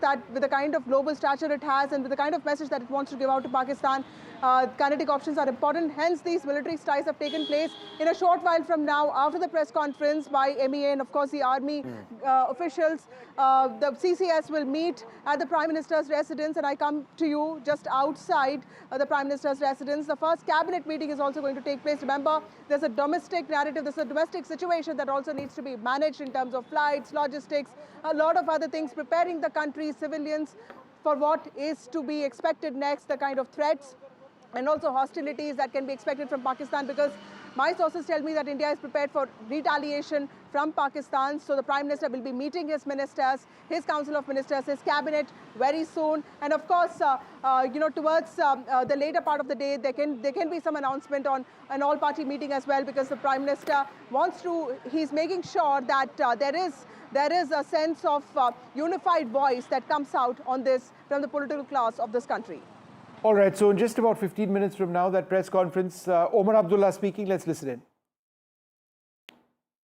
that with the kind of global stature it has and with the kind of message that it wants to give out to Pakistan, kinetic options are important. Hence, these military strikes have taken place in a short while from now after the press conference by MEA and, of course, the army officials. The CCS will meet at the Prime Minister's residence, and I come to you just outside the Prime Minister's residence. The first cabinet meeting is also going to take place. Remember, there's a domestic narrative, there's a domestic situation that also needs to be managed in terms of flights, logistics, a lot of other things, preparing the country, civilians, for what is to be expected next, the kind of threats and also hostilities that can be expected from Pakistan, because my sources tell me that India is prepared for retaliation from Pakistan. So the Prime Minister will be meeting his ministers, his Council of Ministers, his cabinet very soon. And of course, towards the later part of the day, there can be some announcement on an all-party meeting as well, because the Prime Minister he's making sure that there is a sense of unified voice that comes out on this from the political class of this country. All right, so in just about 15 minutes from now, that press conference, Omar Abdullah speaking, let's listen in.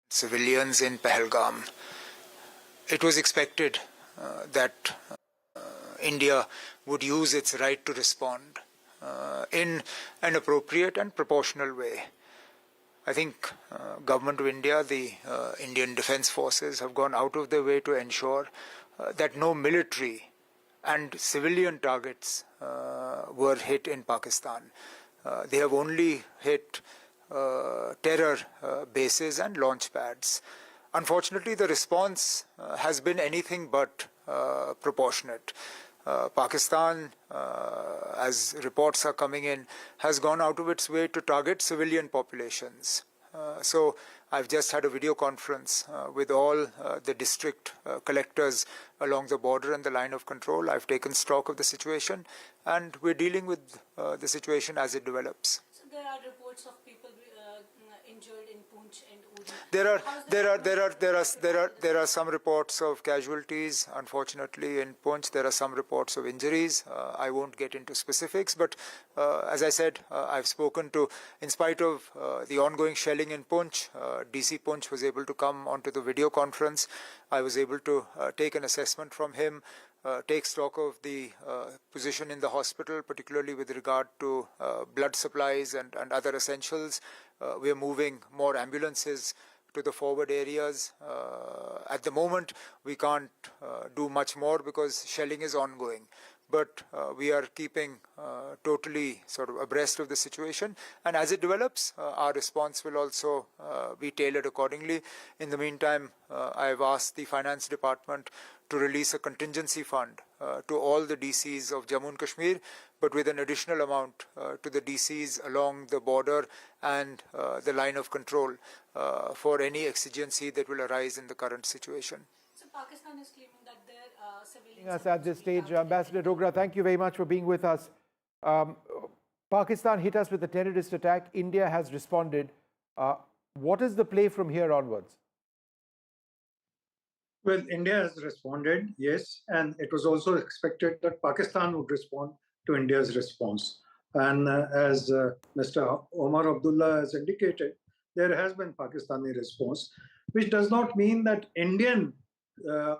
Civilians in Pahalgam. It was expected that India would use its right to respond in an appropriate and proportional way. I think Government of India, the Indian Defence Forces have gone out of their way to ensure that no military and civilian targets were hit in Pakistan. They have only hit terror bases and launch pads. Unfortunately, the response has been anything but proportionate. Pakistan, as reports are coming in, has gone out of its way to target civilian populations. So I've just had a video conference with all the district collectors along the border and the line of control. I've taken stock of the situation, and we're dealing with the situation as it develops. So there are reports of people injured in Poonch and Uri. There are some reports of casualties. Unfortunately, in Poonch, there are some reports of injuries. I won't get into specifics, but as I said, I've spoken to, in spite of the ongoing shelling in Poonch, DC Poonch was able to come onto the video conference. I was able to take an assessment from him, take stock of the position in the hospital, particularly with regard to blood supplies and other essentials. We are moving more ambulances to the forward areas. At the moment, we can't do much more because shelling is ongoing. But we are keeping totally sort of abreast of the situation. And as it develops, our response will also be tailored accordingly. In the meantime, I have asked the Finance Department to release a contingency fund to all the DCs of Jammu and Kashmir, but with an additional amount to the DCs along the border and the line of control for any exigency that will arise in the current situation. So Pakistan is claiming that their civilians... Us at this stage, Ambassador Dogra, thank you very much for being with us. Pakistan hit us with a terrorist attack. India has responded. What is the play from here onwards? Well, India has responded, yes, and it was also expected that Pakistan would respond to India's response. And as Mr. Omar Abdullah has indicated, there has been Pakistani response, which does not mean that Indian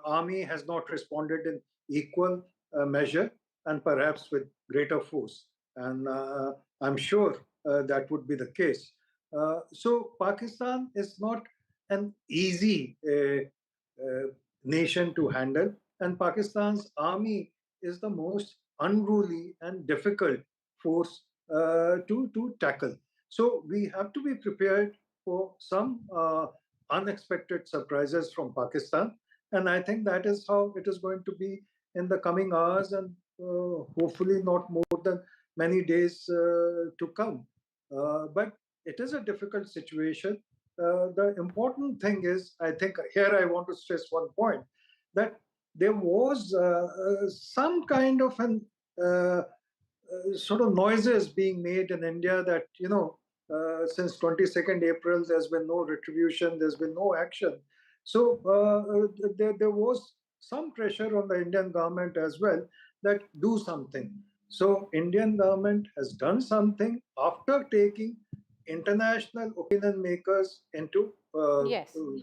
army has not responded in equal measure and perhaps with greater force. And I'm sure that would be the case. So Pakistan is not an easy nation to handle, and Pakistan's army is the most unruly and difficult force to tackle. So we have to be prepared for some unexpected surprises from Pakistan, and I think that is how it is going to be in the coming hours and hopefully not more than many days to come. But it is a difficult situation. The important thing is, I think here I want to stress one point, that there was some kind of an sort of noises being made in India that, you know, since 22nd April, there's been no retribution, there's been no action. So there was some pressure on the Indian government as well that do something. So Indian government has done something after taking international opinion makers into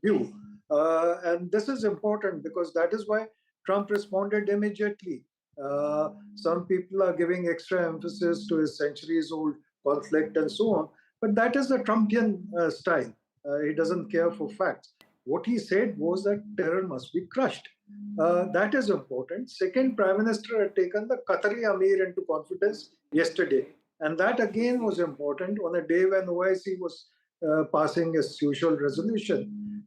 view. And this is important because that is why Trump responded immediately. Some people are giving extra emphasis to his centuries-old conflict and so on, but that is the Trumpian style. He doesn't care for facts. What he said was that terror must be crushed. That is important. Second, Prime Minister had taken the Qatari Amir into confidence yesterday. And that again was important on a day when OIC was passing its usual resolution.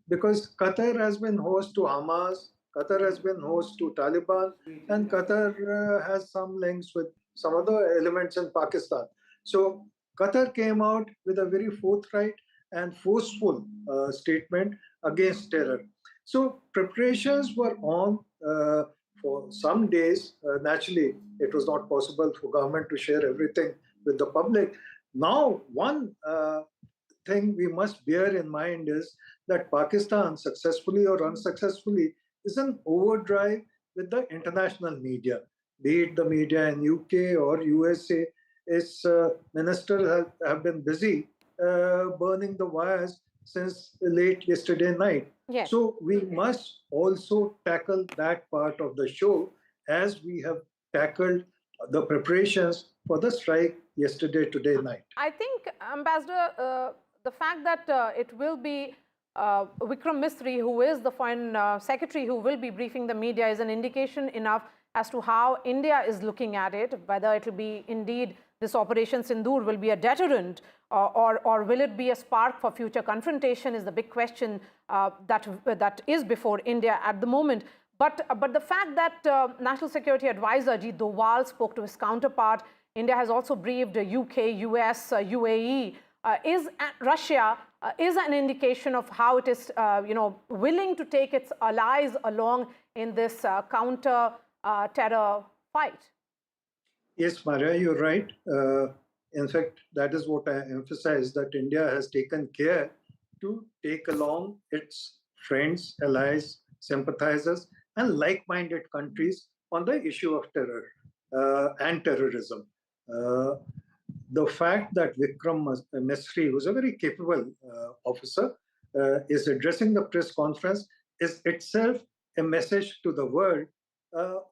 Because Qatar has been host to Hamas, Qatar has been host to Taliban, and Qatar has some links with some other elements in Pakistan. So Qatar came out with a very forthright and forceful statement against terror. So preparations were on for some days. Naturally, it was not possible for government to share everything with the public. Now, one thing we must bear in mind is that Pakistan, successfully or unsuccessfully, is an overdrive with the international media, be it the media in UK or USA. Its ministers have been busy burning the wires since late yesterday night. Yes. So we must also tackle that part of the show as we have tackled the preparations for the strike yesterday, today night. I think, Ambassador, the fact that it will be Vikram Misri, who is the Foreign Secretary, who will be briefing the media, is an indication enough as to how India is looking at it, whether it will be indeed this Operation Sindoor will be a deterrent or will it be a spark for future confrontation is the big question that is before India at the moment. But the fact that National Security Advisor Ajit Doval spoke to his counterpart, India has also briefed UK, US, UAE, Russia is an indication of how it is willing to take its allies along in this counter-terror fight. Yes, Maria, you're right. In fact, that is what I emphasize, that India has taken care to take along its friends, allies, sympathizers, and like-minded countries on the issue of terror and terrorism. The fact that Vikram Misri, who's a very capable officer, is addressing the press conference is itself a message to the world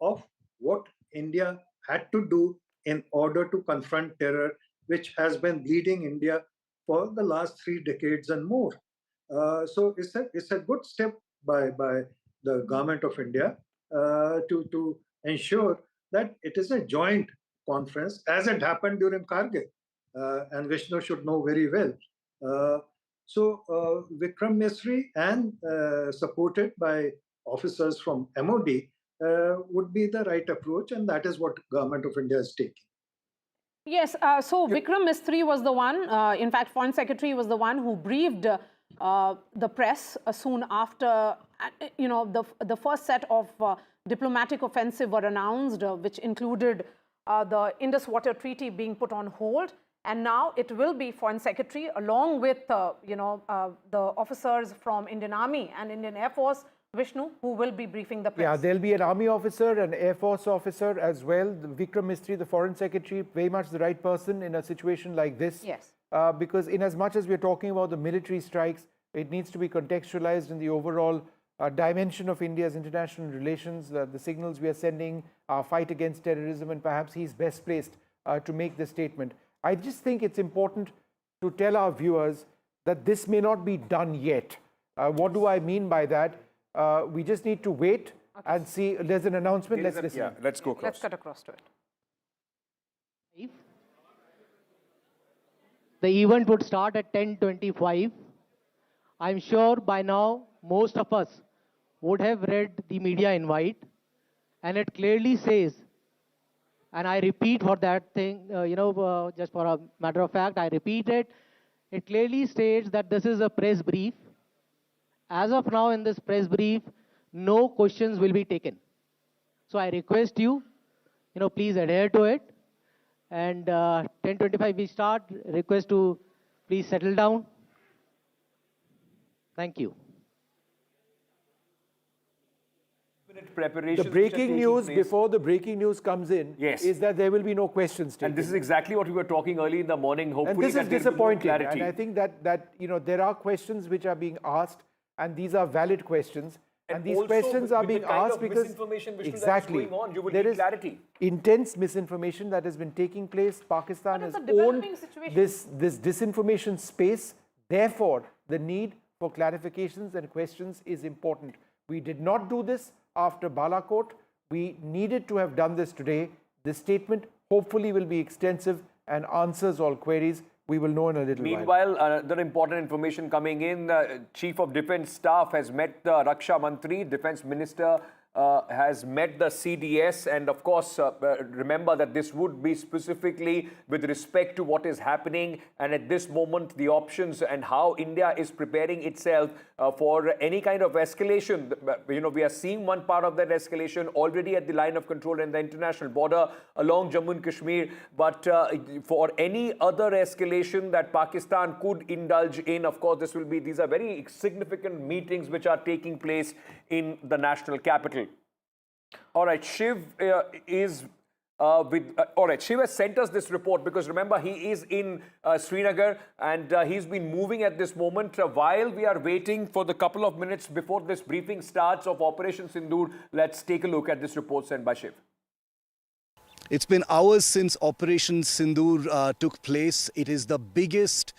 of what India had to do in order to confront terror, which has been bleeding India for the last 3 decades and more. So it's a good step by the government of India to ensure that it is a joint conference, as it happened during Kargil, and Vishnu should know very well. So Vikram Misri and supported by officers from MOD would be the right approach, and that is what government of India is taking. Yes, so Vikram Misri was the one, in fact, Foreign Secretary was the one who briefed the press soon after, the first set of diplomatic offensive were announced, which included the Indus Water Treaty being put on hold. And now it will be Foreign Secretary along with, the officers from Indian Army and Indian Air Force, Vishnu, who will be briefing the press. Yeah, there'll be an Army officer, an Air Force officer as well. Vikram Misri, the Foreign Secretary, very much the right person in a situation like this. Yes. Because in as much as we're talking about the military strikes, it needs to be contextualized in the overall dimension of India's international relations, the signals we are sending, our fight against terrorism, and perhaps he's best placed to make this statement. I just think it's important to tell our viewers that this may not be done yet. What do I mean by that? We just need to wait and see. There's an announcement. Let's listen. Yeah, let's go across. Let's cut across to it. The event would start at 10:25. I'm sure by now most of us would have read the media invite, and it clearly says, and I repeat for that thing, just for a matter of fact, I repeat it. It clearly states that this is a press brief. As of now, in this press brief, no questions will be taken. So I request you, please adhere to it. And 10:25 we start. Request to please settle down. Thank you. The breaking news before the breaking news comes in is that there will be no questions taken. And this is exactly what we were talking early in the morning. Hopefully, and this is disappointing. And I think that there are questions which are being asked, and these are valid questions. And these also questions are with the being kind asked of because misinformation, Vishnu, exactly that is going on, you would there need is clarity. intense misinformation that has been taking place. Pakistan But it's has a developing owned situation. this disinformation space. Therefore, the need for clarifications and questions is important. We did not do this after Bahawalpur. We needed to have done this today. This statement hopefully will be extensive and answers all queries. We will know in a little while. Meanwhile, another important information coming in. Chief of Defence Staff has met the Raksha Mantri, Defence Minister has met the CDS, and of course, remember that this would be specifically with respect to what is happening, and at this moment, the options and how India is preparing itself for any kind of escalation. You know, we are seeing one part of that escalation already at the line of control and the international border along Jammu and Kashmir, but for any other escalation that Pakistan could indulge in, of course, these are very significant meetings which are taking place in the national capital. All right, Shiv is all right, Shiv has sent us this report because remember he is in Srinagar and he's been moving at this moment. While we are waiting for the couple of minutes before this briefing starts of Operation Sindoor, let's take a look at this report sent by Shiv. It's been hours since Operation Sindoor took place. It is the biggest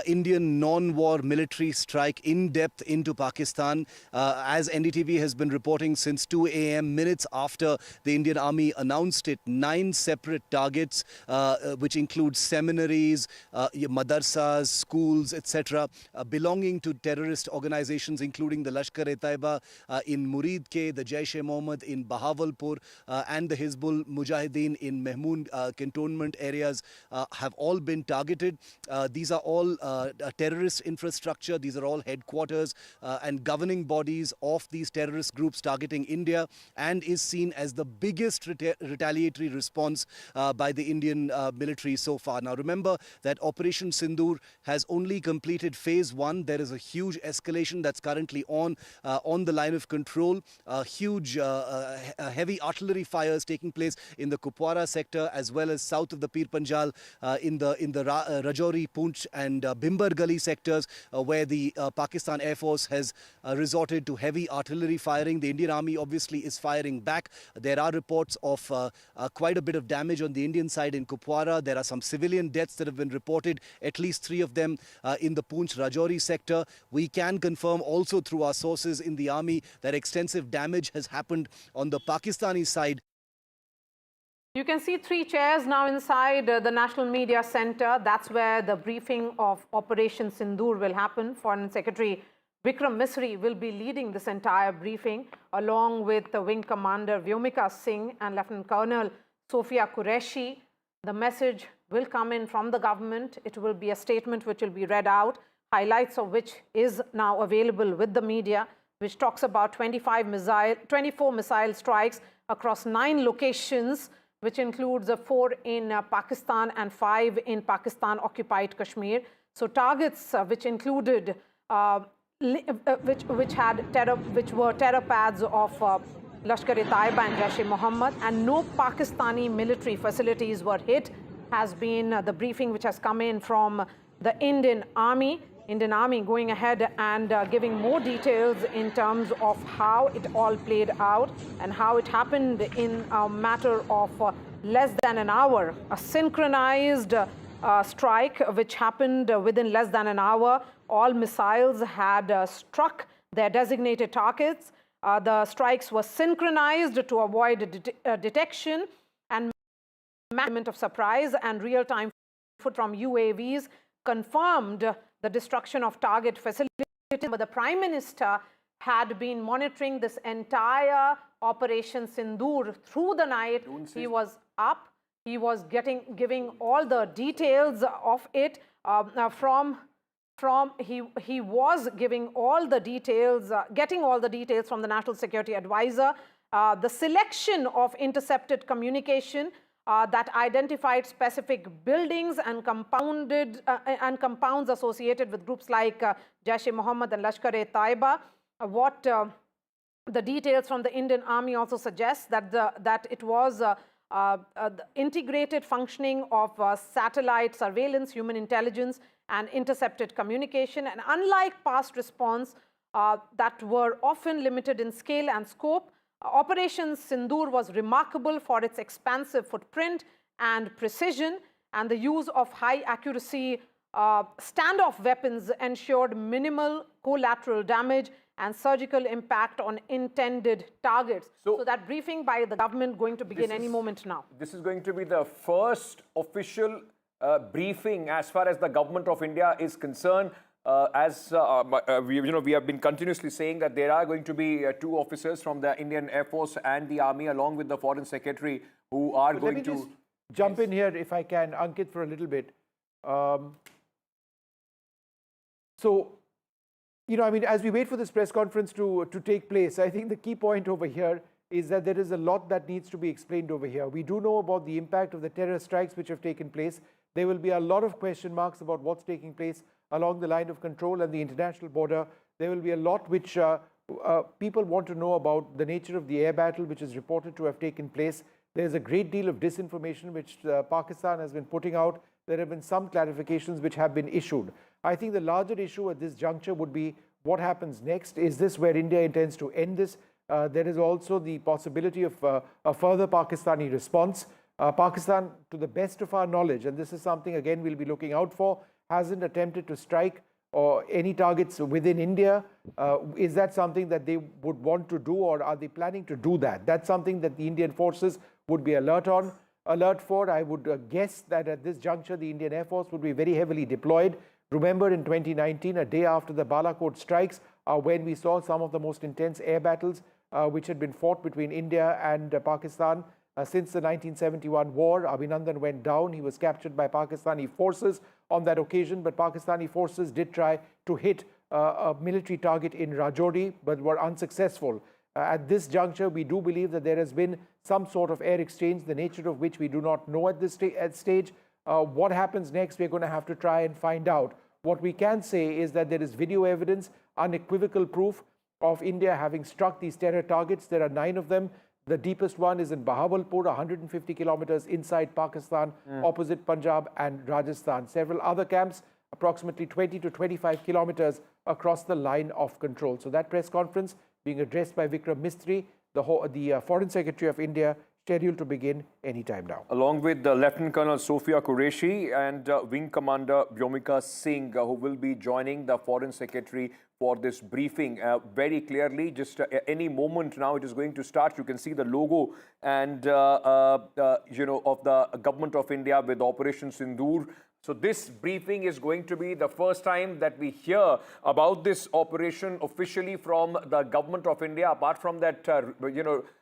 Indian non-war military strike in depth into Pakistan. As NDTV has been reporting since 2 a.m., minutes after the Indian Army announced it, 9 separate targets, which include seminaries, madrasas, schools, etc., belonging to terrorist organizations, including the Lashkar-e-Taiba in Muridke, the Jaish-e-Mohammed in Bahawalpur, and the Hizbul Mujahideen in Mehmoon cantonment areas have all been targeted. These are all terrorist infrastructure. These are all headquarters and governing bodies of these terrorist groups targeting India, and is seen as the biggest retaliatory response by the Indian military so far. Now remember that Operation Sindoor has only completed phase 1. There is a huge escalation that's currently on the line of control. Huge heavy artillery fires taking place in the Kupwara sector as well as south of the Pir Panjal in the Rajouri, Poonch and Bhimber Gully sectors where the Pakistan Air Force has resorted to heavy artillery firing. The Indian Army obviously is firing back. There are reports of quite a bit of damage on the Indian side in Kupwara. There are some civilian deaths that have been reported, at least 3 of them in the Poonch Rajouri sector. We can confirm also through our sources in the army that extensive damage has happened on the Pakistani side. You can see 3 chairs now inside the National Media Center. That's where the briefing of Operation Sindoor will happen. Foreign Secretary Vikram Misri will be leading this entire briefing along with the Wing Commander Vyomika Singh and Lieutenant Colonel Sofia Qureshi. The message will come in from the government. It will be a statement which will be read out, highlights of which is now available with the media, which talks about 24 missile strikes across 9 locations, which includes 4 in Pakistan and 5 in Pakistan-occupied Kashmir. So targets which included, which were terror pads of Lashkar-e-Taiba and Jaish-e-Mohammed, and no Pakistani military facilities were hit, has been the briefing which has come in from the Indian Army. Indian Army going ahead and giving more details in terms of how it all played out and how it happened in a matter of less than an hour. A synchronized strike which happened within less than an hour. All missiles had struck their designated targets. The strikes were synchronized to avoid detection and management of surprise, and real-time foot from UAVs confirmed the destruction of target facilities. But the Prime Minister had been monitoring this entire Operation Sindoor through the night. He was up. He was giving all the details of it he was giving all the details, getting all the details from the National Security Advisor. The selection of intercepted communication that identified specific buildings and compounds associated with groups like Jaish-e-Mohammed and Lashkar-e-Taiba. What the details from the Indian Army also suggest that it was the integrated functioning of satellite surveillance, human intelligence, and intercepted communication. And unlike past response that were often limited in scale and scope. Operation Sindoor was remarkable for its expansive footprint and precision, and the use of high accuracy standoff weapons ensured minimal collateral damage and surgical impact on intended targets. So that briefing by the government going to begin any moment now. This is going to be the first official briefing as far as the government of India is concerned. We have been continuously saying that there are going to be two officers from the Indian Air Force and the Army, along with the Foreign Secretary, who are going to... Let me just jump in here, if I can, Ankit, for a little bit. As we wait for this press conference to take place, I think the key point over here is that there is a lot that needs to be explained over here. We do know about the impact of the terror strikes which have taken place. There will be a lot of question marks about what's taking place along the line of control and the international border. There will be a lot which people want to know about the nature of the air battle which is reported to have taken place. There's a great deal of disinformation which Pakistan has been putting out. There have been some clarifications which have been issued. I think the larger issue at this juncture would be what happens next. Is this where India intends to end this? There is also the possibility of a further Pakistani response. Pakistan, to the best of our knowledge, and this is something again we'll be looking out for, hasn't attempted to strike or any targets within India. Is that something that they would want to do, or are they planning to do that? That's something that the Indian forces would be alert for. I would guess that at this juncture the Indian Air Force would be very heavily deployed. Remember, in 2019, a day after the Rawalakot strikes, when we saw some of the most intense air battles which had been fought between India and Pakistan since the 1971 war. Abhinandan went down. He was captured by Pakistani forces on that occasion, but Pakistani forces did try to hit a military target in Rajouri, but were unsuccessful. At this juncture, we do believe that there has been some sort of air exchange, the nature of which we do not know at this stage. What happens next, we're going to have to try and find out. What we can say is that there is video evidence, unequivocal proof of India having struck these terror targets. There are 9 of them. The deepest one is in Bahawalpur, 150 kilometers inside Pakistan, opposite Punjab and Rajasthan. Several other camps, approximately 20 to 25 kilometers across the line of control. So that press conference being addressed by Vikram Mistry, the Foreign Secretary of India, scheduled to begin anytime now. Along with Lieutenant Colonel Sophia Qureshi and Wing Commander Vyomika Singh, who will be joining the Foreign Secretary for this briefing. Very clearly, just any moment now it is going to start. You can see the logo and of the Government of India with Operation Sindoor. So this briefing is going to be the first time that we hear about this operation officially from the Government of India, apart from that,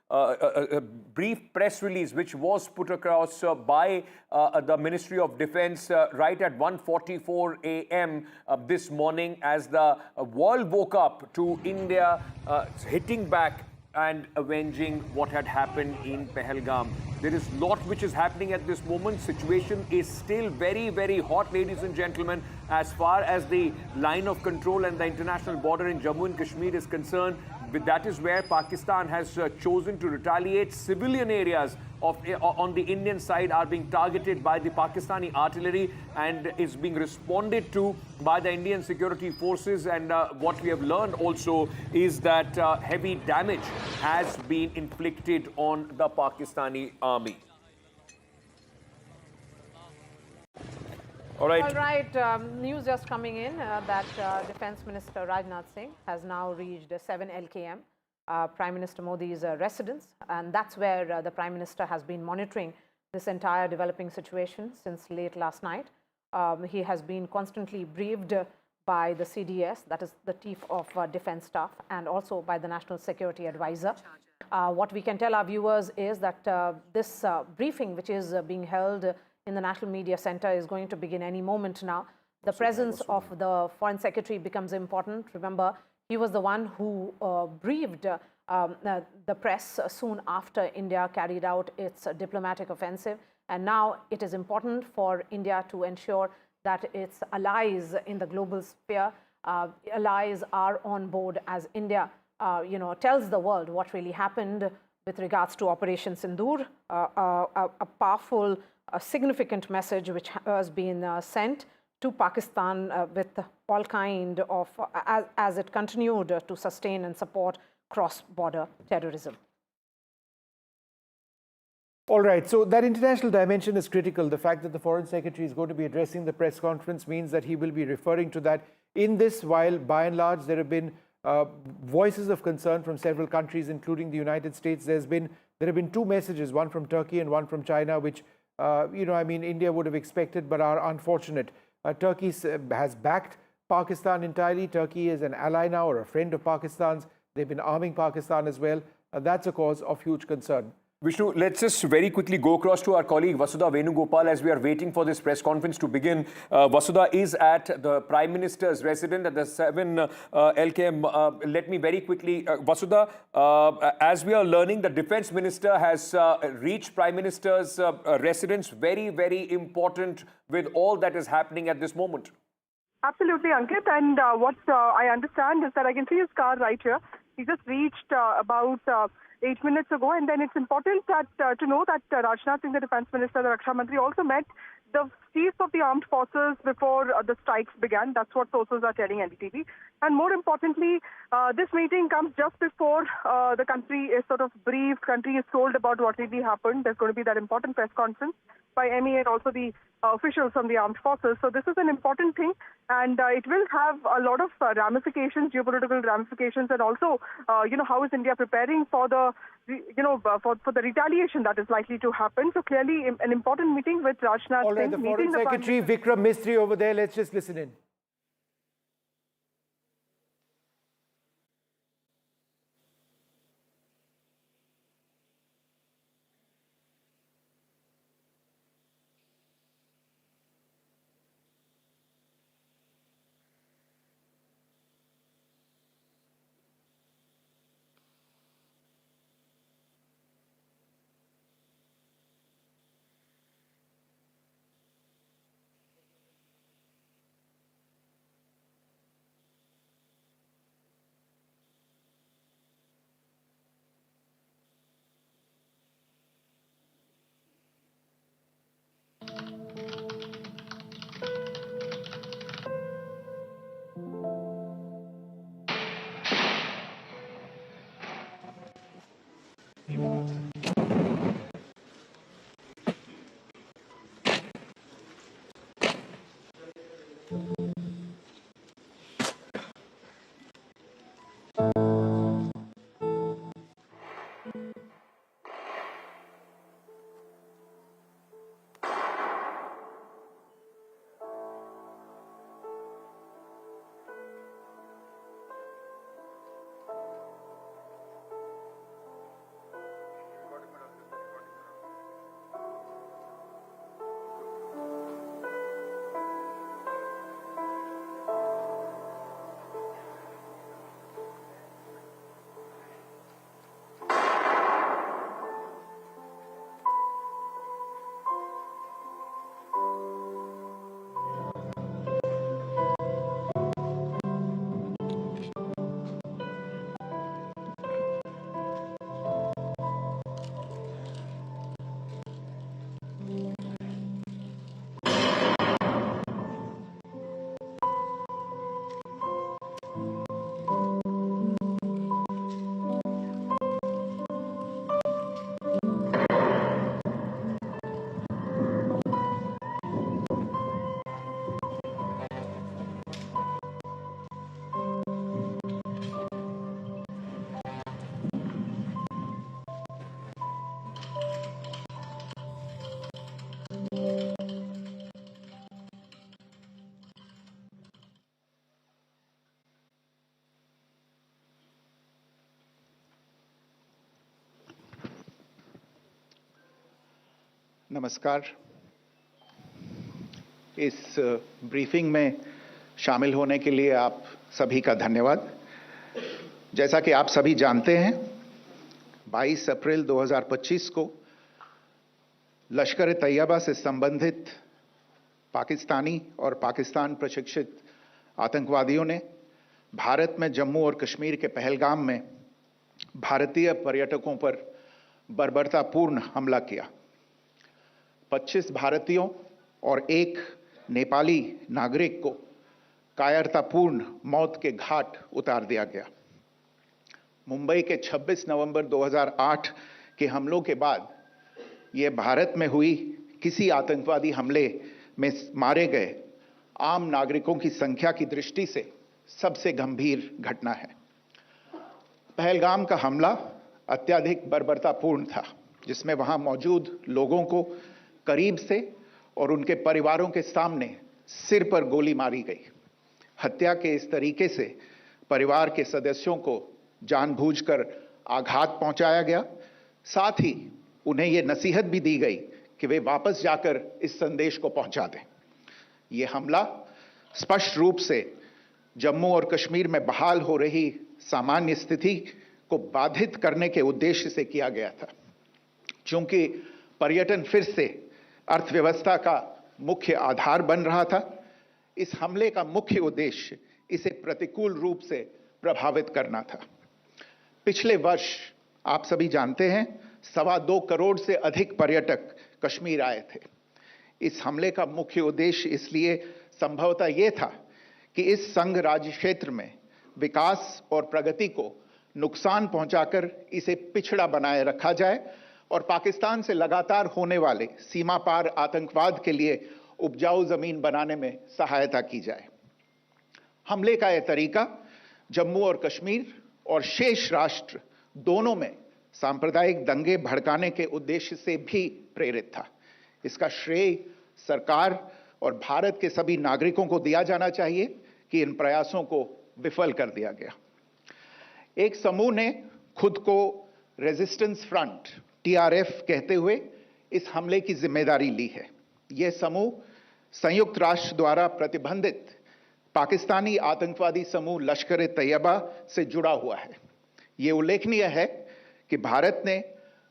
a brief press release which was put across by the Ministry of Defense right at 1:44 a.m. This morning, as the world woke up to India hitting back and avenging what had happened in Pahalgam. There is a lot which is happening at this moment. Situation is still very, very hot, ladies and gentlemen, as far as the line of control and the international border in Jammu and Kashmir is concerned. That is where Pakistan has chosen to retaliate. Civilian areas on the Indian side are being targeted by the Pakistani artillery and is being responded to by the Indian security forces. And what we have learned also is that heavy damage has been inflicted on the Pakistani army. All right. News just coming in that Defence Minister Rajnath Singh has now reached 7 LKM, Prime Minister Modi's residence, and that's where the Prime Minister has been monitoring this entire developing situation since late last night. He has been constantly briefed by the CDS, that is the Chief of Defence Staff, and also by the National Security Advisor. What we can tell our viewers is that this briefing, which is being held in the National Media Center, is going to begin any moment now. The presence of the Foreign Secretary becomes important. Remember, he was the one who briefed the press soon after India carried out its diplomatic offensive. And now it is important for India to ensure that its allies in the global sphere, allies are on board as India, tells the world what really happened with regards to Operation Sindoor, a powerful, a significant message which has been sent to Pakistan with all kind of, as it continued to sustain and support cross-border terrorism. All right, so that international dimension is critical. The fact that the Foreign Secretary is going to be addressing the press conference means that he will be referring to that in this, while by and large there have been voices of concern from several countries, including the United States. There have been two messages, one from Turkey and one from China, which, India would have expected but are unfortunate. Turkey has backed Pakistan entirely. Turkey is an ally now or a friend of Pakistan's. They've been arming Pakistan as well. That's a cause of huge concern. Vishnu, let's just very quickly go across to our colleague Vasudha Venugopal as we are waiting for this press conference to begin. Vasudha is at the Prime Minister's residence at the 7 LKM. Let me very quickly, Vasudha, as we are learning, the Defence Minister has reached Prime Minister's residence. Very, very important with all that is happening at this moment. Absolutely, Ankit. And what I understand is that I can see his car right here. He just reached about 8 minutes ago, and then it's important that to know that Rajnath Singh, the Defence Minister, the Raksha Mantri, also met the chiefs of the armed forces before the strikes began. That's what sources are telling NDTV. And more importantly, this meeting comes just before the country is sort of briefed, country is told about what really happened. There's going to be that important press conference by MEA and also the officials from the armed forces. So this is an important thing, and it will have a lot of ramifications, geopolitical ramifications, and also, how is India preparing for the, for the retaliation that is likely to happen. So clearly, an important meeting with Rajnath Singh. All right, the Foreign Secretary Vikram Misri over there. Let's just listen in. नमस्कार। इस briefing में शामिल होने के लिए आप सभी का धन्यवाद। जैसा कि आप सभी जानते हैं, 22 अप्रैल 2025 को लश्कर तैयबा से संबंधित पाकिस्तानी और पाकिस्तान प्रशिक्षित आतंकवादियों ने भारत में जम्मू और कश्मीर के पहलगाम में भारतीय पर्यटकों पर बर्बरतापूर्ण हमला किया। 25 भारतीयों और 1 नेपाली नागरिक को कायरतापूर्ण मौत के घाट उतार दिया गया। मुंबई के 26 नवंबर 2008 के हमलों के बाद यह भारत में हुई किसी आतंकवादी हमले में मारे गए आम नागरिकों की संख्या की दृष्टि से सबसे गंभीर घटना है। पहलगाम का हमला अत्यधिक बर्बरतापूर्ण था, जिसमें वहां मौजूद लोगों को करीब से और उनके परिवारों के सामने सिर पर गोली मारी गई। हत्या के इस तरीके से परिवार के सदस्यों को जानबूझकर आघात पहुंचाया गया। साथ ही उन्हें यह नसीहत भी दी गई कि वे वापस जाकर इस संदेश को पहुंचा दें। यह हमला स्पष्ट रूप से जम्मू और कश्मीर में बहाल हो रही सामान्य स्थिति को बाधित करने के उद्देश्य से किया गया था। चूंकि पर्यटन फिर से अर्थव्यवस्था का मुख्य आधार बन रहा था, इस हमले का मुख्य उद्देश्य इसे प्रतिकूल रूप से प्रभावित करना था। पिछले वर्ष आप सभी जानते हैं 2.25 करोड़ से अधिक पर्यटक कश्मीर आए थे। इस हमले का मुख्य उद्देश्य इसलिए संभवतः यह था कि इस संघ राज्य क्षेत्र में विकास और प्रगति को नुकसान पहुंचाकर इसे पिछड़ा बनाए रखा जाए और पाकिस्तान से लगातार होने वाले सीमा पार आतंकवाद के लिए उपजाऊ जमीन बनाने में सहायता की जाए। हमले का यह तरीका जम्मू और कश्मीर और शेष राष्ट्र दोनों में सांप्रदायिक दंगे भड़काने के उद्देश्य से भी प्रेरित था। इसका श्रेय सरकार और भारत के सभी नागरिकों को दिया जाना चाहिए कि इन प्रयासों को विफल कर दिया गया। एक समूह ने खुद को रेजिस्टेंस फ्रंट TRF कहते हुए इस हमले की जिम्मेदारी ली है। यह समूह संयुक्त राष्ट्र द्वारा प्रतिबंधित पाकिस्तानी आतंकवादी समूह लश्कर-ए-तैयबा से जुड़ा हुआ है। यह उल्लेखनीय है कि भारत ने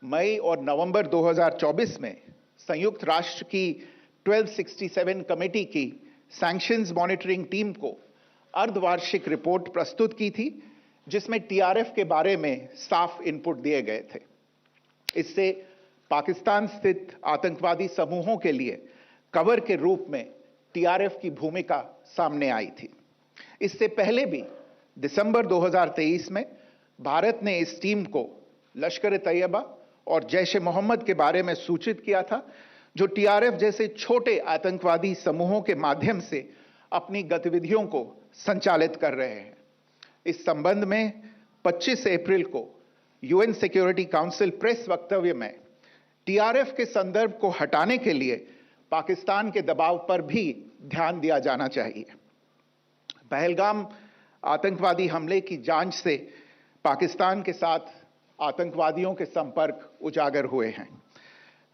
मई और नवंबर 2024 में संयुक्त राष्ट्र की 1267 कमेटी की सैंक्शंस मॉनिटरिंग टीम को अर्धवार्षिक रिपोर्ट प्रस्तुत की थी, जिसमें TRF के बारे में साफ इनपुट दिए गए थे। इससे पाकिस्तान स्थित आतंकवादी समूहों के लिए कवर के रूप में TRF की भूमिका सामने आई थी। इससे पहले भी दिसंबर 2023 में भारत ने इस टीम को लश्कर-ए-तैयबा और जैश-ए-मोहम्मद के बारे में सूचित किया था, जो TRF जैसे छोटे आतंकवादी समूहों के माध्यम से अपनी गतिविधियों को संचालित कर रहे हैं। इस संबंध में 25 अप्रैल को UN सिक्योरिटी काउंसिल प्रेस वक्तव्य में TRF के संदर्भ को हटाने के लिए पाकिस्तान के दबाव पर भी ध्यान दिया जाना चाहिए। पहलगाम आतंकवादी हमले की जांच से पाकिस्तान के साथ आतंकवादियों के संपर्क उजागर हुए हैं।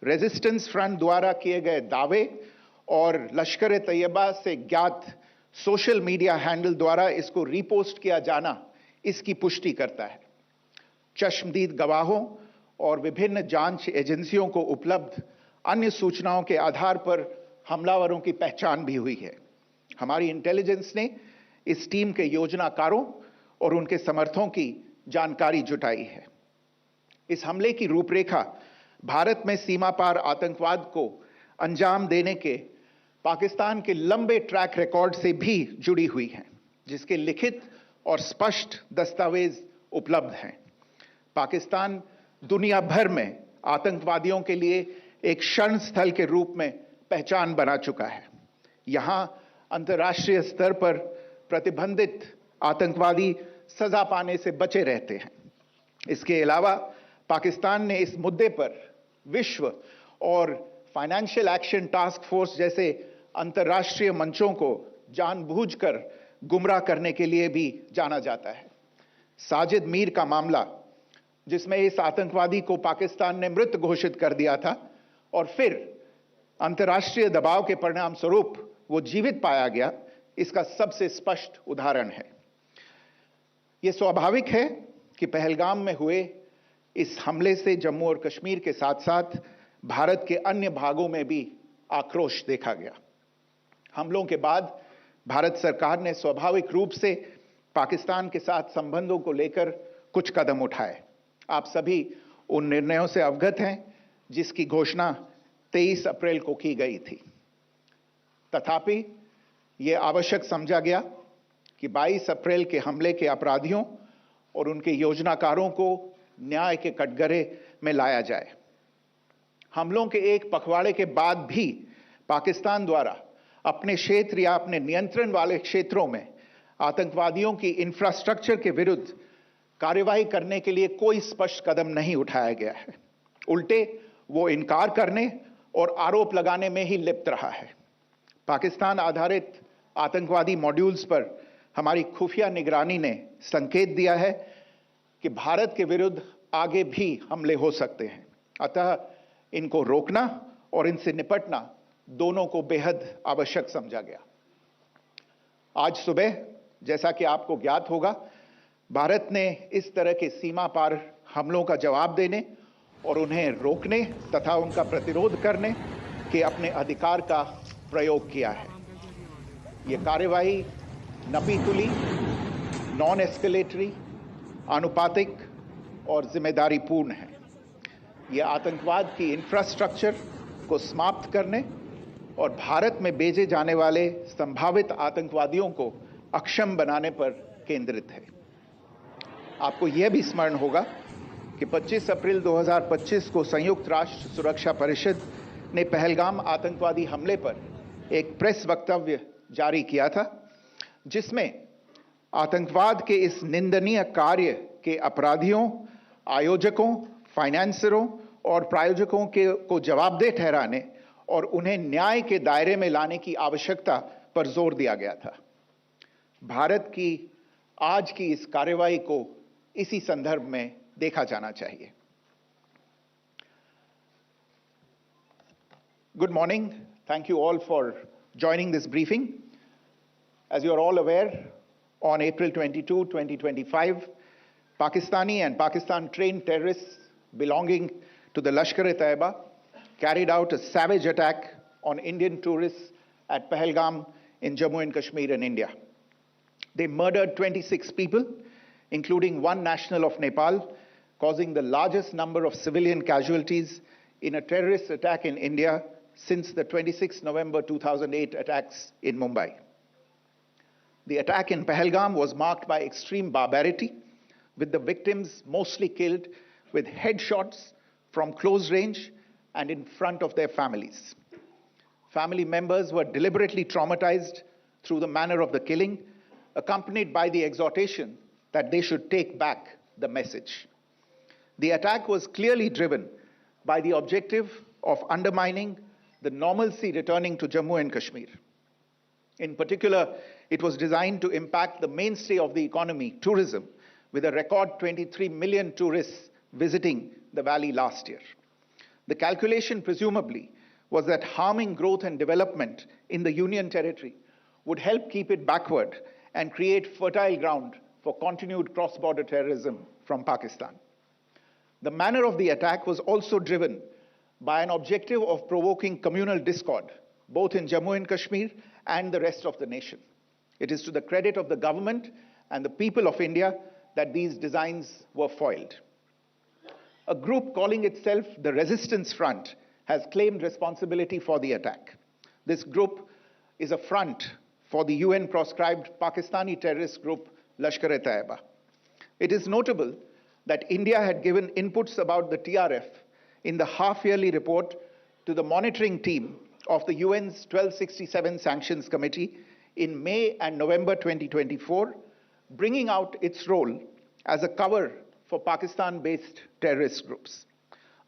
रेजिस्टेंस फ्रंट द्वारा किए गए दावे और लश्कर-ए-तैयबा से ज्ञात सोशल मीडिया हैंडल द्वारा इसको रीपोस्ट किया जाना इसकी पुष्टि करता है। चश्मदीद गवाहों और विभिन्न जांच एजेंसियों को उपलब्ध अन्य सूचनाओं के आधार पर हमलावरों की पहचान भी हुई है। हमारी इंटेलिजेंस ने इस टीम के योजनाकारों और उनके समर्थकों की जानकारी जुटाई है। इस हमले की रूपरेखा भारत में सीमा पार आतंकवाद को अंजाम देने के पाकिस्तान के लंबे ट्रैक रिकॉर्ड से भी जुड़ी हुई है, जिसके लिखित और स्पष्ट दस्तावेज उपलब्ध हैं। पाकिस्तान दुनिया भर में आतंकवादियों के लिए एक शरण स्थल के रूप में पहचान बना चुका है। यहां अंतर्राष्ट्रीय स्तर पर प्रतिबंधित आतंकवादी सजा पाने से बचे रहते हैं। इसके अलावा पाकिस्तान ने इस मुद्दे पर विश्व और फाइनेंशियल एक्शन टास्क फोर्स जैसे अंतर्राष्ट्रीय मंचों को जानबूझकर गुमराह करने के लिए भी जाना जाता है। साजिद मीर का मामला, जिसमें इस आतंकवादी को पाकिस्तान ने मृत घोषित कर दिया था और फिर अंतर्राष्ट्रीय दबाव के परिणाम स्वरूप वो जीवित पाया गया, इसका सबसे स्पष्ट उदाहरण है। यह स्वाभाविक है कि पहलगाम में हुए इस हमले से जम्मू और कश्मीर के साथ साथ भारत के अन्य भागों में भी आक्रोश देखा गया। हमलों के बाद भारत सरकार ने स्वाभाविक रूप से पाकिस्तान के साथ संबंधों को लेकर कुछ कदम उठाए। आप सभी उन निर्णयों से अवगत हैं जिसकी घोषणा 23 अप्रैल को की गई थी। तथापि ये आवश्यक समझा गया कि 22 अप्रैल के हमले के अपराधियों और उनके योजनाकारों को न्याय के कटघरे में लाया जाए। हमलों के एक पखवाड़े के बाद भी पाकिस्तान द्वारा अपने क्षेत्र या अपने नियंत्रण वाले क्षेत्रों में आतंकवादियों की इंफ्रास्ट्रक्चर के विरुद्ध कार्यवाही करने के लिए कोई स्पष्ट कदम नहीं उठाया गया है। उल्टे वो इनकार करने और आरोप लगाने में ही लिप्त रहा है। पाकिस्तान आधारित आतंकवादी मॉड्यूल्स पर हमारी खुफिया निगरानी ने संकेत दिया है कि भारत के विरुद्ध आगे भी हमले हो सकते हैं। अतः इनको रोकना और इनसे निपटना दोनों को बेहद आवश्यक समझा गया। आज सुबह, जैसा कि आपको ज्ञात होगा, भारत ने इस तरह के सीमा पार हमलों का जवाब देने और उन्हें रोकने तथा उनका प्रतिरोध करने के अपने अधिकार का प्रयोग किया है। यह कार्यवाही नपीतुली, नॉन एस्केलेटरी, आनुपातिक और जिम्मेदारीपूर्ण है। यह आतंकवाद की इंफ्रास्ट्रक्चर को समाप्त करने और भारत में भेजे जाने वाले संभावित आतंकवादियों को अक्षम बनाने पर केंद्रित है। आपको यह भी स्मरण होगा कि 25 अप्रैल 2025 को संयुक्त राष्ट्र सुरक्षा परिषद ने पहलगाम आतंकवादी हमले पर एक प्रेस वक्तव्य जारी किया था, जिसमें आतंकवाद के इस निंदनीय कार्य के अपराधियों, आयोजकों, फाइनेंसरों और प्रायोजकों को जवाबदेह ठहराने और उन्हें न्याय के दायरे में लाने की आवश्यकता पर जोर दिया गया था। भारत की आज की इस कार्रवाई को इसी संदर्भ में देखा जाना चाहिए। Good morning. Thank you all for joining this briefing. As you are all aware, on April 22, 2025, Pakistani and Pakistan-trained terrorists belonging to the Lashkar-e-Taiba carried out a savage attack on Indian tourists at Pahalgam in Jammu and Kashmir in India. They murdered 26 people, including one national of Nepal, causing the largest number of civilian casualties in a terrorist attack in India since the 26 November 2008 attacks in Mumbai. The attack in Pahalgam was marked by extreme barbarity, with the victims mostly killed with headshots from close range and in front of their families. Family members were deliberately traumatized through the manner of the killing, accompanied by the exhortation that they should take back the message. The attack was clearly driven by the objective of undermining the normalcy returning to Jammu and Kashmir. In particular, it was designed to impact the mainstay of the economy, tourism, with a record 23 million tourists visiting the valley last year. The calculation, presumably, was that harming growth and development in the Union Territory would help keep it backward and create fertile ground for continued cross-border terrorism from Pakistan. The manner of the attack was also driven by an objective of provoking communal discord, both in Jammu and Kashmir and the rest of the nation. It is to the credit of the government and the people of India that these designs were foiled. A group calling itself the Resistance Front has claimed responsibility for the attack. This group is a front for the UN-proscribed Pakistani terrorist group Lashkar-e-Taiba. It is notable that India had given inputs about the TRF in the half-yearly report to the monitoring team of the UN's 1267 Sanctions Committee in May and November 2024, bringing out its role as a cover for Pakistan-based terrorist groups.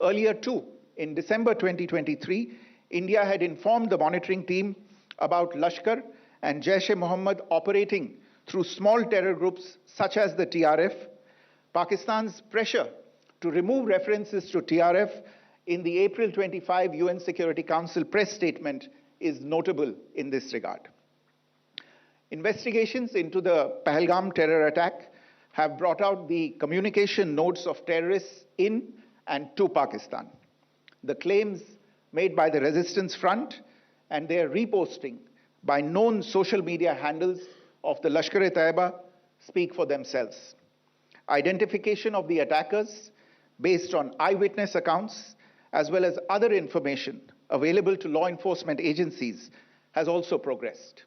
Earlier too, in December 2023, India had informed the monitoring team about Lashkar and Jaish-e-Mohammed operating through small terror groups such as the TRF. Pakistan's pressure to remove references to TRF in the April 25 UN Security Council press statement is notable in this regard. Investigations into the Pahalgam terror attack have brought out the communication notes of terrorists in and to Pakistan. The claims made by the Resistance Front and their reposting by known social media handles of the Lashkar-e-Taiba speak for themselves. Identification of the attackers based on eyewitness accounts as well as other information available to law enforcement agencies has also progressed.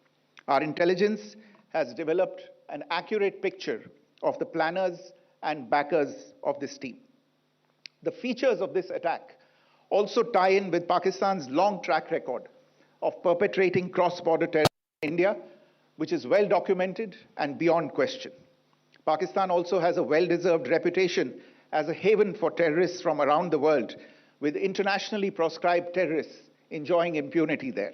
Our intelligence has developed an accurate picture of the planners and backers of this team. The features of this attack also tie in with Pakistan's long track record of perpetrating cross-border terrorism in India, which is well documented and beyond question. Pakistan also has a well-deserved reputation as a haven for terrorists from around the world, with internationally proscribed terrorists enjoying impunity there.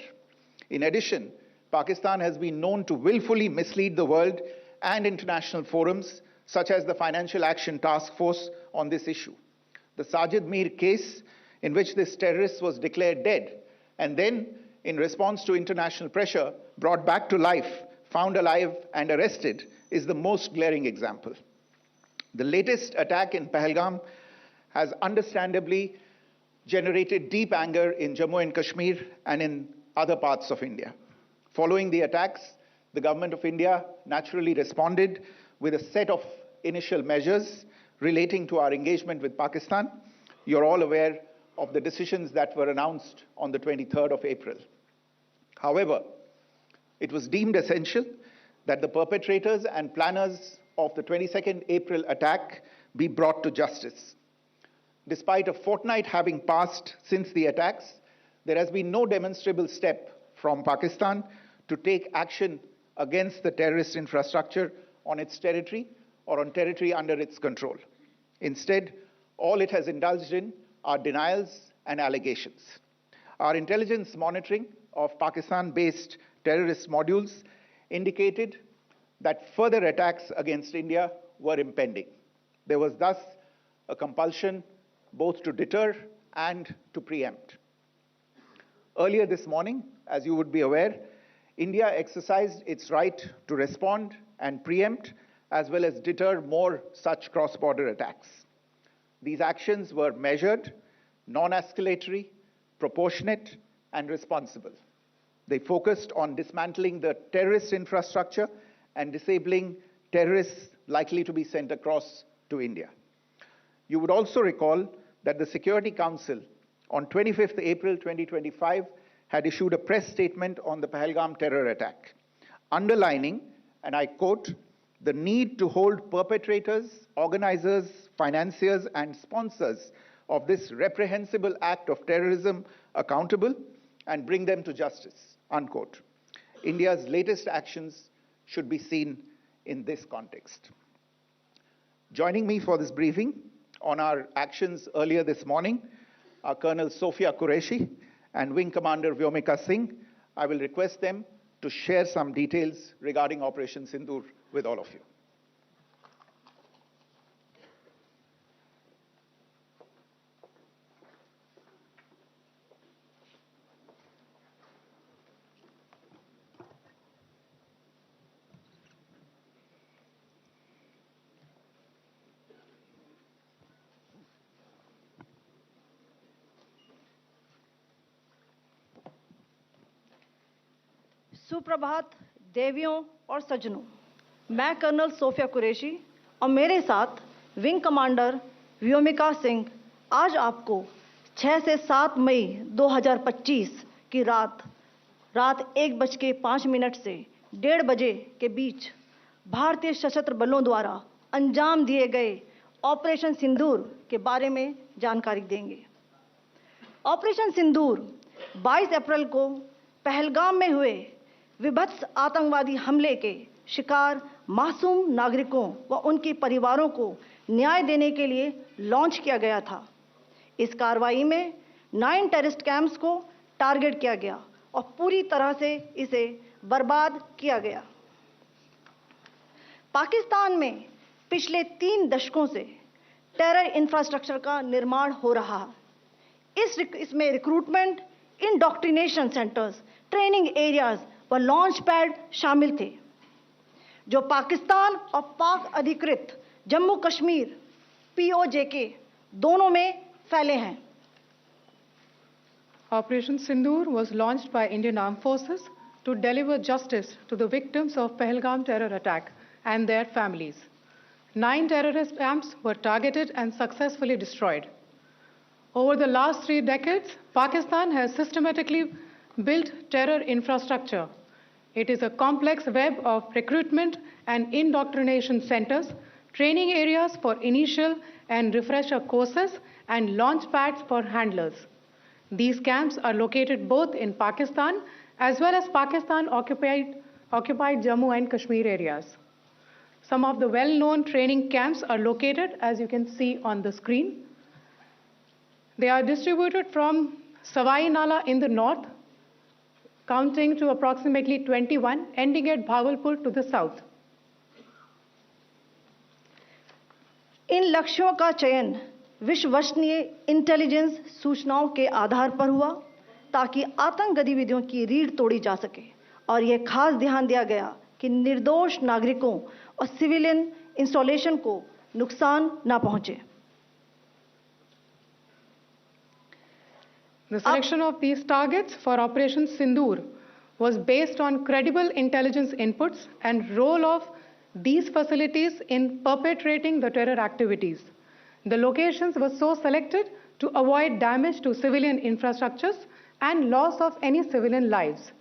In addition, Pakistan has been known to willfully mislead the world and international forums, such as the Financial Action Task Force, on this issue. The Sajid Mir case, in which this terrorist was declared dead and then, in response to international pressure, brought back to life, found alive and arrested, is the most glaring example. The latest attack in Pahalgam has understandably generated deep anger in Jammu and Kashmir and in other parts of India. Following the attacks, the government of India naturally responded with a set of initial measures relating to our engagement with Pakistan. You're all aware of the decisions that were announced on the 23rd of April. However, it was deemed essential that the perpetrators and planners of the 22nd April attack be brought to justice. Despite a fortnight having passed since the attacks, there has been no demonstrable step from Pakistan to take action against the terrorist infrastructure on its territory or on territory under its control. Instead, all it has indulged in are denials and allegations. Our intelligence monitoring of Pakistan-based terrorist modules indicated that further attacks against India were impending. There was thus a compulsion both to deter and to preempt. Earlier this morning, as you would be aware, India exercised its right to respond and preempt as well as deter more such cross-border attacks. These actions were measured, non-escalatory, proportionate, and responsible. They focused on dismantling the terrorist infrastructure and disabling terrorists likely to be sent across to India. You would also recall that the Security Council on 25th April 2025 had issued a press statement on the Pahalgam terror attack, underlining, and I quote, the need to hold perpetrators, organizers, financiers, and sponsors of this reprehensible act of terrorism accountable and bring them to justice, unquote. India's latest actions should be seen in this context. Joining me for this briefing on our actions earlier this morning are Colonel Sophia Qureshi and Wing Commander Vyomika Singh. I will request them to share some details regarding Operation Sindoor with all of you. सुप्रभात देवियों और सज्जनों, मैं colonel Sophia Qureshi और मेरे साथ wing commander Vyomika Singh आज आपको 6 से 7 मई 2025 की रात 1:05 से 1:30 बजे के बीच भारतीय सशस्त्र बलों द्वारा अंजाम दिए गए ऑपरेशन सिंदूर के बारे में जानकारी देंगे। ऑपरेशन सिंदूर 22 अप्रैल को पहलगाम में हुए विभत्स आतंकवादी हमले के शिकार मासूम नागरिकों व उनके परिवारों को न्याय देने के लिए लॉन्च किया गया था। इस कार्रवाई में 9 टेररिस्ट कैंप्स को टारगेट किया गया और पूरी तरह से इसे बर्बाद किया गया। पाकिस्तान में पिछले 3 दशकों से टेरर इंफ्रास्ट्रक्चर का निर्माण हो रहा है। इसमें recruitment, indoctrination centres, training areas व लॉन्च पैड शामिल थे, जो पाकिस्तान और पाक अधिकृत जम्मू कश्मीर POJK दोनों में फैले हैं। Operation Sindoor was launched by Indian Armed Forces to deliver justice to the victims of Pahalgam terror attack and their families. 9 terrorist camps were targeted and successfully destroyed. Over the last 3 decades, Pakistan has systematically built terror infrastructure. It is a complex web of recruitment and indoctrination centers, training areas for initial and refresher courses, and launch pads for handlers. These camps are located both in Pakistan as well as Pakistan-occupied Jammu and Kashmir areas. Some of the well-known training camps are located, as you can see on the screen. They are distributed from Savai Nala in the north, counting to approximately 21, ending at Bahawalpur to the south. इन लक्ष्यों का चयन विश्वसनीय intelligence सूचनाओं के आधार पर हुआ ताकि आतंक गतिविधियों की रीढ़ तोड़ी जा सके और यह खास ध्यान दिया गया कि निर्दोष नागरिकों और सिविलियन इंस्टॉलेशन को नुकसान न पहुंचे. The selection of these targets for Operation Sindoor was based on credible intelligence inputs and role of these facilities in perpetrating the terror activities. The locations were so selected to avoid damage to civilian infrastructures and loss of any civilian lives.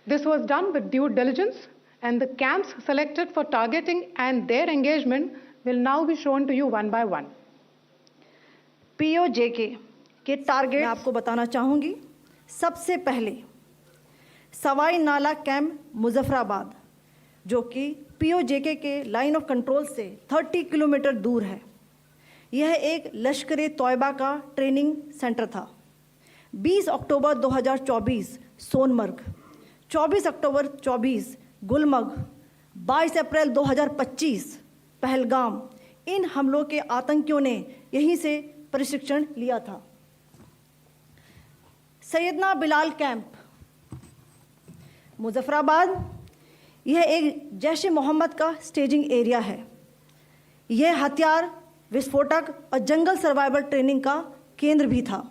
This was done with due diligence, and the camps selected for targeting and their engagement will now be shown to you one by one. POJK के target मैं आपको बताना चाहूँगी. सबसे पहले सवाई नाला camp Muzaffarabad, जो कि POJK के लाइन ऑफ कंट्रोल से 30 किलोमीटर दूर है. यह एक लश्कर तोयबा का ट्रेनिंग सेंटर था. 20 अक्टूबर 2024 सोनमर्ग, 24 अक्टूबर 24 गुलमर्ग, 22 अप्रैल 2025 पहलगाम, इन हमलों के आतंकियों ने यहीं से प्रशिक्षण लिया था. सैयदना बिलाल कैंप मुजफ्फराबाद, यह एक जैश ए मोहम्मद का स्टेजिंग एरिया है. यह हथियार, विस्फोटक और जंगल सर्वाइवल ट्रेनिंग का केंद्र भी था.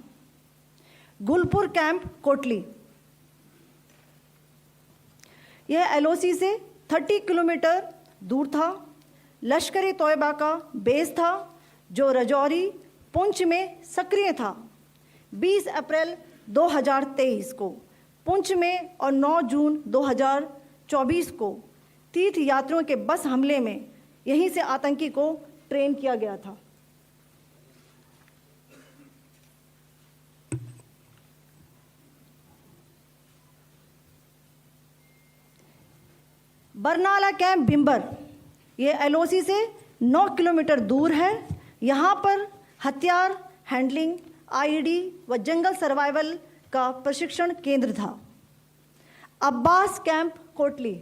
गुलपुर कैंप कोटली, यह LOC से 30 किलोमीटर दूर था. लश्कर तोयबा का बेस था जो रजौरी पुंछ में सक्रिय था. 20 अप्रैल 2023 को पुंछ में और 9 जून 2024 को तीर्थ यात्रियों के बस हमले में यहीं से आतंकी को ट्रेन किया गया था. बरनाला कैंप भिम्बर, ये LOC से 9 किलोमीटर दूर है. यहाँ पर हथियार, हैंडलिंग, IED व जंगल सर्वाइवल का प्रशिक्षण केंद्र था. अब्बास कैंप कोटली,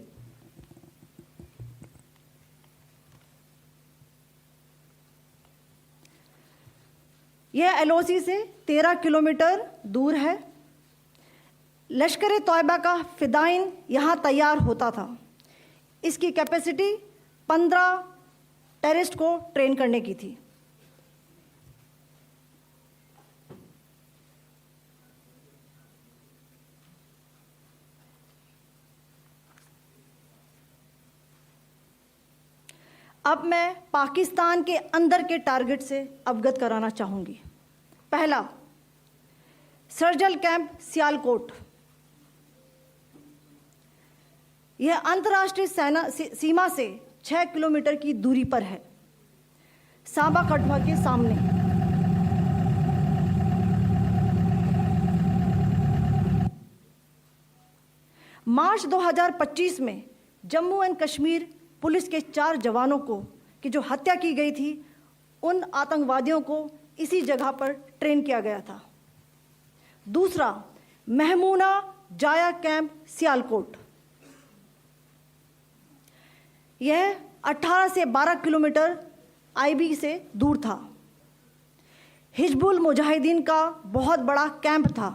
यह LOC से 13 किलोमीटर दूर है. लश्कर तोयबा का फिदाइन यहाँ तैयार होता था. इसकी कैपेसिटी 15 टेररिस्ट को ट्रेन करने की थी. अब मैं पाकिस्तान के अंदर के टारगेट से अवगत कराना चाहूँगी. पहला, सर्जल कैंप सियालकोट, यह अंतर्राष्ट्रीय सीमा से 6 किलोमीटर की दूरी पर है, सांबा कठवा के सामने. मार्च 2025 में जम्मू एंड कश्मीर पुलिस के 4 जवानों को की जो हत्या की गई थी, उन आतंकवादियों को इसी जगह पर ट्रेन किया गया था. दूसरा, महमूना जाया कैंप सियालकोट, यह 18 से 12 किलोमीटर IB से दूर था. हिजबुल मुजाहिदीन का बहुत बड़ा कैंप था.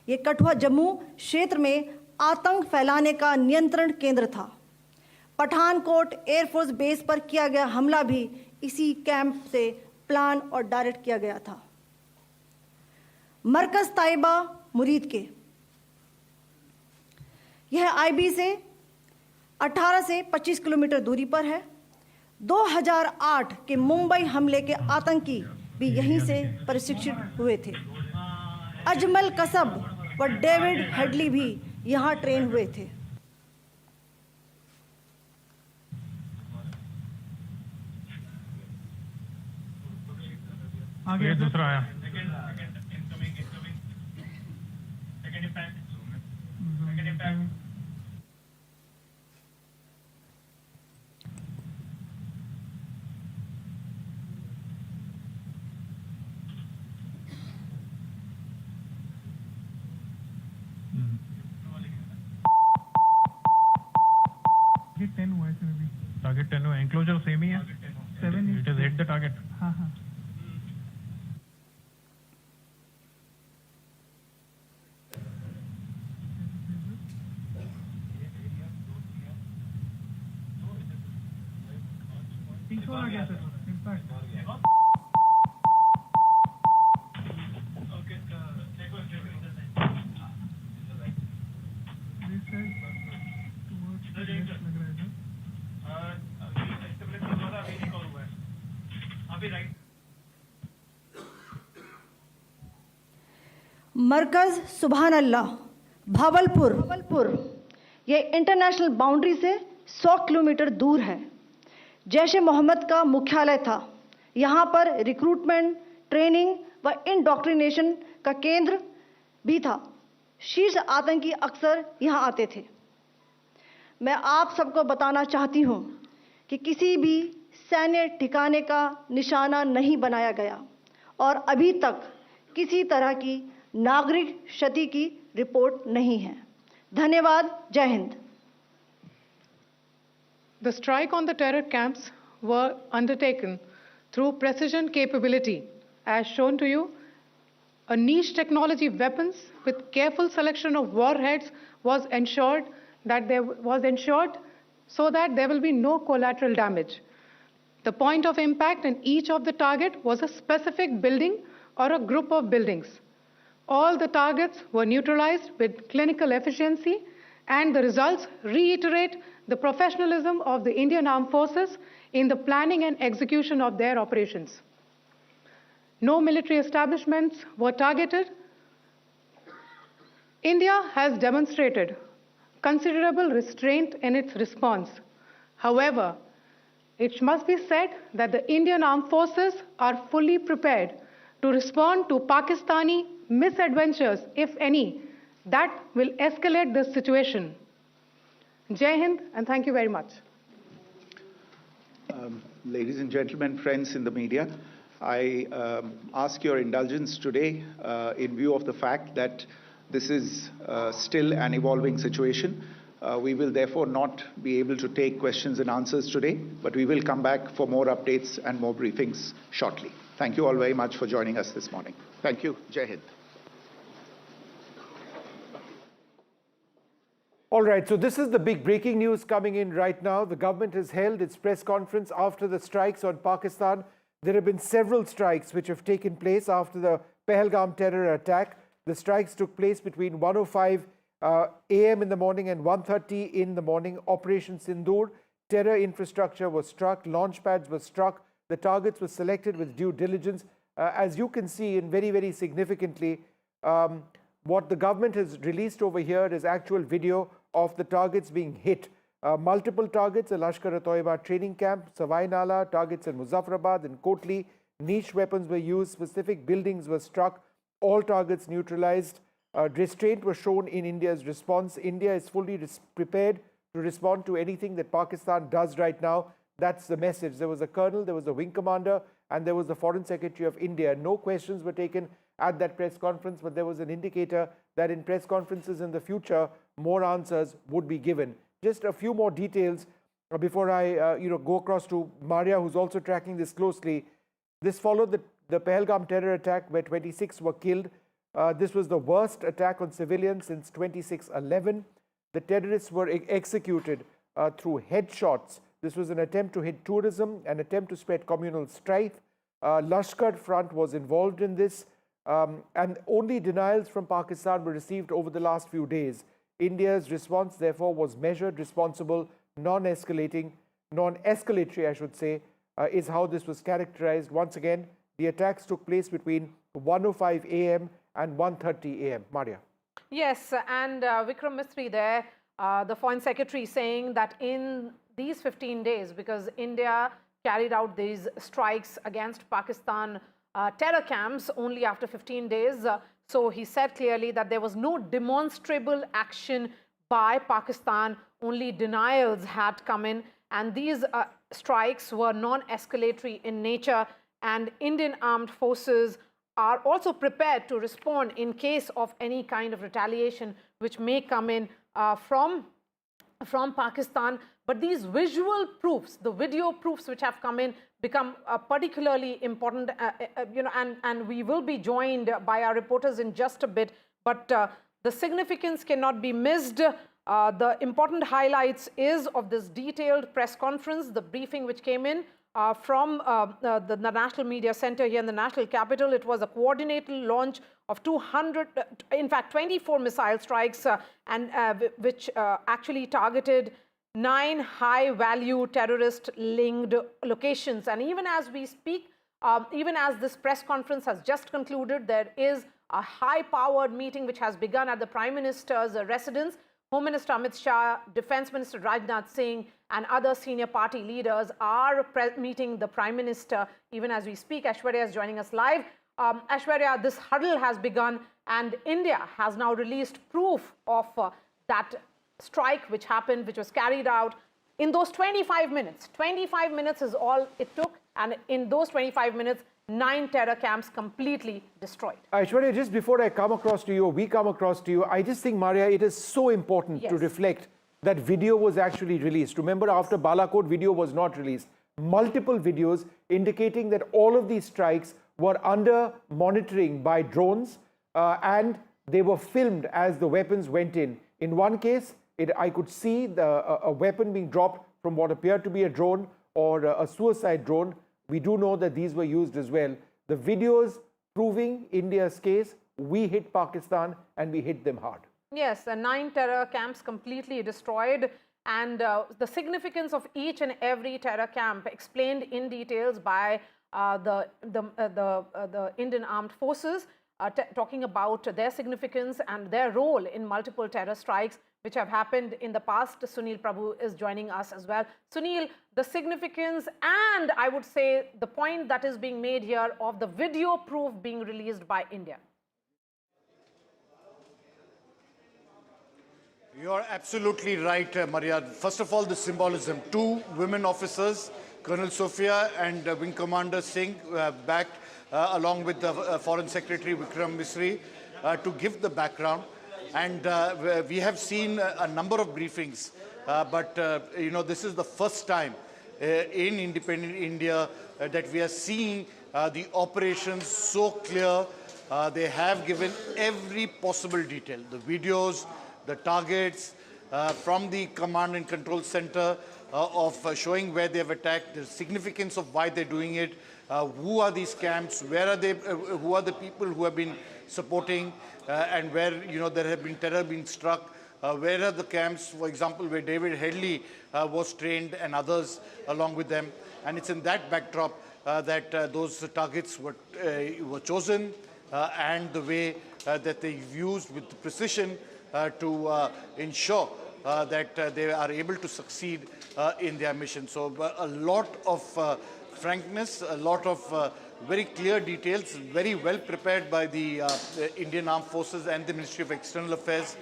यह कठुआ जम्मू क्षेत्र में आतंक फैलाने का नियंत्रण केंद्र था. पठानकोट एयरफोर्स बेस पर किया गया हमला भी इसी कैंप से प्लान और डायरेक्ट किया गया था. मरकज ताइबा मुरीद के, यह IB से 18 से 25 किलोमीटर दूरी पर है. 2008 के मुंबई हमले के आतंकी भी यहीं से प्रशिक्षित हुए थे. अजमल कसब व डेविड हेडली भी यहाँ ट्रेन हुए थे। आगे दूसरा आया। टारगेट 10 हुआ है सर अभी। टारगेट 10 हुआ, एंक्लोजर सेम ही है। 7 it is hit the target. हाँ हाँ। तीसरा आ गया सर इम्पैक्ट। मरकज सुभान अल्लाह भावलपुर ये इंटरनेशनल बाउंड्री से 100 किलोमीटर दूर है। जैश ए मोहम्मद का मुख्यालय था। यहाँ पर रिक्रूटमेंट, ट्रेनिंग व इंडॉक्ट्रिनेशन का केंद्र भी था। शीर्ष आतंकी अक्सर यहाँ आते थे। मैं आप सबको बताना चाहती हूँ कि किसी भी सैन्य ठिकाने का निशाना नहीं बनाया गया और अभी तक किसी तरह की नागरिक क्षति की रिपोर्ट नहीं है। धन्यवाद। जय Hind. The strike on the terror camps were undertaken through precision capability, as shown to you. A niche technology weapons with careful selection of warheads was ensured so that there will be no collateral damage. The point of impact in each of the target was a specific building or a group of buildings. All the targets were neutralized with clinical efficiency, and the results reiterate the professionalism of the Indian Armed Forces in the planning and execution of their operations. No military establishments were targeted. India has demonstrated considerable restraint in its response. However, it must be said that the Indian Armed Forces are fully prepared to respond to Pakistani misadventures, if any, that will escalate this situation. Jai Hind, and thank you very much. Ladies and gentlemen, friends in the media, I ask your indulgence today in view of the fact that this is still an evolving situation. We will therefore not be able to take questions and answers today, but we will come back for more updates and more briefings shortly. Thank you all very much for joining us this morning. Thank you. Jai Hind. All right, so this is the big breaking news coming in right now. The government has held its press conference after the strikes on Pakistan. There have been several strikes which have taken place after the Pahalgam terror attack. The strikes took place between 1:05 a.m. in the morning and 1:30 in the morning. Operation Sindoor, terror infrastructure was struck, launch pads were struck, the targets were selected with due diligence. As you can see, and very, very significantly, what the government has released over here is actual video of the targets being hit. Multiple targets, a Lashkar-e-Toiba training camp, Savai Nala, targets in Muzaffarabad and Kotli. Niche weapons were used, specific buildings were struck, all targets neutralized. Restraint was shown in India's response. India is fully prepared to respond to anything that Pakistan does right now. That's the message. There was a colonel, there was a wing commander, and there was the Foreign Secretary of India. No questions were taken at that press conference, but there was an indicator that in press conferences in the future, more answers would be given. Just a few more details before I go across to Maria, who's also tracking this closely. This followed the Pahalgam terror attack where 26 were killed. This was the worst attack on civilians since 26/11. The terrorists were executed through headshots. This was an attempt to hit tourism, an attempt to spread communal strife. Lashkar Front was involved in this, and only denials from Pakistan were received over the last few days. India's response, therefore, was measured, responsible, non-escalatory, I should say, is how this was characterized. Once again, the attacks took place between 1:05 a.m. and 1:30 a.m. Maria. Yes, and Vikram Misri there, the Foreign Secretary, saying that in these 15 days, because India carried out these strikes against Pakistan terror camps only after 15 days, so he said clearly that there was no demonstrable action by Pakistan, only denials had come in, and these strikes were non-escalatory in nature, and Indian armed forces are also prepared to respond in case of any kind of retaliation which may come in from Pakistan. But these visual proofs, the video proofs which have come in, become particularly important, and we will be joined by our reporters in just a bit. But the significance cannot be missed. The important highlights is of this detailed press conference, the briefing which came in from the National Media Center here in the National Capital. It was a coordinated launch of 24 missile strikes, which actually targeted 9 high-value terrorist-linked locations. And even as we speak, even as this press conference has just concluded, there is a high-powered meeting which has begun at the Prime Minister's residence. Home Minister Amit Shah, Defence Minister Rajnath Singh and other senior party leaders are meeting the Prime Minister even as we speak. Aishwarya is joining us live. Aishwarya, this huddle has begun and India has now released proof of that strike which happened, which was carried out in those 25 minutes. 25 minutes is all it took, and in those 25 minutes, 9 terror camps completely destroyed. Aishwarya, just before I come across to you, or we come across to you, I just think, Maria, it is so important to reflect that video was actually released. Remember, after Balakot, video was not released. Multiple videos indicating that all of these strikes were under monitoring by drones, and they were filmed as the weapons went in. In one case, I could see a weapon being dropped from what appeared to be a drone or a suicide drone. We do know that these were used as well. The videos proving India's case, we hit Pakistan and we hit them hard. Yes, 9 terror camps completely destroyed, and the significance of each and every terror camp explained in details by the Indian Armed Forces, talking about their significance and their role in multiple terror strikes which have happened in the past. Sunil Prabhu is joining us as well. Sunil, the significance and I would say the point that is being made here of the video proof being released by India. You're absolutely right, Maria. First of all, the symbolism. 2 women officers, Colonel Sophia and Wing Commander Singh, backed along with the Foreign Secretary Vikram Misri to give the background. And we have seen a number of briefings, but this is the first time in independent India that we are seeing the operations so clear. They have given every possible detail, the videos, the targets from the command and control center of showing where they have attacked, the significance of why they're doing it, who are these camps, where are they, who are the people who have been supporting, and where there have been terror being struck, where are the camps, for example, where David Headley was trained and others along with them. And it's in that backdrop that those targets were chosen, and the way that they used with precision to ensure that they are able to succeed in their mission. So a lot of frankness, a lot of very clear details, very well prepared by the Indian Armed Forces and the Ministry of External Affairs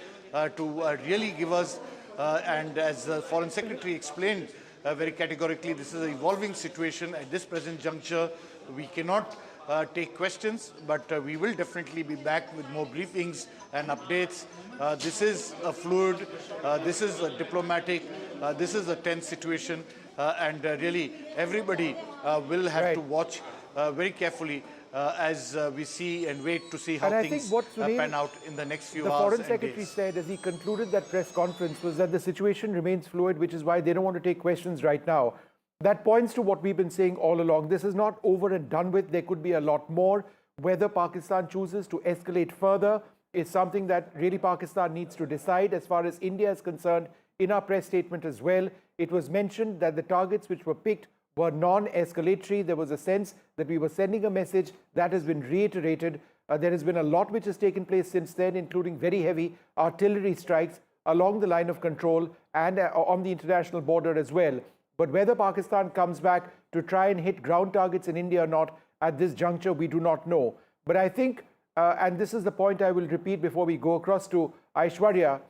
to really give us, and as the Foreign Secretary explained very categorically, this is an evolving situation. At this present juncture, we cannot take questions, but we will definitely be back with more briefings and updates. This is a fluid, this is a diplomatic, this is a tense situation, and really everybody will have to watch very carefully as we see and wait to see how things pan out in the next few hours. The Foreign Secretary said as he concluded that press conference was that the situation remains fluid, which is why they don't want to take questions right now. That points to what we've been saying all along. This is not over and done with. There could be a lot more. Whether Pakistan chooses to escalate further is something that really Pakistan needs to decide. As far as India is concerned, in our press statement as well, it was mentioned that the targets which were picked were non-escalatory. There was a sense that we were sending a message that has been reiterated. There has been a lot which has taken place since then, including very heavy artillery strikes along the line of control and on the international border as well. But whether Pakistan comes back to try and hit ground targets in India or not, at this juncture, we do not know. But I think, and this is the point I will repeat before we go across to Aishwarya,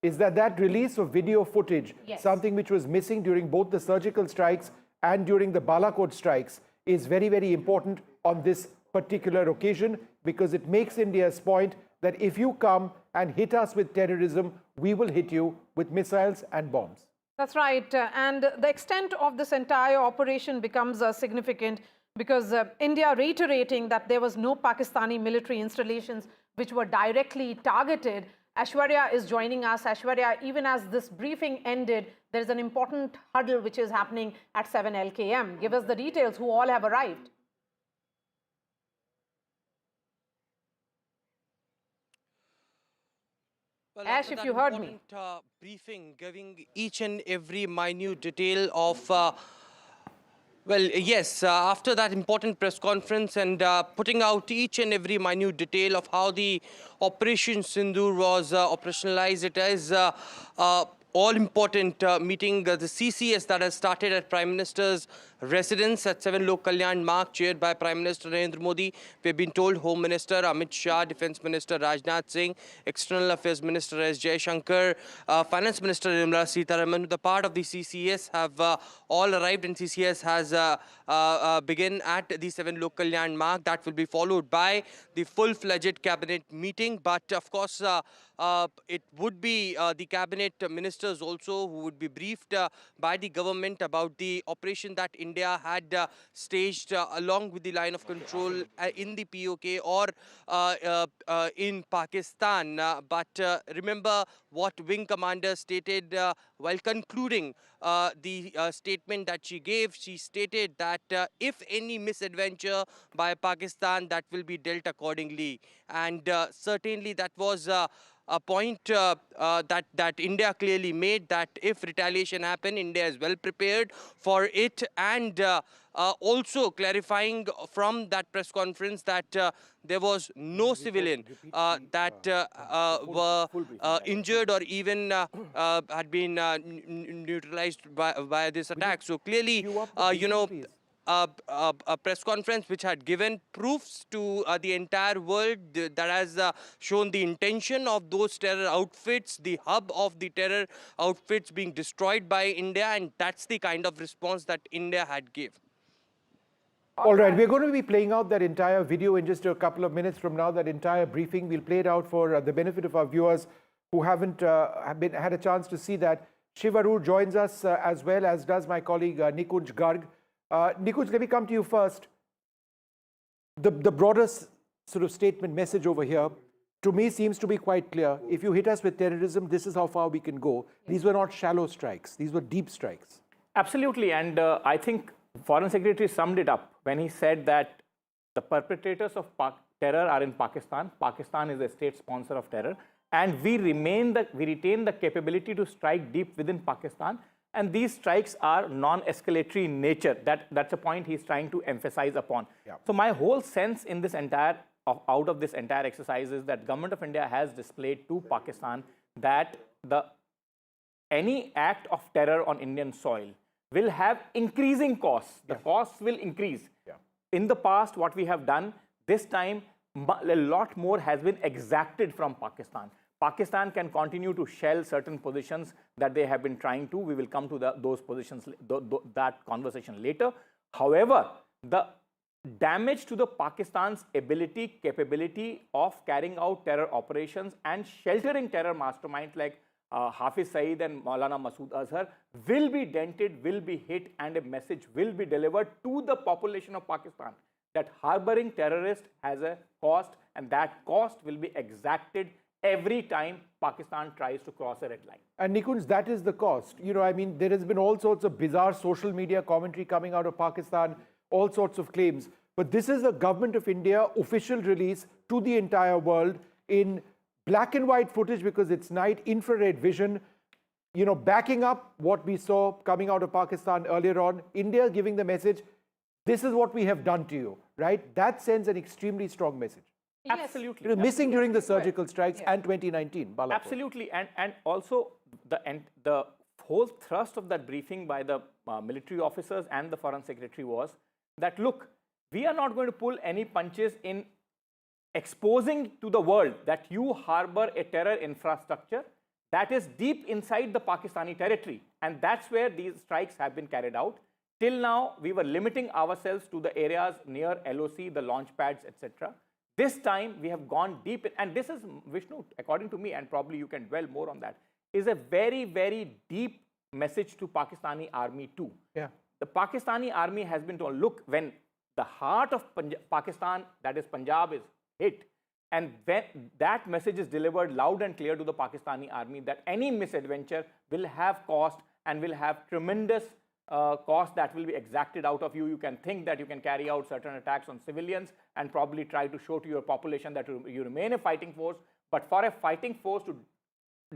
is that release of video footage, something which was missing during both the surgical strikes and during the Rawalakot strikes, is very, very important on this particular occasion, because it makes India's point that if you come and hit us with terrorism, we will hit you with missiles and bombs. That's right. And the extent of this entire operation becomes significant because India reiterating that there was no Pakistani military installations which were directly targeted. Aishwarya is joining us. Aishwarya, even as this briefing ended, there is an important huddle which is happening at 7 LKM. Give us the details, who all have arrived. Well, Ash, if you heard me. Briefing giving each and every minute detail of, well, yes, after that important press conference and putting out each and every minute detail of how the Operation Sindoor was operationalized, it is all-important meeting, the CCS that has started at Prime Minister's residence at 7 Lok Kalyan Marg, chaired by Prime Minister Narendra Modi. We've been told Home Minister Amit Shah, Defence Minister Rajnath Singh, External Affairs Minister S. Jaishankar, Finance Minister Nirmala Sitharaman, the part of the CCS have all arrived, and CCS has begun at the 7 Lok Kalyan Marg. That will be followed by the full-fledged cabinet meeting. But of course, it would be the cabinet ministers also who would be briefed by the government about the operation that India had staged along with the line of control in the POK or in Pakistan. But remember what Wing Commander stated while concluding the statement that she gave. She stated that if any misadventure by Pakistan, that will be dealt accordingly. And certainly that was a point that India clearly made, that if retaliation happen, India is well prepared for it, and also clarifying from that press conference that there was no civilian that were injured or even had been neutralized by this attack. So clearly, you know, a press conference which had given proofs to the entire world that has shown the intention of those terror outfits, the hub of the terror outfits being destroyed by India, and that's the kind of response that India had given. All right, we're going to be playing out that entire video in just a couple of minutes from now, that entire briefing. We'll play it out for the benefit of our viewers who haven't had a chance to see that. Shiv Arur joins us as well, as does my colleague Nikunj Garg. Nikunj, let me come to you first. The broader sort of statement message over here, to me, seems to be quite clear. If you hit us with terrorism, this is how far we can go. These were not shallow strikes. These were deep strikes. Absolutely. And I think Foreign Secretary summed it up when he said that the perpetrators of terror are in Pakistan. Pakistan is a state sponsor of terror. And we retain the capability to strike deep within Pakistan. And these strikes are non-escalatory in nature. That's a point he's trying to emphasize upon. Yeah. So my whole sense in this out of this entire exercise is that Government of India has displayed to Pakistan that any act of terror on Indian soil will have increasing costs. The costs will increase. Yeah. In the past, what we have done, this time a lot more has been exacted from Pakistan. Pakistan can continue to shell certain positions that they have been trying to. We will come to those positions, that conversation later. However, the damage to the Pakistan's capability of carrying out terror operations and sheltering terror masterminds like Hafiz Saeed and Maulana Masood Azhar will be dented, will be hit, and a message will be delivered to the population of Pakistan that harboring terrorists has a cost, and that cost will be exacted every time Pakistan tries to cross a red line. And Nikunj, that is the cost. You know, I mean, there has been all sorts of bizarre social media commentary coming out of Pakistan, all sorts of claims. But this is the Government of India official release to the entire world in black and white footage, because it's night, infrared vision, you know, backing up what we saw coming out of Pakistan earlier on. India giving the message, this is what we have done to you, right? That sends an extremely strong message. Absolutely. It was missing during the surgical strikes Yeah. and 2019. Bahawalpur. Absolutely, and also the whole thrust of that briefing by the military officers and the foreign secretary was that, look, we are not going to pull any punches in exposing to the world that you harbor a terror infrastructure that is deep inside the Pakistani territory, and that's where these strikes have been carried out. Till now, we were limiting ourselves to the areas near LOC, the launch pads, etc. This time, we have gone deep, and this is, Vishnu, according to me, and probably you can dwell more on that, is a very, very deep message to Pakistani army too. Yeah. The Pakistani army has been told, look, when the heart of Pakistan, that is Punjab, is hit, and when that message is delivered loud and clear to the Pakistani army that any misadventure will have cost and will have tremendous cost that will be exacted out of you. You can think that you can carry out certain attacks on civilians and probably try to show to your population that you remain a fighting force, but for a fighting force to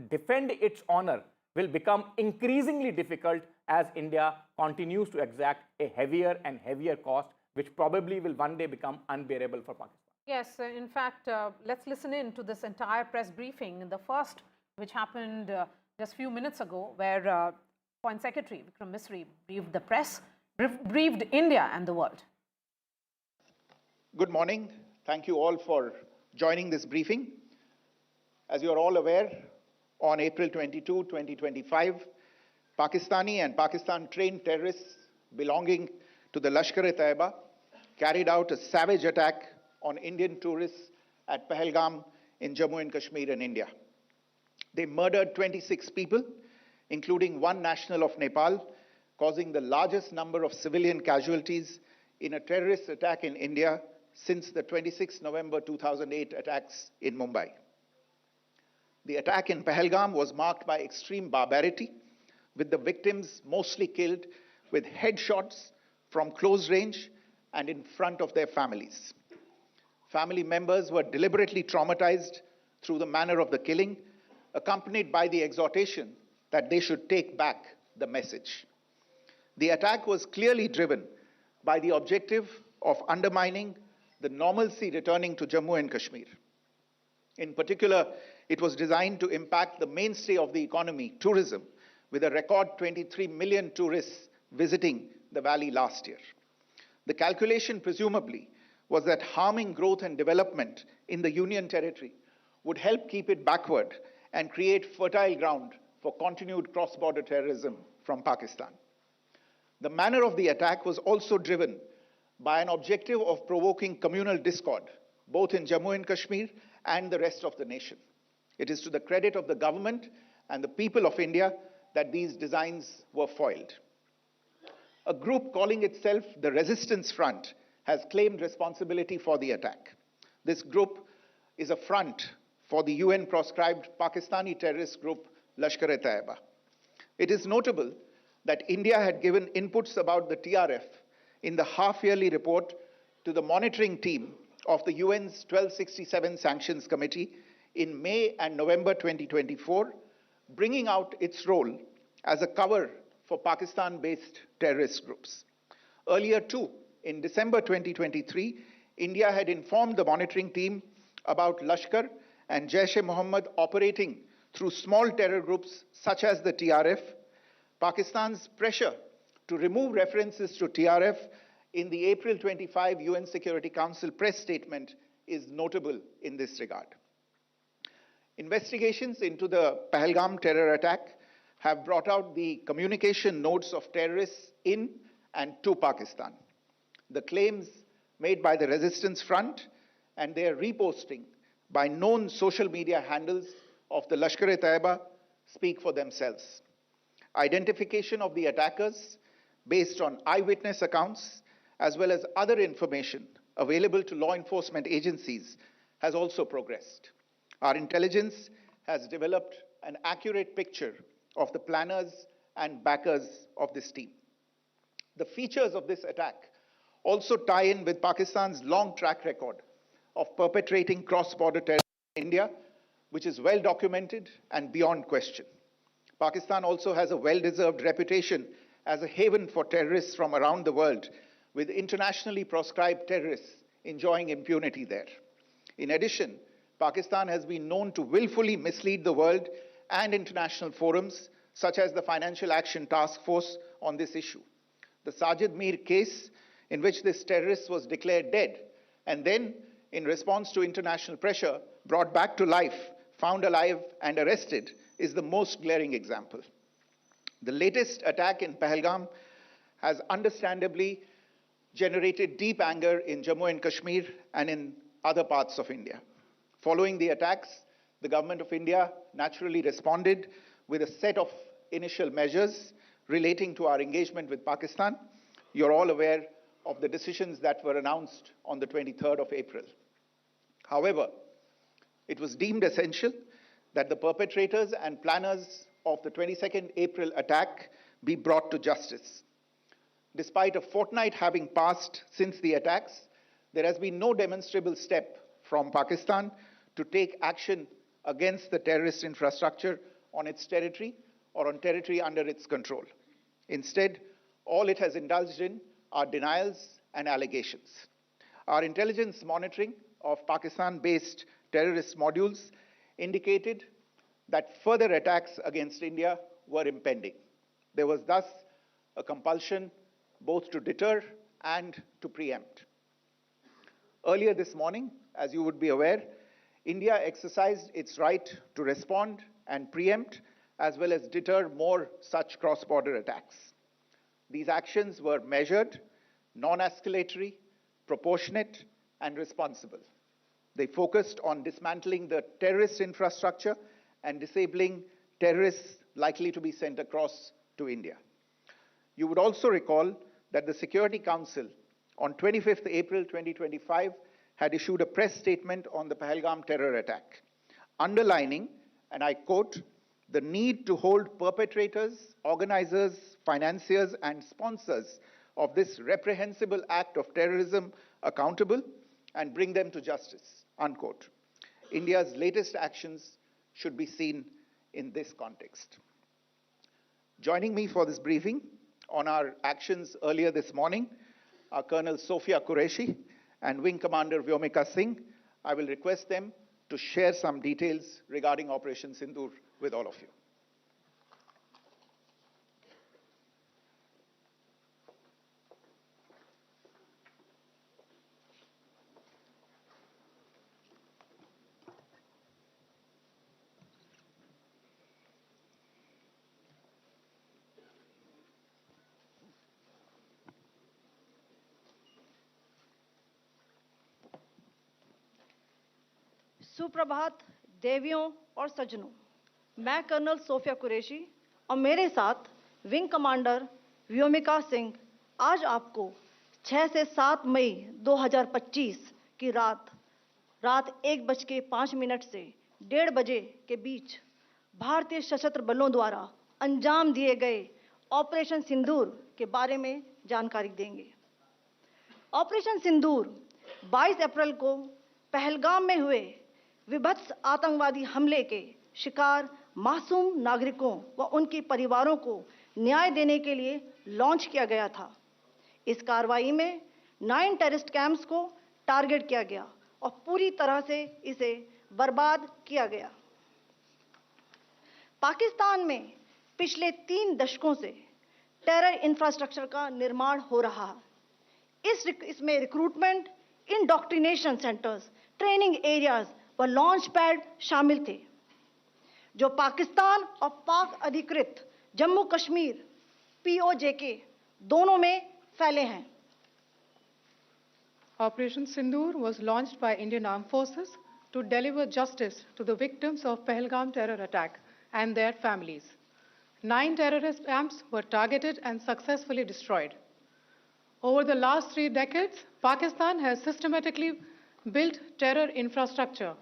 defend its honor will become increasingly difficult as India continues to exact a heavier and heavier cost, which probably will one day become unbearable for Pakistan. Yes, in fact, let's listen in to this entire press briefing, the first which happened just a few minutes ago, where Foreign Secretary Vikram Misri briefed the press, briefed India and the world. Good morning. Thank you all for joining this briefing. As you are all aware, on April 22, 2025, Pakistani and Pakistan-trained terrorists belonging to the Lashkar-e-Taiba carried out a savage attack on Indian tourists at Pahalgam in Jammu and Kashmir in India. They murdered 26 people, including one national of Nepal, causing the largest number of civilian casualties in a terrorist attack in India since the 26 November 2008 attacks in Mumbai. The attack in Pahalgam was marked by extreme barbarity, with the victims mostly killed with headshots from close range and in front of their families. Family members were deliberately traumatized through the manner of the killing, accompanied by the exhortation that they should take back the message. The attack was clearly driven by the objective of undermining the normalcy returning to Jammu and Kashmir. In particular, it was designed to impact the mainstay of the economy, tourism, with a record 23 million tourists visiting the valley last year. The calculation, presumably, was that harming growth and development in the Union territory would help keep it backward and create fertile ground for continued cross-border terrorism from Pakistan. The manner of the attack was also driven by an objective of provoking communal discord, both in Jammu and Kashmir and the rest of the nation. It is to the credit of the government and the people of India that these designs were foiled. A group calling itself the Resistance Front has claimed responsibility for the attack. This group is a front for the UN-proscribed Pakistani terrorist group Lashkar-e-Taiba. It is notable that India had given inputs about the TRF in the half-yearly report to the monitoring team of the UN's 1267 Sanctions Committee in May and November 2024, bringing out its role as a cover for Pakistan-based terrorist groups. Earlier too, in December 2023, India had informed the monitoring team about Lashkar and Jaish-e-Mohammed operating through small terror groups such as the TRF. Pakistan's pressure to remove references to TRF in the April 25 UN Security Council press statement is notable in this regard. Investigations into the Pahalgam terror attack have brought out the communication notes of terrorists in and to Pakistan. The claims made by the Resistance Front and their reposting by known social media handles of the Lashkar-e-Taiba speak for themselves. Identification of the attackers based on eyewitness accounts as well as other information available to law enforcement agencies has also progressed. Our intelligence has developed an accurate picture of the planners and backers of this team. The features of this attack also tie in with Pakistan's long track record of perpetrating cross-border terrorism in India, which is well documented and beyond question. Pakistan also has a well-deserved reputation as a haven for terrorists from around the world, with internationally proscribed terrorists enjoying impunity there. In addition, Pakistan has been known to willfully mislead the world and international forums, such as the Financial Action Task Force, on this issue. The Sajid Mir case, in which this terrorist was declared dead, and then, in response to international pressure, brought back to life, found alive and arrested, is the most glaring example. The latest attack in Pahalgam has understandably generated deep anger in Jammu and Kashmir and in other parts of India. Following the attacks, the government of India naturally responded with a set of initial measures relating to our engagement with Pakistan. You're all aware of the decisions that were announced on the 23rd of April. However, it was deemed essential that the perpetrators and planners of the 22nd April attack be brought to justice. Despite a fortnight having passed since the attacks, there has been no demonstrable step from Pakistan to take action against the terrorist infrastructure on its territory or on territory under its control. Instead, all it has indulged in are denials and allegations. Our intelligence monitoring of Pakistan-based terrorist modules indicated that further attacks against India were impending. There was thus a compulsion both to deter and to preempt. Earlier this morning, as you would be aware, India exercised its right to respond and preempt, as well as deter more such cross-border attacks. These actions were measured, non-escalatory, proportionate, and responsible. They focused on dismantling the terrorist infrastructure and disabling terrorists likely to be sent across to India. You would also recall that the Security Council on 25th April 2025 had issued a press statement on the Pahalgam terror attack, underlining, and I quote, the need to hold perpetrators, organizers, financiers, and sponsors of this reprehensible act of terrorism accountable and bring them to justice, unquote. India's latest actions should be seen in this context. Joining me for this briefing on our actions earlier this morning are Colonel Sophia Qureshi and Wing Commander Vyomika Singh. I will request them to share some details regarding Operation Sindoor with all of you. सुप्रभात देवियों और सज्जनों, मैं colonel Sophia Qureshi और मेरे साथ wing commander Vyomika Singh आज आपको 6 से 7 मई 2025 की रात 1:05 से 1:30 बजे के बीच भारतीय सशस्त्र बलों द्वारा अंजाम दिए गए ऑपरेशन सिंदूर के बारे में जानकारी देंगे। ऑपरेशन सिंदूर 22 अप्रैल को पहलगाम में हुए विभत्स आतंकवादी हमले के शिकार मासूम नागरिकों व उनके परिवारों को न्याय देने के लिए लॉन्च किया गया था। इस कार्रवाई में 9 टेररिस्ट कैंप्स को टारगेट किया गया और पूरी तरह से इसे बर्बाद किया गया। पाकिस्तान में पिछले 3 दशकों से टेरर इंफ्रास्ट्रक्चर का निर्माण हो रहा है। इसमें recruitment, indoctrination centres, training areas व लॉन्च पैड शामिल थे, जो पाकिस्तान और पाक अधिकृत जम्मू कश्मीर POJK दोनों में फैले हैं। Operation Sindoor was launched by Indian Armed Forces to deliver justice to the victims of Pahalgam terror attack and their families. 9 terrorist camps were targeted and successfully destroyed. Over the last 3 decades, Pakistan has systematically built terror infrastructure.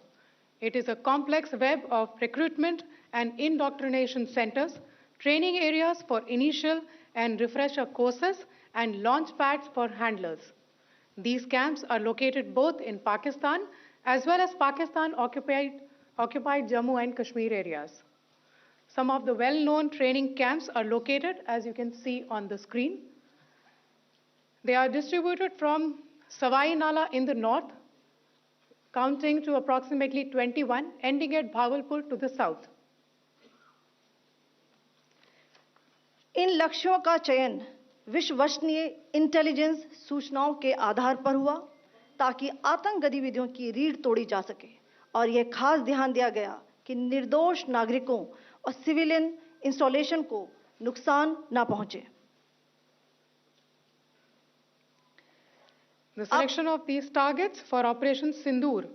It is a complex web of recruitment and indoctrination centers, training areas for initial and refresher courses, and launch pads for handlers. These camps are located both in Pakistan as well as Pakistan-occupied Jammu and Kashmir areas. Some of the well-known training camps are located, as you can see on the screen. They are distributed from Savai Nala in the north, counting to approximately 21, ending at Bahawalpur to the south. इन लक्ष्यों का चयन विश्वसनीय intelligence सूचनाओं के आधार पर हुआ ताकि आतंक गतिविधियों की रीढ़ तोड़ी जा सके और यह खास ध्यान दिया गया कि निर्दोष नागरिकों और सिविलियन इंस्टॉलेशन को नुकसान न पहुंचे. The selection of these targets for Operation Sindoor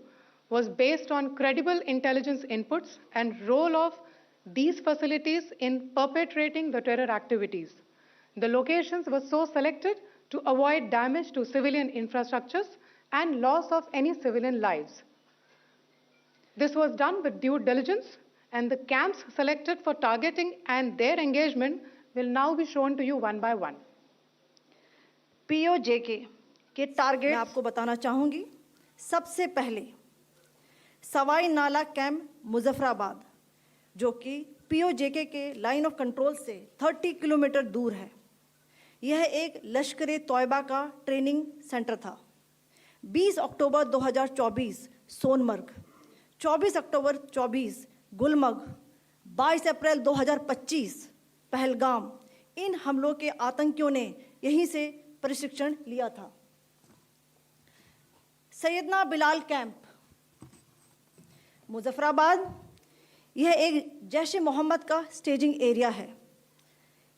was based on credible intelligence inputs and role of these facilities in perpetrating the terror activities. The locations were so selected to avoid damage to civilian infrastructures and loss of any civilian lives. This was done with due diligence, and the camps selected for targeting and their engagement will now be shown to you one by one. POJK के target मैं आपको बताना चाहूंगी. सबसे पहले सवाई नाला camp Muzaffarabad, जो कि POJK के लाइन ऑफ कंट्रोल से 30 किलोमीटर दूर है. यह एक लश्कर तोयबा का ट्रेनिंग सेंटर था. 20 अक्टूबर 2024 सोनमर्ग, 24 अक्टूबर 24 गुलमर्ग, 22 अप्रैल 2025 पहलगाम, इन हमलों के आतंकियों ने यहीं से प्रशिक्षण लिया था. सैयदना बिलाल कैंप मुजफ्फराबाद, यह एक जैश ए मोहम्मद का स्टेजिंग एरिया है.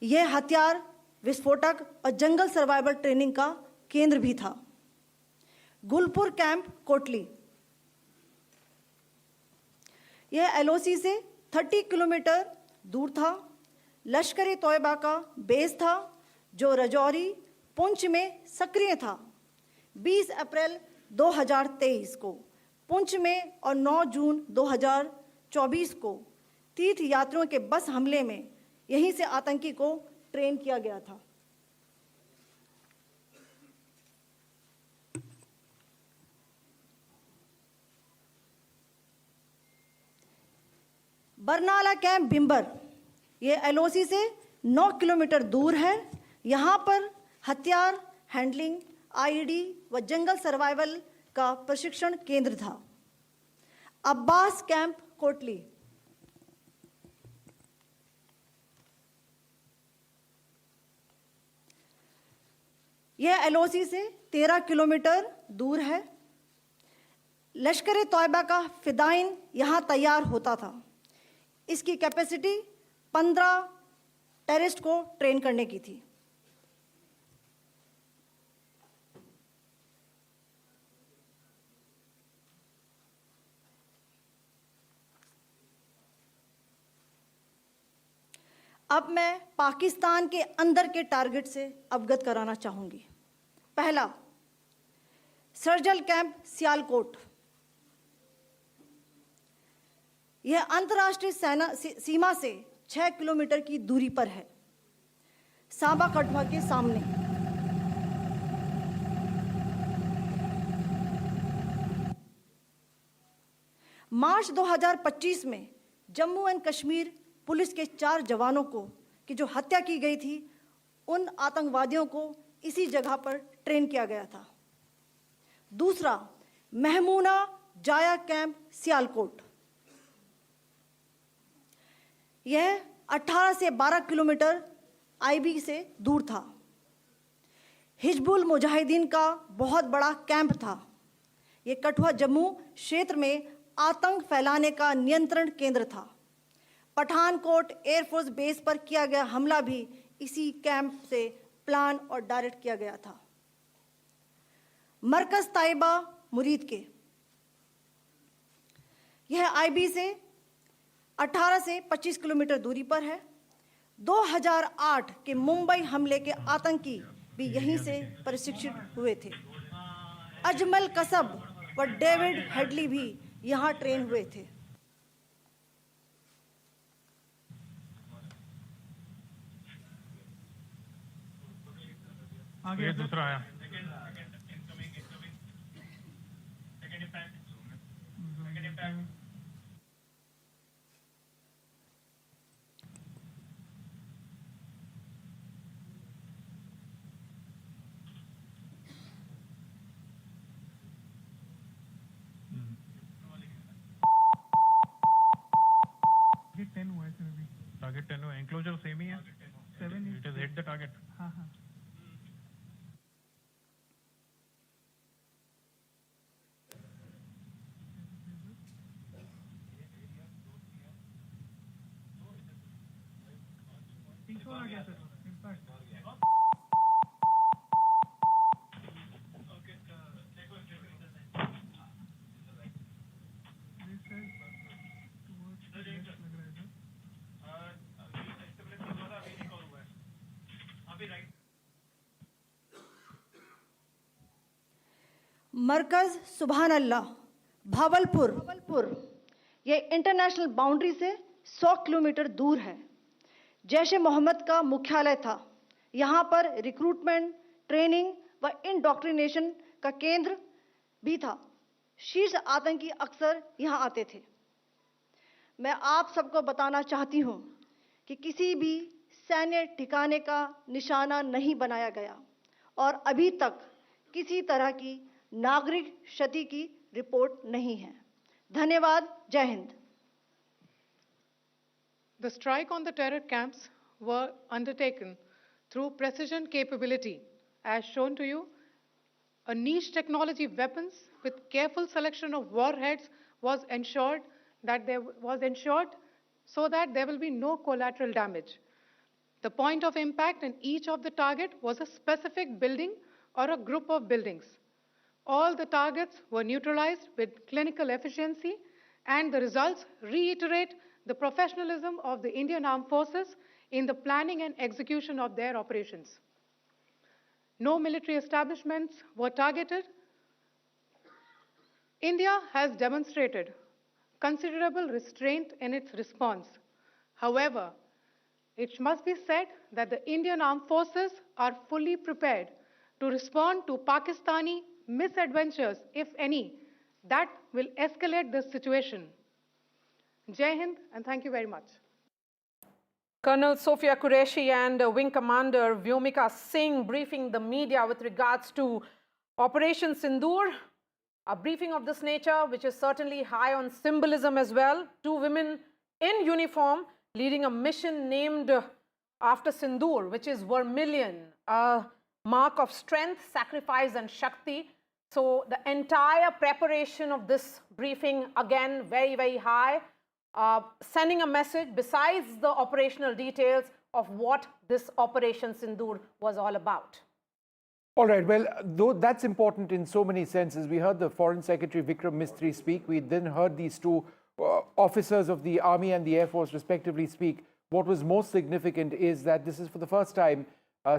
यह हथियार, विस्फोटक और जंगल सर्वाइवल ट्रेनिंग का केंद्र भी था. गुलपुर कैंप कोटली, यह LOC से 30 किलोमीटर दूर था. लश्कर तोयबा का बेस था जो रजौरी पुंछ में सक्रिय था. 20 अप्रैल 2023 को पुंछ में और 9 जून 2024 को तीर्थ यात्रियों के बस हमले में यहीं से आतंकी को ट्रेन किया गया था. बरनाला कैंप भिम्बर, ये LOC से 9 किलोमीटर दूर है. यहाँ पर हथियार हैंडलिंग, IED व जंगल सर्वाइवल का प्रशिक्षण केंद्र था. अब्बास कैंप कोटली, यह LOC से 13 किलोमीटर दूर है. लश्कर तोयबा का फिदाइन यहाँ तैयार होता था. इसकी कैपेसिटी 15 टेररिस्ट को ट्रेन करने की थी. अब मैं पाकिस्तान के अंदर के टारगेट से अवगत कराना चाहूंगी. पहला, सर्जल कैंप सियालकोट, यह अंतर्राष्ट्रीय सीमा से 6 किलोमीटर की दूरी पर है, सांबा कठुआ के सामने. मार्च 2025 में जम्मू एंड कश्मीर पुलिस के 4 जवानों को की जो हत्या की गई थी, उन आतंकवादियों को इसी जगह पर ट्रेन किया गया था. दूसरा, महमूना जाया कैंप सियालकोट, यह 18 से 12 किलोमीटर IB से दूर था. हिजबुल मुजाहिदीन का बहुत बड़ा कैंप था. यह कठुआ जम्मू क्षेत्र में आतंक फैलाने का नियंत्रण केंद्र था. पठानकोट एयरफोर्स बेस पर किया गया हमला भी इसी कैंप से प्लान और डायरेक्ट किया गया था. मरकज ताइबा मुरीद के, यह IB से 18 से 25 किलोमीटर दूरी पर है. 2008 के मुंबई हमले के आतंकी भी यहीं से प्रशिक्षित हुए थे. अजमल कसब व डेविड हेडली भी यहाँ ट्रेन हुए थे. आगे दूसरा आया. Target 10 enclosure same ही है. 7 it has hit the target. हाँ हाँ. मरकज सुभान अल्लाह भावलपुर ये इंटरनेशनल बाउंड्री से 100 किलोमीटर दूर है। जैश ए मोहम्मद का मुख्यालय था। यहाँ पर रिक्रूटमेंट, ट्रेनिंग व इंडॉक्ट्रिनेशन का केंद्र भी था। शीर्ष आतंकी अक्सर यहाँ आते थे। मैं आप सबको बताना चाहती हूँ कि किसी भी सैन्य ठिकाने का निशाना नहीं बनाया गया और अभी तक किसी तरह की नागरिक क्षति की रिपोर्ट नहीं है। धन्यवाद। जय Hind. The strike on the terror camps were undertaken through precision capability, as shown to you. A niche technology weapons with careful selection of warheads was ensured so that there will be no collateral damage. The point of impact in each of the target was a specific building or a group of buildings. All the targets were neutralized with clinical efficiency, and the results reiterate the professionalism of the Indian Armed Forces in the planning and execution of their operations. No military establishments were targeted. India has demonstrated considerable restraint in its response. However, it must be said that the Indian Armed Forces are fully prepared to respond to Pakistani misadventures, if any, that will escalate this situation. Jai Hind, and thank you very much. Colonel Sophia Qureshi and Wing Commander Vyomika Singh briefing the media with regards to Operation Sindoor, a briefing of this nature, which is certainly high on symbolism as well. Two women in uniform leading a mission named after Sindur, which is vermilion, a mark of strength, sacrifice and Shakti. So the entire preparation of this briefing, again, very, very high, sending a message besides the operational details of what this Operation Sindoor was all about. All right, well, though that's important in so many senses. We heard the Foreign Secretary Vikram Mistry speak. We then heard these two officers of the Army and the Air Force respectively speak. What was most significant is that this is for the first time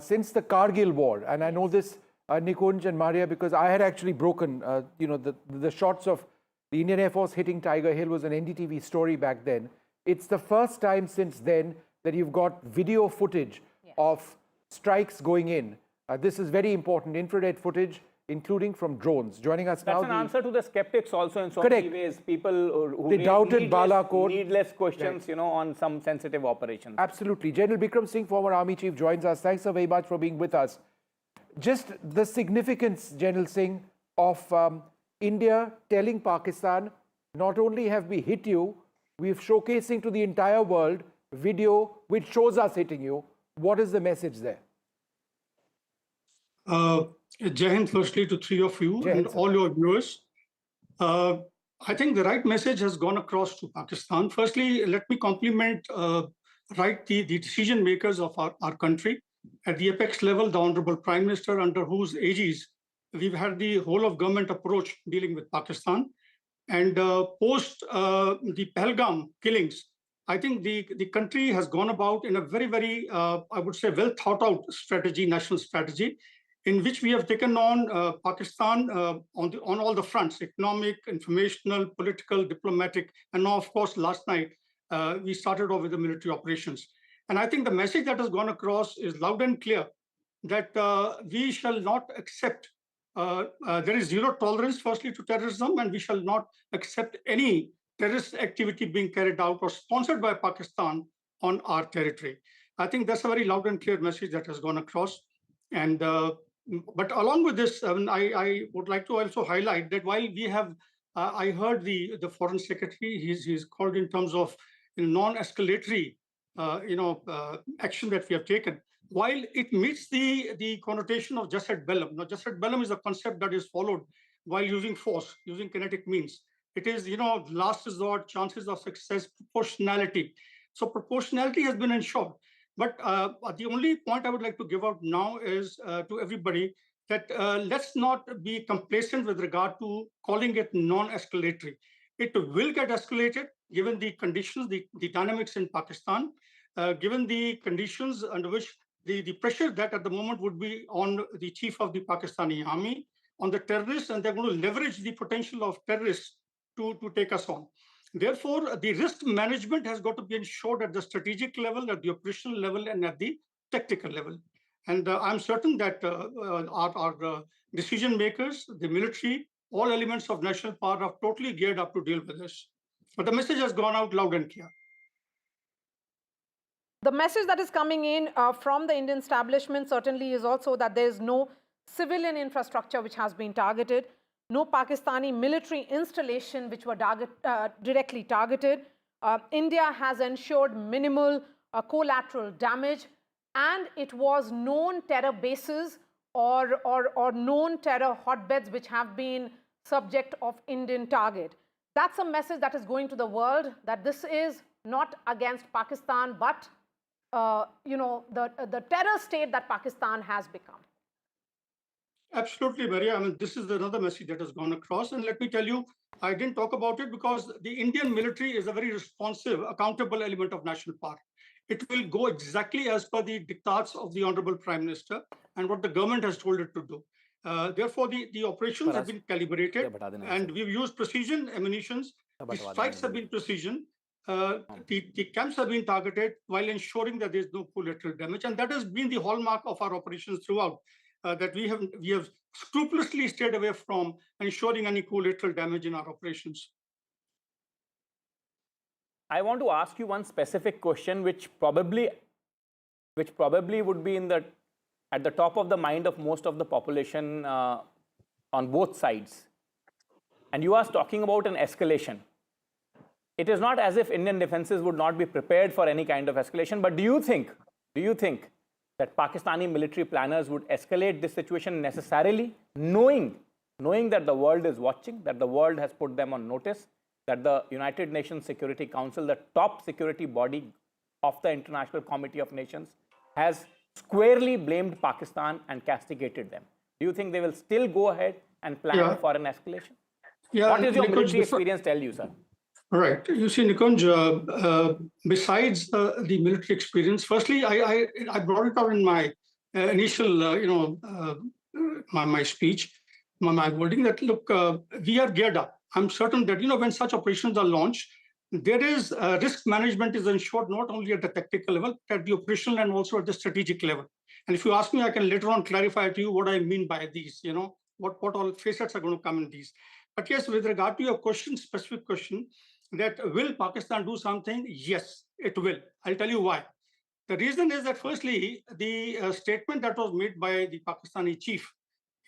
since the Kargil war, and I know this, Nikunj and Maria, because I had actually broken, the shots of the Indian Air Force hitting Tiger Hill was an NDTV story back then. It's the first time since then that you've got video footage of strikes going in. This is very important, infrared footage, including from drones. Joining us now. That's an answer to the skeptics also in so many ways. People who doubted Balakot. Needless questions, on some sensitive operations. Absolutely. General Bikram Singh, former Army Chief, joins us. Thanks so very much for being with us. Just the significance, General Singh, of India telling Pakistan, not only have we hit you, we're showcasing to the entire world video which shows us hitting you. What is the message there? Jai Hind, firstly, to three of you and all your viewers. I think the right message has gone across to Pakistan. Firstly, let me compliment the decision makers of our country. At the apex level, the Honorable Prime Minister, under whose aegis we've had the whole of government approach dealing with Pakistan. And post the Pahalgam killings, I think the country has gone about in a very, very, I would say, well thought out strategy, national strategy, in which we have taken on Pakistan on all the fronts: economic, informational, political, diplomatic, and now, of course, last night we started off with the military operations. And I think the message that has gone across is loud and clear that we shall not accept. There is zero tolerance, firstly, to terrorism, and we shall not accept any terrorist activity being carried out or sponsored by Pakistan on our territory. I think that's a very loud and clear message that has gone across. And but along with this, I would like to also highlight that while we have, I heard the Foreign Secretary, he's called in terms of non-escalatory action that we have taken, while it meets the connotation of jus ad bellum. Now, jus ad bellum is a concept that is followed while using force, using kinetic means. It is, last resort, chances of success, proportionality. So proportionality has been ensured. But the only point I would like to give out now is to everybody that let's not be complacent with regard to calling it non-escalatory. It will get escalated given the conditions, the dynamics in Pakistan, given the conditions under which the pressure that at the moment would be on the chief of the Pakistani army, on the terrorists, and they're going to leverage the potential of terrorists to take us on. Therefore, the risk management has got to be ensured at the strategic level, at the operational level, and at the tactical level. And I'm certain that our decision makers, the military, all elements of national power are totally geared up to deal with this. But the message has gone out loud and clear. The message that is coming in from the Indian establishment certainly is also that there is no civilian infrastructure which has been targeted, no Pakistani military installation which were directly targeted. India has ensured minimal collateral damage, and it was known terror bases or known terror hotbeds which have been subject of Indian target. That's a message that is going to the world, that this is not against Pakistan, but the terror state that Pakistan has become. Absolutely, Maria. I mean, this is another message that has gone across. And let me tell you, I didn't talk about it because the Indian military is a very responsive, accountable element of national power. It will go exactly as per the diktats of the Honorable Prime Minister and what the government has told it to do. Therefore, the operations have been calibrated, and we've used precision ammunitions. The strikes have been precision. The camps have been targeted while ensuring that there's no collateral damage. And that has been the hallmark of our operations throughout. That we have scrupulously stayed away from ensuring any collateral damage in our operations. I want to ask you one specific question, which probably would be at the top of the mind of most of the population on both sides. And you are talking about an escalation. It is not as if Indian defenses would not be prepared for any kind of escalation, but do you think that Pakistani military planners would escalate this situation necessarily, knowing that the world is watching, that the world has put them on notice, that the United Nations Security Council, the top security body of the International Committee of Nations, has squarely blamed Pakistan and castigated them? Do you think they will still go ahead and plan for an escalation? What does your military experience tell you, sir? Right. You see, Nikunj, besides the military experience, firstly, I brought it out in my initial, my speech, my wording that, look, we are geared up. I'm certain that, when such operations are launched, there is risk management is ensured not only at the tactical level, but at the operational and also at the strategic level. And if you ask me, I can later on clarify to you what I mean by these, what all facets are going to come in these. But yes, with regard to your question, specific question, that will Pakistan do something? Yes, it will. I'll tell you why. The reason is that firstly, the statement that was made by the Pakistani chief,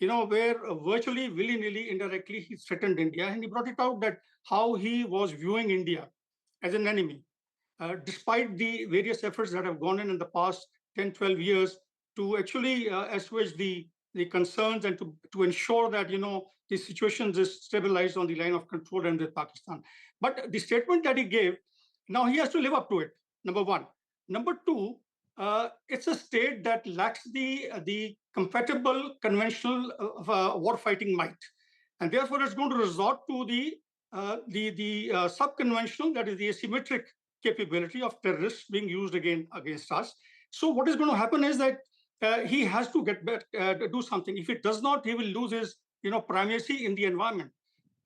where virtually willy-nilly, indirectly, he threatened India, and he brought it out that how he was viewing India as an enemy, despite the various efforts that have gone in the past 10, 12 years to actually assuage the concerns and to ensure that, the situation is stabilized on the line of control and with Pakistan. But the statement that he gave, now he has to live up to it, number one. Number two, it's a state that lacks the compatible conventional war-fighting might. And therefore, it's going to resort to the sub-conventional, that is the asymmetric capability of terrorists being used against us. So what is going to happen is that he has to get back, do something. If it does not, he will lose his primacy in the environment.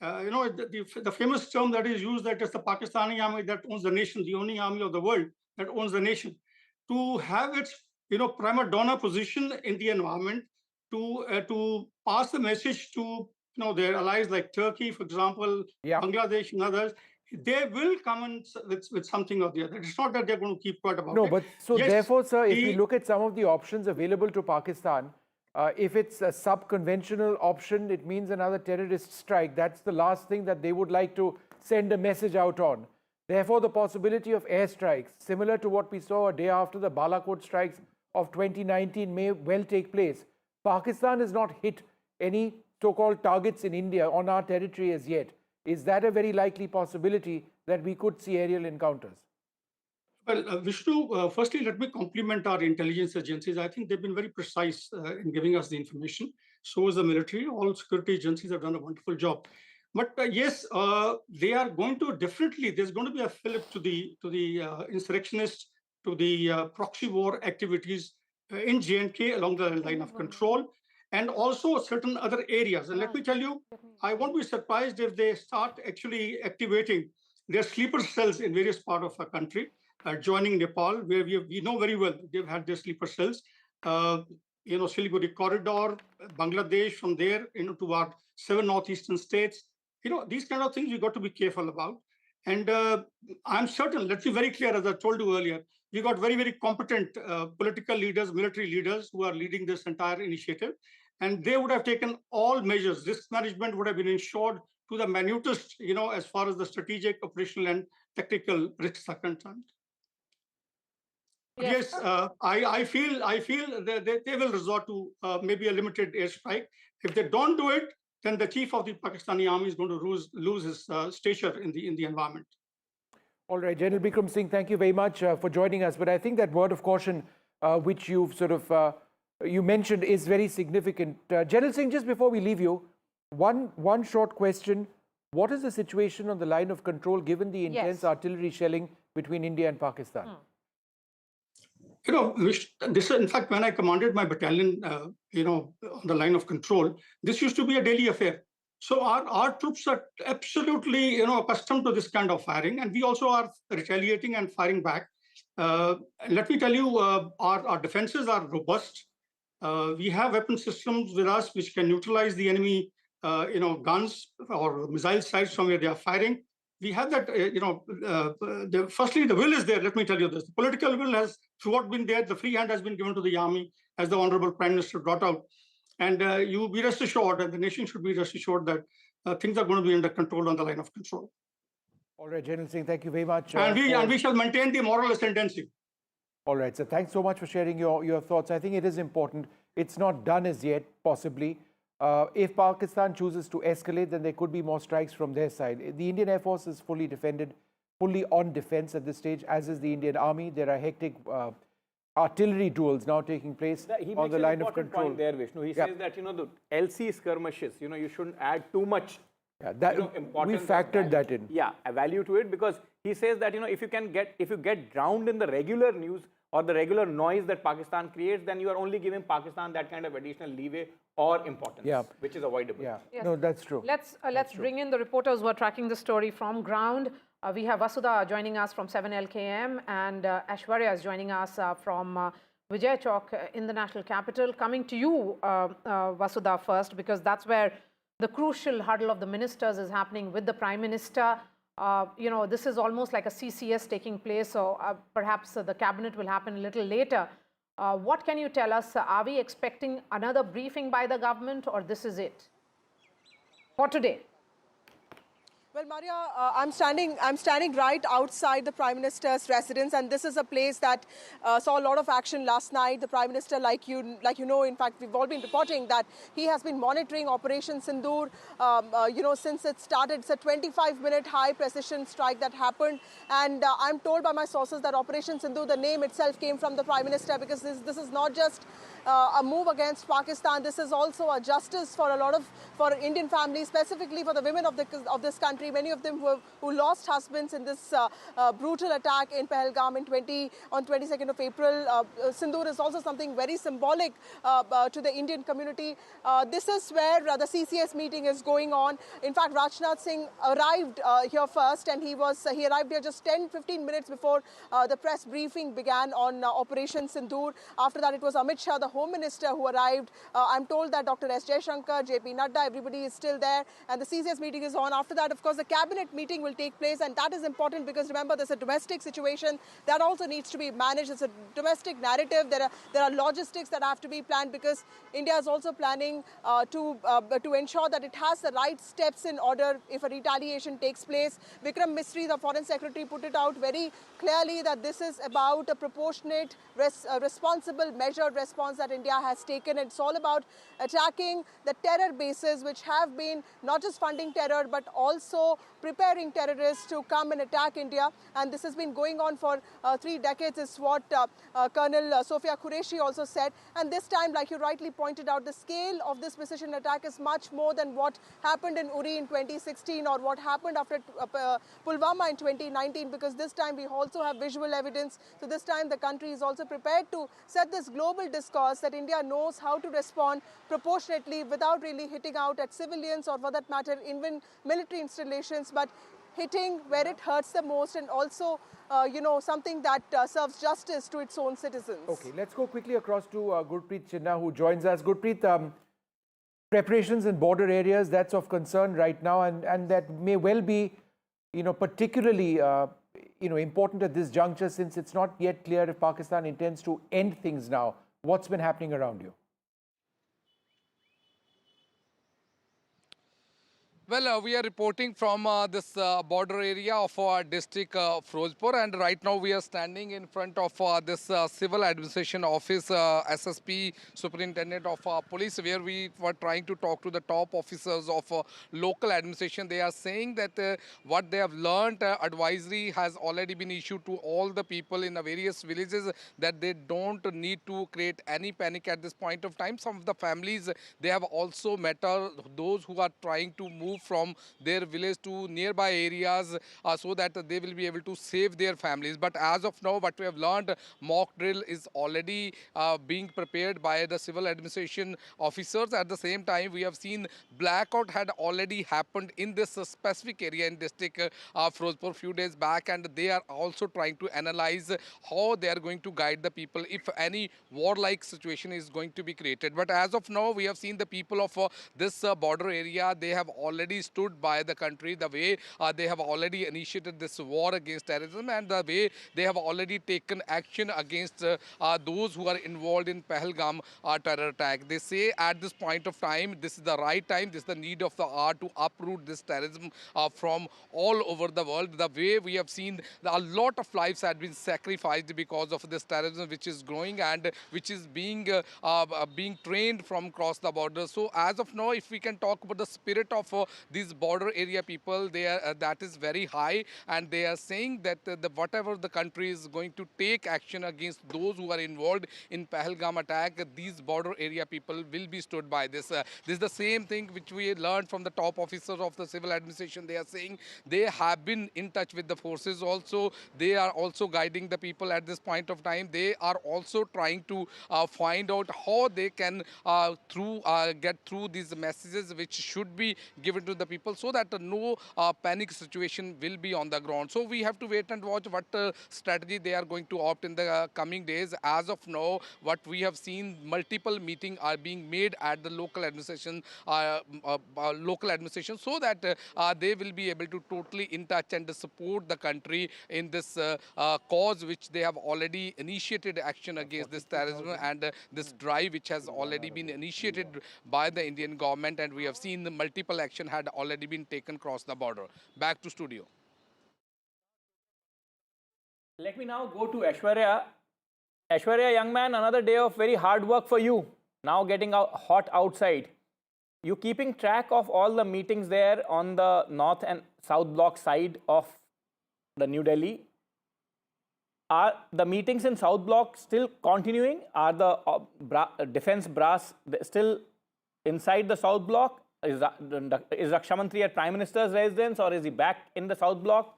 The famous term that is used, that is the Pakistani army that owns the nation, the only army of the world that owns the nation, to have its prima donna position in the environment, to pass the message to their allies like Turkey, for example, Bangladesh and others. They will come in with something or the other. It's not that they're going to keep quiet about it. No, but so yes, therefore, sir, if we look at some of the options available to Pakistan, if it's a sub-conventional option, it means another terrorist strike. That's the last thing that they would like to send a message out on. Therefore, the possibility of airstrikes, similar to what we saw a day after the Bahawalpur strikes of 2019, may well take place. Pakistan has not hit any so-called targets in India on our territory as yet. Is that a very likely possibility that we could see aerial encounters? Well, Vishnu, firstly, let me compliment our intelligence agencies. I think they've been very precise in giving us the information. So is the military. All security agencies have done a wonderful job. But yes, they are going to definitely, there's going to be a fillip to the insurrectionists, to the proxy war activities in J&K along the line of control, and also certain other areas. And let me tell you, I won't be surprised if they start actually activating their sleeper cells in various parts of our country. Joining Nepal, where we know very well they've had their sleeper cells. Siliguri corridor, Bangladesh, from there to our 7 northeastern states. These kind of things you got to be careful about. And I'm certain, let's be very clear, as I told you earlier, we got very, very competent political leaders, military leaders who are leading this entire initiative. And they would have taken all measures. Risk management would have been ensured to the minutest, as far as the strategic, operational, and tactical risks are concerned. Yes, I feel that they will resort to maybe a limited airstrike. If they don't do it, then the chief of the Pakistani army is going to lose his stature in the environment. All right, General Bikram Singh, thank you very much for joining us. But I think that word of caution, which you've you mentioned, is very significant. General Singh, just before we leave you, one short question: what is the situation on the line of control, given the intense artillery shelling between India and Pakistan? This, in fact, when I commanded my battalion, on the line of control, this used to be a daily affair. So our troops are absolutely, accustomed to this kind of firing, and we also are retaliating and firing back. Let me tell you, our defenses are robust. We have weapon systems with us which can neutralize the enemy, guns or missile sites from where they are firing. We have that, firstly, the will is there. Let me tell you this. The political will has throughout been there. The free hand has been given to the army, as the Honorable Prime Minister brought out. And you be rest assured, and the nation should be rest assured that things are going to be under control on the line of control. All right, General Singh, thank you very much. And we shall maintain the moral ascendancy. All right, so thanks so much for sharing your thoughts. I think it is important. It's not done as yet, possibly. If Pakistan chooses to escalate, then there could be more strikes from their side. The Indian Air Force is fully on defense at this stage, as is the Indian Army. There are hectic artillery duels now taking place on the line of control. Point there, Vishnu. He says that, the LC skirmishes, you shouldn't add too much. We factored that in. Yeah, a value to it, because he says that, if you get drowned in the regular news or the regular noise that Pakistan creates, then you are only giving Pakistan that kind of additional leeway or importance, which is avoidable. Yeah, no, that's true. Let's bring in the reporters who are tracking the story from ground. We have Vasudha joining us from 7LKM, and Aishwarya is joining us from Vijay Chowk in the national capital. Coming to you, Vasudha, first, because that's where the crucial huddle of the ministers is happening with the Prime Minister. This is almost like a CCS taking place, so perhaps the cabinet will happen a little later. What can you tell us? Are we expecting another briefing by the government, or this is it for today? Well, Maria, I'm standing right outside the Prime Minister's residence, and this is a place that saw a lot of action last night. The Prime Minister, like you know, in fact, we've all been reporting that he has been monitoring Operation Sindoor, since it started. It's a 25-minute high-precision strike that happened, and I'm told by my sources that Operation Sindoor, the name itself came from the Prime Minister, because this is not just a move against Pakistan. This is also a justice for for Indian families, specifically for the women of this country. Many of them who lost husbands in this brutal attack in Pahalgam on 22nd of April. Sindur is also something very symbolic to the Indian community. This is where the CCS meeting is going on. In fact, Rajnath Singh arrived here first, and he arrived here just 10-15 minutes before the press briefing began on Operation Sindoor. After that, it was Amit Shah, the Home Minister, who arrived. I'm told that Dr. S. Jaishankar, JP Nadda, everybody is still there, and the CCS meeting is on. After that, of course, course, the cabinet meeting will take place, and that is important because remember, there's a domestic situation that also needs to be managed. It's a domestic narrative. There are logistics that have to be planned because India is also planning to ensure that it has the right steps in order if a retaliation takes place. Vikram Misri, the Foreign Secretary, put it out very clearly that this is about a proportionate, responsible, measured response that India has taken. It's all about attacking the terror bases which have been not just funding terror but also preparing terrorists to come and attack India. And this has been going on for 3 decades is what Colonel Sofia Qureshi also said. And this time, like you rightly pointed out, the scale of this precision attack is much more than what happened in Uri in 2016 or what happened after Pulwama in 2019, because this time we also have visual evidence. So this time the country is also prepared to set this global discourse that India knows how to respond proportionately without really hitting out at civilians or for that matter even military installations, but hitting where it hurts the most and also something that serves justice to its own citizens. Okay, let's go quickly across to Gurpreet Chinna, who joins us. Gurpreet, preparations in border areas, that's of concern right now, and that may well be particularly important at this juncture, since it's not yet clear if Pakistan intends to end things now. What's been happening around you? Well, we are reporting from this border area of our district Firozpur, and right now we are standing in front of this civil administration office, SSP, Superintendent of Police, where we were trying to talk to the top officers of local administration. They are saying that what they have learned, advisory has already been issued to all the people in the various villages that they don't need to create any panic at this point of time. Some of the families, they have also met those who are trying to move from their village to nearby areas so that they will be able to save their families. But as of now, what we have learned, mock drill is already being prepared by the civil administration officers. At the same time, we have seen blackout had already happened in this specific area in district Firozpur a few days back, and they are also trying to analyze how they are going to guide the people if any warlike situation is going to be created. But as of now, we have seen the people of this border area, they have already stood by the country, the way they have already initiated this war against terrorism, and the way they have already taken action against those who are involved in Pahalgam terror attack. They say at this point of time, this is the right time, this is the need of the hour to uproot this terrorism from all over the world. The way we have seen a lot of lives have been sacrificed because of this terrorism which is growing and which is being trained from across the border. So as of now, if we can talk about the spirit of these border area people, that is very high, and they are saying that whatever the country is going to take action against those who are involved in Pahalgam attack, these border area people will be stood by this. This is the same thing which we learned from the top officers of the civil administration. They are saying they have been in touch with the forces also. They are also guiding the people at this point of time. They are also trying to find out how they can get through these messages which should be given to the people so that no panic situation will be on the ground. So we have to wait and watch what strategy they are going to opt in the coming days. As of now, what we have seen, multiple meetings are being made at the local administration, so that they will be able to totally in touch and support the country in this cause which they have already initiated action against this terrorism and this drive which has already been initiated by the Indian government, and we have seen the multiple action had already been taken across the border. Back to studio. Let me now go to Aishwarya. Aishwarya, young man, another day of very hard work for you. Now getting hot outside. You keeping track of all the meetings there on the north and south block side of the New Delhi? Are the meetings in south block still continuing? Are the defense brass still inside the south block? Is Raksha Mantri at Prime Minister's residence, or is he back in the south block?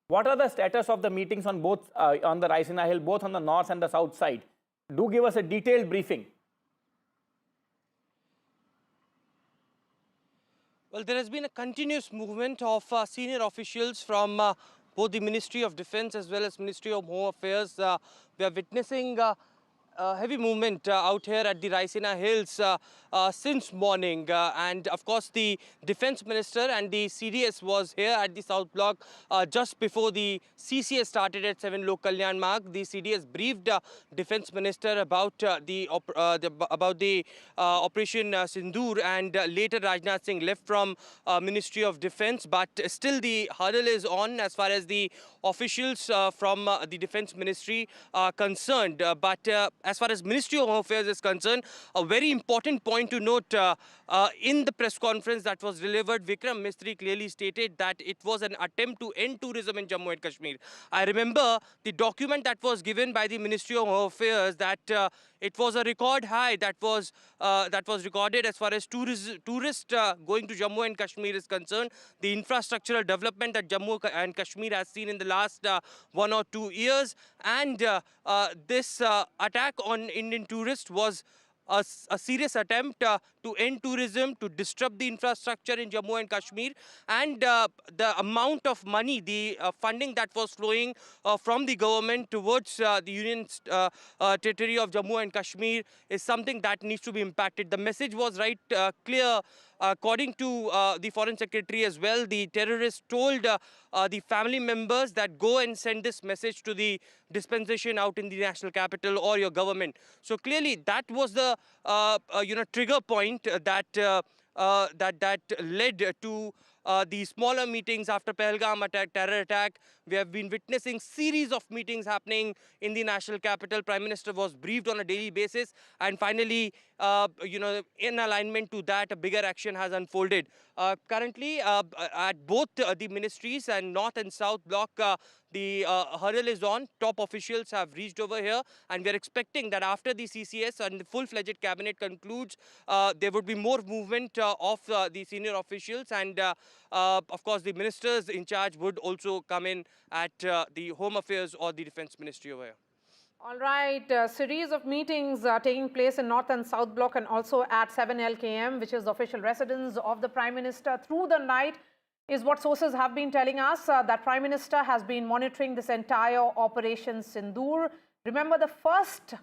What are the status of the meetings on both on the Raisina Hill, both on the north and the south side? Do give us a detailed briefing. Well, there has been a continuous movement of senior officials from both the Ministry of Defence as well as Ministry of Home Affairs. We are witnessing heavy movement out here at the Raisina Hills since morning, and of course the Defence Minister and the CDS was here at the South Block just before the CCS started at 7 Lok Kalyan Marg. The CDS briefed Defence Minister about the Operation Sindoor, and later Rajnath Singh left from Ministry of Defence, but still the huddle is on as far as the officials from the Defence Ministry are concerned. But as far as Ministry of Home Affairs is concerned, a very important point to note in the press conference that was delivered, Vikram Misri clearly stated that it was an attempt to end tourism in Jammu and Kashmir. I remember the document that was given by the Ministry of Home Affairs that it was a record high that was recorded as far as tourists going to Jammu and Kashmir is concerned. The infrastructural development that Jammu and Kashmir has seen in the last 1 or 2 years, and this attack on Indian tourists was a serious attempt to end tourism, to disrupt the infrastructure in Jammu and Kashmir, and the amount of money, the funding that was flowing from the government towards the Union territory of Jammu and Kashmir is something that needs to be impacted. The message was right clear. According to the Foreign Secretary as well, the terrorists told the family members that go and send this message to the dispensation out in the national capital or your government. So clearly that was the trigger point that led to the smaller meetings after Pahalgam terror attack. We have been witnessing series of meetings happening in the national capital. Prime Minister was briefed on a daily basis, and finally, in alignment to that, a bigger action has unfolded. Currently, at both the ministries and North and South Block, the huddle is on. Top officials have reached over here, and we are expecting that after the CCS and the full-fledged cabinet concludes, there would be more movement of the senior officials, and of course the ministers in charge would also come in at the Home Affairs or the Defence Ministry over here. All right, a series of meetings are taking place in North and South Block, and also at 7 LKM, which is the official residence of the Prime Minister. Through the night is what sources have been telling us, that Prime Minister has been monitoring this entire Operation Sindoor. Remember, the first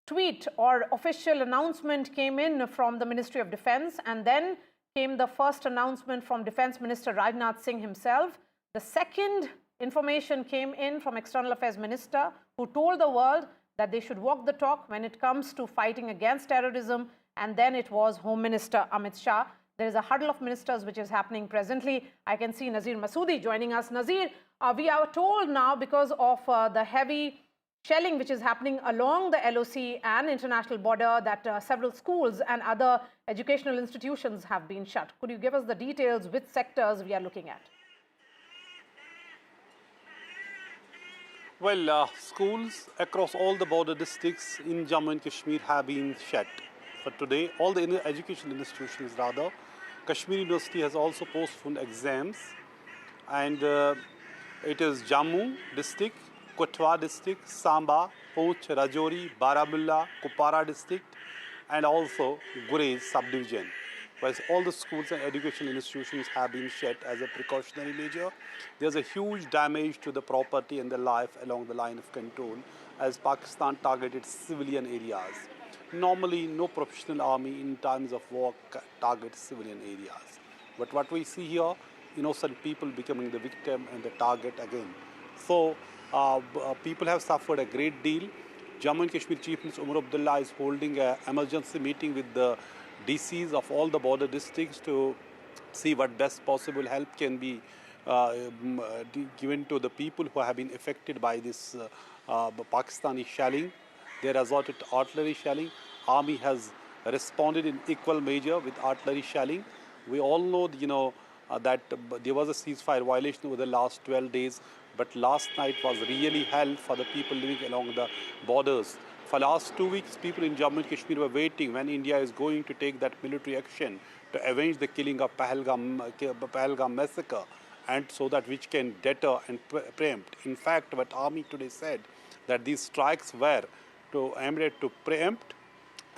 tweet or official announcement came in from the Ministry of Defence, and then came the first announcement from Defence Minister Rajnath Singh himself. The second information came in from External Affairs Minister, who told the world that they should walk the talk when it comes to fighting against terrorism, and then it was Home Minister Amit Shah. There is a huddle of ministers which is happening presently. I can see Nazir Masoodi joining us. Nazir, we are told now, because of the heavy shelling which is happening along the LOC and international border, that several schools and other educational institutions have been shut. Could you give us the details, which sectors we are looking at? Well, schools across all the border districts in Jammu and Kashmir have been shut for today. All the educational institutions, rather. Kashmir University has also postponed exams, and it is Jammu district, Kotli district, Samba, Poonch, Rajouri, Baramulla, Kupara district, and also Gurez subdivision. Whereas all the schools and educational institutions have been shut as a precautionary measure. There's a huge damage to the property and the life along the line of control as Pakistan targeted civilian areas. Normally, no professional army in times of war targets civilian areas. But what we see here, innocent people becoming the victim and the target again. So people have suffered a great deal. Jammu and Kashmir Chief Minister Umar Abdullah is holding an emergency meeting with the DCs of all the border districts to see what best possible help can be given to the people who have been affected by this Pakistani shelling. They resorted to artillery shelling. Army has responded in equal measure with artillery shelling. We all know, that there was a ceasefire violation over the last 12 days, but last night was really hell for the people living along the borders. For last 2 weeks, people in Jammu and Kashmir were waiting when India is going to take that military action to avenge the killing of Pahalgam massacre, and so that which can deter and preempt. In fact, what Army today said, that these strikes were aimed to preempt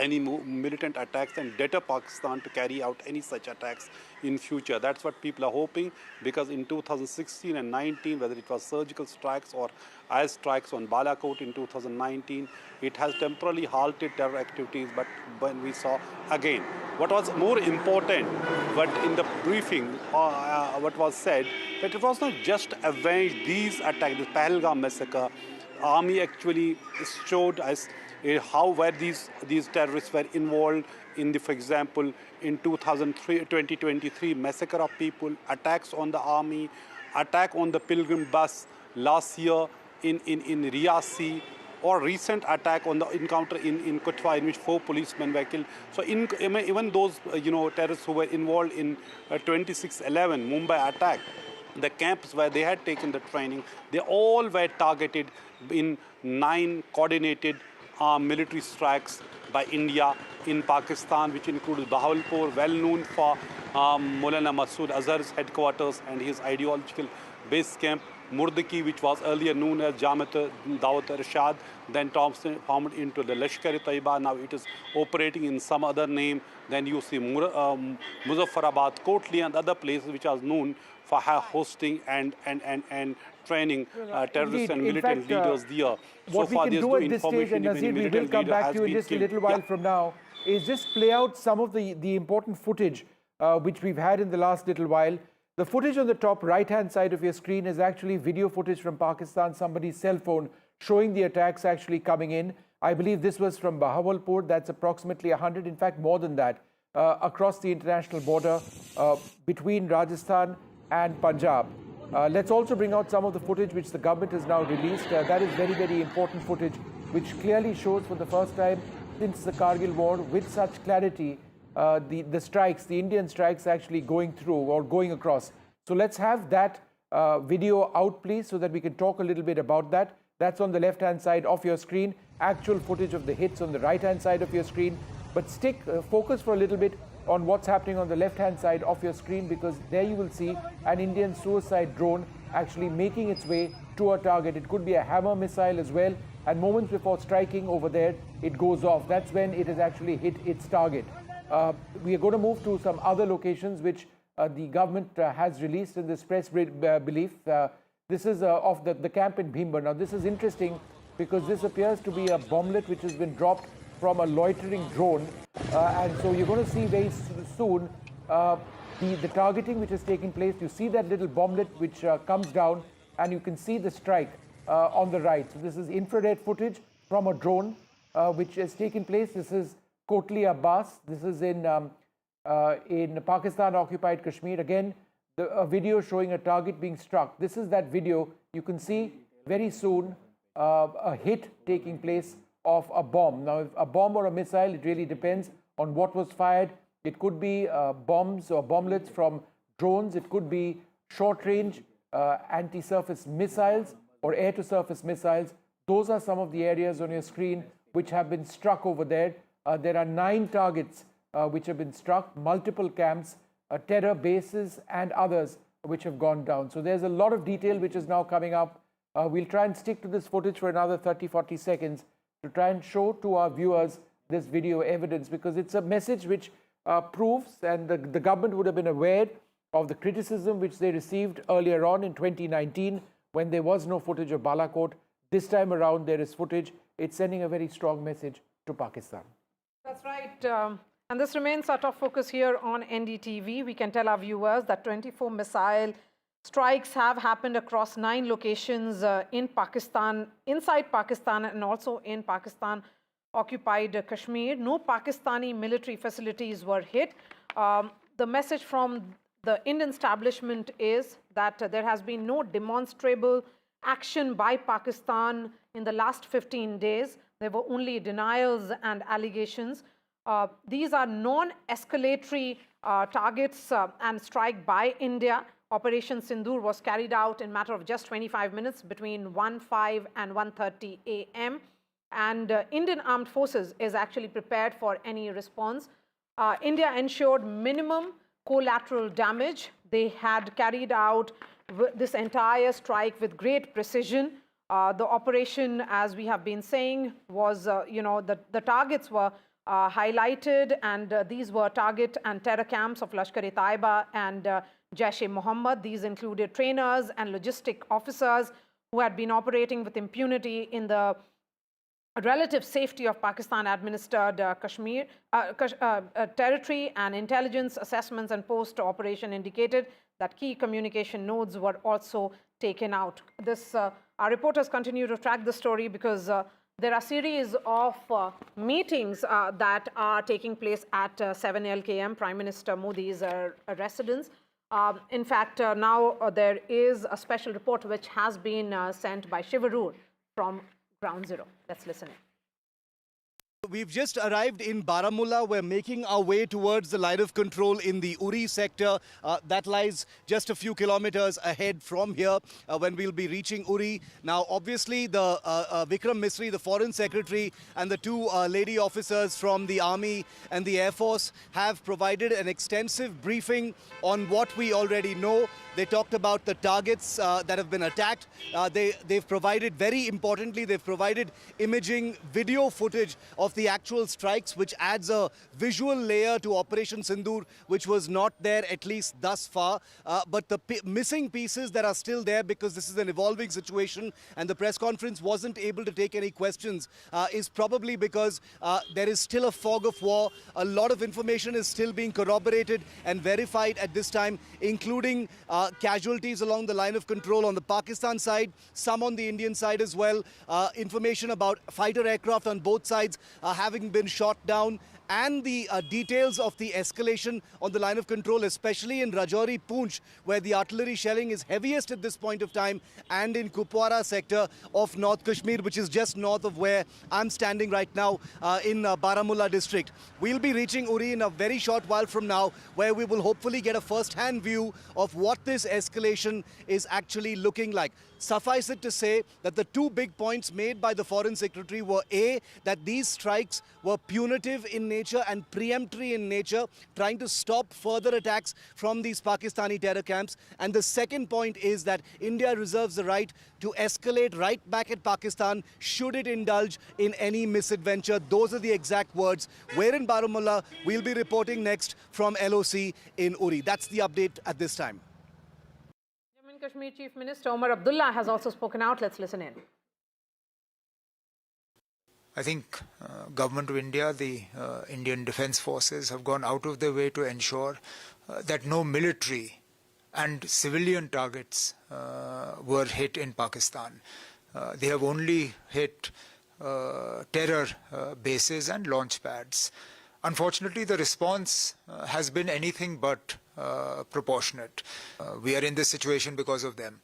any militant attacks and deter Pakistan to carry out any such attacks in future. That's what people are hoping, because in 2016 and 19, whether it was surgical strikes or air strikes on Rawalakot in 2019, it has temporarily halted terror activities. But when we saw again, what was more important, but in the briefing, what was said, that it was not just avenge these attacks, the Pahalgam massacre. Army actually showed us how where these terrorists were involved in the, for example, in 2023 massacre of people, attacks on the army, attack on the pilgrim bus last year in Riyasi, or recent attack on the encounter in Kotli, in which 4 policemen were killed. So even those terrorists who were involved in 26/11 Mumbai attack, the camps where they had taken the training, they all were targeted in 9 coordinated military strikes by India in Pakistan, which included Bahawalpur, well known for Maulana Masood Azhar's headquarters and his ideological base camp, Murdaki, which was earlier known as Jamiat Dawat Rashad, then transformed into the Lashkar-e-Taiba. Now it is operating in some other name. Then you see Muzaffarabad, Kotli, and other places which are known for hosting and training terrorists and militant leaders there. What we can do at this stage, and Nazir, we will come back to you in just a little while from now, is just play out some of the important footage which we've had in the last little while. The footage on the top right-hand side of your screen is actually video footage from Pakistan, somebody's cell phone showing the attacks actually coming in. I believe this was from Bahawalpur. That's approximately 100, in fact more than that, across the international border between Rajasthan and Punjab. Let's also bring out some of the footage which the government has now released. That is very, very important footage, which clearly shows for the first time since the Kargil war with such clarity the strikes, the Indian strikes actually going through or going across. So let's have that video out, please, so that we can talk a little bit about that. That's on the left-hand side of your screen. Actual footage of the hits on the right-hand side of your screen. But focus for a little bit on what's happening on the left-hand side of your screen, because there you will see an Indian suicide drone actually making its way to a target. It could be a hammer missile as well, and moments before striking over there, it goes off. That's when it has actually hit its target. We are going to move to some other locations which the government has released in this press belief. This is of the camp in Bhimber. Now, this is interesting because this appears to be a bomblet which has been dropped from a loitering drone. And so you're going to see very soon the targeting which is taking place. You see that little bomblet which comes down, and you can see the strike on the right. So this is infrared footage from a drone which has taken place. This is Kotli Abbas. This is in Pakistan-occupied Kashmir. Again, a video showing a target being struck. This is that video. You can see very soon a hit taking place of a bomb. Now, if a bomb or a missile, it really depends on what was fired. It could be bombs or bomblets from drones. It could be short-range anti-surface missiles or air-to-surface missiles. Those are some of the areas on your screen which have been struck over there. There are 9 targets which have been struck, multiple camps, terror bases, and others which have gone down. So there's a lot of detail which is now coming up. We'll try and stick to this footage for another 30-40 seconds to try and show to our viewers this video evidence, because it's a message which proves, and the government would have been aware of the criticism which they received earlier on in 2019 when there was no footage of Rawalakot. This time around there is footage. It's sending a very strong message to Pakistan. That's right. And this remains our top focus here on NDTV. We can tell our viewers that 24 missile strikes have happened across 9 locations in Pakistan, inside Pakistan, and also in Pakistan-occupied Kashmir. No Pakistani military facilities were hit. The message from the Indian establishment is that there has been no demonstrable action by Pakistan in the last 15 days. There were only denials and allegations. These are non-escalatory targets and strike by India. Operation Sindoor was carried out in a matter of just 25 minutes between 1:05 and 1:30 a.m. And Indian Armed Forces is actually prepared for any response. India ensured minimum collateral damage. They had carried out this entire strike with great precision. The operation, as we have been saying, was, the targets were highlighted, and these were target and terror camps of Lashkar-e-Taiba and Jaish-e-Mohammed. These included trainers and logistic officers who had been operating with impunity in the relative safety of Pakistan-administered Kashmir territory, and intelligence assessments and post-operation indicated that key communication nodes were also taken out. Our reporters continue to track the story because there are a series of meetings that are taking place at 7 LKM, Prime Minister Modi's residence. In fact, now there is a special report which has been sent by Shivarur from Ground Zero. Let's listen in. We've just arrived in Baramulla. We're making our way towards the line of control in the Uri sector. That lies just a few kilometers ahead from here when we'll be reaching Uri. Now, obviously, the Vikram Misri, the Foreign Secretary, and the two lady officers from the Army and the Air Force have provided an extensive briefing on what we already know. They talked about the targets that have been attacked. They've provided, very importantly, they've provided imaging video footage of the actual strikes, which adds a visual layer to Operation Sindoor, which was not there, at least thus far. But the missing pieces that are still there, because this is an evolving situation and the press conference wasn't able to take any questions, is probably because there is still a fog of war. A lot of information is still being corroborated and verified at this time, including casualties along the line of control on the Pakistan side, some on the Indian side as well. Information about fighter aircraft on both sides having been shot down, and the details of the escalation on the line of control, especially in Rajouri, Poonch, where the artillery shelling is heaviest at this point of time, and in Kupwara sector of North Kashmir, which is just north of where I'm standing right now in Baramulla district. We'll be reaching Uri in a very short while from now, where we will hopefully get a first-hand view of what this escalation is actually looking like. Suffice it to say that the two big points made by the Foreign Secretary were A, that these strikes were punitive in nature and preemptory in nature, trying to stop further attacks from these Pakistani terror camps. And the second point is that India reserves the right to escalate right back at Pakistan should it indulge in any misadventure. Those are the exact words. We're in Baramulla. We'll be reporting next from LOC in Uri. That's the update at this time. Kashmir Chief Minister Omar Abdullah has also spoken out. Let's listen in. I think Government of India, the Indian Defence Forces have gone out of their way to ensure that no military and civilian targets were hit in Pakistan. They have only hit terror bases and launch pads. Unfortunately, the response has been anything but proportionate. We are in this situation because of them.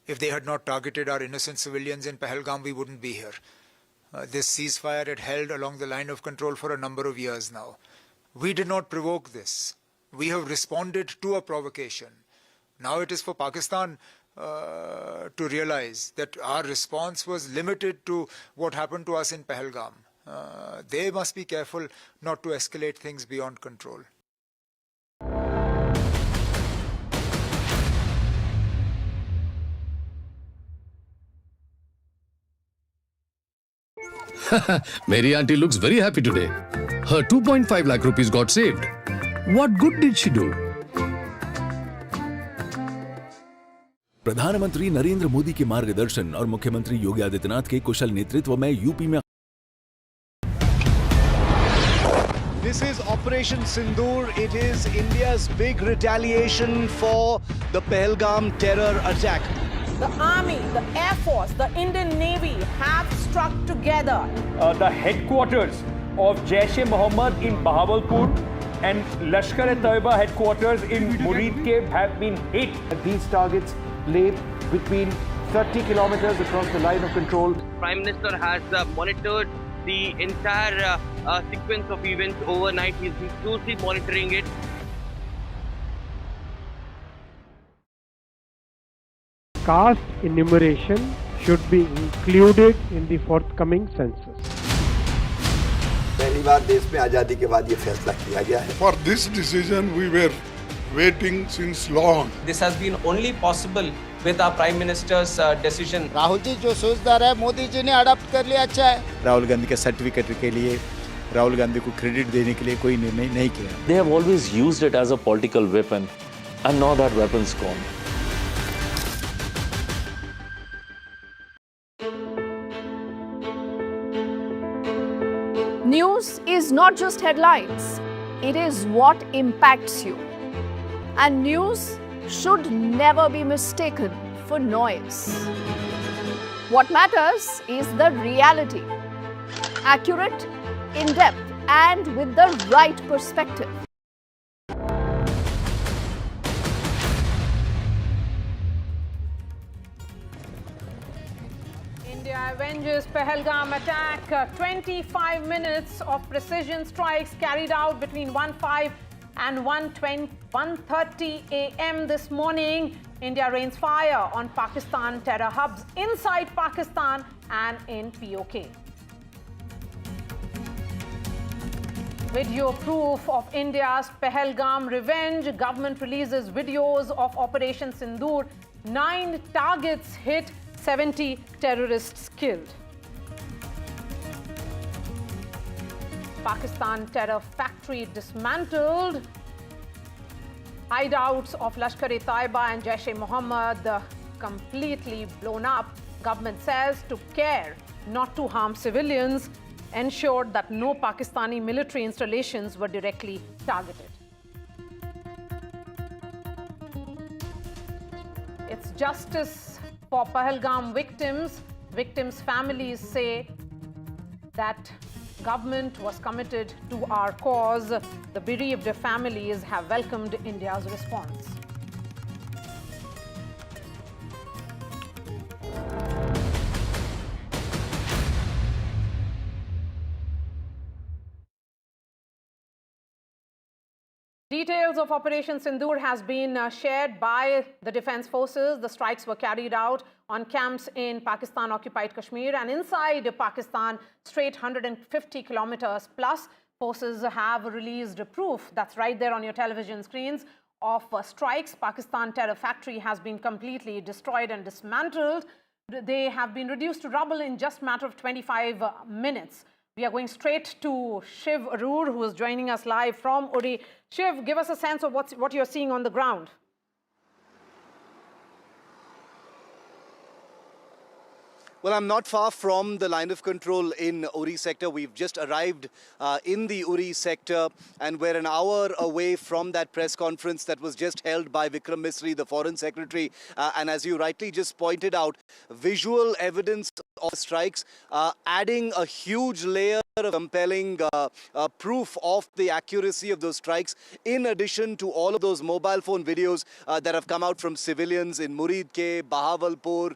If they had not targeted our innocent civilians in Pahalgam, we wouldn't be here. This ceasefire had held along the line of control for a number of years now. We did not provoke this. We have responded to a provocation. Now it is for Pakistan to realize that our response was limited to what happened to us in Pahalgam. They must be careful not to escalate things beyond control. Mary auntie looks very happy today. Her 2.5 lakh rupees got saved. What good did she do? प्रधानमंत्री नरेंद्र मोदी के मार्गदर्शन और मुख्यमंत्री योगी आदित्यनाथ के कुशल नेतृत्व में UP में This is Operation Sindoor. It is India's big retaliation for the Pahalgam terror attack. The Army, the Air Force, the Indian Navy have struck together. The headquarters of Jaish-e-Mohammed in Bahawalpur and Lashkar-e-Taiba headquarters in Muridke have been hit. These targets lay between 30 kilometers across the line of control. Prime Minister has monitored the entire sequence of events overnight. He's been closely monitoring it. Caste enumeration should be included in the forthcoming census. पहली बार देश में आजादी के बाद ये फैसला किया गया है. For this decision we were waiting since long. This has been only possible with our Prime Minister's decision. Rahul ji जो सोचदार है मोदी जी ने अडॉप्ट कर लिया, अच्छा है. राहुल गांधी के सर्टिफिकेट के लिए राहुल गांधी को क्रेडिट देने के लिए कोई निर्णय नहीं किया। They have always used it as a political weapon, and now that weapon's gone. News is not just headlines, it is what impacts you. And news should never be mistaken for noise. What matters is the reality. Accurate, in-depth, and with the right perspective. India avenges Pahalgam attack. 25 minutes of precision strikes carried out between 1:05 and 1:30 a.m. this morning. India rains fire on Pakistan terror hubs inside Pakistan and in POK. Video proof of India's Pahalgam revenge. Government releases videos of Operation Sindoor. 9 targets hit, 70 terrorists killed. Pakistan terror factory dismantled. Hideouts of Lashkar-e-Taiba and Jaish-e-Mohammed completely blown up. Government says to care not to harm civilians, ensured that no Pakistani military installations were directly targeted. It's justice for Pahalgam victims. Victims' families say that government was committed to our cause. The bereaved families have welcomed India's response. Details of Operation Sindoor has been shared by the defense forces. The strikes were carried out on camps in Pakistan-occupied Kashmir and inside Pakistan, straight 150 kilometers plus. Forces have released proof, that's right there on your television screens, of strikes. Pakistan terror factory has been completely destroyed and dismantled. They have been reduced to rubble in just a matter of 25 minutes. We are going straight to Shiv Arur, who is joining us live from Uri. Shiv, give us a sense of what you're seeing on the ground. Well, I'm not far from the line of control in Uri sector. We've just arrived in the Uri sector, and we're an hour away from that press conference that was just held by Vikram Misri, the Foreign Secretary. And as you rightly just pointed out, visual evidence of strikes, adding a huge layer of compelling proof of the accuracy of those strikes, in addition to all of those mobile phone videos that have come out from civilians in Muridke, Bahawalpur,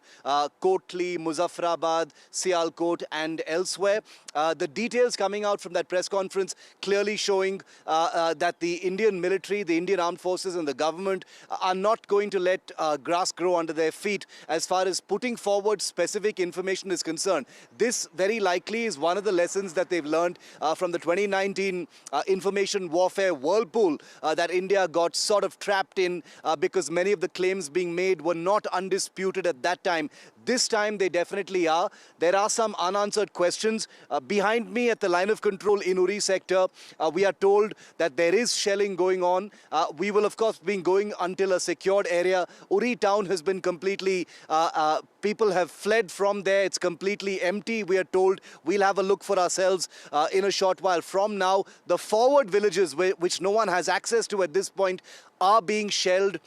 Kotli, Muzaffarabad, Sialkot and elsewhere. The details coming out from that press conference clearly showing that the Indian military, the Indian armed forces and the government are not going to let grass grow under their feet as far as putting forward specific information is concerned. This very likely is one of the lessons that they've learned from the 2019 information warfare whirlpool that India got sort of trapped in because many of the claims being made were not undisputed at that time. This time they definitely are. There are some unanswered questions. Behind me at the line of control in Uri sector, we are told that there is shelling going on. We will of course be going until a secured area. Uri town has been completely, people have fled from there. It's completely empty, we are told. We'll have a look for ourselves in a short while. From now, the forward villages which no one has access to at this point are being shelled.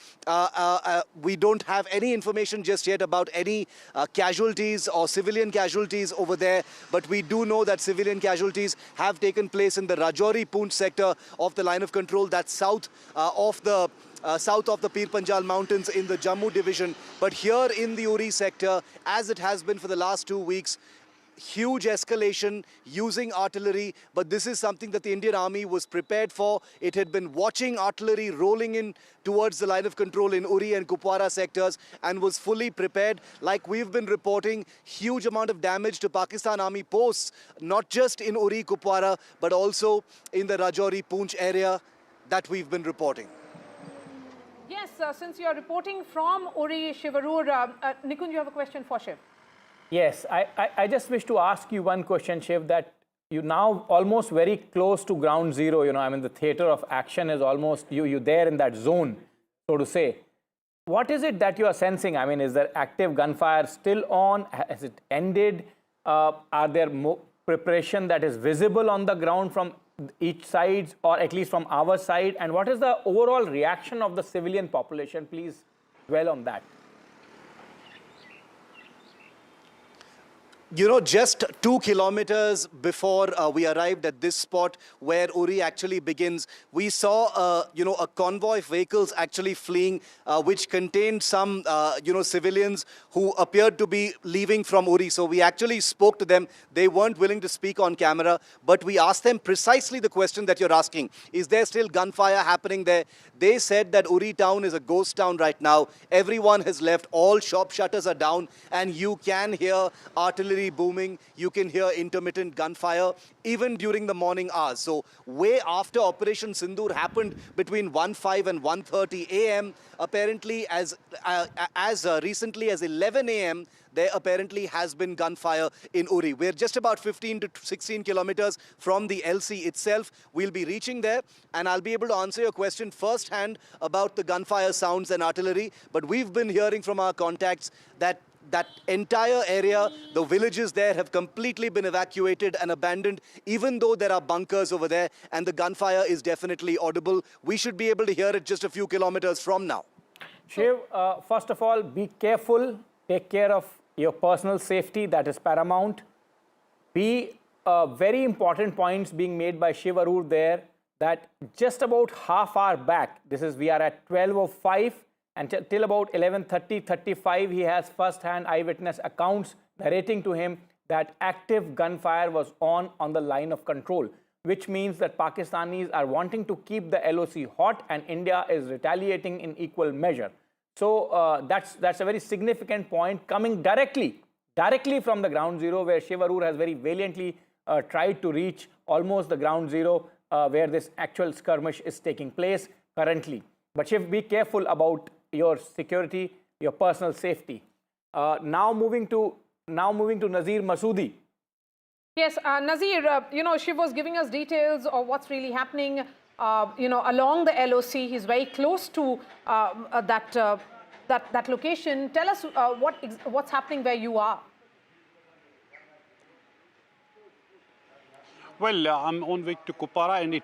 We don't have any information just yet about any casualties or civilian casualties over there, but we do know that civilian casualties have taken place in the Rajouri-Poonch sector of the line of control, that's south of the Pir Panjal mountains in the Jammu division. But here in the Uri sector, as it has been for the last 2 weeks, huge escalation using artillery, but this is something that the Indian Army was prepared for. It had been watching artillery rolling in towards the line of control in Uri and Kupwara sectors and was fully prepared. Like we've been reporting, huge amount of damage to Pakistan Army posts, not just in Uri, Kupwara, but also in the Rajouri-Poonch area that we've been reporting. Yes, since you are reporting from Uri, Shivarur, Nikunj, you have a question for Shiv. Yes, I just wish to ask you one question, Shiv, that you now almost very close to ground zero, I mean, the theater of action is almost, you're there in that zone, so to say. What is it that you are sensing? I mean, is there active gunfire still on? Has it ended? Are there preparation that is visible on the ground from each side, or at least from our side? And what is the overall reaction of the civilian population? Please dwell on that. Just 2 kilometers before we arrived at this spot where Uri actually begins, we saw, a convoy of vehicles actually fleeing, which contained some, civilians who appeared to be leaving from Uri. So we actually spoke to them. They weren't willing to speak on camera, but we asked them precisely the question that you're asking. Is there still gunfire happening there? They said that Uri town is a ghost town right now. Everyone has left. All shop shutters are down, and you can hear artillery booming. You can hear intermittent gunfire even during the morning hours. So way after Operation Sindoor happened between 1:05 and 1:30 a.m., apparently as recently as 11 a.m., there apparently has been gunfire in Uri. We're just about 15 to 16 kilometers from the LC itself. We'll be reaching there, and I'll be able to answer your question firsthand about the gunfire sounds and artillery. But we've been hearing from our contacts that that entire area, the villages there have completely been evacuated and abandoned, even though there are bunkers over there, and the gunfire is definitely audible. We should be able to hear it just a few kilometers from now. Shiv, first of all, be careful. Take care of your personal safety. That is paramount. Very important points being made by Shiv Arur there, that just about half hour back, we are at 12:05, and till about 11:35, he has first-hand eyewitness accounts narrating to him that active gunfire was on the line of control, which means that Pakistanis are wanting to keep the LOC hot, and India is retaliating in equal measure. So that's a very significant point coming directly from the ground zero, where Shiv Arur has very valiantly tried to reach almost the ground zero where this actual skirmish is taking place currently. But Shiv, be careful about your security, your personal safety. Now moving to Nazir Masoodi. Yes, Nazir, Shiv was giving us details of what's really happening, along the LOC. He's very close to that location. Tell us what's happening where you are. Well, I'm on way to Kupara, and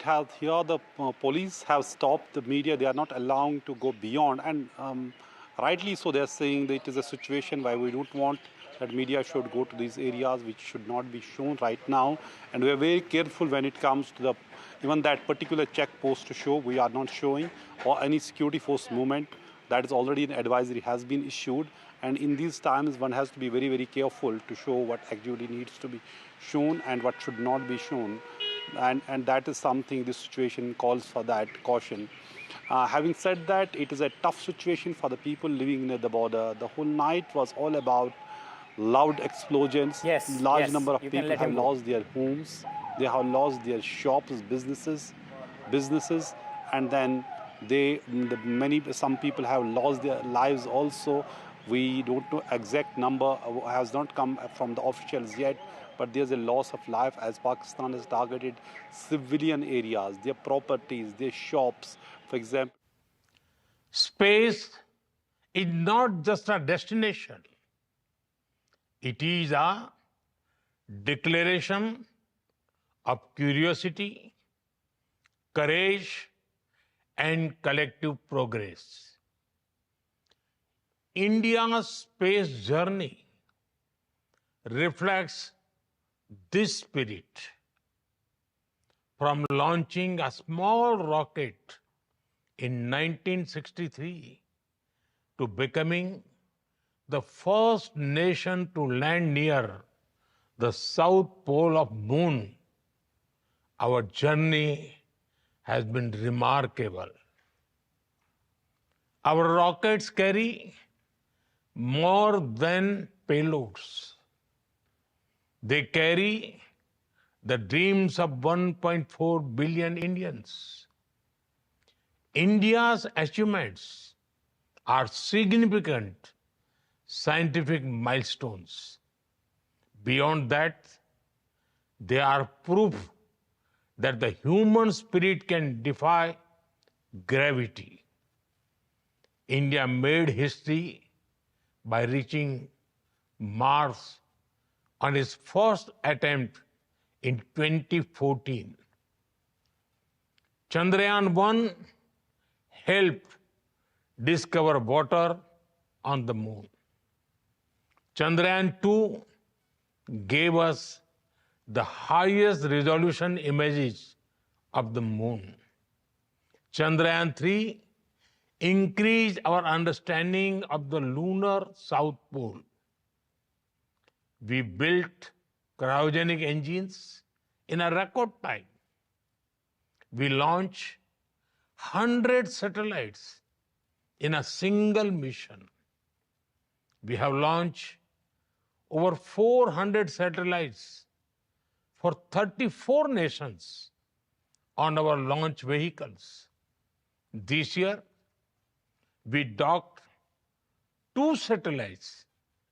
here the police have stopped the media. They are not allowing to go beyond, and rightly so. They're saying that it is a situation where we don't want that media should go to these areas which should not be shown right now, and we're very careful when it comes to even that particular check post to show. We are not showing, or any security force movement. That is already an advisory has been issued, and in these times one has to be very, very careful to show what activity needs to be shown and what should not be shown, and that is something this situation calls for that caution. Having said that, it is a tough situation for the people living near the border. The whole night was all about loud explosions. Large number of people have lost their homes, they have lost their shops, businesses, and then some people have lost their lives also. We don't know exact number, has not come from the officials yet, but there's a loss of life as Pakistan has targeted civilian areas, their properties, their shops, for example. Space is not just a destination. It is a declaration of curiosity, courage, and collective progress. India's space journey reflects this spirit. From launching a small rocket in 1963 to becoming the first nation to land near the south pole of moon, our journey has been remarkable. Our rockets carry more than payloads. They carry the dreams of 1.4 billion Indians. India's achievements are significant scientific milestones. Beyond that, They are proof that the human spirit can defy gravity. India made history by reaching Mars on its first attempt in 2014. Chandrayaan-1 helped discover water on the moon. Chandrayaan-2 gave us the highest resolution images of the moon. Chandrayaan-3 increased our understanding of the lunar south pole. We built cryogenic engines in a record time. We launched 100 satellites in a single mission. We have launched over 400 satellites for 34 nations on our launch vehicles. This year, we docked 2 satellites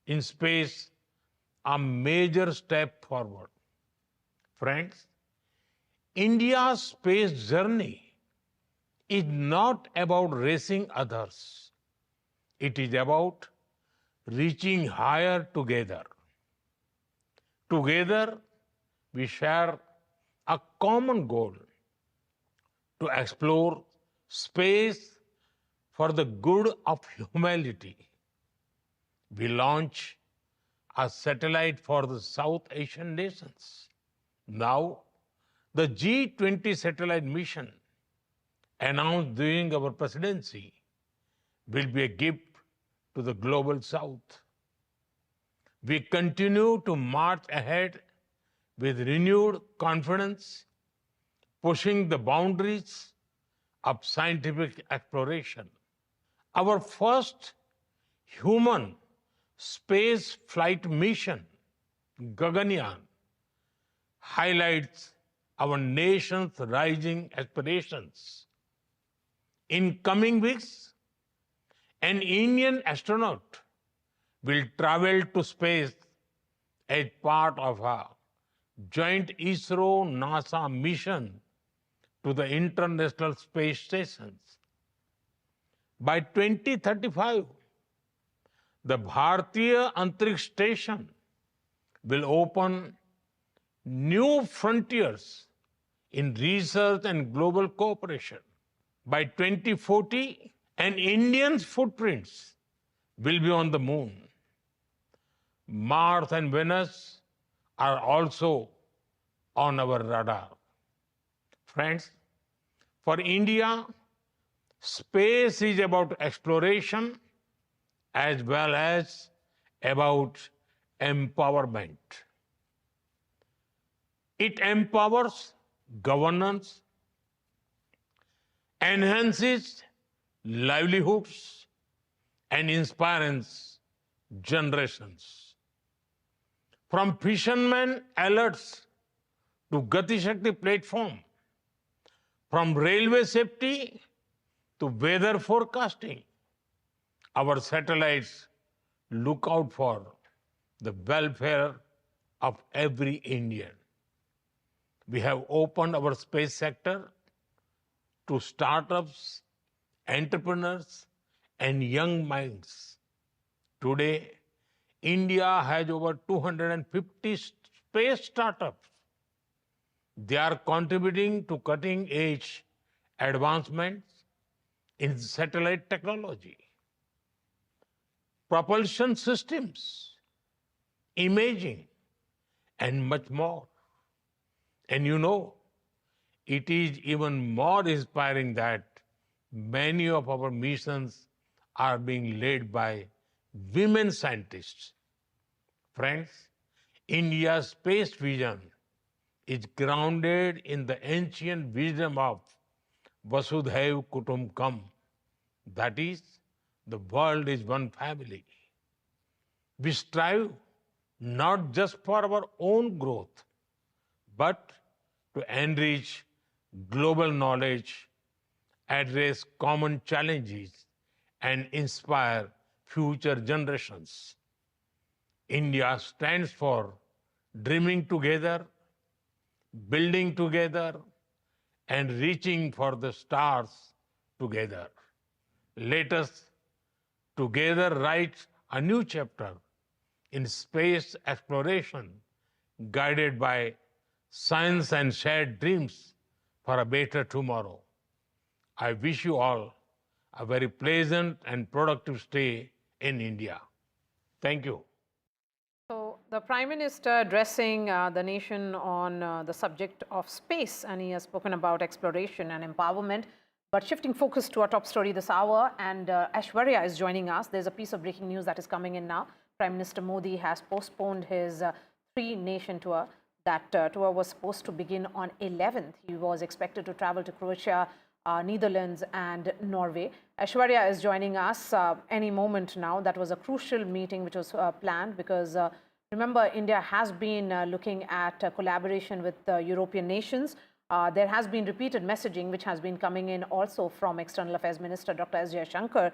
in space, a major step forward. Friends, India's space journey is not about racing others. It is about reaching higher together. Together, we share a common goal to explore space for the good of humanity. We launch a satellite for the South Asian nations. Now, the G20 satellite mission announced during our presidency will be a gift to the global South. We continue to march ahead with renewed confidence, pushing the boundaries of scientific exploration. Our first human space flight mission, Gaganyaan, highlights our nation's rising aspirations. In coming weeks, an Indian astronaut will travel to space as part of a joint ISRO-NASA mission to the International Space Stations. By 2035, the Bharatiya Antariksh Station will open new frontiers in research and global cooperation. By 2040, an Indian's footprints will be on the moon. Mars and Venus are also on our radar. Friends, for India, space is about exploration as well as about empowerment. It empowers governance, enhances livelihoods, and inspires generations. From fishermen alerts to Gati Shakti platform, from railway safety to weather forecasting, our satellites look out for the welfare of every Indian. We have opened our space sector to startups, entrepreneurs, and young minds. Today, India has over 250 space startups. They are contributing to cutting-edge advancements in satellite technology, propulsion systems, imaging, and much more. And you know, it is even more inspiring that many of our missions are being led by women scientists. Friends, India's space vision is grounded in the ancient wisdom of Vasudhaiv Kutumbakam. That is, the world is one family. We strive not just for our own growth, but to enrich global knowledge, address common challenges, and inspire future generations. India stands for dreaming together, building together, and reaching for the stars together. Let us together write a new chapter in space exploration, guided by science and shared dreams for a better tomorrow. I wish you all a very pleasant and productive stay in India. Thank you. So the Prime Minister addressing the nation on the subject of space, and he has spoken about exploration and empowerment. But shifting focus to our top story this hour, and Aishwarya is joining us. There's a piece of breaking news that is coming in now. Prime Minister Modi has postponed his three-nation tour. That tour was supposed to begin on 11th. He was expected to travel to Croatia, Netherlands and Norway. Aishwarya is joining us any moment now. That was a crucial meeting which was planned because remember, India has been looking at collaboration with European nations. There has been repeated messaging which has been coming in also from External Affairs Minister Dr. S. Jaishankar,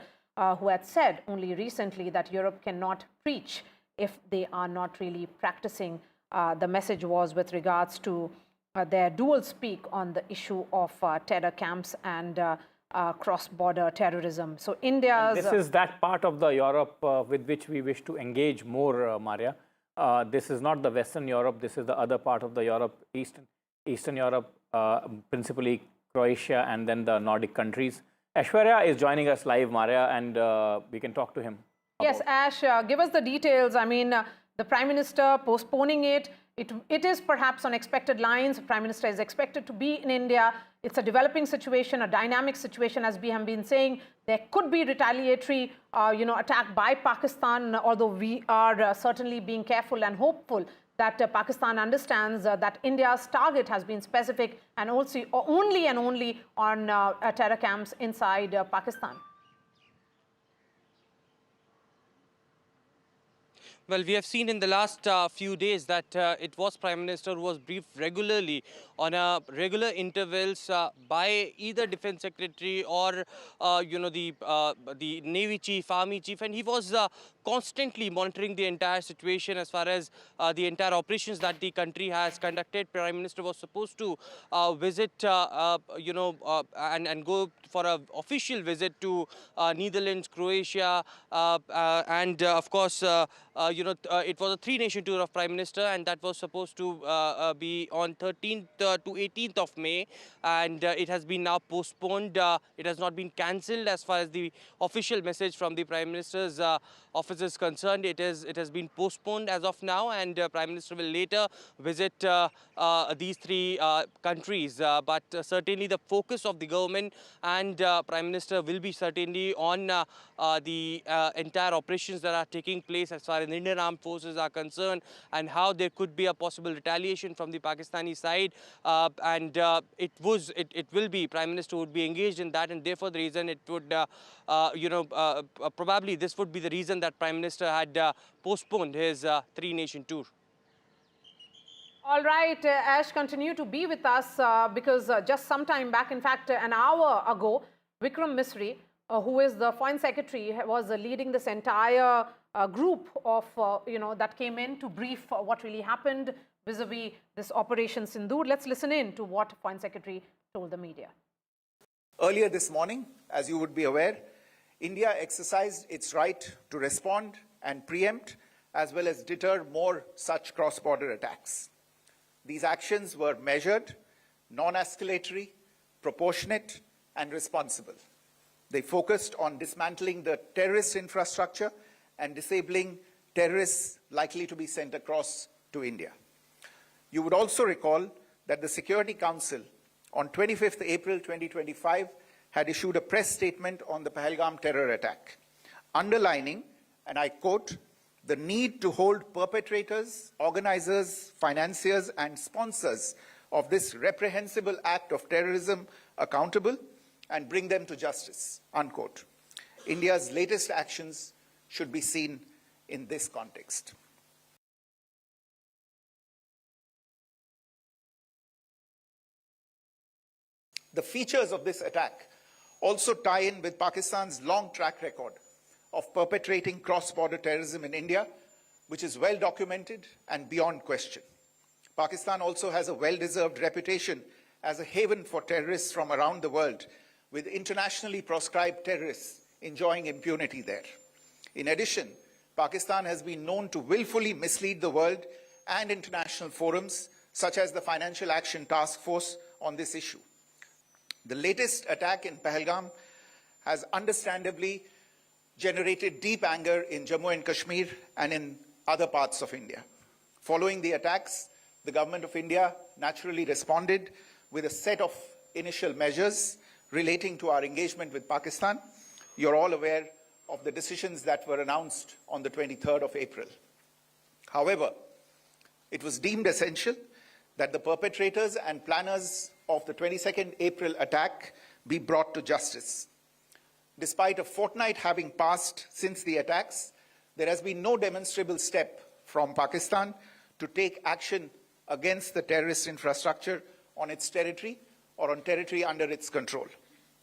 who had said only recently that Europe cannot preach if they are not really practicing. The message was with regards to their dual speak on the issue of terror camps and cross-border terrorism. So India's... And this is that part of the Europe with which we wish to engage more, Maria. This is not the Western Europe, this is the other part of the Europe, Eastern Europe, principally Croatia and then the Nordic countries. Aishwarya is joining us live, Maria, and we can talk to him. Yes, Ash, give us the details. I mean, the Prime Minister postponing it. It is perhaps on expected lines. The Prime Minister is expected to be in India. It's a developing situation, a dynamic situation, as we have been saying. There could be retaliatory, attack by Pakistan, although we are certainly being careful and hopeful that Pakistan understands that India's target has been specific and also only and only on terror camps inside Pakistan. Well, we have seen in the last few days that it was Prime Minister who was briefed regularly on regular intervals by either Defence Secretary or, the Navy Chief, Army Chief, and he was constantly monitoring the entire situation as far as the entire operations that the country has conducted. Prime Minister was supposed to visit, and go for an official visit to Netherlands, Croatia, and of course, it was a three-nation tour of Prime Minister, and that was supposed to be on 13th to 18th of May, and it has been now postponed. It has not been cancelled as far as the official message from the Prime Minister's office is concerned. It has been postponed as of now, and Prime Minister will later visit these three countries. But certainly the focus of the government and Prime Minister will be certainly on the entire operations that are taking place as far as the Indian Armed Forces are concerned, and how there could be a possible retaliation from the Pakistani side. And it will be Prime Minister would be engaged in that, and therefore the reason it would, probably this would be the reason that Prime Minister had postponed his three-nation tour. All right, Ash, continue to be with us because just some time back, in fact, an hour ago, Vikram Misri, who is the Foreign Secretary, was leading this entire group of, that came in to brief what really happened vis-a-vis this Operation Sindoor. Let's listen in to what Foreign Secretary told the media. Earlier this morning, as you would be aware, India exercised its right to respond and preempt as well as deter more such cross-border attacks. These actions were measured, non-escalatory, proportionate and responsible. They focused on dismantling the terrorist infrastructure and disabling terrorists likely to be sent across to India. You would also recall that the Security Council on 25th April 2025 had issued a press statement on the Pahalgam terror attack, underlining, and I quote, the need to hold perpetrators, organizers, financiers, and sponsors of this reprehensible act of terrorism accountable and bring them to justice, unquote. India's latest actions should be seen in this context. The features of this attack also tie in with Pakistan's long track record of perpetrating cross-border terrorism in India, which is well documented and beyond question. Pakistan also has a well-deserved reputation as a haven for terrorists from around the world, with internationally proscribed terrorists enjoying impunity there. In addition, Pakistan has been known to willfully mislead the world and international forums, such as the Financial Action Task Force, on this issue. The latest attack in Pahalgam has understandably generated deep anger in Jammu and Kashmir and in other parts of India. Following the attacks, the Government of India naturally responded with a set of initial measures relating to our engagement with Pakistan. You're all aware of the decisions that were announced on the 23rd of April. However, it was deemed essential that the perpetrators and planners of the 22nd April attack be brought to justice. Despite a fortnight having passed since the attacks, there has been no demonstrable step from Pakistan to take action against the terrorist infrastructure on its territory or on territory under its control.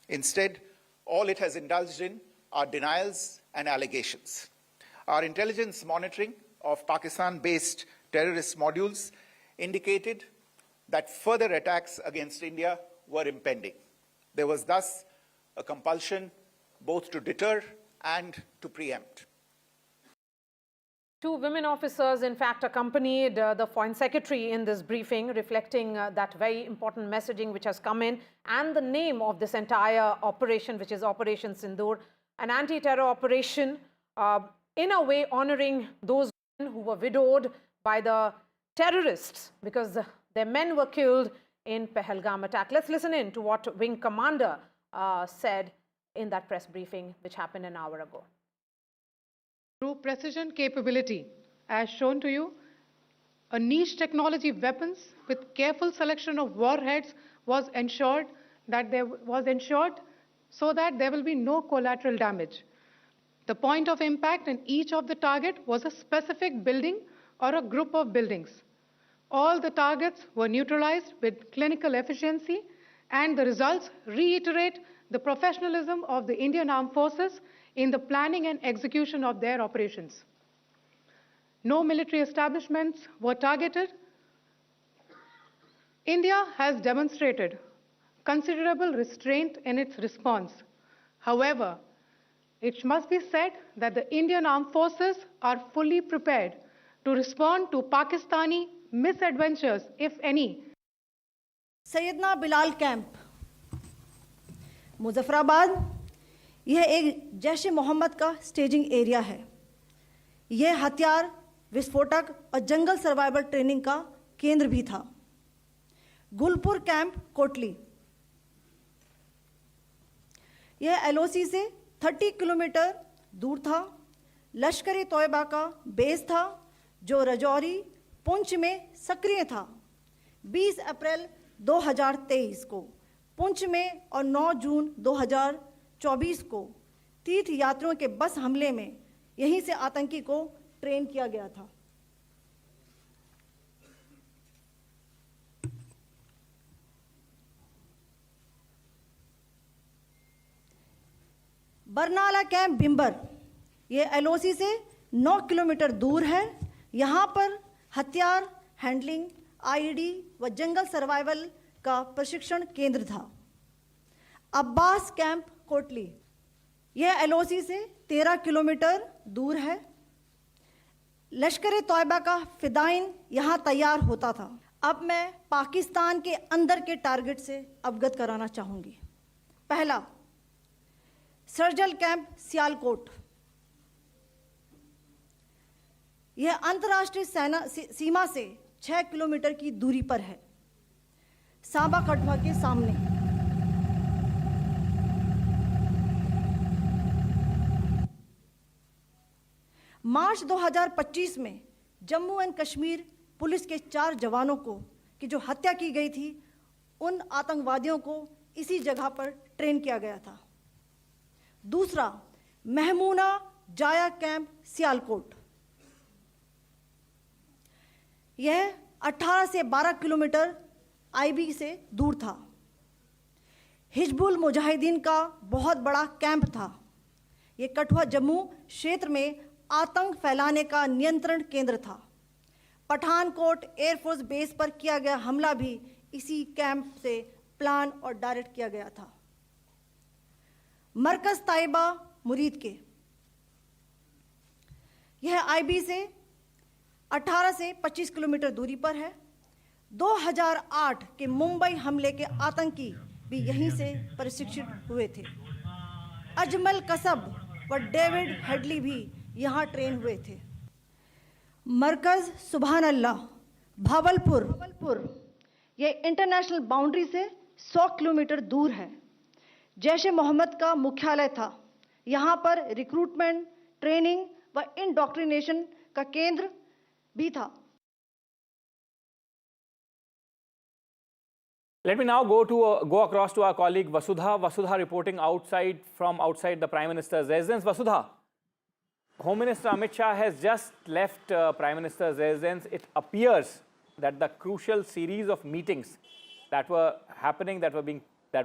Instead, all it has indulged in are denials and allegations. Our intelligence monitoring of Pakistan-based terrorist modules indicated that further attacks against India were impending. There was thus a compulsion both to deter and to preempt. Two women officers, in fact, accompanied the Foreign Secretary in this briefing, reflecting that very important messaging which has come in, and the name of this entire operation, which is Operation Sindoor, an anti-terror operation, in a way honoring those women who were widowed by the terrorists because their men were killed in Pahalgam attack. Let's listen in to what Wing Commander said in that press briefing, which happened an hour ago. Through precision capability, as shown to you, a niche technology weapons with careful selection of warheads was ensured so that there will be no collateral damage. The point of impact in each of the target was a specific building or a group of buildings. All the targets were neutralized with clinical efficiency, and the results reiterate the professionalism of the Indian Armed Forces in the planning and execution of their operations. No military establishments were targeted. India has demonstrated considerable restraint in its response. However, it must be said that the Indian Armed Forces are fully prepared to respond to Pakistani misadventures, if any. Syedna Bilal camp, Muzaffarabad, यह एक जैश मोहम्मद का staging area है। यह हथियार, विस्फोटक और जंगल survival training का केंद्र भी था। गुलपुर कैंप, कोटली, यह एलओसी से 30 किलोमीटर दूर था। लश्कर-ए तोयबा का बेस था जो रजौरी, पुंछ में सक्रिय था। 20 अप्रैल 2023 को पुंछ में और 9 जून 2024 को तीर्थ यात्रियों के बस हमले में यहीं से आतंकी को ट्रेन किया गया था। बरनाला कैंप, भिम्बर, यह एलओसी से 9 किलोमीटर दूर है। यहाँ पर हथियार, हैंडलिंग, आईडी व जंगल सर्वाइवल का प्रशिक्षण केंद्र था। अब्बास कैंप, कोटली, यह एलओसी से 13 किलोमीटर दूर है। लश्कर-ए तोयबा का फिदाइन यहाँ तैयार होता था। अब मैं पाकिस्तान के अंदर के टारगेट से अवगत कराना चाहूँगी। पहला, सर्जल कैंप, सियालकोट, यह अंतर्राष्ट्रीय सीमा से 6 किलोमीटर की दूरी पर है, सांबा कठवा के सामने। मार्च 2025 में जम्मू एंड कश्मीर पुलिस के 4 जवानों की जो हत्या की गई थी, उन आतंकवादियों को इसी जगह पर ट्रेन किया गया था। दूसरा, महमूना जाया कैंप, सियालकोट, यह 18 से 12 किलोमीटर आईबी से दूर था। हिजबुल मुजाहिदीन का बहुत बड़ा कैंप था। यह कठुआ जम्मू क्षेत्र में आतंक फैलाने का नियंत्रण केंद्र था। पठानकोट एयरफोर्स बेस पर किया गया हमला भी इसी कैंप से प्लान और डायरेक्ट किया गया था। मरकज ताइबा मुरीद के, यह आईबी से 18 से 25 किलोमीटर दूरी पर है। 2008 के मुंबई हमले के आतंकी भी यहीं से प्रशिक्षित हुए थे। अजमल कसब व डेविड हेडली भी यहाँ ट्रेन हुए थे। मरकज सुभान अल्लाह भावलपुर, यह इंटरनेशनल बाउंड्री से 100 किलोमीटर दूर है। जैश ए मोहम्मद का मुख्यालय था। यहाँ पर रिक्रूटमेंट, ट्रेनिंग व इंडोक्ट्रिनेशन का केंद्र भी था। Let me now go across to our colleague Vasudha. Vasudha reporting from outside the Prime Minister's residence. Vasudha, Home Minister Amit Shah has just left Prime Minister's residence. It appears that the crucial series of meetings that were happening, that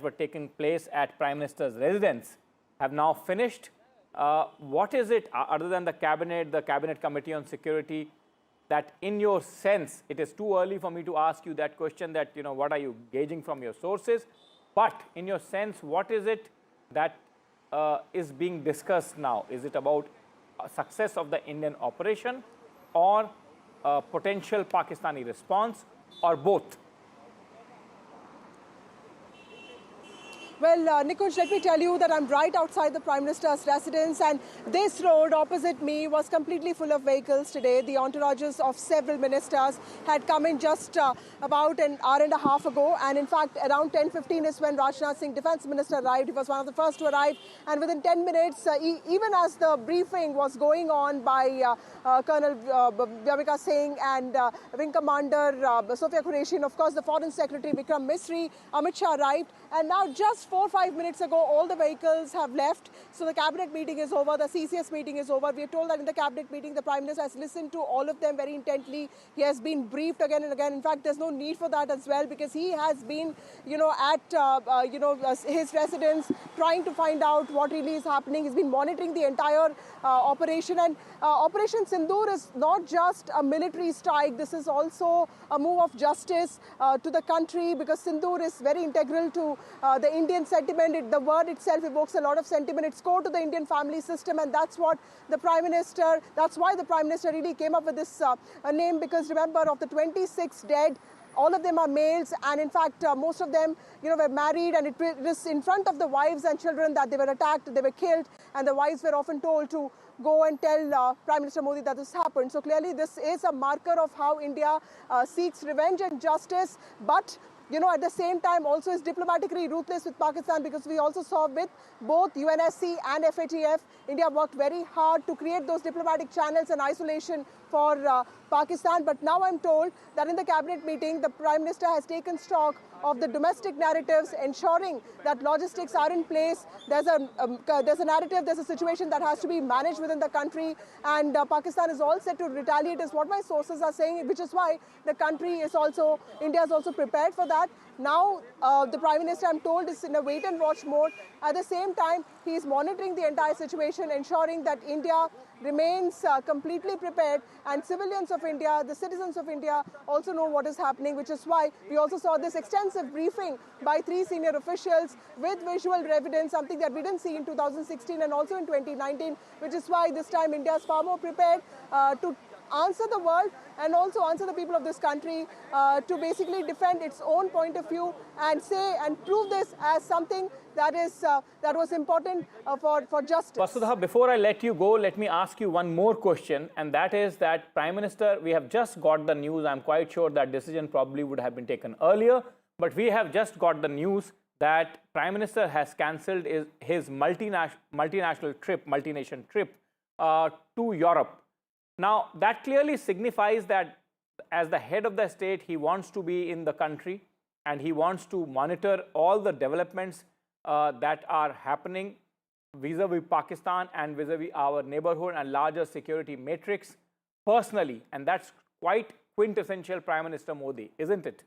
were taking place at Prime Minister's residence, have now finished. What is it, other than the Cabinet Committee on Security, that in your sense, it is too early for me to ask you that question, that, what are you gauging from your sources? But in your sense, what is it that is being discussed now? Is it about success of the Indian operation, or potential Pakistani response, or both? Well, Nikunj, let me tell you that I'm right outside the Prime Minister's residence, and this road opposite me was completely full of vehicles today. The entourages of several ministers had come in just about an hour and a half ago, and in fact, around 10:15 is when Rajnath Singh, Defence Minister, arrived. He was one of the first to arrive, and within 10 minutes, even as the briefing was going on by Colonel Vyamika Singh and Wing Commander Sophia Qureshi, and of course the Foreign Secretary Vikram Misri, Amit Shah arrived, and now just 4 or 5 minutes ago, all the vehicles have left. So the Cabinet meeting is over, the CCS meeting is over. We are told that in the Cabinet meeting, the Prime Minister has listened to all of them very intently. He has been briefed again and again. In fact, there's no need for that as well, because he has been, at his residence, trying to find out what really is happening. He's been monitoring the entire operation. And Operation Sindoor is not just a military strike. This is also a move of justice to the country, because Sindoor is very integral to the Indian sentiment. The word itself evokes a lot of sentiment. It's core to the Indian family system, and that's what the Prime Minister, that's why the Prime Minister really came up with this name, because remember, of the 26 dead, all of them are males, and in fact, most of them, were married, and it was in front of the wives and children that they were attacked, they were killed, and the wives were often told to go and tell Prime Minister Modi that this happened. So clearly, this is a marker of how India seeks revenge and justice, but at the same time also is diplomatically ruthless with Pakistan, because we also saw with both UNSC and FATF, India worked very hard to create those diplomatic channels and isolation for Pakistan. But now I'm told that in the Cabinet meeting, the Prime Minister has taken stock of the domestic narratives, ensuring that logistics are in place. There's a narrative, there's a situation that has to be managed within the country, and Pakistan is all set to retaliate, is what my sources are saying, which is why the country is also, India is also prepared for that. Now, the Prime Minister, I'm told, is in a wait-and-watch mode. At the same time, he is monitoring the entire situation, ensuring that India remains completely prepared, and civilians of India, the citizens of India, also know what is happening, which is why we also saw this extensive briefing by 3 senior officials with visual evidence, something that we didn't see in 2016 and also in 2019, which is why this time India is far more prepared to answer the world and also answer the people of this country, to basically defend its own point of view and say and prove this as something that was important for justice. Vasudha, before I let you go, let me ask you one more question, and that is that Prime Minister, we have just got the news. I'm quite sure that decision probably would have been taken earlier, but we have just got the news that Prime Minister has cancelled his multinational trip to Europe. Now, that clearly signifies that as the head of the state, he wants to be in the country, and he wants to monitor all the developments that are happening vis-a-vis Pakistan and vis-a-vis our neighborhood and larger security matrix personally. And that's quite quintessential Prime Minister Modi, isn't it?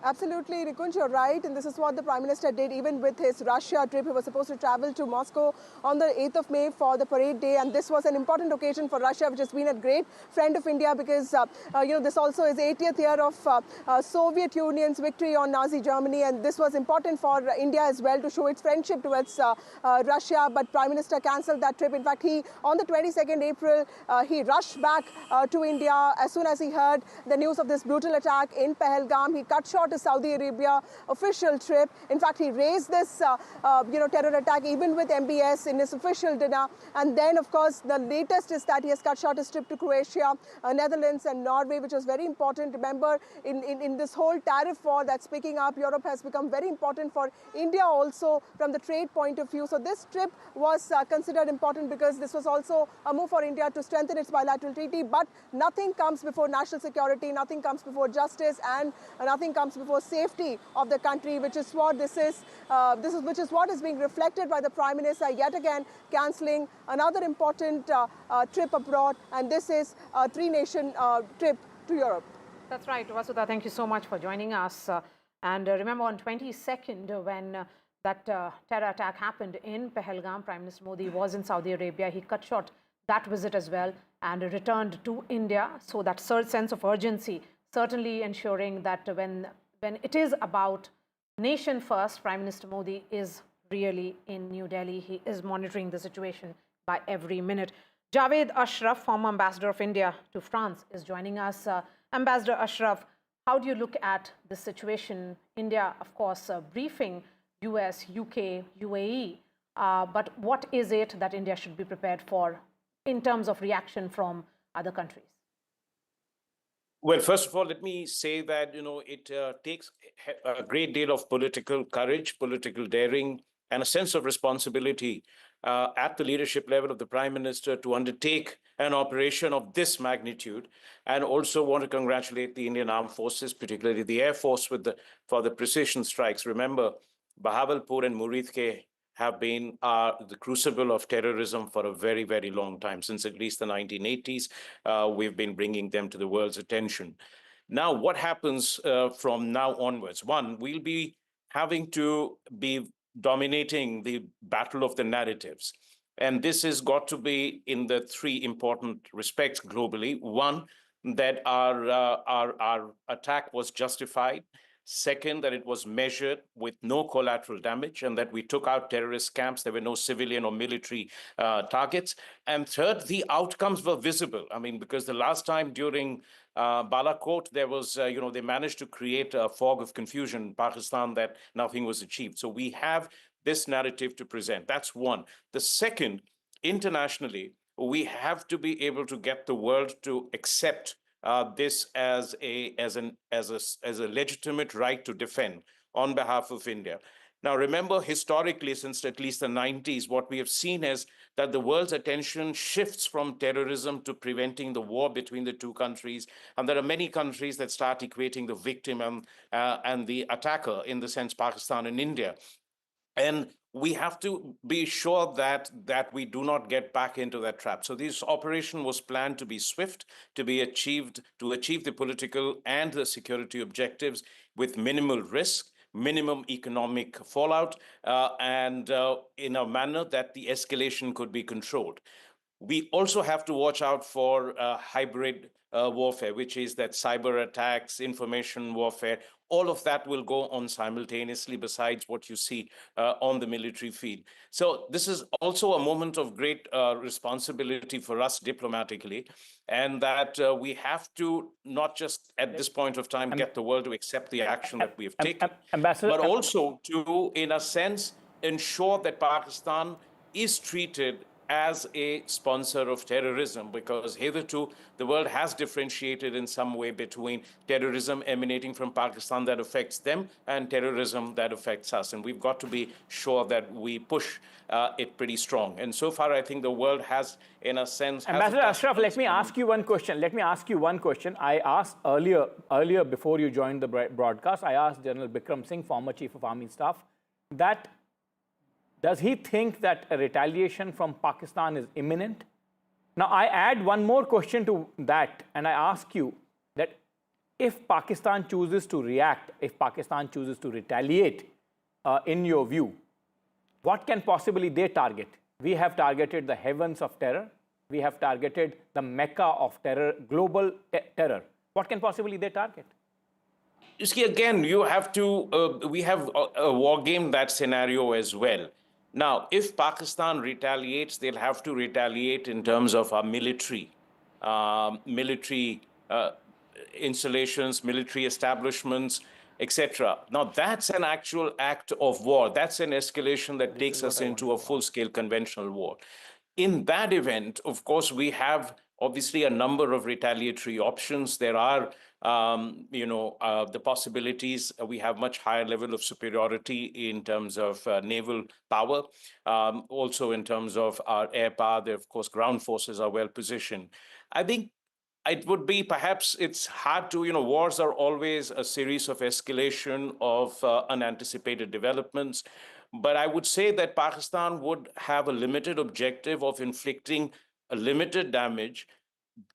Absolutely, Nikunj, you're right. And this is what the Prime Minister did even with his Russia trip. He was supposed to travel to Moscow on the 8th of May for the parade day. And this was an important occasion for Russia, which has been a great friend of India because, this also is 80th year of Soviet Union's victory on Nazi Germany. And this was important for India as well to show its friendship towards Russia. But Prime Minister cancelled that trip. In fact, on the 22nd April, he rushed back to India as soon as he heard the news of this brutal attack in Pahalgam. He cut short his Saudi Arabia official trip. In fact, he raised this, terror attack even with MBS in his official dinner. And then, of course, the latest is that he has cut short his trip to Croatia, Netherlands and Norway, which was very important. Remember, in this whole tariff war that's picking up, Europe has become very important for India also from the trade point of view. So this trip was considered important because this was also a move for India to strengthen its bilateral treaty. But nothing comes before national security, nothing comes before justice, and nothing comes before safety of the country, which is what which is what is being reflected by the Prime Minister yet again cancelling another important trip abroad, and this is a three-nation trip to Europe. That's right, Vasudha. Thank you so much for joining us. And remember, on 22nd, when that terror attack happened in Pahalgam, Prime Minister Modi was in Saudi Arabia. He cut short that visit as well and returned to India. So that sense of urgency, certainly ensuring that when it is about nation first, Prime Minister Modi is really in New Delhi. He is monitoring the situation by every minute. Javed Ashraf, former ambassador of India to France, is joining us. Ambassador Ashraf, how do you look at the situation? India, of course, briefing US, UK, UAE, but what is it that India should be prepared for in terms of reaction from other countries? Well, first of all, let me say that, it takes a great deal of political courage, political daring, and a sense of responsibility at the leadership level of the Prime Minister to undertake an operation of this magnitude. And also want to congratulate the Indian Armed Forces, particularly the Air Force, for the precision strikes. Remember, Bahawalpur and Muridke have been the crucible of terrorism for a very, very long time. Since at least the 1980s, we've been bringing them to the world's attention. Now, what happens from now onwards? One, we'll be having to be dominating the battle of the narratives. And this has got to be in the three important respects globally. One, that our attack was justified. Second, that it was measured with no collateral damage and that we took out terrorist camps. There were no civilian or military targets. And third, the outcomes were visible. I mean, because the last time during Rawalakot, there was, they managed to create a fog of confusion in Pakistan that nothing was achieved. So we have this narrative to present. That's one. The second, internationally, we have to be able to get the world to accept this as a legitimate right to defend on behalf of India. Now, remember, historically, since at least the 90s, what we have seen is that the world's attention shifts from terrorism to preventing the war between the two countries. And there are many countries that start equating the victim and the attacker, in the sense Pakistan and India. And we have to be sure that we do not get back into that trap. So this operation was planned to be swift, to achieve the political and the security objectives with minimal risk, minimum economic fallout, and in a manner that the escalation could be controlled. We also have to watch out for hybrid warfare, which is that cyber attacks, information warfare, all of that will go on simultaneously besides what you see on the military field. So this is also a moment of great responsibility for us diplomatically, and that we have to not just at this point of time get the world to accept the action that we have taken, but also to, in a sense, ensure that Pakistan is treated as a sponsor of terrorism, because hitherto the world has differentiated in some way between terrorism emanating from Pakistan that affects them and terrorism that affects us. And we've got to be sure that we push it pretty strong. And so far, I think the world has, in a sense... Ambassador Ashraf, let me ask you one question. I asked earlier before you joined the broadcast, I asked General Bikram Singh, former Chief of Army Staff, that does he think that a retaliation from Pakistan is imminent? Now, I add one more question to that, and I ask you that If Pakistan chooses to react, if Pakistan chooses to retaliate, in your view, what can possibly they target? We have targeted the heavens of terror. We have targeted the mecca of terror, global terror. What can possibly they target? You see, again, you have to, we have a war game that scenario as well. Now, if Pakistan retaliates, they'll have to retaliate in terms of our military installations, military establishments, etc. Now, that's an actual act of war. That's an escalation that takes us into a full-scale conventional war. In that event, of course, we have obviously a number of retaliatory options. There are, the possibilities. We have much higher level of superiority in terms of naval power. Also in terms of our air power, there, of course, ground forces are well positioned. I think it would be, perhaps it's hard to, wars are always a series of escalation of unanticipated developments. But I would say that Pakistan would have a limited objective of inflicting a limited damage,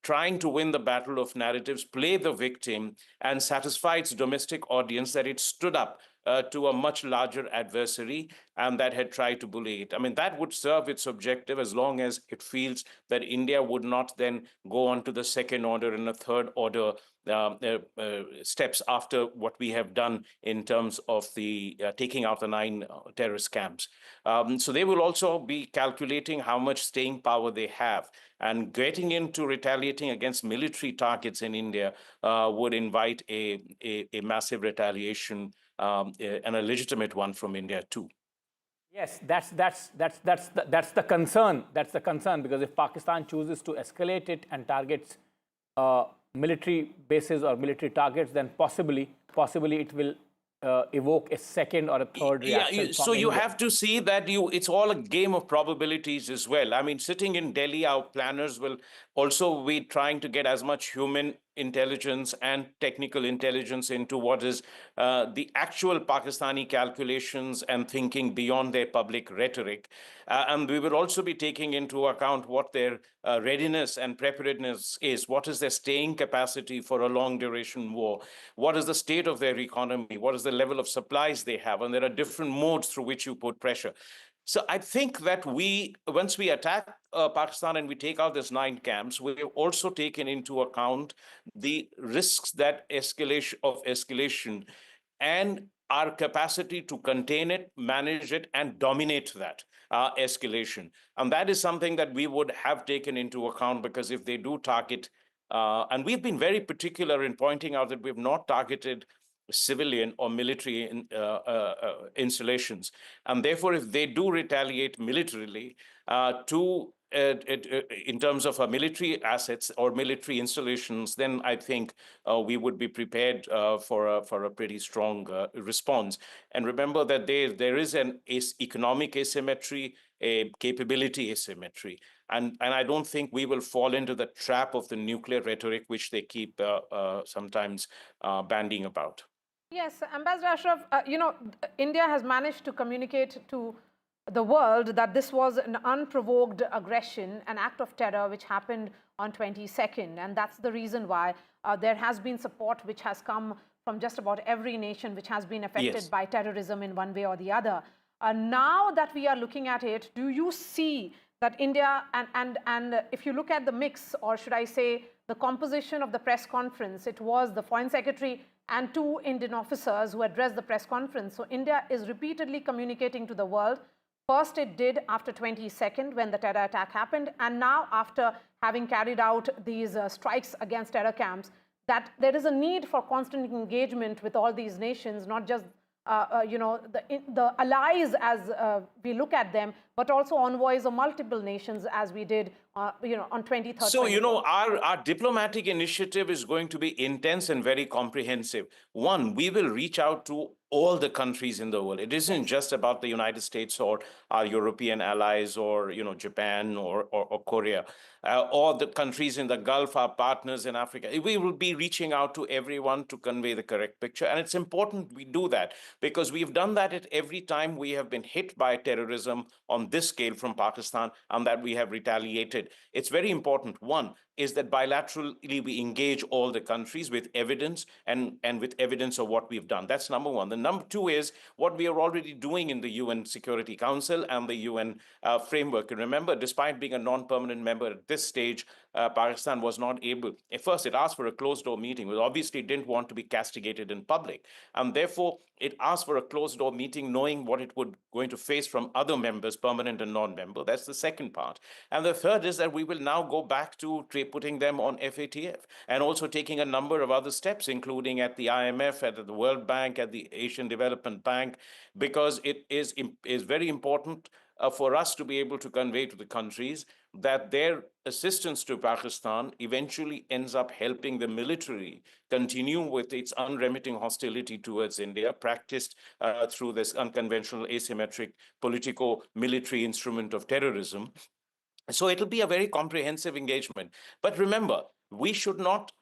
trying to win the battle of narratives, play the victim, and satisfy its domestic audience that it stood up to a much larger adversary and that had tried to bully it. I mean, that would serve its objective as long as it feels that India would not then go on to the second order and a third order steps after what we have done in terms of the taking out the 9 terrorist camps. So they will also be calculating how much staying power they have, and getting into retaliating against military targets in India would invite a massive retaliation and a legitimate one from India too. Yes, that's the concern. That's the concern, because if Pakistan chooses to escalate it and targets military bases or military targets, then possibly it will evoke a second or a third reaction. So you have to see that it's all a game of probabilities as well. I mean, sitting in Delhi, our planners will also be trying to get as much human intelligence and technical intelligence into what is the actual Pakistani calculations and thinking beyond their public rhetoric. And we will also be taking into account what their readiness and preparedness is. What is their staying capacity for a long duration war? What is the state of their economy? What is the level of supplies they have? And there are different modes through which you put pressure. So I think that once we attack Pakistan and we take out these 9 camps, we have also taken into account the risks that escalation and our capacity to contain it, manage it, and dominate that escalation. And that is something that we would have taken into account, because if they do target, and we've been very particular in pointing out that we've not targeted civilian or military installations. And therefore, if they do retaliate militarily in terms of military assets or military installations, then I think we would be prepared for a pretty strong response. And remember that there is an economic asymmetry, a capability asymmetry. And I don't think we will fall into the trap of the nuclear rhetoric, which they keep sometimes bandying about. Yes, Ambassador Ashraf, India has managed to communicate to the world that this was an unprovoked aggression, an act of terror which happened on 22nd. And that's the reason why there has been support which has come from just about every nation which has been affected by terrorism in one way or the other. Now that we are looking at it, do you see that India, and if you look at the mix, or should I say the composition of the press conference, it was the Foreign Secretary and 2 Indian officers who addressed the press conference. So India is repeatedly communicating to the world. First it did after 22nd when the terror attack happened, and now after having carried out these strikes against terror camps, that there is a need for constant engagement with all these nations, not just the allies as we look at them, but also envoys of multiple nations as we did on 23rd. So, our diplomatic initiative is going to be intense and very comprehensive. One, we will reach out to all the countries in the world. It isn't just about the United States or our European allies or, Japan or Korea, or the countries in the Gulf, our partners in Africa. We will be reaching out to everyone to convey the correct picture. And it's important we do that, because we've done that at every time we have been hit by terrorism on this scale from Pakistan, and that we have retaliated. It's very important, one, is that bilaterally we engage all the countries with evidence and with evidence of what we've done. That's number one. The number two is what we are already doing in the UN Security Council and the UN framework. And remember, despite being a non-permanent member at this stage, Pakistan was not able. At first, it asked for a closed-door meeting, but obviously didn't want to be castigated in public. And therefore, it asked for a closed-door meeting, knowing what it would going to face from other members, permanent and non-member. That's the second part. And the third is that we will now go back to putting them on FATF and also taking a number of other steps, including at the IMF, at the World Bank, at the Asian Development Bank, because it is very important for us to be able to convey to the countries that their assistance to Pakistan eventually ends up helping the military continue with its unremitting hostility towards India, practiced through this unconventional, asymmetric, politico-military instrument of terrorism. So it'll be a very comprehensive engagement. But remember, we should not,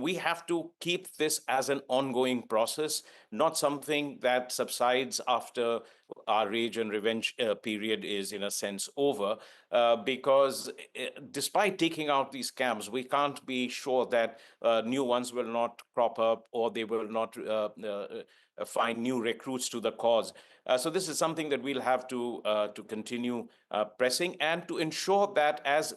we have to keep this as an ongoing process, not something that subsides after our rage and revenge period is, in a sense, over, because despite taking out these camps, we can't be sure that new ones will not crop up or they will not find new recruits to the cause. So this is something that we'll have to continue pressing, and to ensure that, as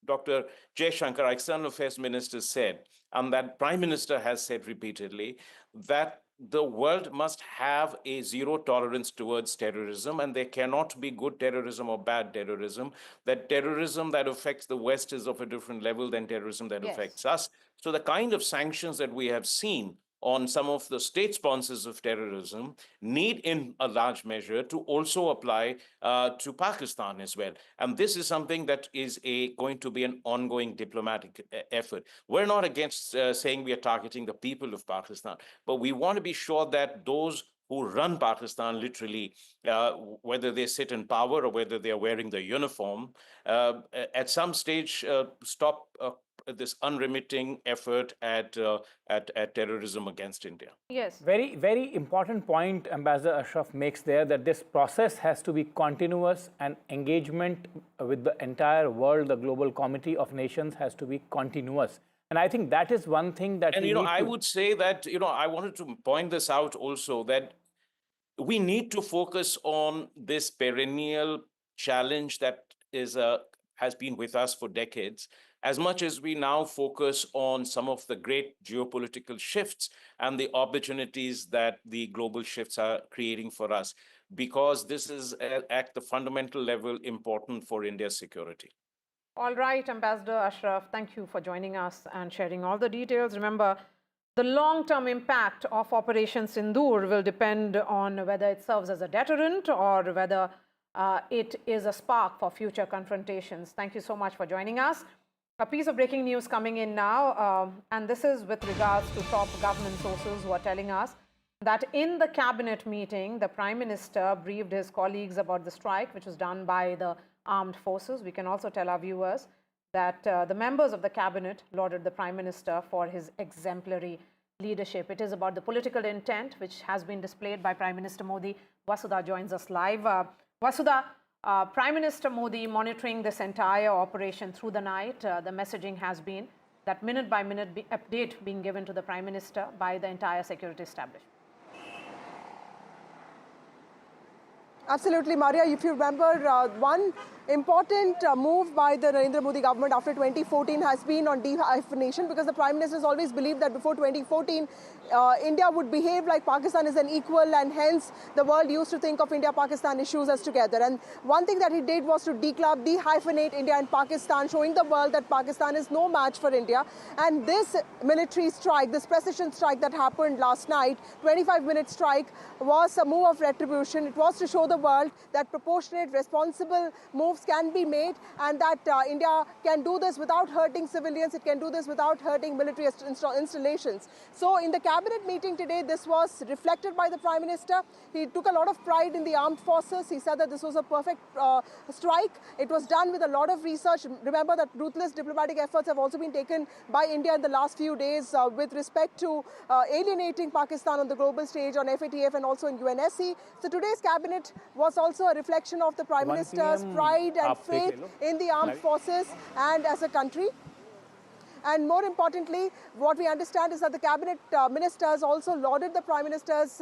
Dr. Jaishankar, our External Affairs Minister, said, and that Prime Minister has said repeatedly, that the world must have a zero tolerance towards terrorism, and there cannot be good terrorism or bad terrorism. That terrorism that affects the West is of a different level than terrorism that affects us. So the kind of sanctions that we have seen on some of the state sponsors of terrorism need in a large measure to also apply to Pakistan as well. And this is something that is going to be an ongoing diplomatic effort. We're not against saying we are targeting the people of Pakistan, but we want to be sure that those who run Pakistan literally, whether they sit in power or whether they are wearing the uniform, at some stage stop this unremitting effort at terrorism against India. Yes. Very, very important point Ambassador Ashraf makes there, that this process has to be continuous, and engagement with the entire world, the global community of nations, has to be continuous. And I think that is one thing that and I would say that I wanted to point this out also, that we need to focus on this perennial challenge that has been with us for decades, as much as we now focus on some of the great geopolitical shifts and the opportunities that the global shifts are creating for us, because this is at the fundamental level important for India's security. All right, Ambassador Ashraf, thank you for joining us and sharing all the details. Remember, the long-term impact of Operation Sindoor will depend on whether it serves as a deterrent or whether it is a spark for future confrontations. Thank you so much for joining us. A piece of breaking news coming in now, and this is with regards to top government sources who are telling us that in the cabinet meeting, the Prime Minister briefed his colleagues about the strike which was done by the armed forces. We can also tell our viewers that the members of the cabinet lauded the Prime Minister for his exemplary leadership. It is about the political intent which has been displayed by Prime Minister Modi. Vasudha joins us live. Vasudha, Prime Minister Modi monitoring this entire operation through the night. The messaging has been that minute by minute update being given to the Prime Minister by the entire security establishment. Absolutely, Maria. If you remember, one important move by the Narendra Modi government after 2014 has been on dehyphenation, because the Prime Minister has always believed that before 2014, India would behave like Pakistan is an equal, and hence the world used to think of India-Pakistan issues as together. And one thing that he did was to dehyphenate India and Pakistan, showing the world that Pakistan is no match for India. And this military strike, this precision strike that happened last night, 25-minute strike, was a move of retribution. It was to show the world that proportionate, responsible moves can be made, and that India can do this without hurting civilians. It can do this without hurting military installations. So in the cabinet meeting today, this was reflected by the Prime Minister. He took a lot of pride in the armed forces. He said that this was a perfect strike. It was done with a lot of research. Remember that ruthless diplomatic efforts have also been taken by India in the last few days with respect to alienating Pakistan on the global stage, on FATF and also in UNSC. So today's cabinet was also a reflection of the Prime Minister's pride and faith in the armed forces and as a country. And more importantly, what we understand is that the cabinet ministers also lauded the Prime Minister's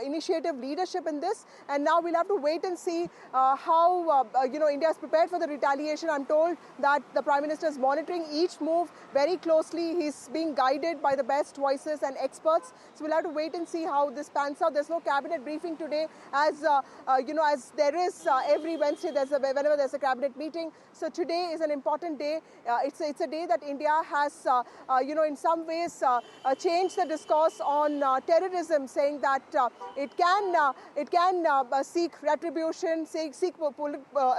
initiative leadership in this. And now we'll have to wait and see how India is prepared for the retaliation. I'm told that the Prime Minister is monitoring each move very closely. He's being guided by the best voices and experts. So we'll have to wait and see how this pans out. There's no cabinet briefing today, as as there is every Wednesday. Whenever there's a cabinet meeting. So today is an important day. It's a day that India has, in some ways, changed the discourse on terrorism, saying that it can seek retribution, seek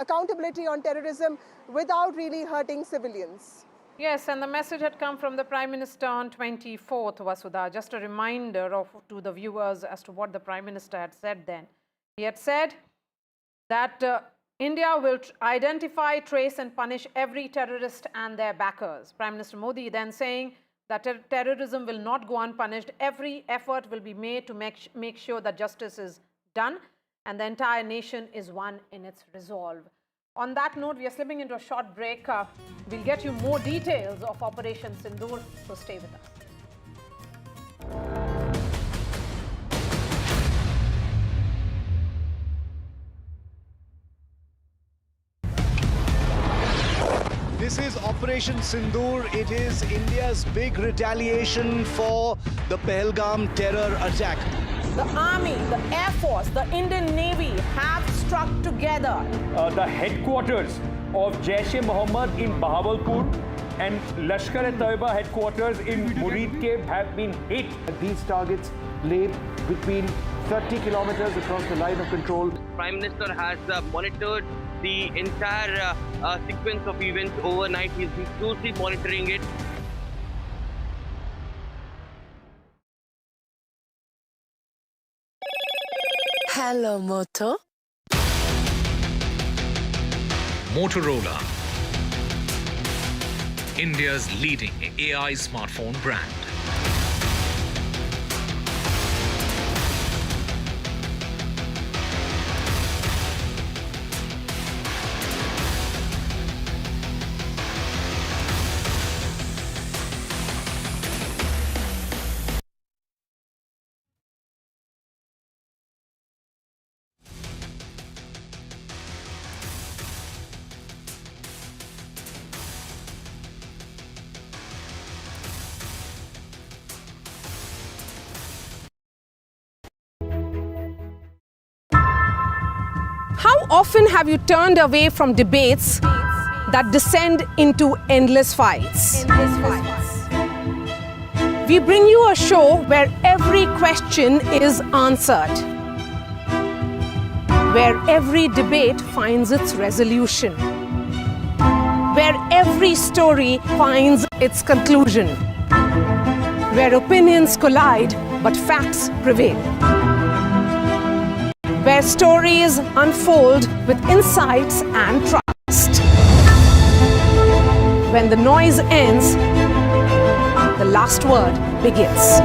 accountability on terrorism without really hurting civilians. Yes, and the message had come from the Prime Minister on 24th, Vasudha. Just a reminder to the viewers as to what the Prime Minister had said then. He had said that India will identify, trace and punish every terrorist and their backers. Prime Minister Modi then saying that terrorism will not go unpunished. Every effort will be made to make sure that justice is done and the entire nation is one in its resolve. On that note, we are slipping into a short break. We'll get you more details of Operation Sindoor, so stay with us. This is Operation Sindoor. It is India's big retaliation for the Pahalgam terror attack. The Army, the Air Force, the Indian Navy have struck together. The headquarters of Jaish-e-Mohammed in Bahawalpur and Lashkar-e-Taiba headquarters in Muridke have been hit. These targets lay between 30 kilometers across the line of control. Prime Minister has monitored the entire sequence of events overnight. He's been closely monitoring it. Hello, Moto. Motorola, India's leading AI smartphone brand. How often have you turned away from debates that descend into endless fights? We bring you a show where every question is answered, where every debate finds its resolution, where every story finds its conclusion, where opinions collide but facts prevail, where stories unfold with insights and trust. When the noise ends, the last word begins.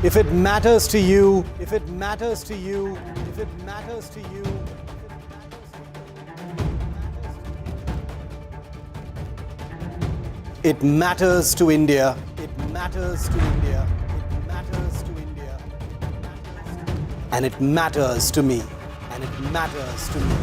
If it matters to you, if it matters to you, if it matters to you, it matters to India. It matters to India. It matters to India. And it matters to me. And it matters to me.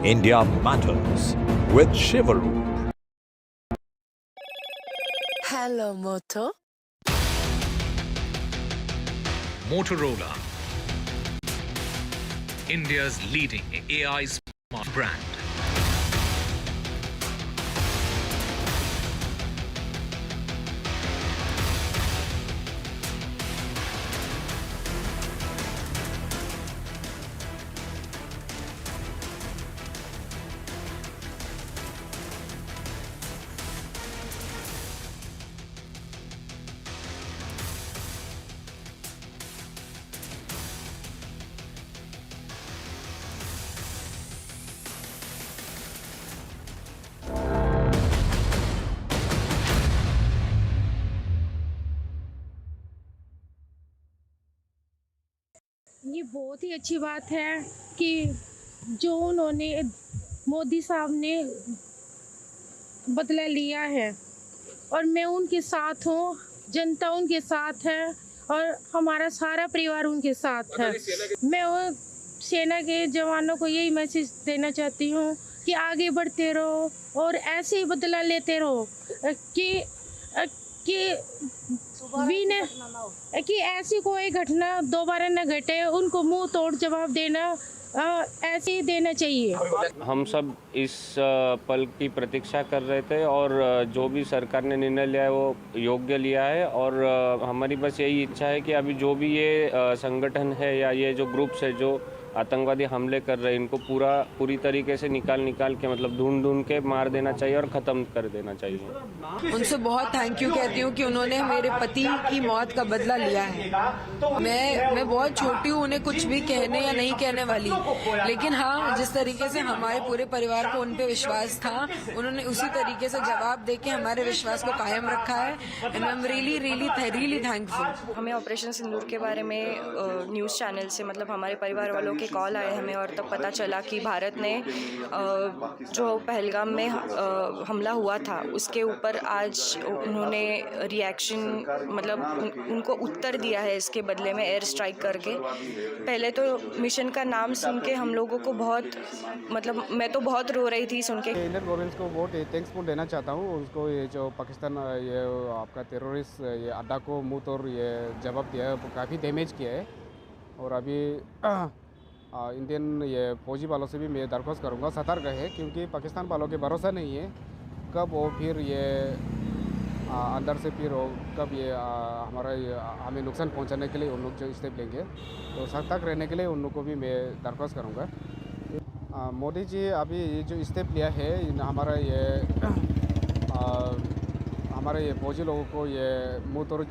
India matters with Chivalry. Hello, Moto. Motorola, India's leading AI smart brand. बहुत ही अच्छी बात है कि जो उन्होंने मोदी साहब ने बदला लिया है और मैं उनके साथ हूँ, जनता उनके साथ है और हमारा सारा परिवार उनके साथ है। मैं वो सेना के जवानों को यही मैसेज देना चाहती हूँ कि आगे बढ़ते रहो और ऐसे ही बदला लेते रहो कि ऐसी कोई घटना दोबारा न घटे, उनको मुंह तोड़ जवाब देना ऐसे ही देना चाहिए। हम सब इस पल की प्रतीक्षा कर रहे थे और जो भी सरकार ने निर्णय लिया है वो योग्य लिया है और हमारी बस यही इच्छा है कि अभी जो भी ये संगठन है या ये जो ग्रुप्स है जो आतंकवादी हमले कर रहे हैं इनको पूरी तरीके से निकाल के मतलब ढूंढ के मार देना चाहिए और ख़त्म कर देना चाहिए। उनसे बहुत थैंक यू कहती हूँ कि उन्होंने मेरे पति की मौत का बदला लिया है। मैं बहुत छोटी हूँ, उन्हें कुछ भी कहने या नहीं कहने वाली, लेकिन हाँ जिस तरीके से हमारे पूरे परिवार को उन पे विश्वास था, उन्होंने उसी तरीके से जवाब देके हमारे विश्वास को कायम रखा है and I am really thankful. हमें ऑपरेशन सिंदूर के बारे में न्यूज़ चैनल से मतलब हमारे परिवार वालों के कॉल आए हमें और तब पता चला कि भारत ने जो पहलगाम में हमला हुआ था उसके ऊपर आज उन्होंने रिएक्शन मतलब उनको उत्तर दिया है इसके बदले में एयर स्ट्राइक करके। पहले तो मिशन का नाम सुन के हम लोगों को बहुत मतलब मैं तो बहुत रो रही थी सुन के। इंडियन गवर्नमेंट को बहुत थैंक्सफुल देना चाहता हूँ उसको, ये जो पाकिस्तान ये आपका टेररिस्ट ये अड्डा को मुँह तोड़ ये जवाब दिया है, काफ़ी डैमेज किया है। और अभी इंडियन ये फौजी वालों से भी मैं दरख्वास्त करूँगा सतर्क है, क्योंकि पाकिस्तान वालों के भरोसा नहीं है कब वो फिर ये अंदर से फिर कब ये हमें नुकसान पहुंचाने के लिए उन लोग जो स्टेप लेंगे, तो सतर्क रहने के लिए उन लोग को भी मैं दरख्वास्त करूँगा। मोदी जी अभी ये जो स्टेप लिया है हमारे ये फौजी लोगों को ये मुँह तोड़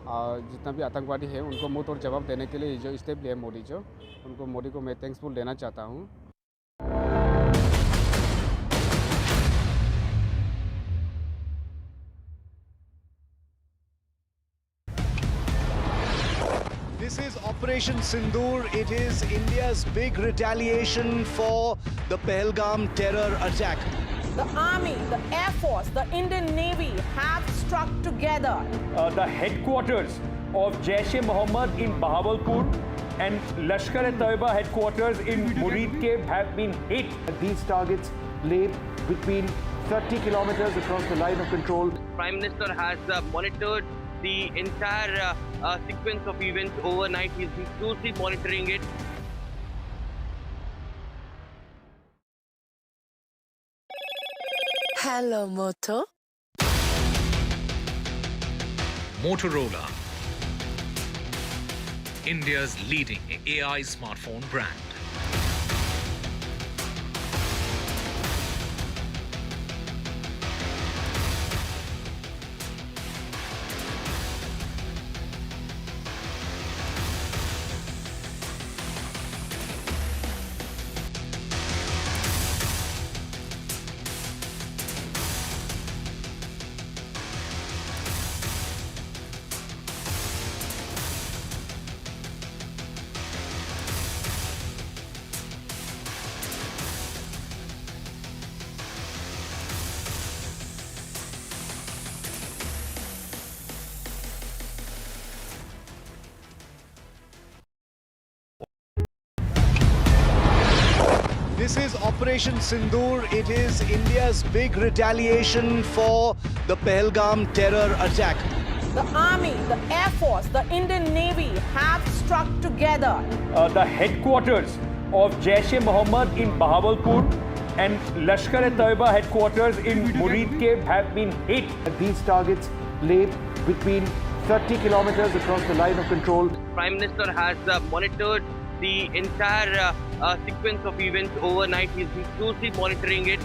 जितना भी आतंकवादी है उनको मुँह तोड़ जवाब देने के लिए जो स्टेप लिया मोदी को मैं थैंक्सफुल देना चाहता हूँ। This is Operation Sindoor. It is India's big retaliation for the Pahalgam terror attack. The Army, the Air Force, the Indian Navy have struck together. The headquarters of Jaish-e-Mohammed in Bahawalpur and Lashkar-e-Taiba headquarters in Muridke have been hit. These targets lay between 30 kilometers across the line of control. Prime Minister has monitored the entire sequence of events overnight. He's been closely monitoring it. Hello, Moto. Motorola, India's leading AI smartphone brand. This is Operation Sindoor. It is India's big retaliation for the Pahalgam terror attack. The Army, the Air Force, the Indian Navy have struck together. The headquarters of Jaish-e-Mohammed in Bahawalpur and Lashkar-e-Taiba headquarters in Muridke have been hit. These targets lay between 30 kilometers across the line of control. Prime Minister has monitored the entire sequence of events overnight. He's been closely monitoring it.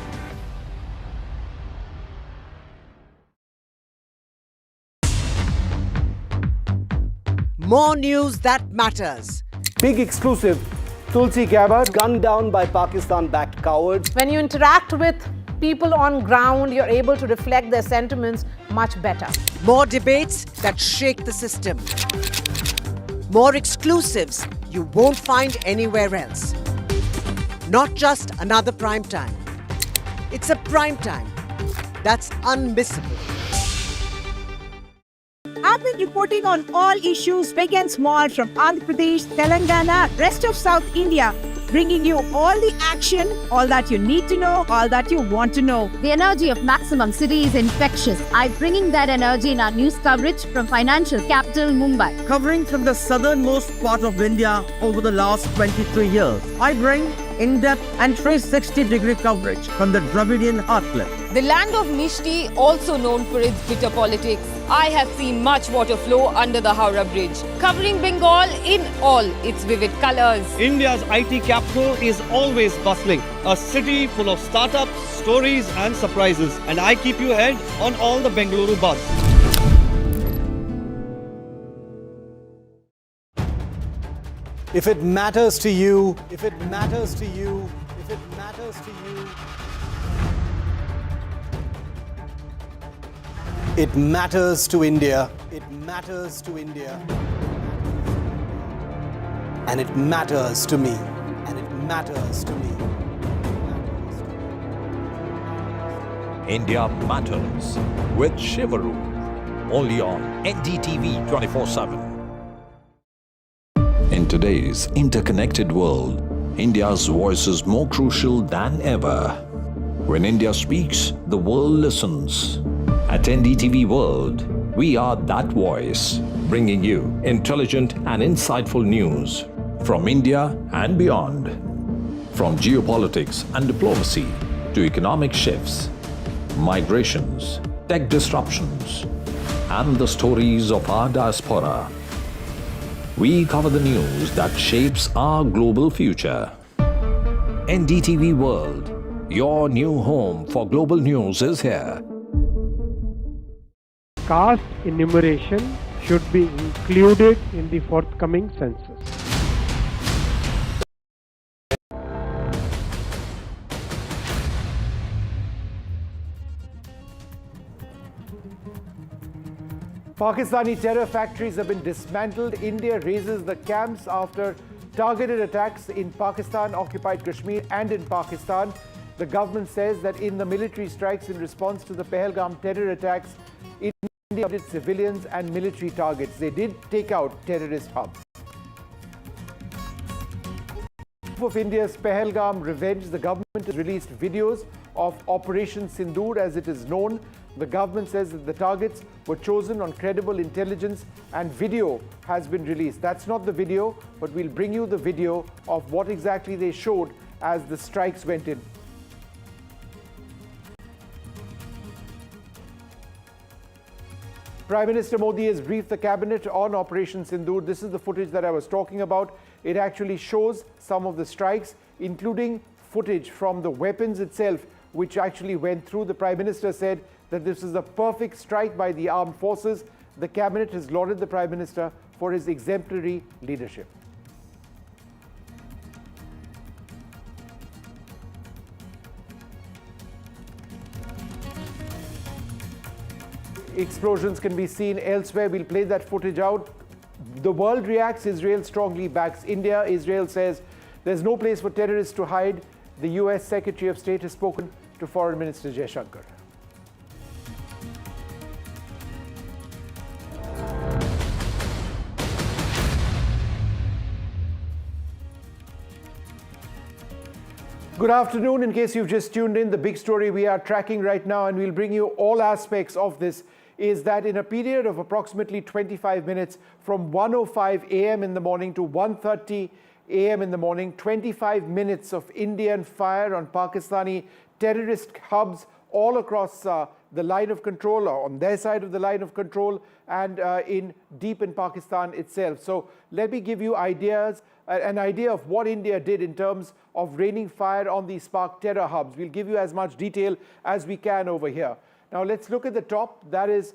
More news that matters. Big exclusive. Tulsi Gabbard gunned down by Pakistan-backed cowards. When you interact with people on ground, you're able to reflect their sentiments much better. More debates that shake the system. more exclusives you won't find anywhere else. Not just another prime time. It's a prime time that's unmissable. I've been reporting on all issues big and small from Andhra Pradesh, Telangana, rest of South India, bringing you all the action, all that you need to know, all that you want to know. The energy of Maximum City is infectious. I'm bringing that energy in our news coverage from financial capital Mumbai. Covering from the southernmost part of India over the last 23 years, I bring in-depth and 360-degree coverage from the Dravidian heartland. The land of Mishti, also known for its bitter politics. I have seen much water flow under the Howrah Bridge, covering Bengal in all its vivid colors. India's IT capital is always bustling, a city full of startups, stories and surprises. And I keep you ahead on all the Bengaluru buzz. If it matters to you, if it matters to you, if it matters to you, it matters to India. It matters to India. And it matters to me. And it matters to me. India Matters with Shivaru. Only on NDTV 24/7. In today's interconnected world, India's voice is more crucial than ever. When India speaks, the world listens. At NDTV World, we are that voice, bringing you intelligent and insightful news from India and beyond. From geopolitics and diplomacy to economic shifts, migrations, tech disruptions, and the stories of our diaspora. We cover the news that shapes our global future. NDTV World, your new home for global news is here. Caste enumeration should be included in the forthcoming census. Pakistani terror factories have been dismantled. India raises the camps after targeted attacks in Pakistan-occupied Kashmir and in Pakistan. The government says that in the military strikes in response to the Pahalgam terror attacks, India targeted civilians and military targets. They did take out terrorist hubs. Of India's Pahalgam revenge, the government has released videos of Operation Sindoor, as it is known. The government says that the targets were chosen on credible intelligence and video has been released. That's not the video, but we'll bring you the video of what exactly they showed as the strikes went in. Prime Minister Modi has briefed the cabinet on Operation Sindoor. This is the footage that I was talking about. It actually shows some of the strikes, including footage from the weapons itself, which actually went through. The Prime Minister said that this is a perfect strike by the armed forces. The cabinet has lauded the Prime Minister for his exemplary leadership. Explosions can be seen elsewhere. We'll play that footage out. The world reacts. Israel strongly backs India. Israel says there's no place for terrorists to hide. The US Secretary of State has spoken to Foreign Minister Jaishankar. Good afternoon. In case you've just tuned in, the big story we are tracking right now, and we'll bring you all aspects of this, is that in a period of approximately 25 minutes from 1:05 a.m. in the morning to 1:30 a.m. in the morning, 25 minutes of Indian fire on Pakistani terrorist hubs all across the line of control, or on their side of the line of control, and deep in Pakistan itself. So let me give you an idea of what India did in terms of raining fire on these Pak terror hubs. We'll give you as much detail as we can over here. Now let's look at the top. That is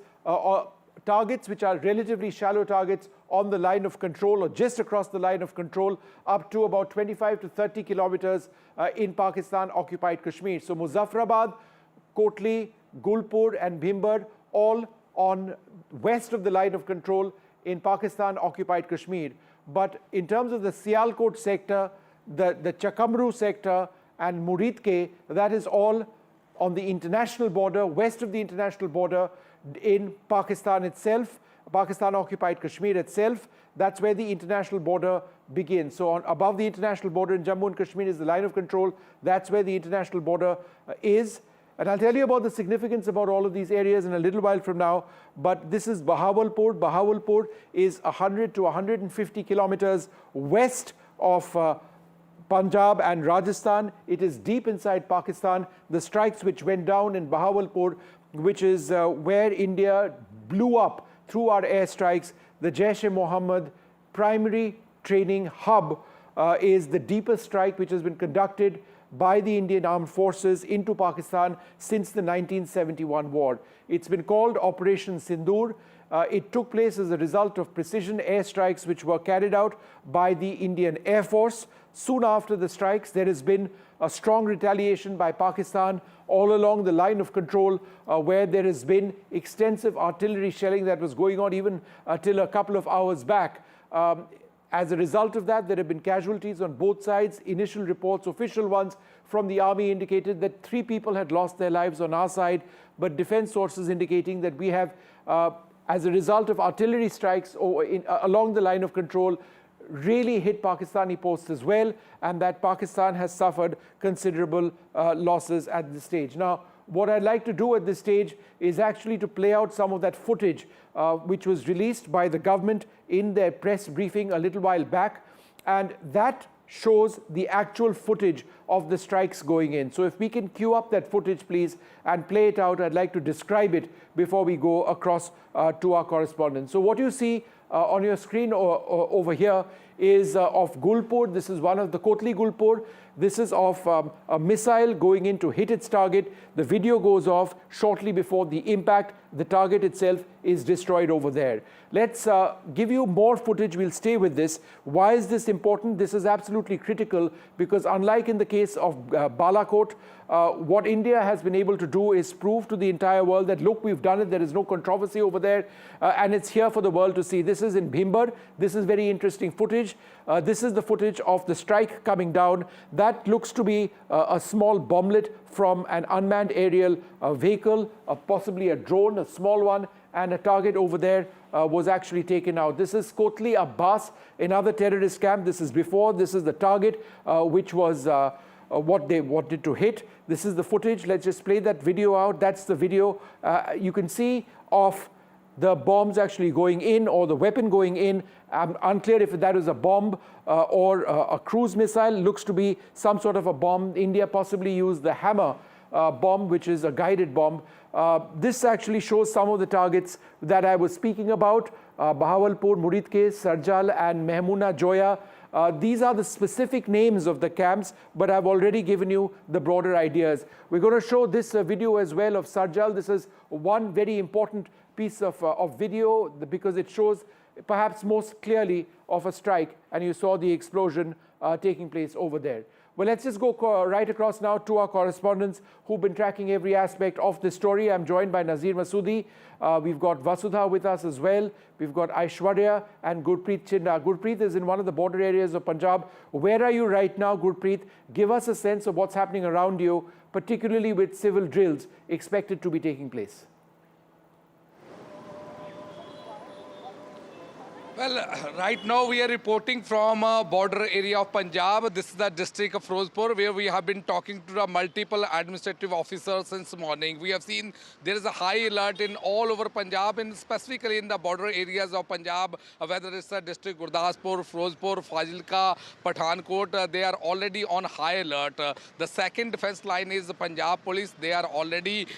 targets which are relatively shallow targets on the line of control, or just across the line of control, up to about 25 to 30 kilometers in Pakistan-occupied Kashmir. So Muzaffarabad, Kotli, Gulpur and Bhimber, all on west of the line of control in Pakistan-occupied Kashmir. But in terms of the Sialkot sector, the Chakamru sector and Muridke, that is all on the international border, west of the international border in Pakistan itself, Pakistan-occupied Kashmir itself. That's where the international border begins. So above the international border in Jammu and Kashmir is the line of control. That's where the international border is. And I'll tell you about the significance about all of these areas in a little while from now. But this is Bahawalpur. Bahawalpur is 100 to 150 kilometers west of Punjab and Rajasthan. It is deep inside Pakistan. The strikes which went down in Bahawalpur, which is where India blew up through our airstrikes, the Jaish-e-Mohammed primary training hub is the deepest strike which has been conducted by the Indian Armed Forces into Pakistan since the 1971 war. It's been called Operation Sindoor. It took place as a result of precision airstrikes which were carried out by the Indian Air Force. Soon after the strikes, there has been a strong retaliation by Pakistan all along the line of control, where there has been extensive artillery shelling that was going on even till a couple of hours back. As a result of that, there have been casualties on both sides. Initial reports, official ones from the army, indicated that 3 people had lost their lives on our side, but defense sources indicating that we have, as a result of artillery strikes along the line of control, really hit Pakistani posts as well, and that Pakistan has suffered considerable losses at this stage. Now, what I'd like to do at this stage is actually to play out some of that footage which was released by the government in their press briefing a little while back, and that shows the actual footage of the strikes going in. So if we can cue up that footage, please, and play it out, I'd like to describe it before we go across to our correspondent. So what you see on your screen over here is of Gulpur. This is one of the Kotli Gulpur. This is of a missile going in to hit its target. The video goes off shortly before the impact. The target itself is destroyed over there. Let's give you more footage. We'll stay with this. Why is this important? This is absolutely critical because unlike in the case of Balakot, what India has been able to do is prove to the entire world that, look, we've done it. There is no controversy over there. And it's here for the world to see. This is in Bhimber. This is very interesting footage. This is the footage of the strike coming down. That looks to be a small bomblet from an unmanned aerial vehicle, possibly a drone, a small one, and a target over there was actually taken out. This is Kotli Abbas, another terrorist camp. This is before. This is the target, which was what they wanted to hit. This is the footage. Let's just play that video out. That's the video. You can see of the bombs actually going in or the weapon going in. Unclear if that was a bomb or a cruise missile. Looks to be some sort of a bomb. India possibly used the hammer bomb, which is a guided bomb. This actually shows some of the targets that I was speaking about. Bahawalpur, Muridke, Sarjal and Mehmuna Joya. These are the specific names of the camps, but I've already given you the broader ideas. We're going to show this video as well of Sarjal. This is one very important piece of video because it shows perhaps most clearly of a strike, and you saw the explosion taking place over there. Well, let's just go right across now to our correspondents who've been tracking every aspect of this story. I'm joined by Nazir Masoodi. We've got Vasudha with us as well. We've got Aishwarya and Gurpreet Chinda. Gurpreet is in one of the border areas of Punjab. Where are you right now, Gurpreet? Give us a sense of what's happening around you, particularly with civil drills expected to be taking place. Well, right now we are reporting from a border area of Punjab. This is the district of Firozpur, where we have been talking to the multiple administrative officers since morning. We have seen there is a high alert in all over Punjab, and specifically in the border areas of Punjab, whether it's the district Gurdaspur, Firozpur, Fazilka, Pathankot, they are already on high alert. The second defense line is the Punjab police. They are already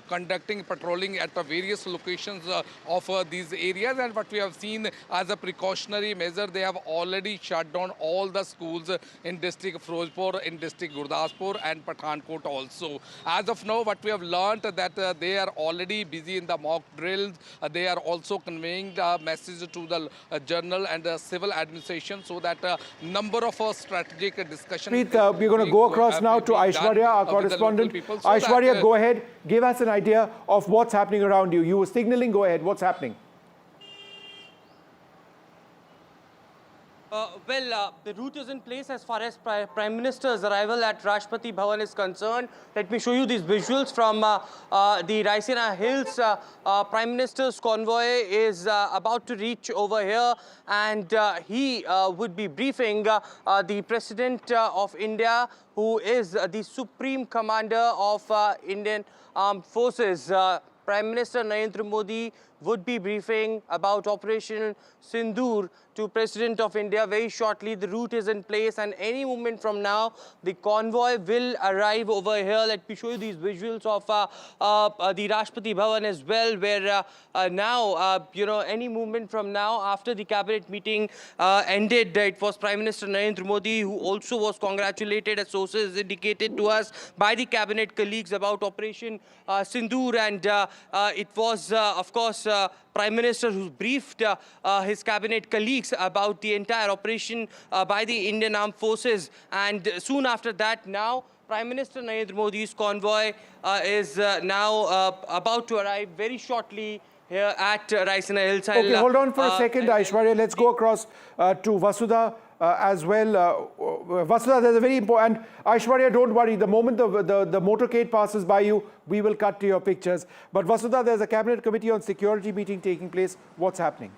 conducting patrolling at the various locations of these areas, and what we have seen as a precautionary measure, they have already shut down all the schools in district Firozpur, in district Gurdaspur and Pathankot also. As of now, what we have learnt that they are already busy in the mock drills. They are also conveying the message to the general and the civil administration so that number of strategic discussions. We're going to go across now to Aishwarya, our correspondent. Aishwarya, go ahead. Give us an idea of what's happening around you. You were signaling. Go ahead. What's happening? The route is in place as far as Prime Minister's arrival at Rashtrapati Bhavan is concerned. Let me show you these visuals from the Raisina Hills. Prime Minister's convoy is about to reach over here, and he would be briefing the President of India, who is the Supreme Commander of Indian Armed Forces. Prime Minister Narendra Modi would be briefing about Operation Sindoor to President of India very shortly. The route is in place, and any moment from now, the convoy will arrive over here. Let me show you these visuals of the Rashtrapati Bhavan as well, where now, any moment from now, after the cabinet meeting ended, it was Prime Minister Narendra Modi who also was congratulated, as sources indicated to us, by the cabinet colleagues about Operation Sindoor, and it was, of course, Prime Minister who briefed his cabinet colleagues about the entire operation by the Indian Armed Forces. And soon after that, now Prime Minister Narendra Modi's convoy is now about to arrive very shortly here at Raisina Hills. Okay, hold on for a second, Aishwarya. Let's go across to Vasudha as well. Vasudha, there's a very important... And Aishwarya, don't worry. The moment the motorcade passes by you, we will cut to your pictures. But Vasudha, there's a Cabinet Committee on Security meeting taking place. What's happening?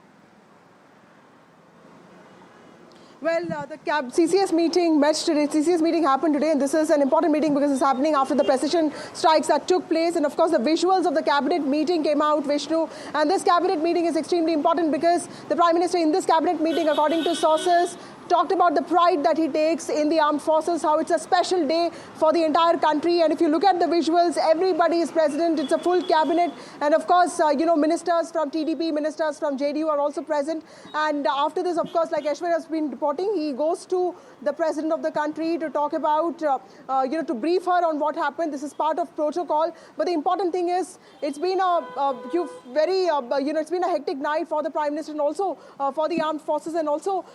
Well, the CCS meeting matched today. CCS meeting happened today, and this is an important meeting because it's happening after the precision strikes that took place. And of course, the visuals of the cabinet meeting came out, Vishnu. And this cabinet meeting is extremely important because the Prime Minister in this cabinet meeting, according to sources, talked about the pride that he takes in the armed forces, how it's a special day for the entire country. And if you look at the visuals, everybody is present. It's a full cabinet. And of course, ministers from TDP, ministers from JDU are also present. And after this, of course, like Aishwarya has been reporting, he goes to the president of the country to talk about, to brief her on what happened. This is part of protocol. But the important thing is, it's been it's been a hectic night for the Prime Minister and also for the armed forces, and also,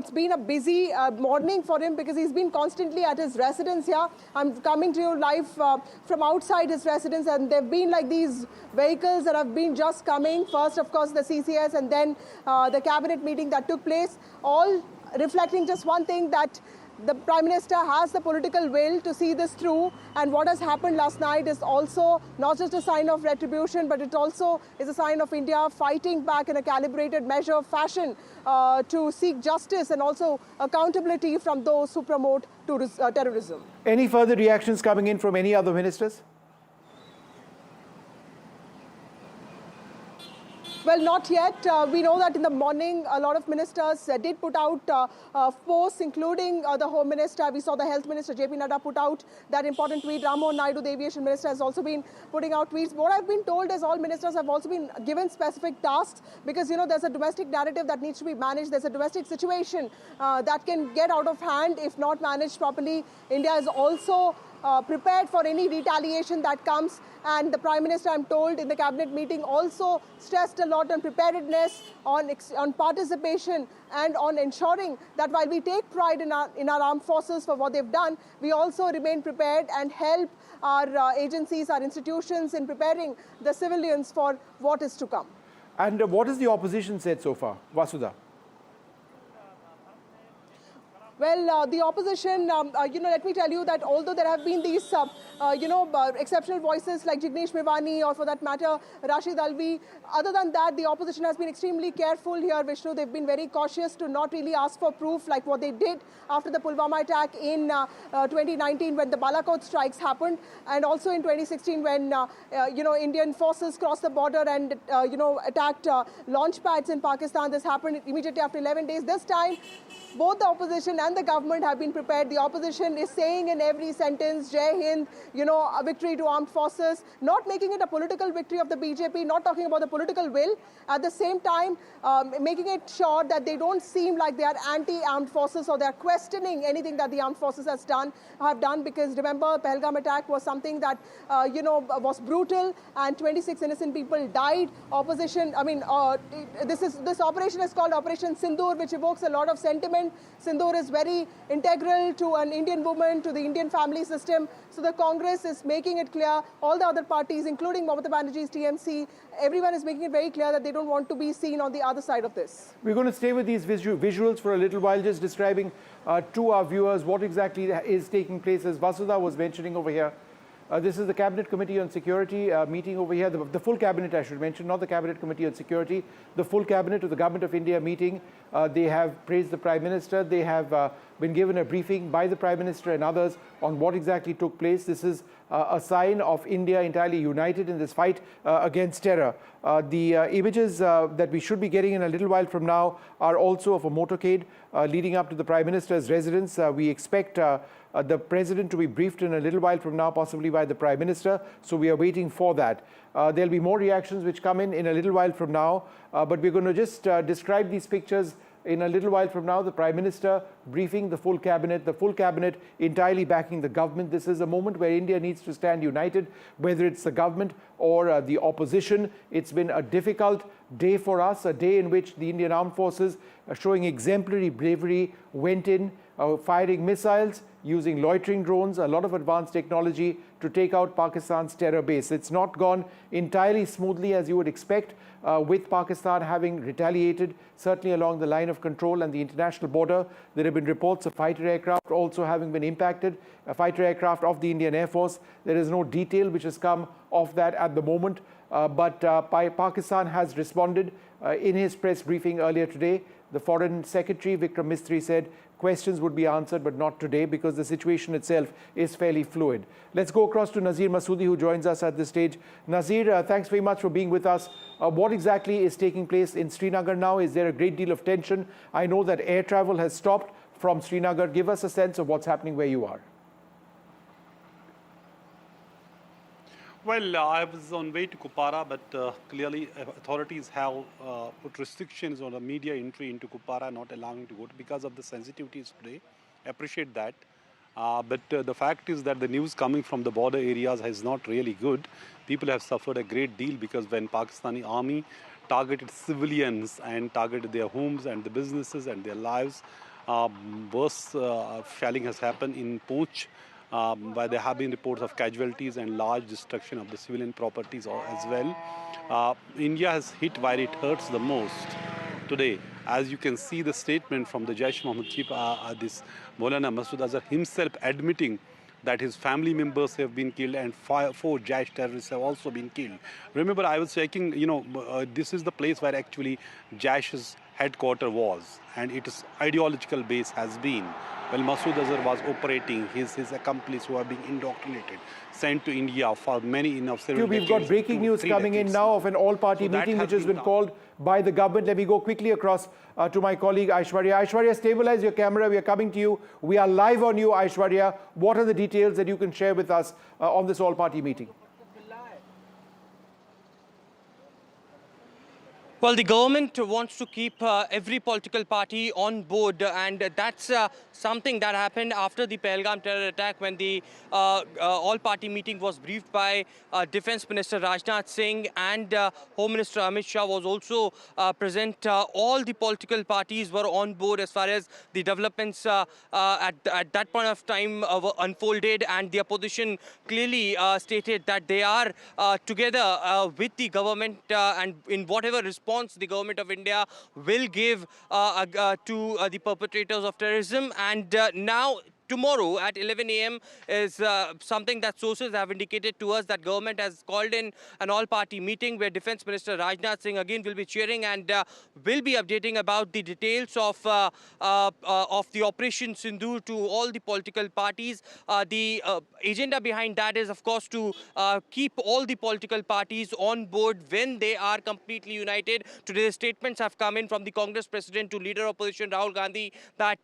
it's been a busy morning for him because he's been constantly at his residence here. I'm coming to you live from outside his residence, and there have been like these vehicles that have been just coming. First, of course, the CCS, and then the cabinet meeting that took place, all reflecting just one thing, that the Prime Minister has the political will to see this through, and what has happened last night is also not just a sign of retribution, but it also is a sign of India fighting back in a calibrated measure fashion to seek justice and also accountability from those who promote terrorism. Any further reactions coming in from any other ministers? Well, not yet. We know that in the morning, a lot of ministers did put out posts, including the Home Minister. We saw the Health Minister, JP Nadda, put out that important tweet. Rammohan Naidu, the Aviation Minister, has also been putting out tweets. What I've been told is all ministers have also been given specific tasks because, there's a domestic narrative that needs to be managed. There's a domestic situation that can get out of hand if not managed properly. India is also prepared for any retaliation that comes, and the Prime Minister, I'm told, in the cabinet meeting also stressed a lot on preparedness, on participation, and on ensuring that while we take pride in our armed forces for what they've done, we also remain prepared and help our agencies, our institutions in preparing the civilians for what is to come. And what has the opposition said so far, Vasudha? Well, the opposition, let me tell you that although there have been these, exceptional voices like Jignesh Mevani or for that matter, Rashid Alvi, other than that, the opposition has been extremely careful here, Vishnu. They've been very cautious to not really ask for proof like what they did after the Pulwama attack in 2019 when the Bahawalpur strikes happened, and also in 2016 when, Indian forces crossed the border and, attacked launch pads in Pakistan. This happened immediately after 11 days. This time, both the opposition and the government have been prepared. The opposition is saying in every sentence, Jai Hind, a victory to armed forces, not making it a political victory of the BJP, not talking about the political will. At the same time, making it sure that they don't seem like they are anti-armed forces or they are questioning anything that the armed forces have done, because remember, Pahalgam attack was something that, was brutal and 26 innocent people died. Opposition, this operation is called Operation Sindoor, which evokes a lot of sentiment. Sindoor is very integral to an Indian woman, to the Indian family system. So the Congress is making it clear, all the other parties, including Mamata Banerjee's TMC, everyone is making it very clear that they don't want to be seen on the other side of this. We're going to stay with these visuals for a little while, just describing to our viewers what exactly is taking place. As Vasudha was mentioning over here, this is the Cabinet Committee on Security meeting over here. The full Cabinet, I should mention, not the Cabinet Committee on Security. The full Cabinet of the Government of India meeting. They have praised the Prime Minister. They have been given a briefing by the Prime Minister and others on what exactly took place. This is a sign of India entirely united in this fight against terror. The images that we should be getting in a little while from now are also of a motorcade leading up to the Prime Minister's residence. We expect the President to be briefed in a little while from now, possibly by the Prime Minister. So we are waiting for that. There'll be more reactions which come in a little while from now. But we're going to just describe these pictures in a little while from now. The Prime Minister briefing the full Cabinet entirely backing the government. This is a moment where India needs to stand united, whether it's the government or the opposition. It's been a difficult day for us, a day in which the Indian Armed Forces, showing exemplary bravery, went in, firing missiles, using loitering drones, a lot of advanced technology to take out Pakistan's terror base. It's not gone entirely smoothly as you would expect, with Pakistan having retaliated, certainly along the line of control and the international border. There have been reports of fighter aircraft also having been impacted, a fighter aircraft of the Indian Air Force. There is no detail which has come of that at the moment, but Pakistan has responded. In his press briefing earlier today, the Foreign Secretary, Vikram Misri, said questions would be answered, but not today because the situation itself is fairly fluid. Let's go across to Nazir Masoodi, who joins us at this stage. Nazir, thanks very much for being with us. What exactly is taking place in Srinagar now? Is there a great deal of tension? I know that air travel has stopped from Srinagar. Give us a sense of what's happening where you are. Well, I was on way to Kupara, but clearly authorities have put restrictions on the media entry into Kupara, not allowing to go because of the sensitivities today. I appreciate that. But the fact is that the news coming from the border areas is not really good. People have suffered a great deal because when Pakistani army targeted civilians and targeted their homes and the businesses and their lives, worse shelling has happened in Poonch, where there have been reports of casualties and large destruction of the civilian properties as well. India has hit where it hurts the most today. As you can see the statement from the Jaish Mohammed chief, this Maulana Masood Azhar himself admitting that his family members have been killed and 4 Jaish terrorists have also been killed. Remember, I was checking, this is the place where actually Jaish's headquarters was, and its ideological base has been. Well, Masood Azhar was operating, his accomplices who are being indoctrinated, sent to India for many We've got breaking news coming in now of an all-party meeting which has been called by the government. Let me go quickly across to my colleague Aishwarya. Aishwarya, stabilize your camera. We are coming to you. We are live on you, Aishwarya. What are the details that you can share with us on this all-party meeting? Well, the government wants to keep every political party on board, and that's something that happened after the Pahalgam terror attack, when the all-party meeting was briefed by Defence Minister Rajnath Singh, and Home Minister Amit Shah was also present. All the political parties were on board as far as the developments at that point of time were unfolded, and the opposition clearly stated that they are together with the government and in whatever response the government of India will give to the perpetrators of terrorism. And now tomorrow at 11 a.m. is something that sources have indicated to us that government has called in an all-party meeting where Defence Minister Rajnath Singh again will be chairing and will be updating about the details of the Operation Sindoor to all the political parties. The agenda behind that is, of course, to keep all the political parties on board when they are completely united. Today's statements have come in from the Congress President to Leader Opposition Rahul Gandhi that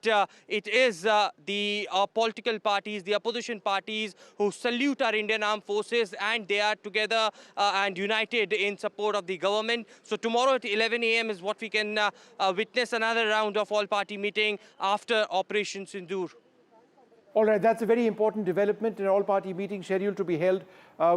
it is the political parties, the opposition parties who salute our Indian Armed Forces, and they are together and united in support of the government. So tomorrow at 11 a.m. is what we can witness another round of all-party meeting after Operation Sindoor. All right, that's a very important development. An all-party meeting scheduled to be held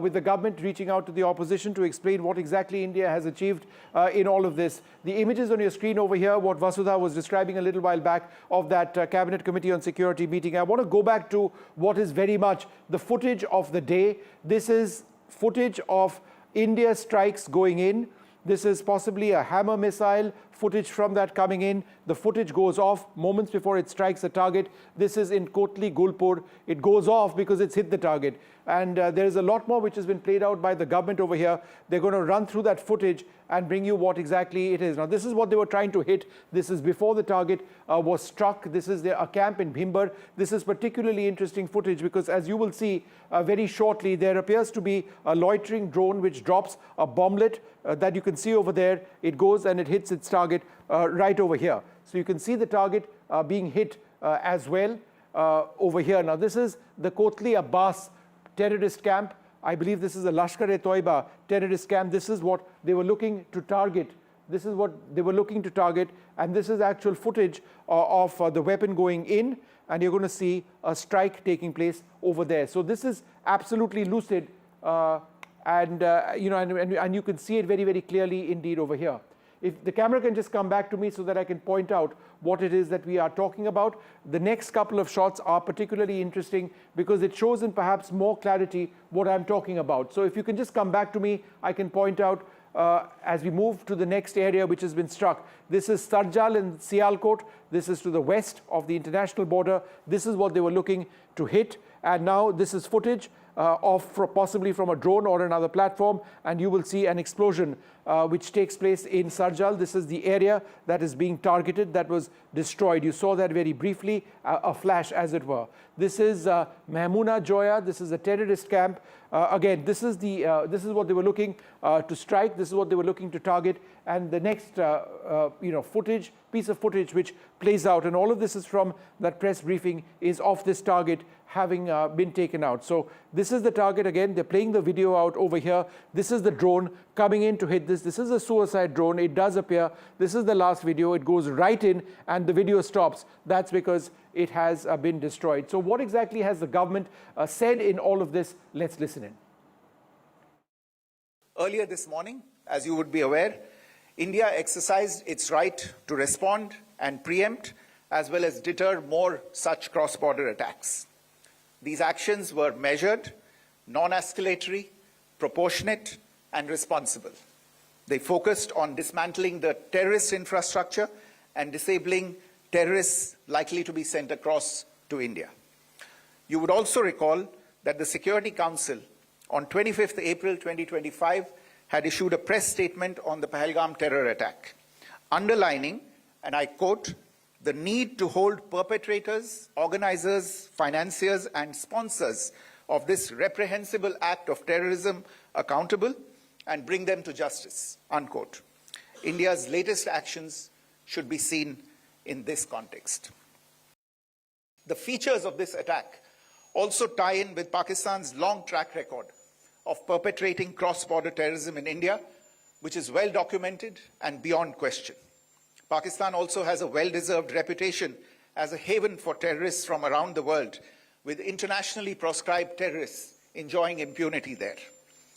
with the government reaching out to the opposition to explain what exactly India has achieved in all of this. The images on your screen over here, what Vasudha was describing a little while back of that Cabinet Committee on Security meeting. I want to go back to what is very much the footage of the day. This is footage of India strikes going in. This is possibly a hammer missile, footage from that coming in. The footage goes off moments before it strikes a target. This is in Kotli, Gulpur. It goes off because it's hit the target. And there is a lot more which has been played out by the government over here. They're going to run through that footage and bring you what exactly it is. Now, this is what they were trying to hit. This is before the target was struck. This is a camp in Bhimber. This is particularly interesting footage because, as you will see very shortly, there appears to be a loitering drone which drops a bomblet that you can see over there. It goes and it hits its target right over here. So you can see the target being hit as well over here. Now, this is the Kotli Abbas terrorist camp. I believe this is a Lashkar-e-Toiba terrorist camp. This is what they were looking to target. This is what they were looking to target. And this is actual footage of the weapon going in. And you're going to see a strike taking place over there. So this is absolutely lucid. And you can see it very, very clearly indeed over here. If the camera can just come back to me so that I can point out what it is that we are talking about. The next couple of shots are particularly interesting because it shows in perhaps more clarity what I'm talking about. So if you can just come back to me, I can point out as we move to the next area which has been struck. This is Sarjal and Sialkot. This is to the west of the international border. This is what they were looking to hit. And now this is footage possibly from a drone or another platform, and you will see an explosion which takes place in Sarjal. This is the area that is being targeted, that was destroyed. You saw that very briefly, a flash as it were. This is Mahmuna Joya. This is a terrorist camp. Again, this is what they were looking to strike. This is what they were looking to target. And the next piece of footage which plays out, and all of this is from that press briefing, is of this target having been taken out. So this is the target again. They're playing the video out over here. This is the drone coming in to hit this. This is a suicide drone. It does appear. This is the last video. It goes right in and the video stops. That's because it has been destroyed. So what exactly has the government said in all of this? Let's listen in. Earlier this morning, as you would be aware, India exercised its right to respond and preempt as well as deter more such cross-border attacks. These actions were measured, non-escalatory, proportionate, and responsible. They focused on dismantling the terrorist infrastructure and disabling terrorists likely to be sent across to India. You would also recall that the Security Council on 25th April 2025 had issued a press statement on the Pahalgam terror attack, underlining, and I quote, the need to hold perpetrators, organizers, financiers, and sponsors of this reprehensible act of terrorism accountable and bring them to justice, unquote. India's latest actions should be seen in this context. The features of this attack also tie in with Pakistan's long track record of perpetrating cross-border terrorism in India, which is well documented and beyond question. Pakistan also has a well-deserved reputation as a haven for terrorists from around the world, with internationally proscribed terrorists enjoying impunity there.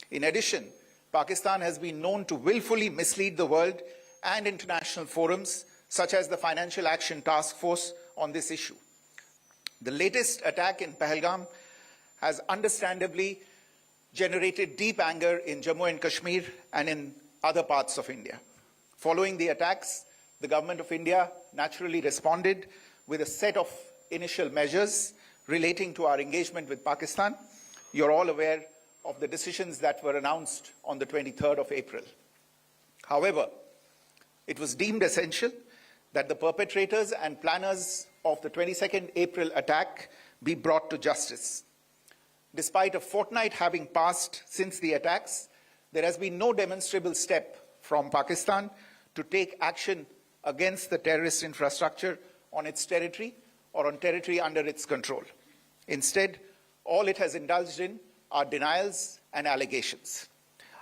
In addition, Pakistan has been known to willfully mislead the world and international forums, such as the Financial Action Task Force, on this issue. The latest attack in Pahalgam has understandably generated deep anger in Jammu and Kashmir and in other parts of India. Following the attacks, the government of India naturally responded with a set of initial measures relating to our engagement with Pakistan. You're all aware of the decisions that were announced on the 23rd of April. However, it was deemed essential that the perpetrators and planners of the 22nd April attack be brought to justice. Despite a fortnight having passed since the attacks, there has been no demonstrable step from Pakistan to take action against the terrorist infrastructure on its territory or on territory under its control. Instead, all it has indulged in are denials and allegations.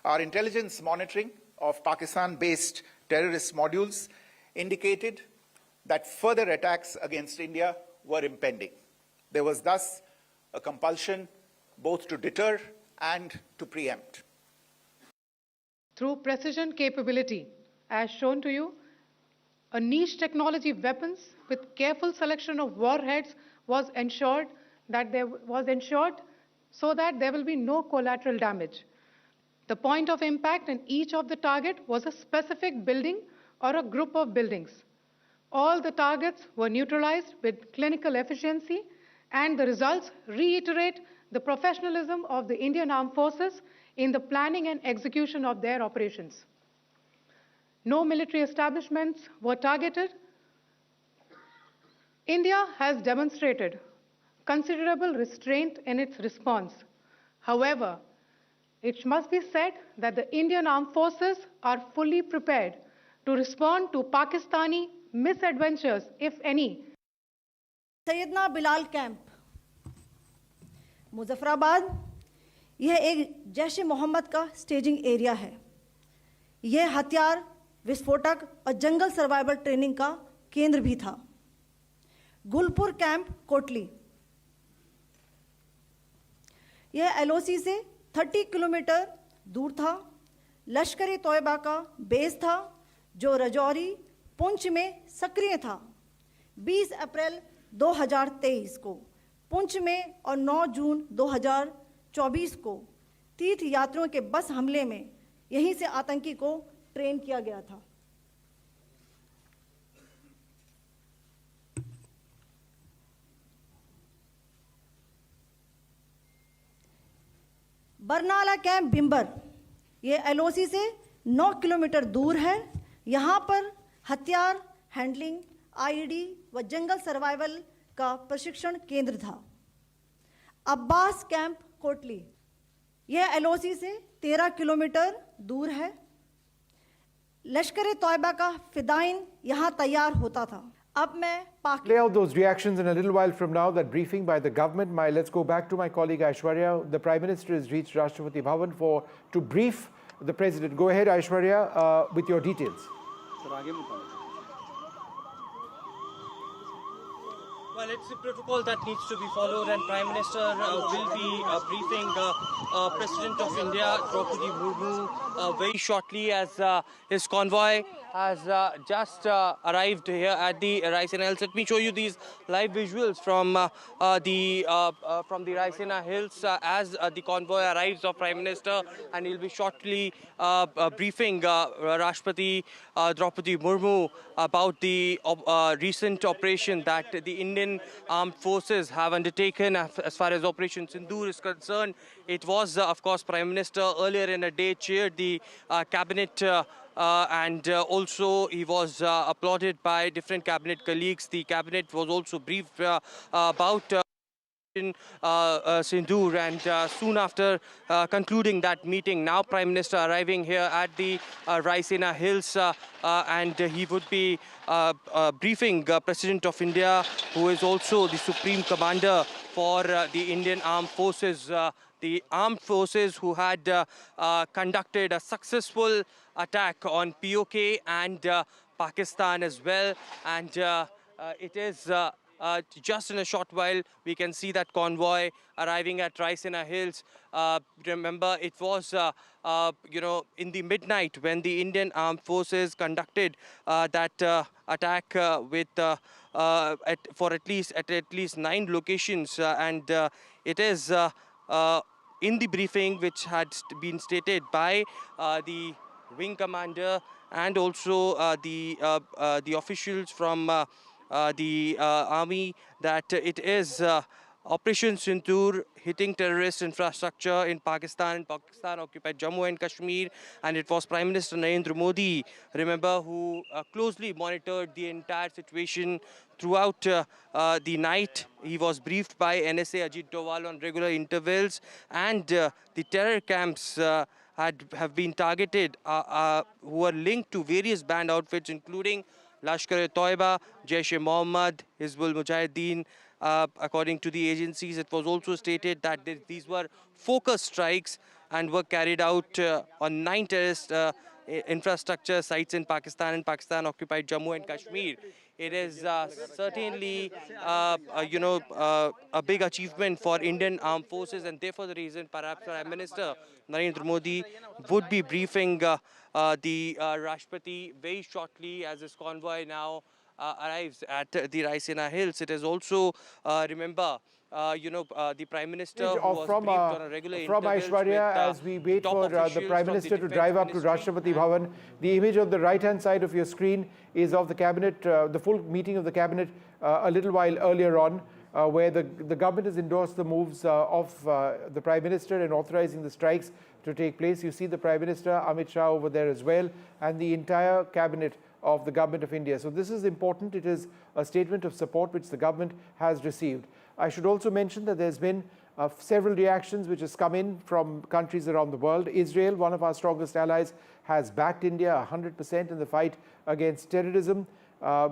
Our intelligence monitoring of Pakistan-based terrorist modules indicated that further attacks against India were impending. There was thus a compulsion both to deter and to preempt. Through precision capability, as shown to you, a niche technology weapons with careful selection of warheads was ensured so that there will be no collateral damage. The point of impact in each of the target was a specific building or a group of buildings. All the targets were neutralized with clinical efficiency, and the results reiterate the professionalism of the Indian Armed Forces in the planning and execution of their operations. No military establishments were targeted. India has demonstrated considerable restraint in its response. However, it must be said that the Indian Armed Forces are fully prepared to respond to Pakistani misadventures, if any. Syedna Bilal camp, Muzaffarabad, यह एक जैश मोहम्मद का staging area है। यह हथियार, विस्फोटक और जंगल survival training का केंद्र भी था। गुलपुर कैंप, कोटली, यह एलओसी से 30 किलोमीटर दूर था। लश्कर-ए तोयबा का बेस था जो रजौरी, पुंछ में सक्रिय था। 20 अप्रैल 2023 को पुंछ में और 9 जून 2024 को तीर्थ यात्रियों के बस हमले में यहीं से आतंकी को ट्रेन किया गया था। बरनाला कैंप, भिम्बर, ये एलओसी से 9 किलोमीटर दूर है। यहाँ पर हथियार, हैंडलिंग, आईईडी व जंगल सर्वाइवल का प्रशिक्षण केंद्र था। अब्बास कैंप, कोटली, यह एलओसी से 13 किलोमीटर दूर है। लश्कर-ए तोयबा का फिदाइन यहाँ तैयार होता था। अब मैं Play out those reactions in a little while from now, that briefing by the government. Let's go back to my colleague Aishwarya. The Prime Minister has reached Rashtrapati Bhavan to brief the President. Go ahead, Aishwarya, with your details. Well, it's a protocol that needs to be followed, and Prime Minister will be briefing President of India, Draupadi Murmu, very shortly, as his convoy has just arrived here at the Raisina Hills. Let me show you these live visuals from the Raisina Hills as the convoy arrives of Prime Minister, and he'll be shortly briefing Rashtrapati Draupadi Murmu about the recent operation that the Indian Armed Forces have undertaken as far as Operation Sindoor is concerned. It was, of course, Prime Minister earlier in the day chaired the cabinet, and also he was applauded by different cabinet colleagues. The cabinet was also briefed about Sindur, and soon after concluding that meeting, now Prime Minister arriving here at the Raisina Hills, and he would be briefing President of India, who is also the Supreme Commander for the Indian Armed Forces. The armed forces who had conducted a successful attack on POK and Pakistan as well, and it is just in a short while we can see that convoy arriving at Raisina Hills. Remember, it was in the midnight when the Indian Armed Forces conducted that attack with for at least 9 locations, and it is in the briefing which had been stated by the wing commander and also the officials from the army, that it is Operation Sindoor hitting terrorist infrastructure in Pakistan. Pakistan occupied Jammu and Kashmir, and it was Prime Minister Narendra Modi, remember, who closely monitored the entire situation throughout the night. He was briefed by NSA Ajit Doval on regular intervals, and the terror camps have been targeted who are linked to various banned outfits, including Lashkar-e Toiba, Jaish-e-Mohammed, Hizbul Mujahideen. According to the agencies, it was also stated that these were focused strikes and were carried out on 9 terrorist infrastructure sites in Pakistan and Pakistan-occupied Jammu and Kashmir. It is certainly, a big achievement for Indian armed forces, and therefore the reason perhaps Prime Minister Narendra Modi would be briefing the Rashtrapati very shortly as his convoy now arrives at the Raisina Hills. It is also, remember, the Prime Minister who was briefed on a regular from Aishwarya as we wait for the Prime Minister to drive up to Rashtrapati Bhavan. The image on the right-hand side of your screen is of the Cabinet, the full meeting of the Cabinet a little while earlier on, where the government has endorsed the moves of the Prime Minister in authorizing the strikes to take place. You see the Prime Minister, Amit Shah, over there as well, and the entire Cabinet of the Government of India. So this is important. It is a statement of support which the government has received. I should also mention that there's been several reactions which has come in from countries around the world. Israel, one of our strongest allies, has backed India 100% in the fight against terrorism.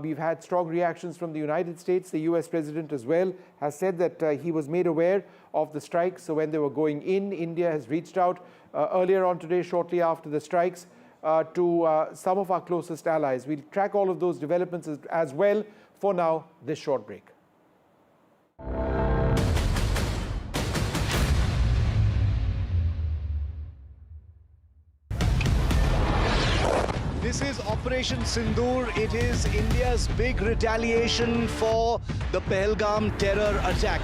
We've had strong reactions from the United States. The US President as well has said that he was made aware of the strikes. So when they were going in, India has reached out earlier on today, shortly after the strikes, to some of our closest allies. We'll track all of those developments as well. For now, this short break. This is Operation Sindoor. It is India's big retaliation for the Pahalgam terror attack.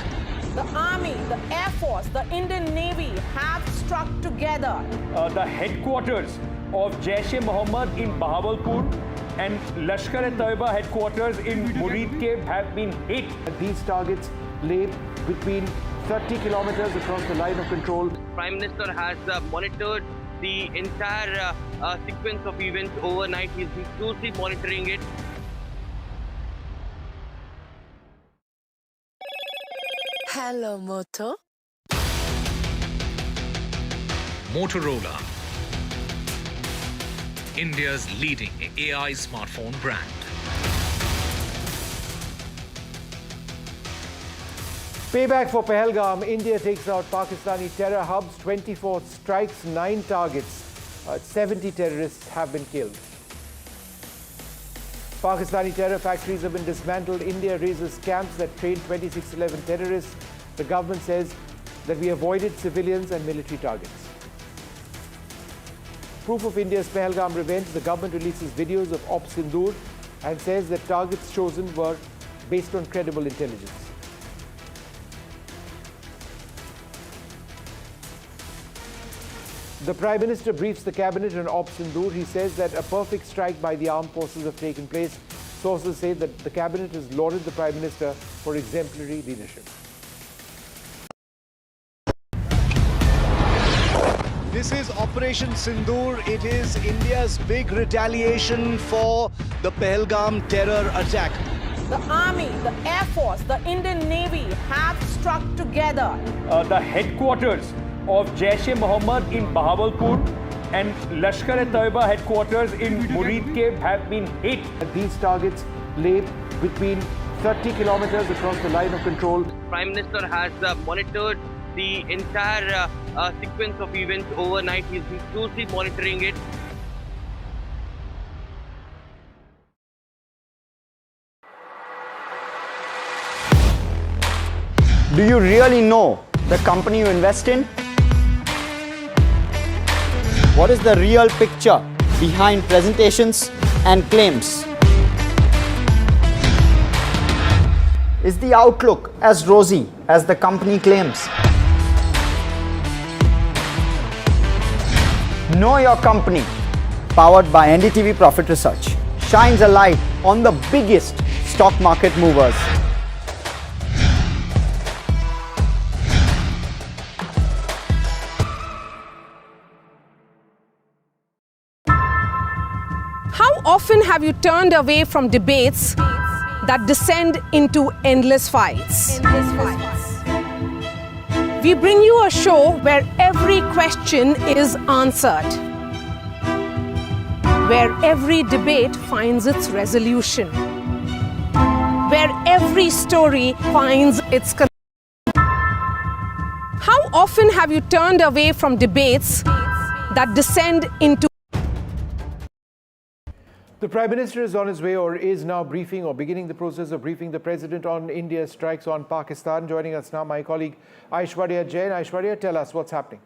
The Army, the Air Force, the Indian Navy have struck together. The headquarters of Jaish-e-Mohammed in Bahawalpur and Lashkar-e-Taiba headquarters in Muridke have been hit. These targets lay between 30 kilometers across the line of control. Prime Minister has monitored the entire sequence of events overnight. He's been closely monitoring it. Hello, Moto. Motorola, India's leading AI smartphone brand. Payback for Pahalgam. India takes out Pakistani terror hubs. 24 strikes, 9 targets. 70 terrorists have been killed. Pakistani terror factories have been dismantled. India raises camps that train 2611 terrorists. The government says that we avoided civilians and military targets. Proof of India's Pahalgam revenge. The government releases videos of Operation Sindoor and says that targets chosen were based on credible intelligence. The Prime Minister briefs the Cabinet on Operation Sindoor. He says that a perfect strike by the armed forces have taken place. Sources say that the Cabinet has lauded the Prime Minister for exemplary leadership. This is Operation Sindoor. It is India's big retaliation for the Pahalgam terror attack. The Army, the Air Force, the Indian Navy have struck together. The headquarters of Jaish-e-Mohammed in Bahawalpur and Lashkar-e-Taiba headquarters in Muridke have been hit. These targets lay between 30 kilometers across the line of control. Prime Minister has monitored the entire sequence of events overnight. He's been closely monitoring it. Do you really know the company you invest in? What is the real picture behind presentations and claims? Is the outlook as rosy as the company claims? Know Your Company, powered by NDTV Profit Research, shines a light on the biggest stock market movers. How often have you turned away from debates that descend into endless fights? We bring you a show where every question is answered, where every debate finds its resolution, where every story finds its conclusion. How often have you turned away from debates that descend into The Prime Minister is on his way or is now briefing or beginning the process of briefing the President on India's strikes on Pakistan. Joining us now, my colleague Aishwarya Jain. Aishwarya, tell us what's happening.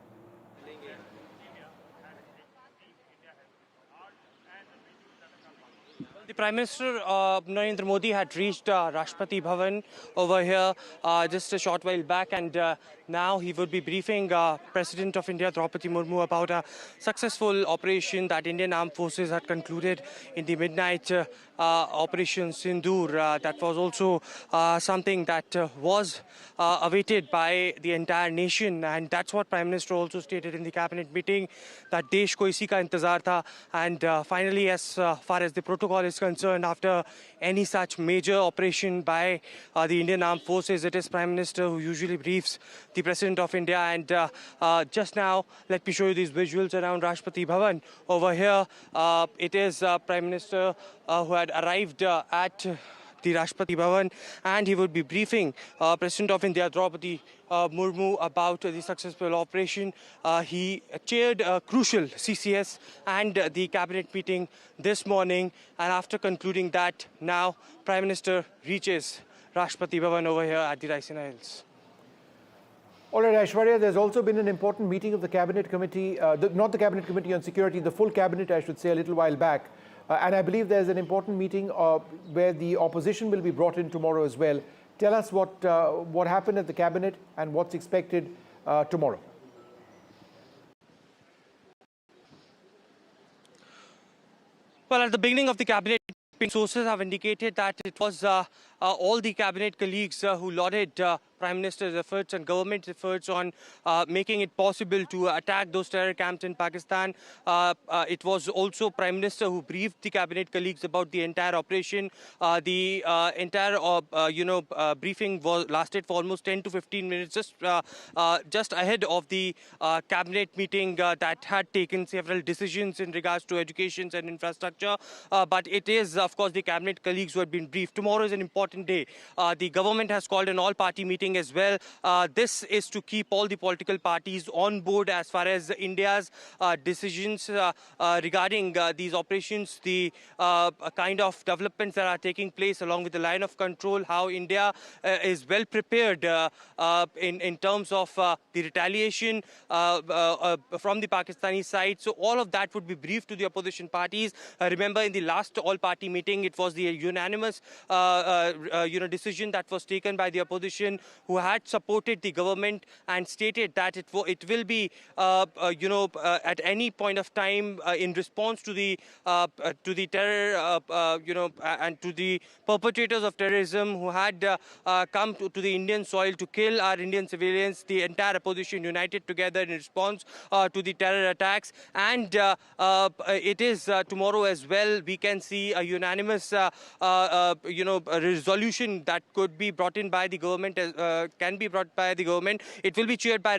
The Prime Minister Narendra Modi had reached Rashtrapati Bhavan over here just a short while back, and now he would be briefing President of India Draupadi Murmu about a successful operation that Indian Armed Forces had concluded in the midnight Operation Sindoor. That was also something that was awaited by the entire nation, and that's what Prime Minister also stated in the cabinet meeting, that Desh ko isi ka intezar tha. And finally, as far as the protocol is concerned, after any such major operation by the Indian Armed Forces, it is Prime Minister who usually briefs the President of India. And just now, let me show you these visuals around Rashtrapati Bhavan. Over here, it is Prime Minister who had arrived at the Rashtrapati Bhavan, and he would be briefing President of India Draupadi Murmu about the successful operation. He chaired a crucial CCS and the cabinet meeting this morning, and after concluding that, now Prime Minister reaches Rashtrapati Bhavan over here at the Raisina Hills. All right, Aishwarya, there's also been an important meeting of the Cabinet Committee, not the Cabinet Committee on Security, the full Cabinet, I should say, a little while back. And I believe there's an important meeting where the opposition will be brought in tomorrow as well. Tell us what happened at the Cabinet and what's expected tomorrow. Well, at the beginning of the Cabinet, sources have indicated that it was all the Cabinet colleagues who lauded Prime Minister's efforts and government's efforts on making it possible to attack those terror camps in Pakistan. It was also Prime Minister who briefed the Cabinet colleagues about the entire operation. The entire, briefing lasted for almost 10 to 15 minutes, just ahead of the Cabinet meeting that had taken several decisions in regards to education and infrastructure. But it is, of course, the Cabinet colleagues who had been briefed. Tomorrow is an important day. The government has called an all-party meeting as well. This is to keep all the political parties on board as far as India's decisions regarding these operations, the kind of developments that are taking place along with the line of control, how India is well prepared in terms of the retaliation from the Pakistani side. So all of that would be briefed to the opposition parties. Remember, in the last all-party meeting, it was the unanimous decision that was taken by the opposition, who had supported the government and stated that it will be, at any point of time in response to the terror, and to the perpetrators of terrorism who had come to the Indian soil to kill our Indian civilians. The entire opposition united together in response to the terror attacks. And it is tomorrow as well, we can see a unanimous, a resolution that could be brought in by the government, can be brought by the government. It will be chaired by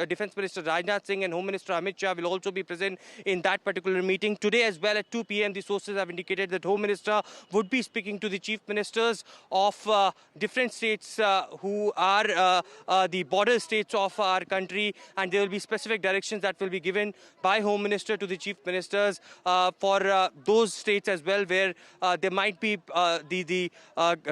Defence Minister Rajnath Singh, and Home Minister Amit Shah will also be present in that particular meeting. Today as well at 2 p.m, the sources have indicated that Home Minister would be speaking to the Chief Ministers of different states who are the border states of our country, and there will be specific directions that will be given by Home Minister to the Chief Ministers for those states as well, where there might be the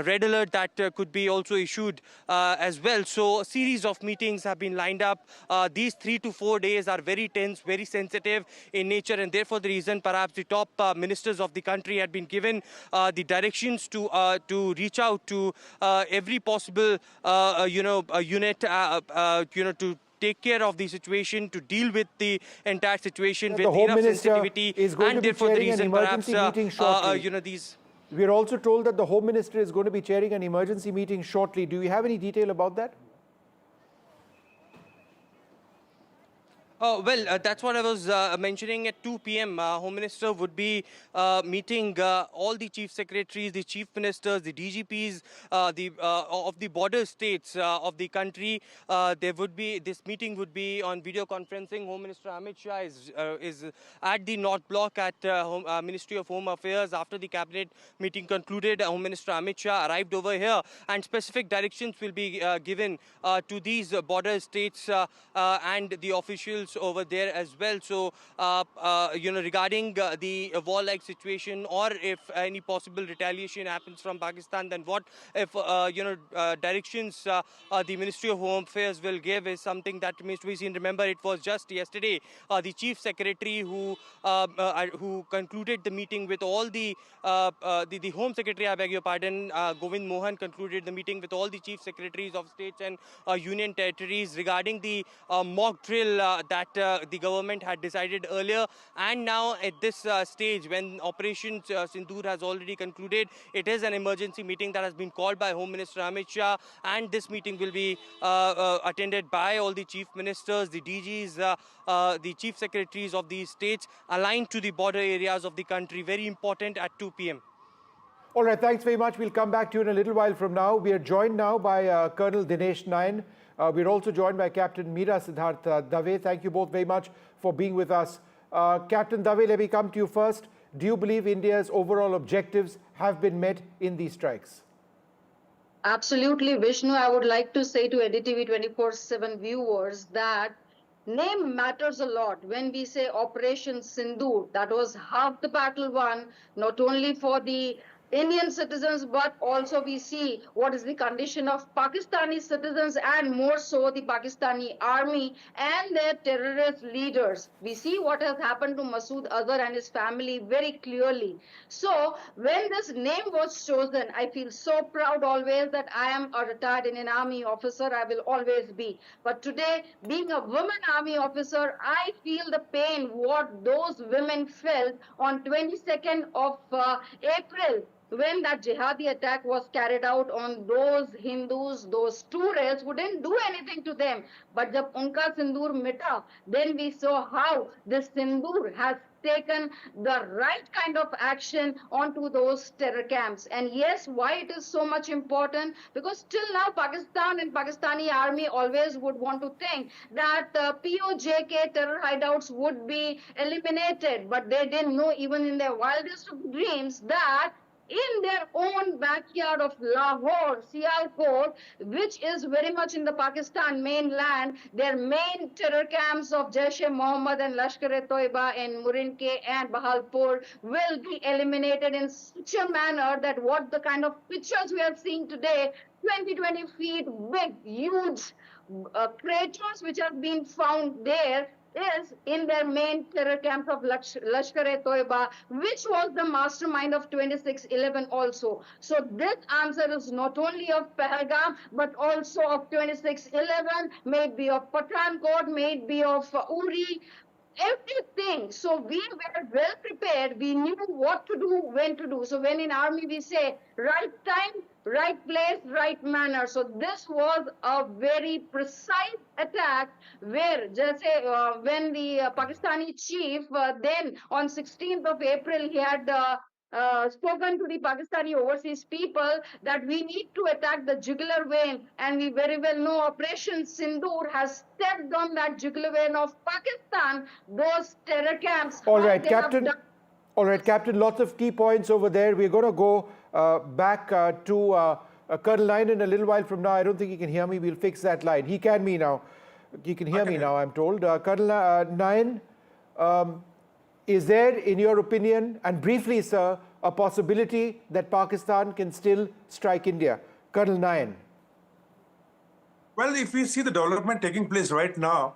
red alert that could be also issued as well. So a series of meetings have been lined up. These 3 to 4 days are very tense, very sensitive in nature, and therefore the reason perhaps the top ministers of the country had been given the directions to reach out to every possible unit to take care of the situation, to deal with the entire situation with enough sensitivity, and therefore the reason perhaps these. We are also told that the Home Minister is going to be chairing an emergency meeting shortly. Do you have any detail about that? Well, that's what I was mentioning. At 2 p.m, Home Minister would be meeting all the Chief Secretaries, the Chief Ministers, the DGPs of the border states of the country. This meeting would be on video conferencing. Home Minister Amit Shah is at the North Block at Ministry of Home Affairs. After the Cabinet meeting concluded, Home Minister Amit Shah arrived over here, and specific directions will be given to these border states and the officials officials over there as well. So, regarding the war-like situation, or if any possible retaliation happens from Pakistan, then what if, directions the Ministry of Home Affairs will give is something that remains to be seen. Remember, it was just yesterday the Chief Secretary who concluded the meeting with all the Home Secretary, I beg your pardon, Govind Mohan concluded the meeting with all the Chief Secretaries of states and union territories regarding the mock drill that the government had decided earlier. And now at this stage, when Operation Sindoor has already concluded, it is an emergency meeting that has been called by Home Minister Amit Shah, and this meeting will be attended by all the chief ministers, the DGs, the chief secretaries of these states aligned to the border areas of the country. Very important at 2 p.m. All right, thanks very much. We'll come back to you in a little while from now. We are joined now by Colonel Dinesh Nayan. We're also joined by Captain Meera Siddharth Dave. Thank you both very much for being with us. Captain Dave, let me come to you first. Do you believe India's overall objectives have been met in these strikes? Absolutely, Vishnu. I would like to say to NDTV 24/7 viewers that name matters a lot. When we say Operation Sindoor, that was half the battle won, not only for the Indian citizens, but also we see what is the condition of Pakistani citizens, and more so the Pakistani army and their terrorist leaders. We see what has happened to Masood Azhar and his family very clearly. So when this name was chosen, I feel so proud always that I am a retired Indian Army officer. I will always be. But today, being a woman Army officer, I feel the pain what those women felt on 22nd of April, when that jihadi attack was carried out on those Hindus, those tourists who didn't do anything to them. But jab unka sindoor mita, then we saw how this sindoor has taken the right kind of action onto those terror camps. And yes, why it is so much important? Because till now Pakistan and Pakistani army always would want to think that POJK terror hideouts would be eliminated, but they didn't know even in their wildest of dreams that in their own backyard of Lahore, Sialkot, which is very much in the Pakistan mainland, their main terror camps of Jaish-e-Mohammed and Lashkar-e-Toiba in Murinke and Bahawalpur will be eliminated in such a manner that what the kind of pictures we are seeing today, 20 feet big, huge craters which have been found there, is in their main terror camp of Lashkar-e-Toiba, which was the mastermind of 26/11 also. So this answer is not only of Pahalgam, but also of 26/11, may it be of Pathankot, may it be of Uri, everything. So we were well prepared. We knew what to do, when to do. So when in army we say right time, right place, right manner. So this was a very precise attack where just when the Pakistani chief then on 16th of April he had spoken to the Pakistani overseas people that we need to attack the jugular vein, and we very well know Operation Sindoor has stepped on that jugular vein of Pakistan, those terror camps. All right, Captain. All right, Captain, lots of key points over there. We're going to go back to Colonel Nayan in a little while from now. I don't think he can hear me. We'll fix that line. He can me now. He can hear me now, I'm told. Colonel Nayan, is there, in your opinion, and briefly, sir, a possibility that Pakistan can still strike India? Colonel Nayan. Well, if we see the development taking place right now,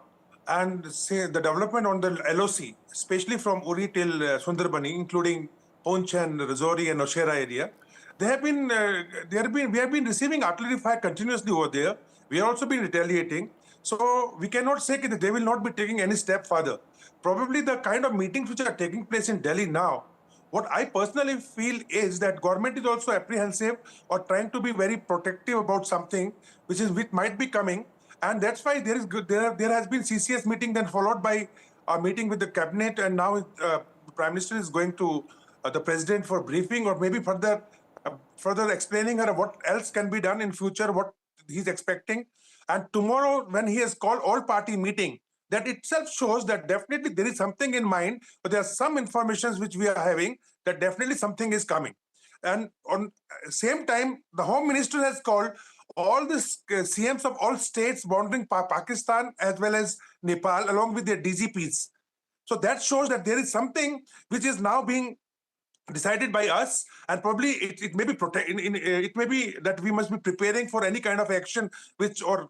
and say the development on the LOC, especially from Uri till Sundarbani, including Poonch and Rajouri and Nowshera area, we have been receiving artillery fire continuously over there. We have also been retaliating. So we cannot say that they will not be taking any step further. Probably the kind of meetings which are taking place in Delhi now, what I personally feel is that government is also apprehensive or trying to be very protective about something which might be coming. And that's why there has been CCS meeting, then followed by a meeting with the cabinet, and now the Prime Minister is going to the President for briefing, or maybe further explaining her what else can be done in future, what he's expecting. And tomorrow, when he has called all-party meeting, that itself shows that definitely there is something in mind, but there are some informations which we are having that definitely something is coming. And on same time, the Home Minister has called all the CMs of all states bordering Pakistan as well as Nepal, along with their DGPs. So that shows that there is something which is now being decided by us, and probably it may be it may be that we must be preparing for any kind of action which, or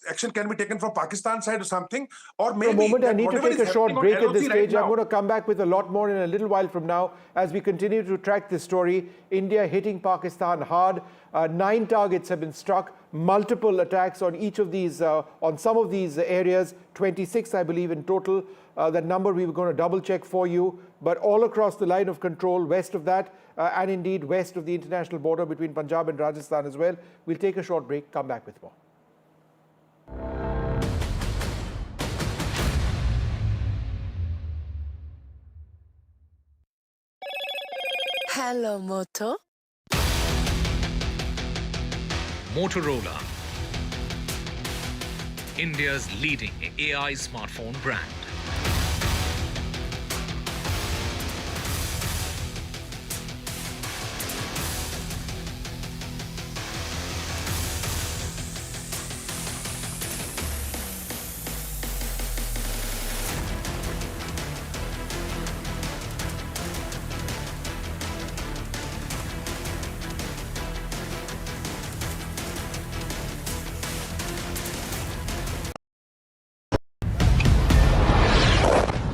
action can be taken from Pakistan side or something, or maybe for a moment I need to whatever take is a short happening break on at this LOC right stage. I'm now- going to come back with a lot more in a little while from now as we continue to track this story. India hitting Pakistan hard. 9 targets have been struck, multiple attacks on each of these, on some of these areas, 26 I believe in total. That number we were going to double check for you, but all across the line of control, west of that, and indeed west of the international border between Punjab and Rajasthan as well. We'll take a short break, come back with more. Hello, Moto. Motorola, India's leading AI smartphone brand.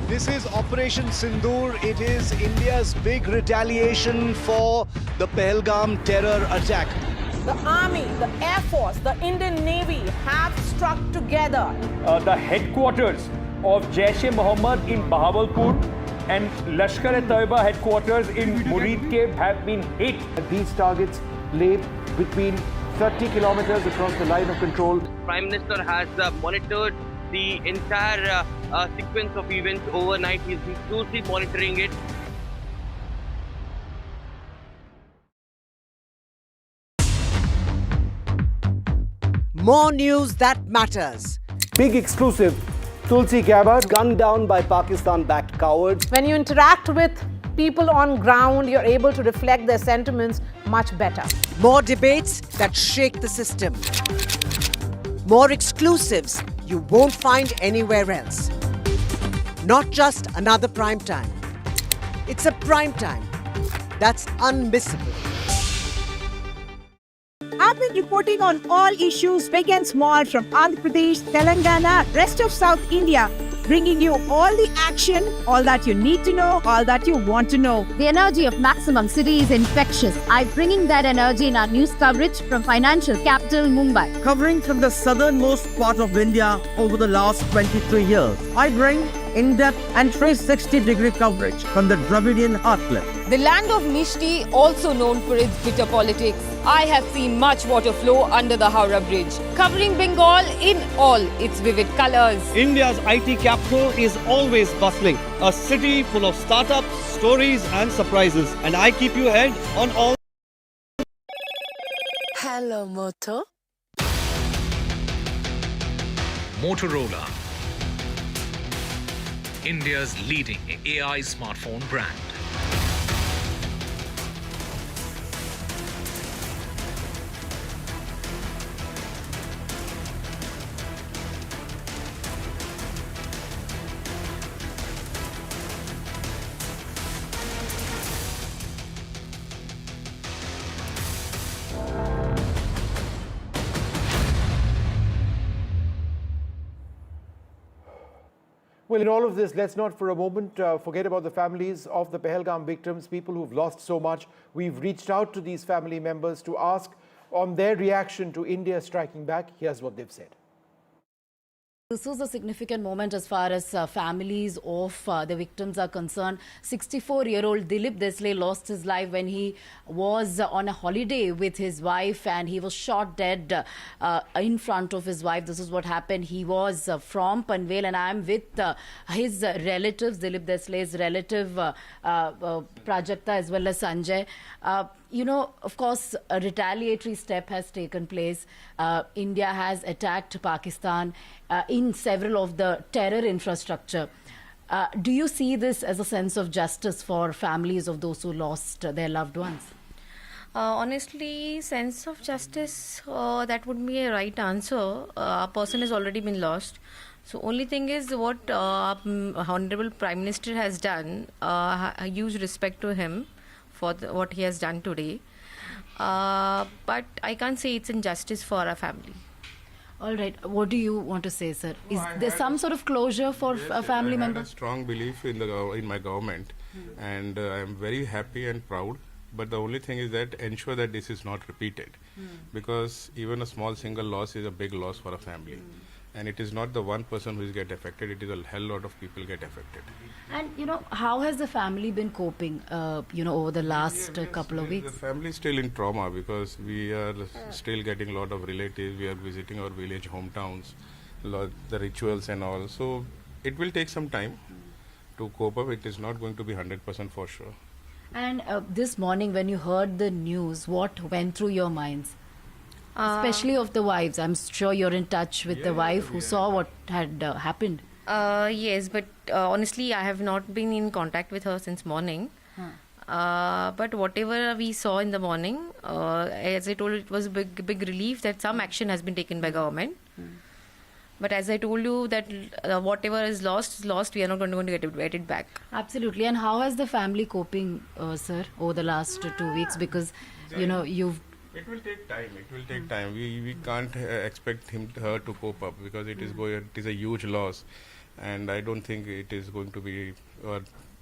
This is Operation Sindoor. It is India's big retaliation for the Pahalgam terror attack. The Army, the Air Force, the Indian Navy have struck together. The headquarters of Jaish-e-Mohammed in Bahawalpur and Lashkar-e-Taiba headquarters in Muridke have been hit. These targets lay between 30 kilometers across the line of control. Prime Minister has monitored the entire sequence of events overnight. He's been closely monitoring it. More news that matters. Big exclusive. Tulsi Gabbard gunned down by Pakistan-backed cowards. When you interact with people on ground, you're able to reflect their sentiments much better. More debates that shake the system. More exclusives you won't find anywhere else. Not just another prime time. It's a prime time that's unmissable. I've been reporting on all issues big and small from Andhra Pradesh, Telangana, rest of South India, bringing you all the action, all that you need to know, all that you want to know. The energy of Maximum City is infectious. I'm bringing that energy in our news coverage from financial capital Mumbai. Covering from the southernmost part of India over the last 23 years, I bring in-depth and 360-degree coverage from the Dravidian heartland. The land of Mishti, also known for its bitter politics. I have seen much water flow under the Howrah Bridge, covering Bengal in all its vivid colors. India's IT capital is always bustling, a city full of startups, stories and surprises. And I keep you ahead on all. Hello, Moto. Motorola, India's leading AI smartphone brand. Well, in all of this, let's not for a moment forget about the families of the Pahalgam victims, people who've lost so much. We've reached out to these family members to ask on their reaction to India striking back. Here's what they've said. This was a significant moment as far as families of the victims are concerned. 64-year-old Dilip Desle lost his life when he was on a holiday with his wife and he was shot dead in front of his wife. This is what happened. He was from Panvel and I'm with his relatives, Dilip Desle's relative Prajakta as well as Sanjay. You know, of course, a retaliatory step has taken place. India has attacked Pakistan in several of the terror infrastructure. Do you see this as a sense of justice for families of those who lost their loved ones? Honestly, sense of justice, that would be a right answer. A person has already been lost. So only thing is what Honorable Prime Minister has done, a huge respect to him for what he has done today. But I can't say it's injustice for our family. All right. What do you want to say, sir? Is there some sort of closure for a family member? I have a strong belief in my government, and I am very happy and proud. But the only thing is that ensure that this is not repeated, because even a small single loss is a big loss for a family. And it is not the one person who is get affected, it is a hell lot of people get affected. And, how has the family been coping, over the last couple of weeks? The family is still in trauma because we are still getting a lot of relatives, we are visiting our village hometowns, the rituals and all. So it will take some time to cope up. It is not going to be 100% for sure. And this morning when you heard the news, what went through your minds? Especially of the wives. I'm sure you're in touch with the wife who saw what had happened. Yes, but honestly, I have not been in contact with her since morning. But whatever we saw in the morning, as I told you, it was a big relief that some action has been taken by government. But as I told you that whatever is lost, we are not going to get it back. Absolutely. And how has the family coping, sir, over the last 2 weeks? Because, you've... It will take time. It will take time. We can't expect her to cope up because it is a huge loss, and I don't think it is going to be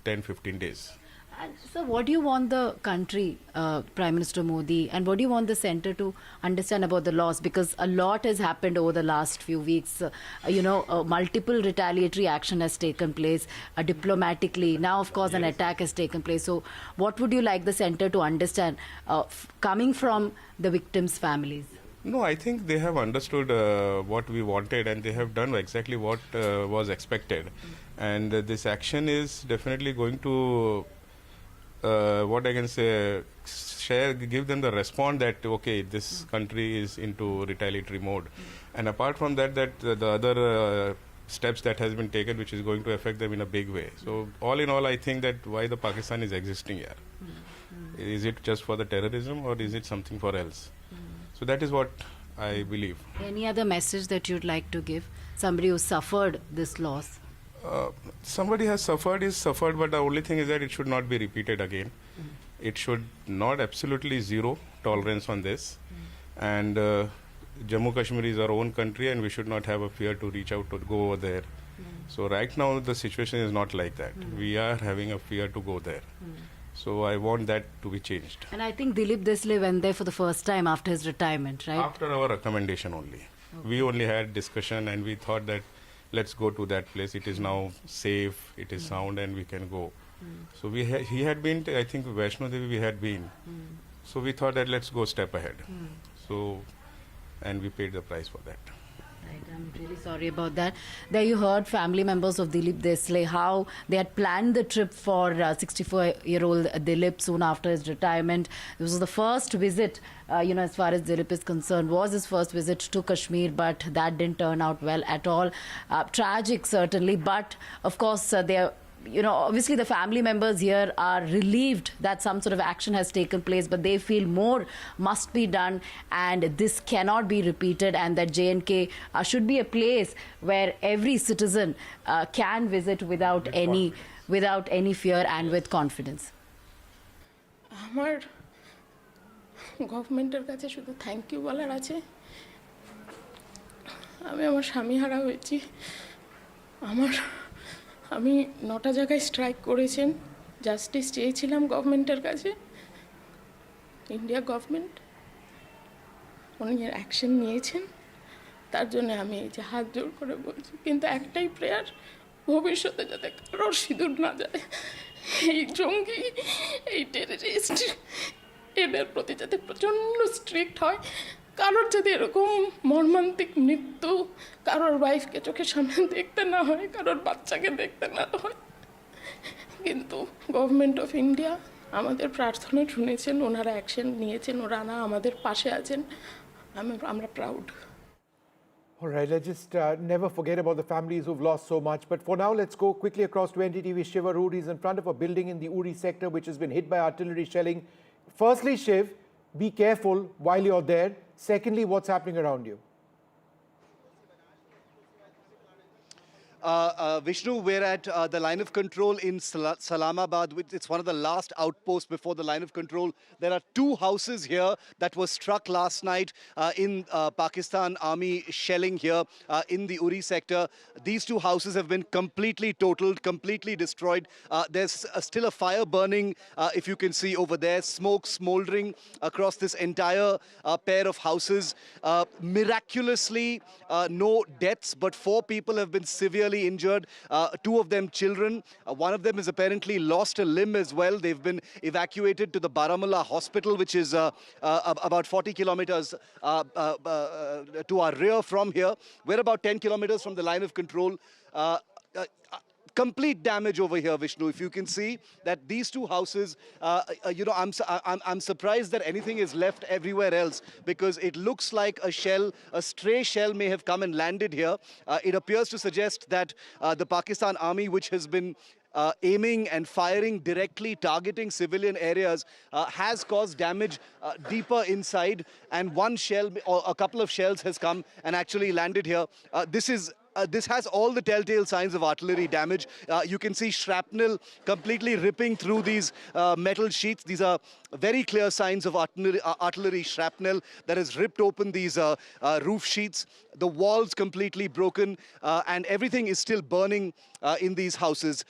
10-15 days. And so what do you want the country, Prime Minister Modi, and what do you want the centre to understand about the loss? Because a lot has happened over the last few weeks. Multiple retaliatory action has taken place diplomatically. Now, of course, an attack has taken place. So what would you like the centre to understand coming from the victims' families? No, I think they have understood what we wanted, and they have done exactly what was expected. And this action is definitely going to... what I can say, give them the response that, okay, this country is into retaliatory mode. And apart from that, the other steps that has been taken, which is going to affect them in a big way. So all in all, I think that why the Pakistan is existing here. Is it just for the terrorism or is it something for else? So that is what I believe. Any other message that you'd like to give? Somebody who suffered this loss? Somebody has suffered, but the only thing is that it should not be repeated again. It should not absolutely zero tolerance on this. And Jammu Kashmir is our own country, and we should not have a fear to reach out to go over there. So right now the situation is not like that. We are having a fear to go there. So I want that to be changed. And I think Dilip Desle went there for the first time after his retirement, right? After our recommendation only. Okay. We only had discussion and we thought that let's go to that place. It is now safe, it is sound, and we can go. So he had been, I think Vaishno Devi we had been. So we thought that let's go step ahead. So, and we paid the price for that. Right, I'm really sorry about that. There you heard family members of Dilip Desle, how they had planned the trip for 64-year-old Dilip soon after his retirement. This was the first visit, as far as Dilip is concerned, was his first visit to Kashmir, but that didn't turn out well at all. Tragic, certainly, but of course, they're obviously the family members here are relieved that some sort of action has taken place, but they feel more must be done and this cannot be repeated, and that J&K should be a place where every citizen can visit without any fear and with confidence. আমার গভর্নমেন্টের কাছে শুধু thank you বলার আছে। আমি আমার স্বামী হারা হয়েছি। আমি 9টা জায়গায় স্ট্রাইক করেছেন, জাস্টিস চেয়েছিলাম গভর্নমেন্টের কাছে। ইন্ডিয়া গভর্নমেন্ট উনি অ্যাকশন নিয়েছেন, তার জন্য আমি এই যে হাত জোড় করে বলছি। কিন্তু একটাই প্রেয়ার, ভবিষ্যতে যাতে কারোর সিঁদুর না যায়, এই জঙ্গি, এই টেররিস্ট, এদের প্রতি যাতে প্রচণ্ড স্ট্রিক্ট হয়। কারোর যদি এরকম মর্মান্তিক মৃত্যু কারোর ওয়াইফকে চোখের সামনে দেখতে না হয়, কারোর বাচ্চাকে দেখতে না হয়। কিন্তু গভর্নমেন্ট অফ ইন্ডিয়া আমাদের প্রার্থনা শুনেছেন, ওনারা অ্যাকশন নিয়েছেন, ওনারা আমাদের পাশে আছেন, আমরা proud. All right, let's just never forget about the families who've lost so much. But for now, let's go quickly across to NDTV. Shiv Aruri is in front of a building in the Uri sector which has been hit by artillery shelling. Firstly, Shiv, be careful while you're there. Secondly, what's happening around you? Vishnu, we're at the line of control in Salamabad. It's one of the last outposts before the line of control. There are 2 houses here that were struck last night in Pakistan Army shelling here in the Uri sector. These 2 houses have been completely totaled, completely destroyed. There's still a fire burning, if you can see over there, smoke smoldering across this entire pair of houses. Miraculously, no deaths, but 4 people have been severely injured, 2 of them children. One of them has apparently lost a limb as well. They've been evacuated to the Baramulla hospital, which is about 40 kilometers to our rear from here. We're about 10 kilometers from the line of control. Complete damage over here, Vishnu. If you can see that these 2 houses, I'm surprised that anything is left everywhere else, because it looks like a shell, a stray shell may have come and landed here. It appears to suggest that the Pakistan Army, which has been aiming and firing directly, targeting civilian areas, has caused damage deeper inside, and one shell or a couple of shells has come and actually landed here. This has all the telltale signs of artillery damage. You can see shrapnel completely ripping through these metal sheets. These are very clear signs of artillery shrapnel that has ripped open these roof sheets. The walls completely broken, and everything is still burning in these houses.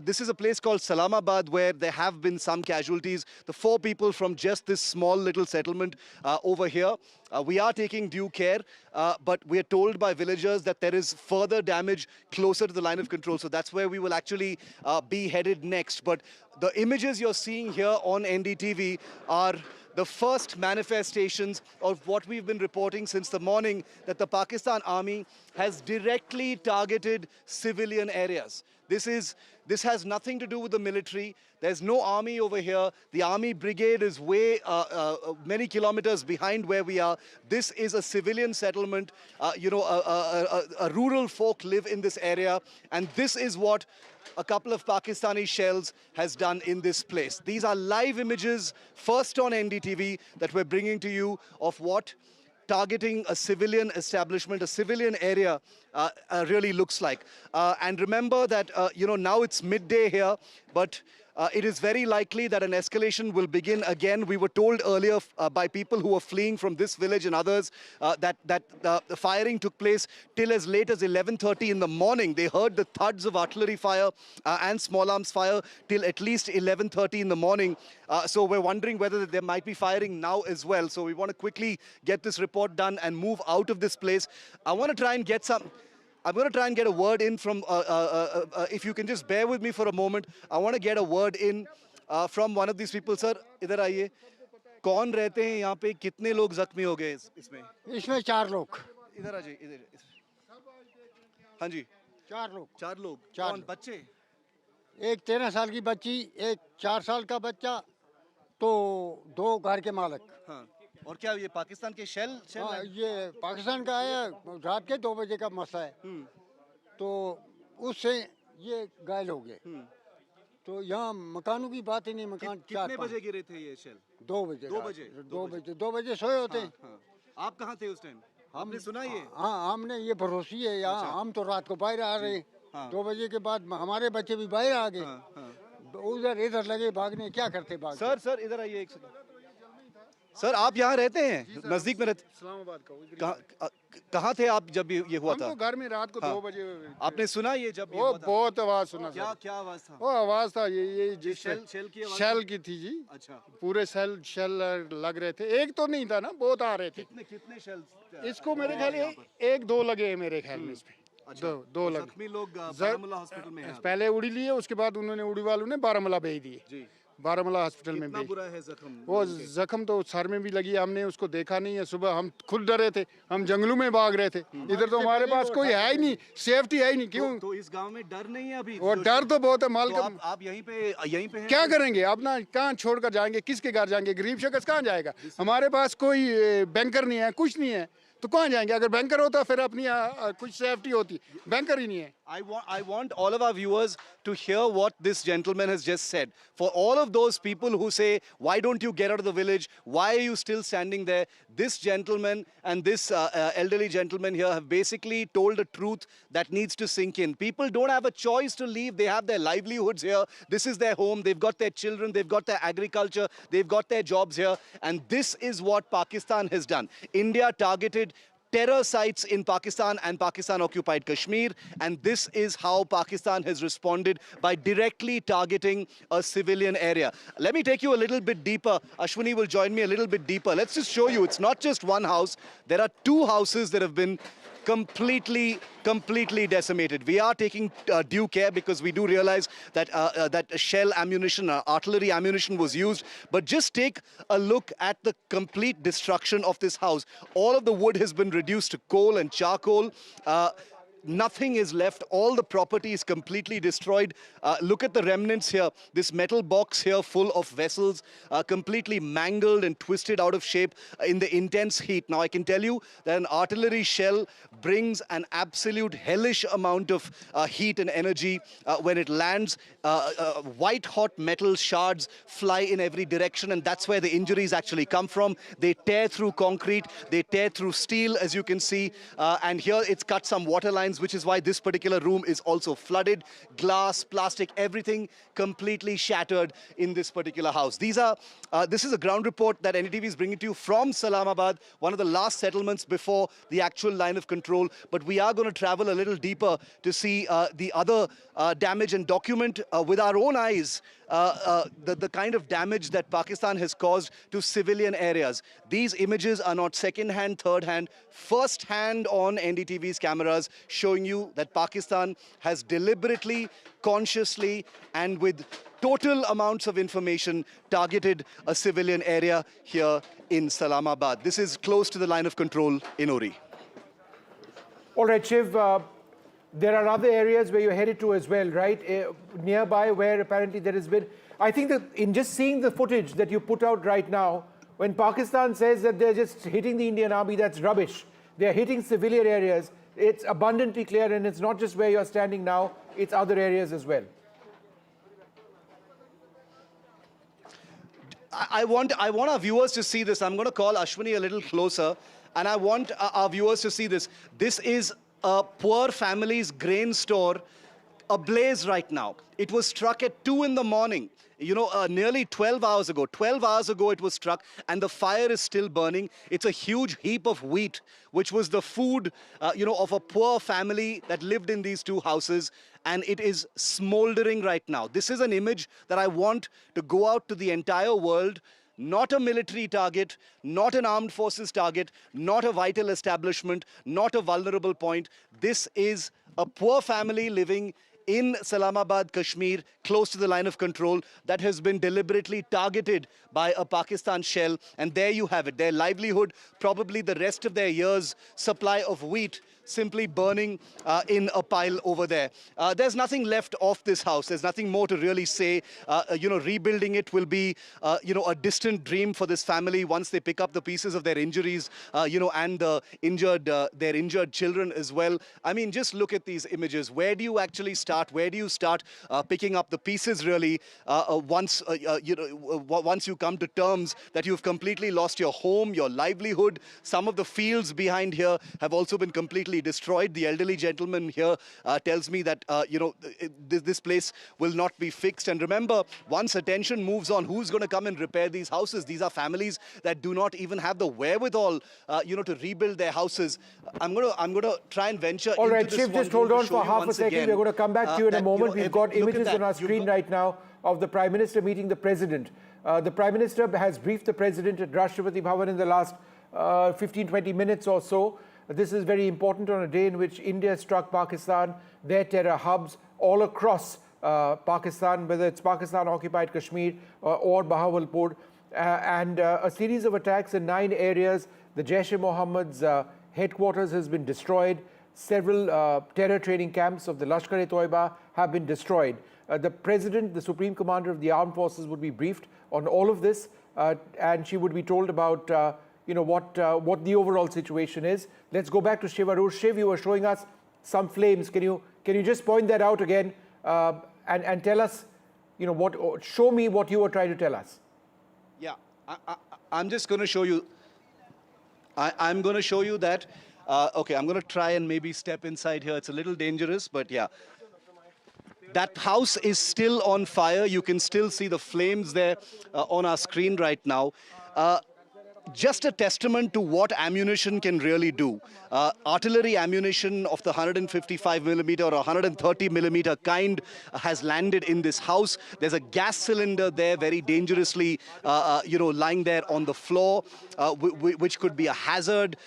This is a place called Salamabad where there have been some casualties. The 4 people from just this small little settlement over here. We are taking due care, but we are told by villagers that there is further damage closer to the line of control. So that's where we will actually be headed next. But the images you're seeing here on NDTV are the first manifestations of what we've been reporting since the morning, that the Pakistan Army has directly targeted civilian areas. This has nothing to do with the military. There's no army over here. The army brigade is way many kilometers behind where we are. This is a civilian settlement. A rural folk live in this area, and this is what a couple of Pakistani shells has done in this place. These are live images, first on NDTV, that we're bringing to you of what targeting a civilian establishment, a civilian area really looks like. And remember that, now it's midday here, but it is very likely that an escalation will begin again. We were told earlier by people who were fleeing from this village and others that the firing took place till as late as 11:30 in the morning. They heard the thuds of artillery fire and small arms fire till at least 11:30 in the morning. So we're wondering whether there might be firing now as well. So we want to quickly get this report done and move out of this place. I'm going to try and get a word in from, if you can just bear with me for a moment. I want to get a word in from one of these people. Sir, idhar आइए. कौन रहते हैं यहाँ पे? कितने लोग जख्मी हो गए इसमें? इसमें 4 लोग. इधर आ जाइए, इधर. हाँ जी. 4 लोग. 4 लोग. कौन? बच्चे? एक 13 साल की बच्ची, एक 4 साल का बच्चा, तो 2 घर के मालिक. हाँ. और क्या ये पाकिस्तान के शेल ये पाकिस्तान का है. रात के 2 बजे का मसला है. तो उससे ये घायल हो गए. तो यहाँ मकानों की बात ही नहीं. मकान कितने बजे गिरे थे ये शेल? 2 बजे. 2 बजे सोए होते हैं. आप कहाँ थे उस टाइम? हमने सुना ये? हाँ, हमने ये भरोसी है यहाँ. हम तो रात को बाहर आ रहे. 2 बजे के बाद हमारे बच्चे भी बाहर आ गए. उधर इधर लगे भागने. क्या करते भाग? सर इधर आइए एक सेकंड. सर, आप यहाँ रहते हैं? नजदीक में रहते? इस्लामाबाद का. कहाँ थे आप जब ये हुआ था? हम तो घर में रात को 2 बजे. आपने सुना ये जब ये हुआ था? बहुत आवाज सुना. क्या आवाज था? वो आवाज था ये शेल की थी जी. अच्छा. पूरे शेल लग रहे थे. एक तो नहीं था ना, बहुत आ रहे थे. कितने शेल? इसको मेरे ख्याल 1-2 लगे हैं मेरे ख्याल में. इसमें 2 लगे. जख्मी लोग बारामूला हॉस्पिटल में हैं. पहले उड़ी लिए, उसके बाद उन्होंने उड़ी वालों ने बारामूला भेज दिए. बारामूला हॉस्पिटल में भी. बुरा है जख्म? वो जख्म तो सर में भी लगी. हमने उसको देखा नहीं है. सुबह हम खुद डरे थे. हम जंगलों में भाग रहे थे. इधर तो हमारे पास कोई है ही नहीं. सेफ्टी है ही नहीं. क्यों? तो इस गांव में डर नहीं है अभी? वो डर तो बहुत है. माल तो आप यहीं पे क्या करेंगे? अपना कहाँ छोड़कर जाएंगे? किसके घर जाएंगे? गरीब शख्स कहाँ जाएगा? हमारे पास कोई बैंकर नहीं है, कुछ नहीं है, तो कहाँ जाएंगे? अगर बैंकर होता फिर अपनी कुछ सेफ्टी होती. बैंकर ही नहीं है. I want all of our viewers to hear what this gentleman has just said. For all of those people who say, why don't you get out of the village? Why are you still standing there? This gentleman and this elderly gentleman here have basically told a truth that needs to sink in. People don't have a choice to leave. They have their livelihoods here. This is their home. They've got their children. They've got their agriculture. They've got their jobs here. And this is what Pakistan has done. India targeted terror sites in Pakistan and Pakistan-occupied Kashmir, and this is how Pakistan has responded by directly targeting a civilian area. Let me take you a little bit deeper. Ashwini will join me a little bit deeper. Let's just show you, it's not just one house. There are two houses that have been completely decimated. We are taking due care because we do realize that that shell ammunition, artillery ammunition was used. But just take a look at the complete destruction of this house. All of the wood has been reduced to coal and charcoal. Nothing is left. All the property is completely destroyed. Look at the remnants here. This metal box here full of vessels, completely mangled and twisted out of shape in the intense heat. Now, I can tell you that an artillery shell brings an absolute hellish amount of heat and energy. When it lands, white-hot metal shards fly in every direction, and that's where the injuries actually come from. They tear through concrete. They tear through steel, as you can see. And here it's cut some water lines, which is why this particular room is also flooded. Glass, plastic, everything completely shattered in this particular house. This is a ground report that NDTV is bringing to you from Islamabad, one of the last settlements before the actual line of control. But we are going to travel a little deeper to see the other damage and document with our own eyes the kind of damage that Pakistan has caused to civilian areas. These images are not second-hand, third-hand, first-hand on NDTV's cameras, showing you that Pakistan has deliberately, consciously, and with total amounts of information targeted a civilian area here in Islamabad. This is close to the line of control in Uri. All right, Shiv, there are other areas where you're headed to as well, right? Nearby, where apparently there has been... I think that in just seeing the footage that you put out right now, when Pakistan says that they're just hitting the Indian army, that's rubbish. They're hitting civilian areas. It's abundantly clear, and it's not just where you're standing now, it's other areas as well. I want our viewers to see this. I'm going to call Ashwini a little closer, and I want our viewers to see this. This is a poor family's grain store ablaze right now. It was struck at 2 in the morning. You know, nearly 12 hours ago. 12 hours ago it was struck, and the fire is still burning. It's a huge heap of wheat, which was the food, of a poor family that lived in these two houses, and it is smoldering right now. This is an image that I want to go out to the entire world. Not a military target, not an armed forces target, not a vital establishment, not a vulnerable point. This is a poor family living in Islamabad, Kashmir, close to the line of control, that has been deliberately targeted by a Pakistan shell. And there you have it, their livelihood, probably the rest of their year's supply of wheat, simply burning in a pile over there. There's nothing left of this house. There's nothing more to really say. Rebuilding it will be, a distant dream for this family once they pick up the pieces of their injuries, and their injured children as well. I mean, just look at these images. Where do you actually start? Where do you start picking up the pieces, really, once you come to terms that you've completely lost your home, your livelihood? Some of the fields behind here have also been completely destroyed. The elderly gentleman here tells me that, this place will not be fixed. And remember, once attention moves on, who's going to come and repair these houses? These are families that do not even have the wherewithal, to rebuild their houses. I'm going to try and venture All right, into this Shiv, just hold on for half a second. We're going to come back to you in a moment. We've got images on our screen right now of the Prime Minister meeting the President. The Prime Minister has briefed the President at Rashtrapati Bhavan in the last 15-20 minutes or so. This is very important on a day in which India struck Pakistan, their terror hubs all across Pakistan, whether it's Pakistan-occupied Kashmir or Bahawalpur, and a series of attacks in 9 areas. The Jaish-e-Mohammed's headquarters has been destroyed. Several terror training camps of the Lashkar-e-Toiba have been destroyed. The President, the Supreme Commander of the Armed Forces, would be briefed on all of this, and she would be told about what the overall situation is. Let's go back to Shiv Arush. Shiv, you were showing us some flames. Can you just point that out again? and tell us, show me what you were trying to tell us. Yeah, I'm just going to show you. I'm going to show you that. Okay, I'm going to try and maybe step inside here. It's a little dangerous, but yeah. That house is still on fire. You can still see the flames there on our screen right now. Just a testament to what ammunition can really do. Artillery ammunition of the 155 millimeter or 130 millimeter kind has landed in this house. There's a gas cylinder there, very dangerously, lying there on the floor, which could be a hazard.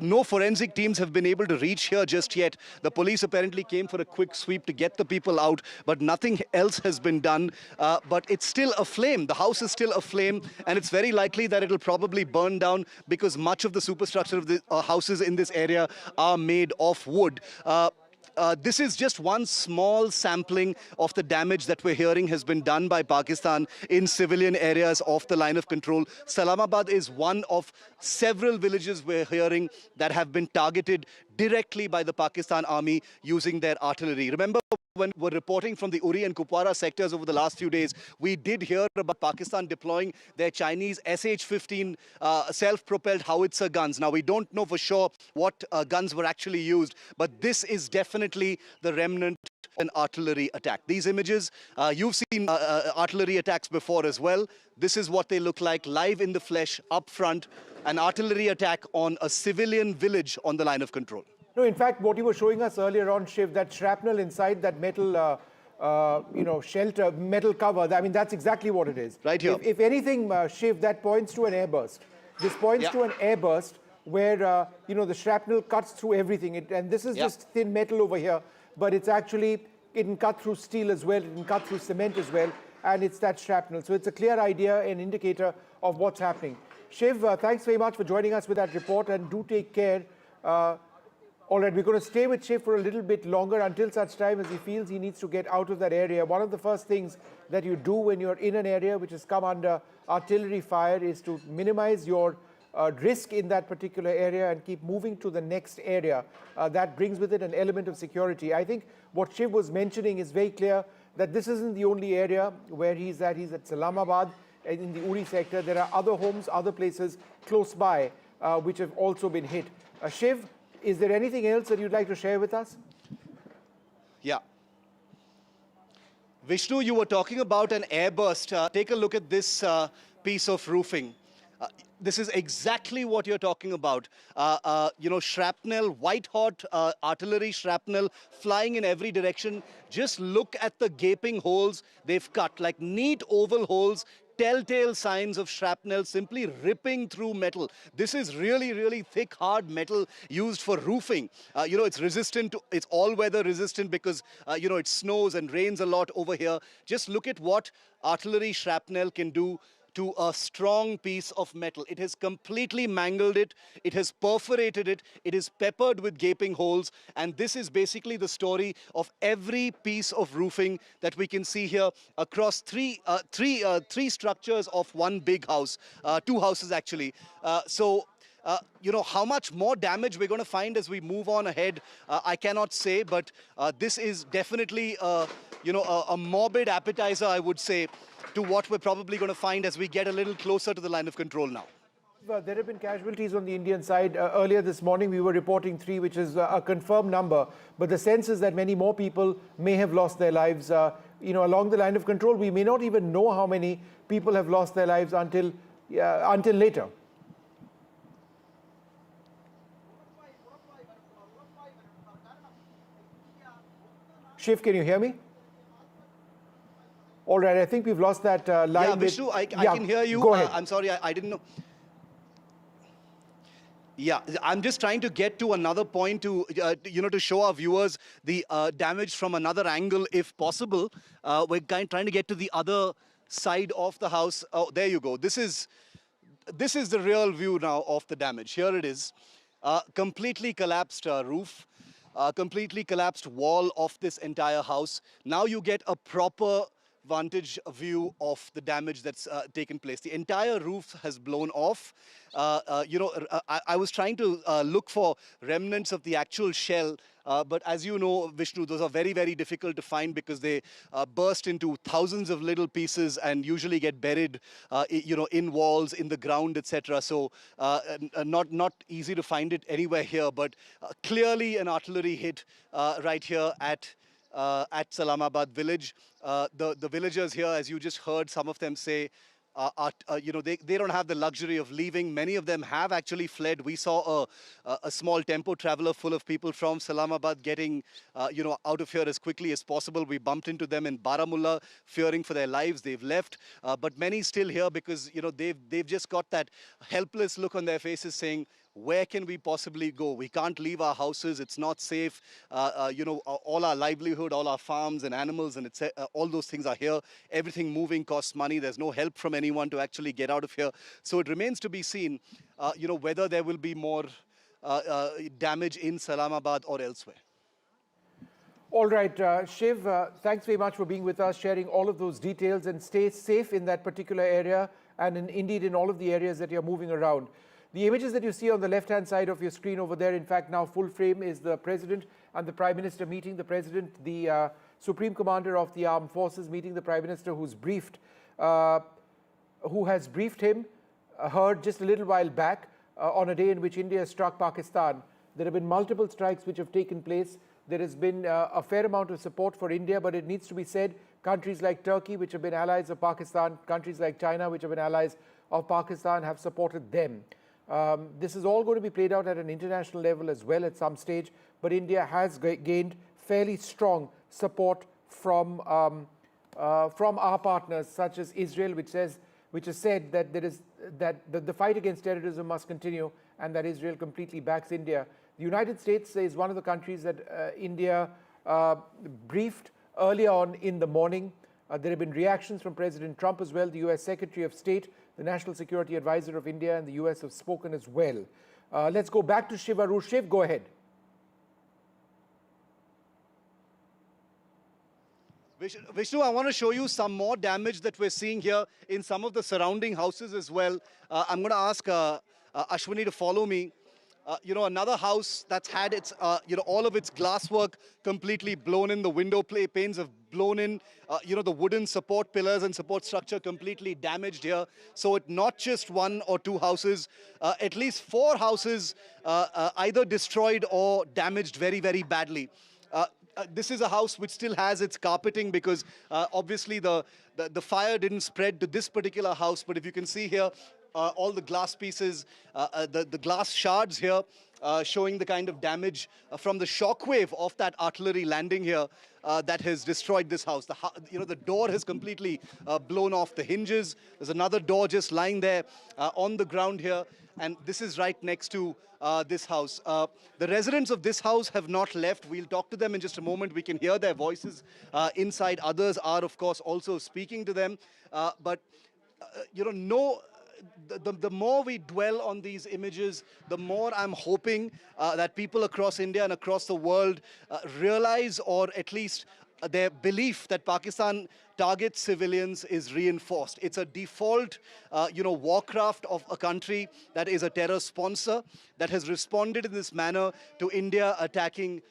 No forensic teams have been able to reach here just yet. The police apparently came for a quick sweep to get the people out, but nothing else has been done. But it's still aflame. The house is still aflame, and it's very likely that it'll probably burn down because much of the superstructure of the houses in this area are made of wood. This is just one small sampling of the damage that we're hearing has been done by Pakistan in civilian areas off the line of control. Islamabad is one of several villages we're hearing that have been targeted directly by the Pakistan army using their artillery. Remember, when we're reporting from the Uri and Kupwara sectors over the last few days, we did hear about Pakistan deploying their Chinese SH-15 self-propelled howitzer guns. Now, we don't know for sure what guns were actually used, but this is definitely the remnant of an artillery attack. These images, you've seen artillery attacks before as well. This is what they look like live in the flesh up front, an artillery attack on a civilian village on the line of control. No, in fact, what you were showing us earlier on, Shiv, that shrapnel inside that metal, shelter, metal cover, I mean, that's exactly what it is. Right here. If anything, Shiv, that points to an airburst. This points to an airburst where, the shrapnel cuts through everything. And this is just thin metal over here, but it's actually, it can cut through steel as well, it can cut through cement as well, and it's that shrapnel. So it's a clear idea, an indicator of what's happening. Shiv, thanks very much for joining us with that report, and do take care. All right, we're going to stay with Shiv for a little bit longer until such time as he feels he needs to get out of that area. One of the first things that you do when you're in an area which has come under artillery fire is to minimize your risk in that particular area and keep moving to the next area. That brings with it an element of security. I think what Shiv was mentioning is very clear that this isn't the only area where he's at. He's at Islamabad in the Uri sector. There are other homes, other places close by which have also been hit. Shiv, is there anything else that you'd like to share with us? Yeah. Vishnu, you were talking about an airburst. Take a look at this piece of roofing. This is exactly what you're talking about. Shrapnel, white-hot artillery shrapnel flying in every direction. Just look at the gaping holes they've cut, like neat oval holes, telltale signs of shrapnel simply ripping through metal. This is really, really thick, hard metal used for roofing. It's resistant to, it's all-weather resistant because, it snows and rains a lot over here. Just look at what artillery shrapnel can do to a strong piece of metal. It has completely mangled it. It has perforated it. It is peppered with gaping holes. And this is basically the story of every piece of roofing that we can see here across three structures of one big house, two houses actually. How much more damage we're going to find as we move on ahead, I cannot say, but this is definitely, a morbid appetizer, I would say, to what we're probably going to find as we get a little closer to the line of control now. There have been casualties on the Indian side. Earlier this morning, we were reporting 3, which is a confirmed number. But the sense is that many more people may have lost their lives. Along the line of control, we may not even know how many people have lost their lives until later. Shiv, can you hear me? All right, I think we've lost that line. Yeah, Vishnu, I can hear you. Go ahead. I'm sorry, I didn't know. Yeah, I'm just trying to get to another point to, to show our viewers the damage from another angle, if possible. We're trying to get to the other side of the house. Oh, there you go. This is the real view now of the damage. Here it is. Completely collapsed roof. Completely collapsed wall of this entire house. Now you get a proper vantage view of the damage that's taken place. The entire roof has blown off. I was trying to look for remnants of the actual shell But as you know, Vishnu, those are very, very difficult to find because they burst into thousands of little pieces and usually get buried, in walls, in the ground, etc. So not easy to find it anywhere here, but clearly an artillery hit right here at Salamabad village. The villagers here, as you just heard, some of them say, they don't have the luxury of leaving. Many of them have actually fled. We saw a small tempo traveler full of people from Salamabad getting, out of here as quickly as possible. We bumped into them in Baramulla, fearing for their lives. They've left, but many still here because they've just got that helpless look on their faces, saying, where can we possibly go? We can't leave our houses. It's not safe. All our livelihood, all our farms and animals and all those things are here. Everything moving costs money. There's no help from anyone to actually get out of here. So it remains to be seen, whether there will be more damage in Salamabad or elsewhere. All right, Shiv, thanks very much for being with us, sharing all of those details, and stay safe in that particular area and indeed in all of the areas that you're moving around. The images that you see on the left-hand side of your screen over there, in fact, now full frame, is the President and the Prime Minister meeting. The President, the Supreme Commander of the Armed Forces, meeting the Prime Minister, who has briefed him, heard just a little while back on a day in which India struck Pakistan. There have been multiple strikes which have taken place. There has been a fair amount of support for India, but it needs to be said, countries like Turkey, which have been allies of Pakistan, countries like China, which have been allies of Pakistan, have supported them. This is all going to be played out at an international level as well at some stage, but India has gained fairly strong support from our partners, such as Israel, which has said that the fight against terrorism must continue and that Israel completely backs India. The United States is one of the countries that India briefed earlier on in the morning. There have been reactions from President Trump as well. The US Secretary of State, the National Security Advisor of India, and the US have spoken as well. Let's go back to Shiv Arush. Shiv, go ahead. Vishnu, I want to show you some more damage that we're seeing here in some of the surrounding houses as well. I'm going to ask Ashwini to follow me. Another house that's had its, all of its glasswork completely blown in, the window panes have blown in, the wooden support pillars and support structure completely damaged here. So it's not just one or two houses, at least 4 houses either destroyed or damaged very, very badly. This is a house which still has its carpeting because obviously the fire didn't spread to this particular house. But if you can see here, all the glass pieces, the glass shards here, showing the kind of damage from the shockwave of that artillery landing here that has destroyed this house. The door has completely blown off the hinges. There's another door just lying there on the ground here. And this is right next to this house. The residents of this house have not left. We'll talk to them in just a moment. We can hear their voices inside. Others are, of course, also speaking to them. The more we dwell on these images, the more I'm hoping that people across India and across the world realize, or at least their belief that Pakistan targets civilians is reinforced. It's a default, warcraft of a country that is a terror sponsor that has responded in this manner to India attacking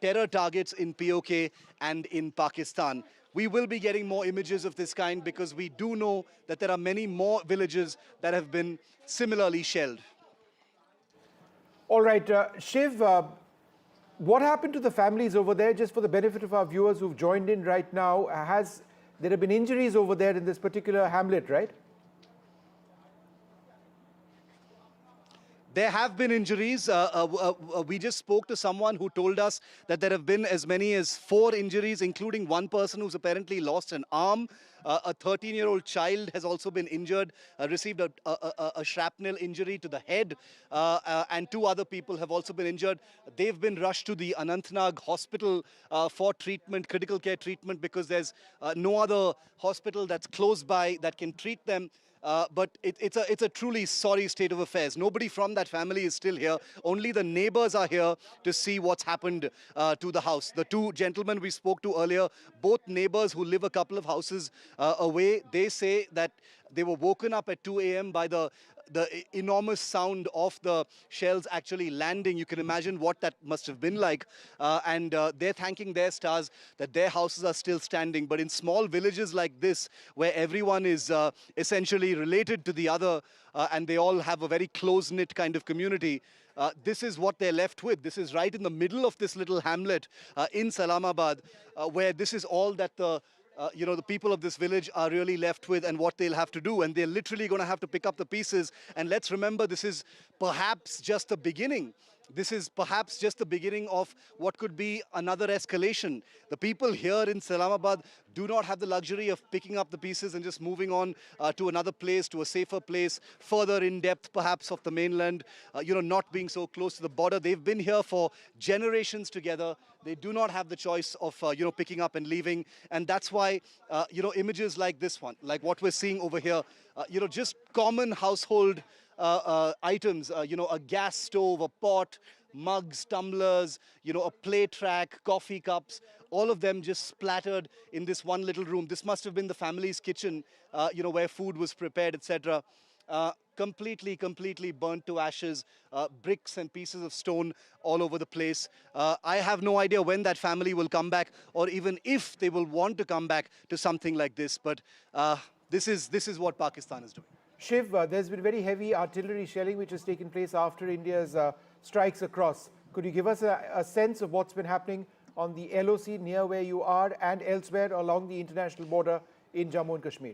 terror targets in POK and in Pakistan. We will be getting more images of this kind because we do know that there are many more villages that have been similarly shelled. All right, Shiv, what happened to the families over there, just for the benefit of our viewers who've joined in right now? There have been injuries over there in this particular hamlet, right? There have been injuries. We just spoke to someone who told us that there have been as many as 4 injuries, including one person who's apparently lost an arm. A 13-year-old child has also been injured, received a shrapnel injury to the head, and 2 other people have also been injured. They've been rushed to the Anantnag hospital for treatment, critical care treatment, because there's no other hospital that's close by that can treat them. But it's a truly sorry state of affairs. Nobody from that family is still here. Only the neighbors are here to see what's happened to the house. The 2 gentlemen we spoke to earlier, both neighbors who live a couple of houses away, they say that they were woken up at 2 a.m. by the the enormous sound of the shells actually landing. You can imagine what that must have been like. And they're thanking their stars that their houses are still standing. But in small villages like this, where everyone is essentially related to the other, and they all have a very close-knit kind of community, this is what they're left with. This is right in the middle of this little hamlet in Islamabad, where this is all that the people of this village are really left with and what they'll have to do. And they're literally going to have to pick up the pieces. And let's remember, this is perhaps just the beginning. This is perhaps just the beginning of what could be another escalation. The people here in Islamabad do not have the luxury of picking up the pieces and just moving on to another place, to a safer place, further in depth perhaps of the mainland, not being so close to the border. They've been here for generations together. They do not have the choice of, picking up and leaving. And that's why, images like this one, like what we're seeing over here, just common household items, a gas stove, a pot, mugs, tumblers, a plate rack, coffee cups, all of them just splattered in this one little room. This must have been the family's kitchen, where food was prepared, etc. Completely burnt to ashes, bricks and pieces of stone all over the place. I have no idea when that family will come back, or even if they will want to come back to something like this. But this is what Pakistan is doing. Shiv, there's been very heavy artillery shelling which has taken place after India's strikes across. Could you give us a sense of what's been happening on the LOC near where you are and elsewhere along the international border in Jammu and Kashmir?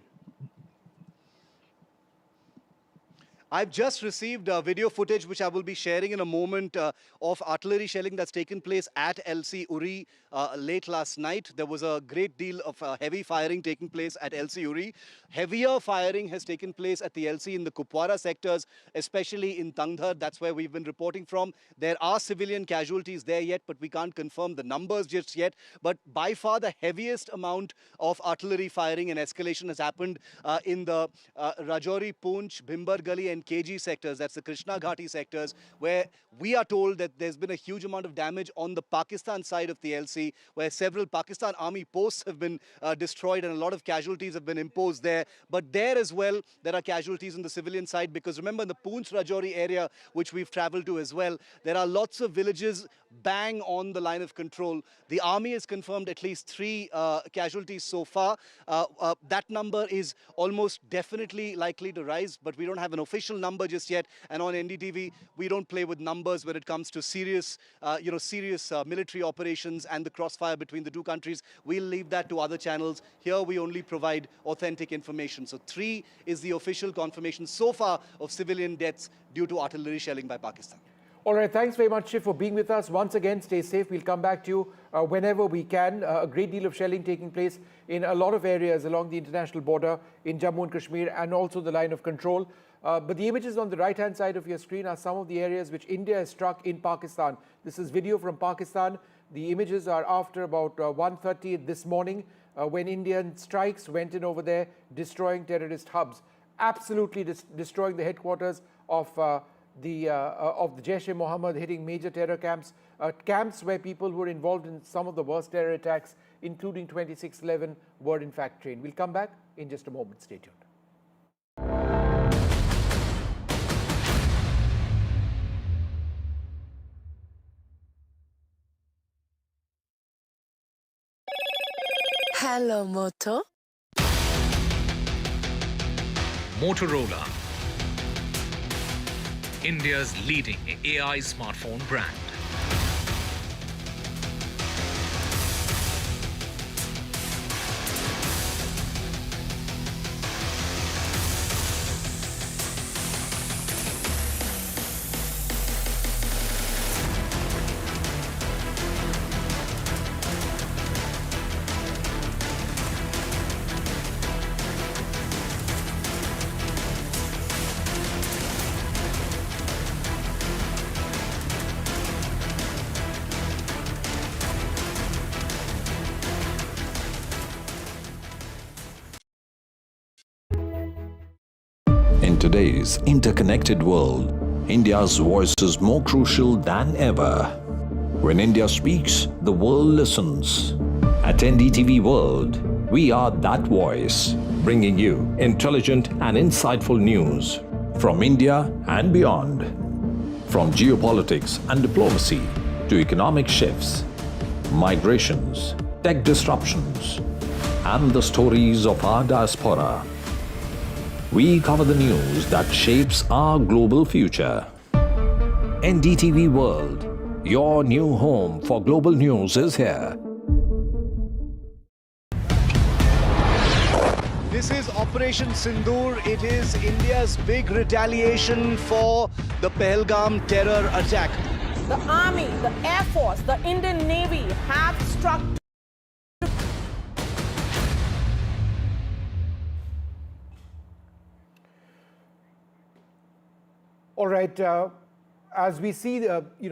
I've just received video footage, which I will be sharing in a moment, of artillery shelling that's taken place at LC Uri late last night. There was a great deal of heavy firing taking place at LC Uri. Heavier firing has taken place at the LC in the Kupwara sectors, especially in Tangdhar. That's where we've been reporting from. There are civilian casualties there yet, but we can't confirm the numbers just yet. But by far the heaviest amount of artillery firing and escalation has happened in the Rajouri, Poonch, Bhimber Gali and KG sectors. That's the Krishna Ghati sectors, where we are told that there's been a huge amount of damage on the Pakistan side of the LC, where several Pakistan army posts have been destroyed and a lot of casualties have been imposed there. But there as well, there are casualties on the civilian side, because remember, in the Poonch Rajouri area, which we've traveled to as well, there are lots of villages bang on the line of control. The army has confirmed at least 3 casualties so far. That number is almost definitely likely to rise, but we don't have an official number just yet. And on NDTV, we don't play with numbers when it comes to serious military operations and the crossfire between the two countries. We'll leave that to other channels. Here we only provide authentic information. So 3 is the official confirmation so far of civilian deaths due to artillery shelling by Pakistan. All right, thanks very much, Shiv, for being with us. Once again, stay safe. We'll come back to you whenever we can. A great deal of shelling taking place in a lot of areas along the international border in Jammu and Kashmir and also the line of control. But the images on the right-hand side of your screen are some of the areas which India has struck in Pakistan. This is video from Pakistan. The images are after about 1:30 this morning when Indian strikes went in over there, destroying terrorist hubs, absolutely destroying the headquarters of the Jaish-e-Mohammed, hitting major terror camps, camps where people who were involved in some of the worst terror attacks, including 26/11, were in fact trained. We'll come back in just a moment. Stay tuned. Hello, Moto. Motorola, India's leading AI smartphone brand. In today's interconnected world, India's voice is more crucial than ever. When India speaks, the world listens. At NDTV World, we are that voice, bringing you intelligent and insightful news, from India and beyond. From geopolitics and diplomacy to economic shifts, migrations, tech disruptions, and the stories of our diaspora. We cover the news that shapes our global future. NDTV World, your new home for global news, is here. This is Operation Sindoor. It is India's big retaliation for the Pahalgam terror attack. The Army, the Air Force, the Indian Navy have struck. All right. As we see,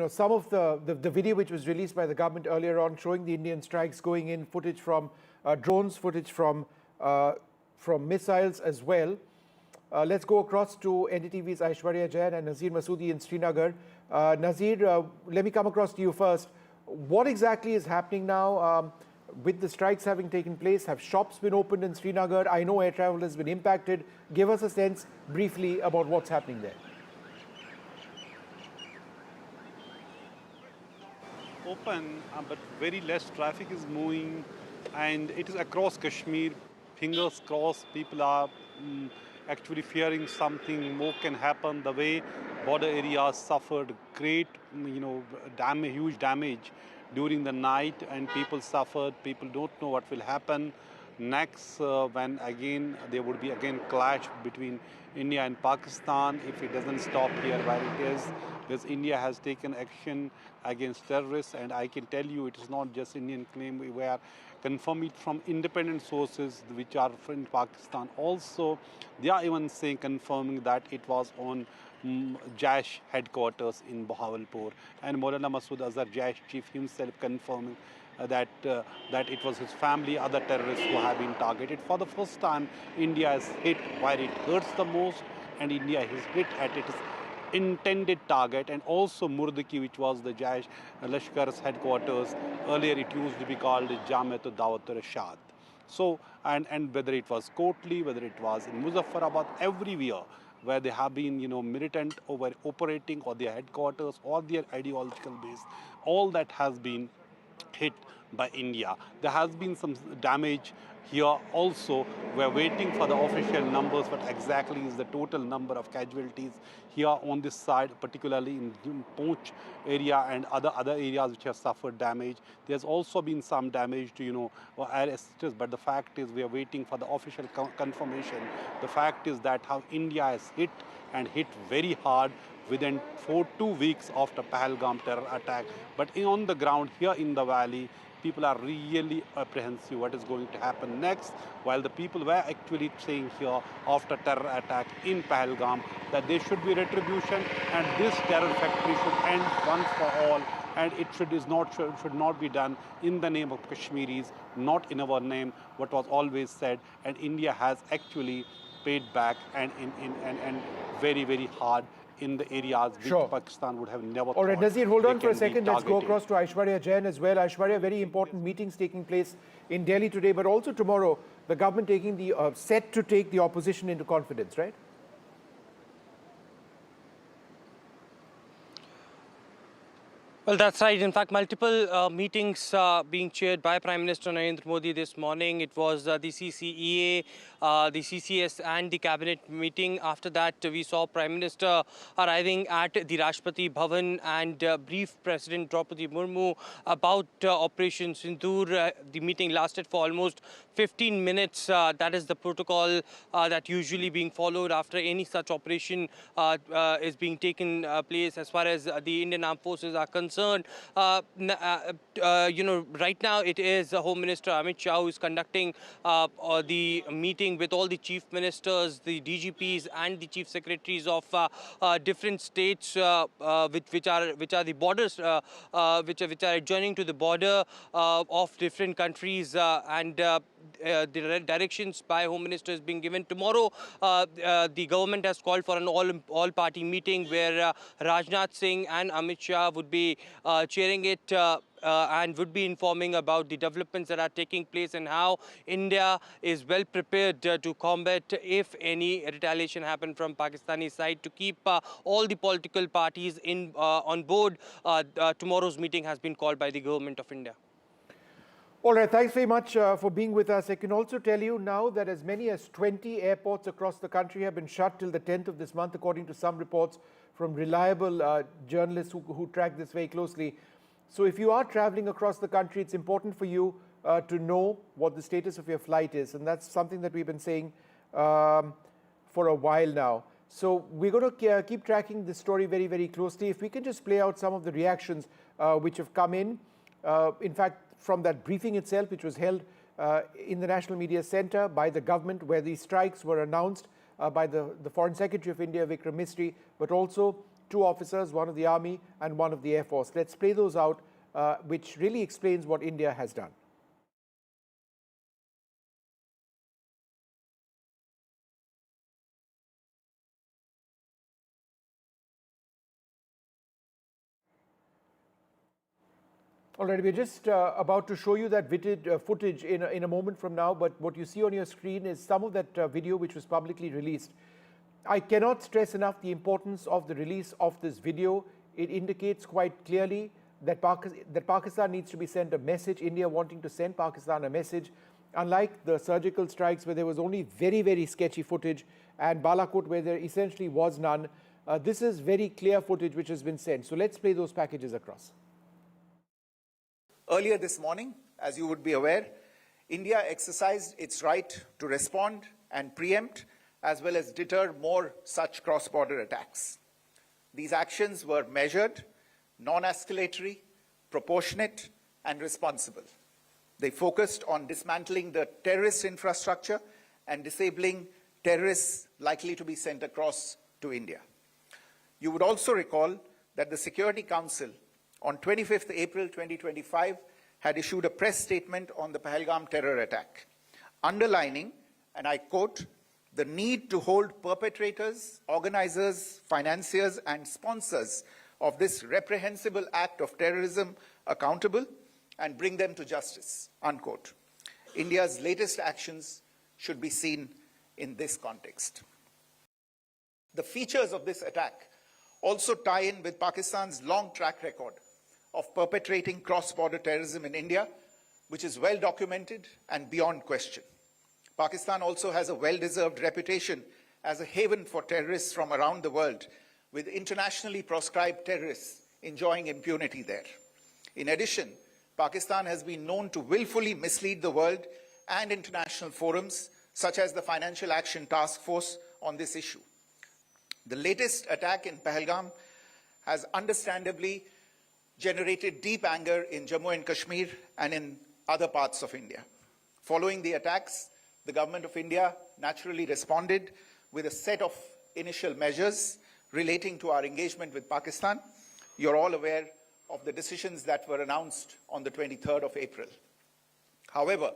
some of the video which was released by the government earlier on, showing the Indian strikes going in, footage from drones, footage from missiles as well. Let's go across to NDTV's Aishwarya Jain and Nazir Masoodi in Srinagar. Nazir, let me come across to you first. What exactly is happening now with the strikes having taken place? Have shops been opened in Srinagar? I know air travel has been impacted. Give us a sense briefly about what's happening there. Open, but very less traffic is moving, and it is across Kashmir. Fingers crossed, people are actually fearing something more can happen. The way border areas suffered great, damage, huge damage during the night, and people suffered. People don't know what will happen next when again there would be clash between India and Pakistan if it doesn't stop here where it is. Because India has taken action against terrorists, and I can tell you it is not just Indian claim. We are confirming it from independent sources which are in Pakistan. Also, they are even saying, confirming that it was on Jaish headquarters in Bahawalpur, and Maulana Masood Azhar, Jaish chief himself, confirming that it was his family, other terrorists who have been targeted. For the first time, India is hit where it hurts the most, and India is hit at its intended target. And also Murdiki, which was the Jaish Lashkar's headquarters. Earlier it used to be called Jamiat Dawat Rashad. So, and whether it was Kotli, whether it was in Muzaffarabad, everywhere where they have been, militant over operating, or their headquarters or their ideological base, all that has been hit by India. There has been some damage here also. We're waiting for the official numbers, but exactly is the total number of casualties here on this side, particularly in Poonch area and other areas which have suffered damage. There's also been some damage to, air assistance, but the fact is we are waiting for the official confirmation. The fact is that how India is hit, and hit very hard within 2 weeks after Pahalgam terror attack. But on the ground here in the valley, people are really apprehensive what is going to happen next, while the people were actually saying here after terror attack in Pahalgam that there should be retribution, and this terror factory should end once for all, and it should not be done in the name of Kashmiris, not in our name, what was always said. And India has actually paid back, and very, very hard in the areas which Pakistan would have never. All right, Nazir, hold on for a second. Let's go across to Aishwarya Jain as well. Aishwarya, very important meetings taking place in Delhi today, but also tomorrow, the government taking the set to take the opposition into confidence, right? Well, that's right. In fact, multiple meetings being chaired by Prime Minister Narendra Modi this morning. It was the CCEA, the CCS and the Cabinet meeting. After that, we saw Prime Minister arriving at the Rashtrapati Bhavan and brief President Draupadi Murmu about Operation Sindoor. The meeting lasted for almost 15 minutes. That is the protocol that usually being followed after any such operation is being taken place as far as the Indian Armed Forces are concerned. Right now it is Home Minister Amit Shah who is conducting the meeting with all the chief ministers, the DGPs and the chief secretaries of different states which are the borders, which are adjoining to the border of different countries, and the directions by Home Minister is being given. Tomorrow, the government has called for an all-party meeting where Rajnath Singh and Amit Shah would be chairing it. and would be informing about the developments that are taking place and how India is well prepared to combat if any retaliation happen from Pakistani side, to keep all the political parties on board. Tomorrow's meeting has been called by the government of India. All right, thanks very much for being with us. I can also tell you now that as many as 20 airports across the country have been shut till the 10th of this month, according to some reports from reliable journalists who track this very closely. So if you are traveling across the country, it's important for you to know what the status of your flight is. And that's something that we've been saying for a while now. So we're going to keep tracking this story very, very closely. If we can just play out some of the reactions which have come in fact, from that briefing itself, which was held in the National Media Centre by the government, where these strikes were announced by the Foreign Secretary of India, Vikram Misri, but also two officers, one of the Army and one of the Air Force. Let's play those out, which really explains what India has done. All right, we're just about to show you that footage in a moment from now, but what you see on your screen is some of that video which was publicly released. I cannot stress enough the importance of the release of this video. It indicates quite clearly that Pakistan needs to be sent a message, India wanting to send Pakistan a message. Unlike the surgical strikes where there was only very, very sketchy footage, and Rawalakot where there essentially was none, this is very clear footage which has been sent. So let's play those packages across. Earlier this morning, as you would be aware, India exercised its right to respond and preempt as well as deter more such cross-border attacks. These actions were measured, non-escalatory, proportionate, and responsible. They focused on dismantling the terrorist infrastructure and disabling terrorists likely to be sent across to India. You would also recall that the Security Council on 25th April 2025 had issued a press statement on the Pahalgam terror attack, underlining, and I quote, the need to hold perpetrators, organizers, financiers, and sponsors of this reprehensible act of terrorism accountable and bring them to justice, unquote. India's latest actions should be seen in this context. The features of this attack also tie in with Pakistan's long track record of perpetrating cross-border terrorism in India, which is well documented and beyond question. Pakistan also has a well-deserved reputation as a haven for terrorists from around the world, with internationally proscribed terrorists enjoying impunity there. In addition, Pakistan has been known to willfully mislead the world and international forums, such as the Financial Action Task Force, on this issue. The latest attack in Pahalgam has understandably generated deep anger in Jammu and Kashmir and in other parts of India. Following the attacks, the government of India naturally responded with a set of initial measures relating to our engagement with Pakistan. You're all aware of the decisions that were announced on the 23rd of April. However,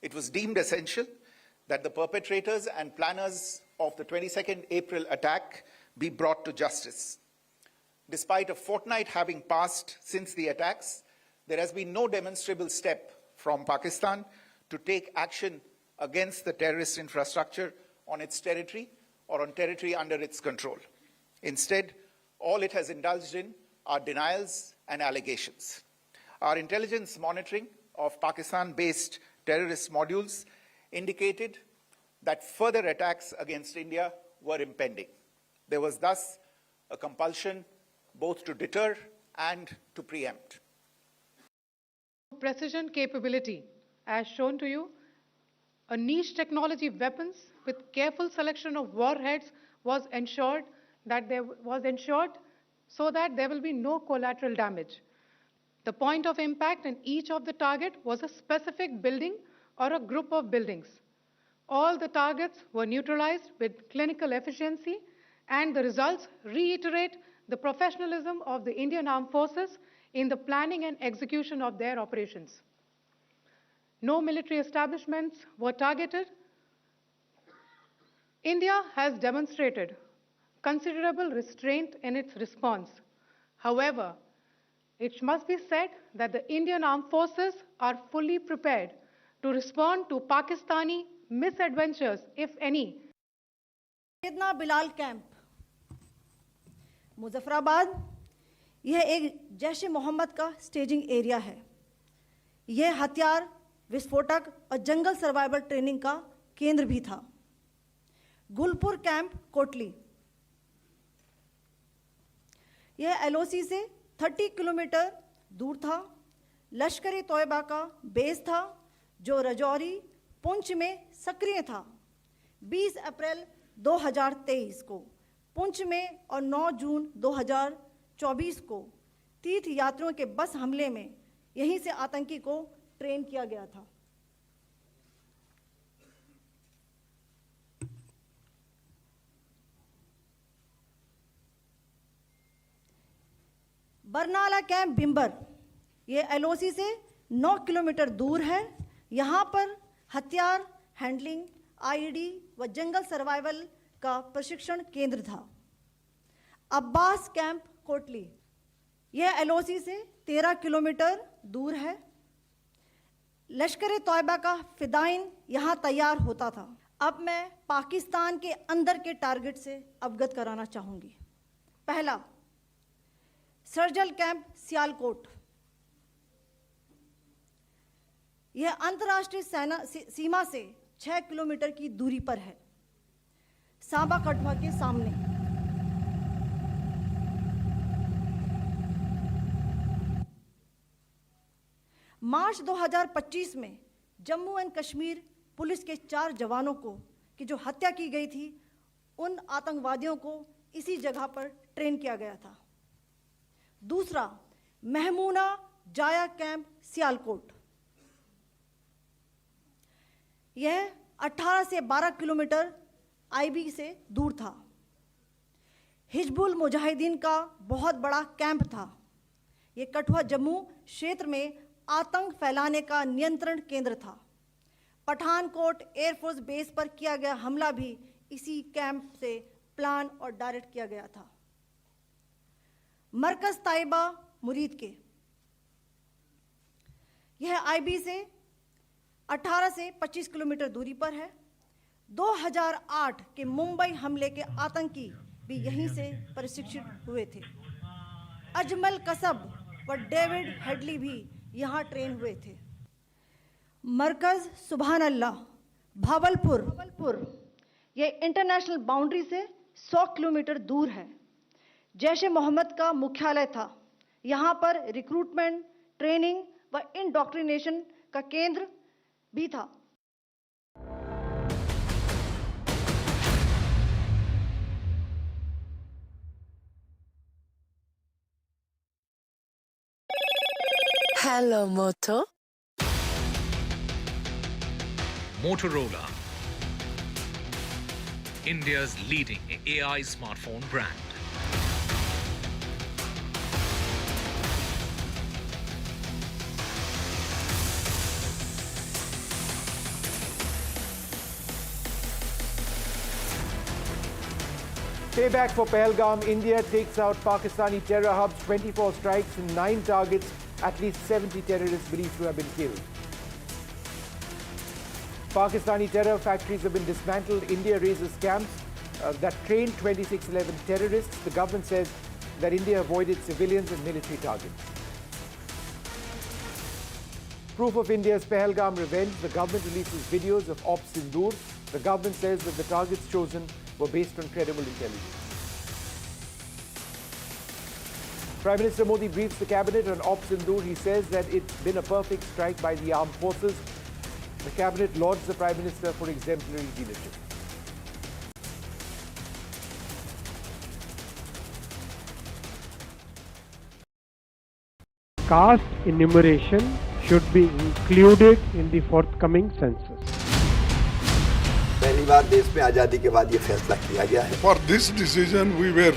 it was deemed essential that the perpetrators and planners of the 22nd April attack be brought to justice. Despite a fortnight having passed since the attacks, there has been no demonstrable step from Pakistan to take action against the terrorist infrastructure on its territory or on territory under its control. Instead, all it has indulged in are denials and allegations. Our intelligence monitoring of Pakistan-based terrorist modules indicated that further attacks against India were impending. There was thus a compulsion both to deter and to preempt. Precision capability, as shown to you, a niche technology weapons with careful selection of warheads was ensured so that there will be no collateral damage. The point of impact in each of the target was a specific building or a group of buildings. All the targets were neutralized with clinical efficiency, and the results reiterate the professionalism of the Indian Armed Forces in the planning and execution of their operations. No military establishments were targeted. India has demonstrated considerable restraint in its response. However, it must be said that the Indian Armed Forces are fully prepared to respond to Pakistani misadventures, if any. Syedna Bilal camp Muzaffarabad, यह एक जैश ए मोहम्मद का staging area है। यह हथियार, विस्फोटक और जंगल survival training का केंद्र भी था। गुलपुर कैंप कोटली, यह एलओसी से 30 किलोमीटर दूर था। लश्कर-ए तोयबा का बेस था जो रजौरी, पुंछ में सक्रिय था। 20 अप्रैल 2023 को पुंछ में और 9 जून 2024 को तीर्थ यात्रियों के बस हमले में यहीं से आतंकी को ट्रेन किया गया था। बरनाला कैंप भिम्बर, यह एलओसी से 9 किलोमीटर दूर है। यहाँ पर हथियार, हैंडलिंग, आईडी व जंगल सर्वाइवल का प्रशिक्षण केंद्र था। अब्बास कैंप कोटली, यह एलओसी से 13 किलोमीटर दूर है। लश्कर-ए तोयबा का फिदाइन यहाँ तैयार होता था। अब मैं पाकिस्तान के अंदर के टारगेट से अवगत कराना चाहूँगी। पहला, सर्जल कैंप सियालकोट, यह अंतर्राष्ट्रीय सीमा से 6 किलोमीटर की दूरी पर है, सांबा कठुआ के सामने। मार्च 2025 में जम्मू एंड कश्मीर पुलिस के 4 जवानों की जो हत्या की गई थी, उन आतंकवादियों को इसी जगह पर ट्रेन किया गया था। दूसरा, महमूना जाया कैंप सियालकोट, यह 18 से 12 किलोमीटर आईबी से दूर था। हिजबुल मुजाहिदीन का बहुत बड़ा कैंप था। यह कठुआ जम्मू क्षेत्र में आतंक फैलाने का नियंत्रण केंद्र था। पठानकोट एयरफोर्स बेस पर किया गया हमला भी इसी कैंप से प्लान और डायरेक्ट किया गया था। मरकज ताइबा मुरीद के, यह आईबी से 18 से 25 किलोमीटर दूरी पर है। 2008 के मुंबई हमले के आतंकी भी यहीं से प्रशिक्षित हुए थे। अजमल कसब व डेविड हेडली भी यहाँ ट्रेन हुए थे। मरकज सुभान अल्लाह भावलपुर, यह इंटरनेशनल बाउंड्री से 100 किलोमीटर दूर है। जैश ए मोहम्मद का मुख्यालय था। यहाँ पर रिक्रूटमेंट, ट्रेनिंग व इंडोक्ट्रिनेशन का केंद्र भी था। Hello, Moto. Motorola, India's leading AI smartphone brand. Payback for Pahalgam. India takes out Pakistani terror hubs, 24 strikes and 9 targets. At least 70 terrorists believed to have been killed. Pakistani terror factories have been dismantled. India raises camps that trained 2611 terrorists. The government says that India avoided civilians and military targets. Proof of India's Pahalgam revenge. The government releases videos of Operation Sindoor. The government says that the targets chosen were based on credible intelligence. Prime Minister Modi briefs the cabinet on Operation Sindoor. He says that it's been a perfect strike by the armed forces. The cabinet lauds the Prime Minister for exemplary leadership. Caste enumeration should be included in the forthcoming census. पहली बार देश में आजादी के बाद ये फैसला किया गया है। For this decision we were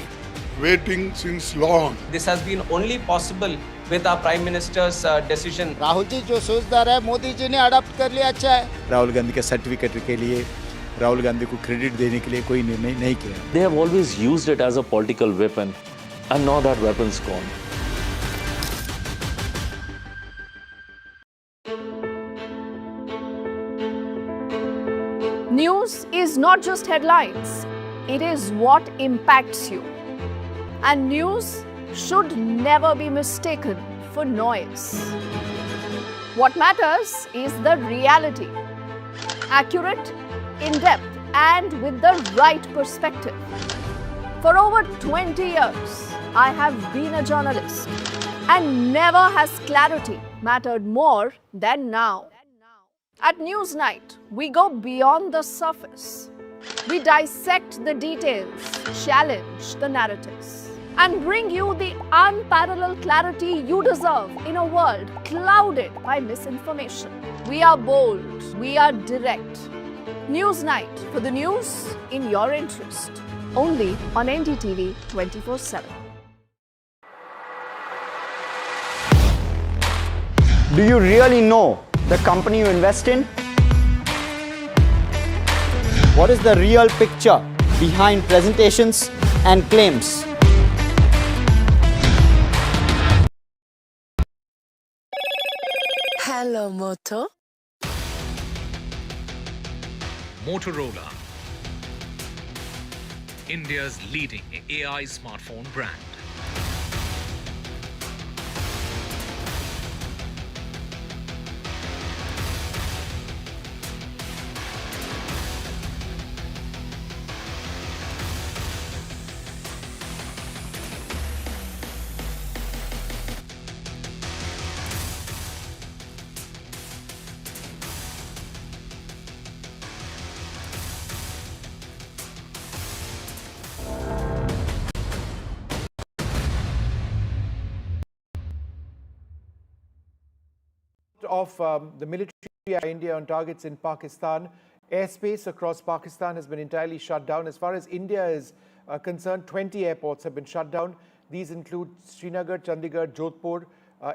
waiting since long. This has been only possible with our Prime Minister's decision. Rahul ji जो सोचदार है, मोदी जी ने अडॉप्ट कर लिया, अच्छा है। राहुल गांधी के सर्टिफिकेट के लिए राहुल गांधी को क्रेडिट देने के लिए कोई निर्णय नहीं किया। They have always used it as a political weapon and now that weapon's gone. News is not just headlines, it is what impacts you. And news should never be mistaken for noise. What matters is the reality, accurate, in-depth, and with the right perspective. For over 20 years, I have been a journalist, and never has clarity mattered more than now. At Newsnight, we go beyond the surface. We dissect the details, challenge the narratives, and bring you the unparalleled clarity you deserve in a world clouded by misinformation. We are bold, we are direct. Newsnight, for the news in your interest. Only on NDTV 24/7. Do you really know the company you invest in? What is the real picture behind presentations and claims? Hello, Moto. Motorola, India's leading AI smartphone brand. Of the military India on targets in Pakistan. Airspace across Pakistan has been entirely shut down. As far as India is concerned, 20 airports have been shut down. These include Srinagar, Chandigarh, Jodhpur.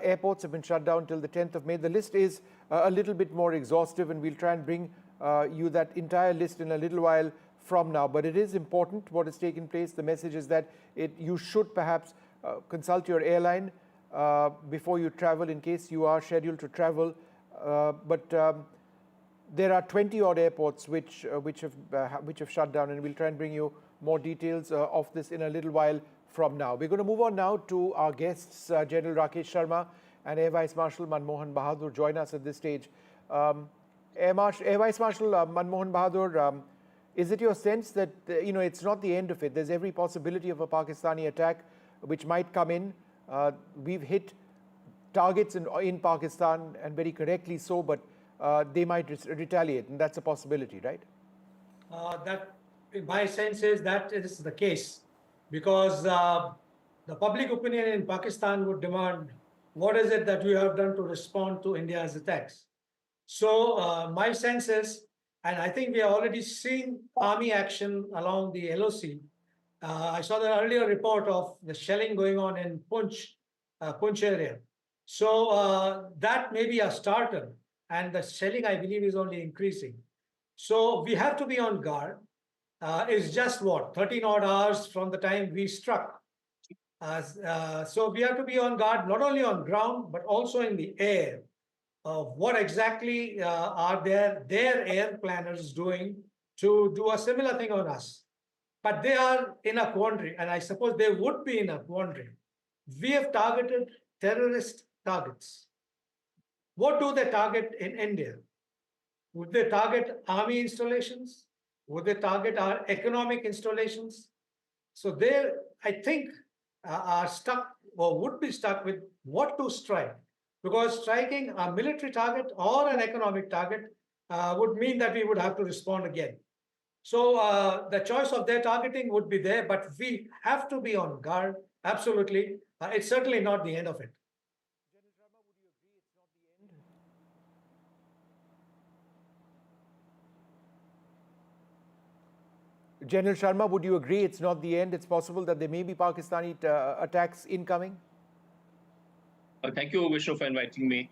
Airports have been shut down till the 10th of May. The list is a little bit more exhaustive, and we'll try and bring you that entire list in a little while from now. But it is important what has taken place. The message is that you should perhaps consult your airline before you travel in case you are scheduled to travel. But there are 20 odd airports which have shut down, and we'll try and bring you more details of this in a little while from now. We're going to move on now to our guests. General Rakesh Sharma and Air Vice Marshal Manmohan Bahadur join us at this stage. Air Vice Marshal Manmohan Bahadur, is it your sense that it's not the end of it? There's every possibility of a Pakistani attack which might come in. We've hit targets in Pakistan, and very correctly so, but they might retaliate, and that's a possibility, right? That, my sense is that it is the case, because the public opinion in Pakistan would demand, what is it that you have done to respond to India's attacks? So my sense is, and I think we are already seeing army action along the LOC. I saw the earlier report of the shelling going on in Punch area. So that may be a starter, and the shelling, I believe, is only increasing. So we have to be on guard. It's just 13 odd hours from the time we struck. So we have to be on guard, not only on ground, but also in the air. What exactly are their air planners doing to do a similar thing on us? But they are in a quandary, and I suppose they would be in a quandary. We have targeted terrorist targets. What do they target in India? Would they target army installations? Would they target our economic installations? So they, I think, are stuck or would be stuck with what to strike. Because striking a military target or an economic target would mean that we would have to respond again. So the choice of their targeting would be there, but we have to be on guard, absolutely. It's certainly not the end of it. General Sharma, would you agree it's not the end? It's possible that there may be Pakistani attacks incoming? Thank you, Vishnu, for inviting me.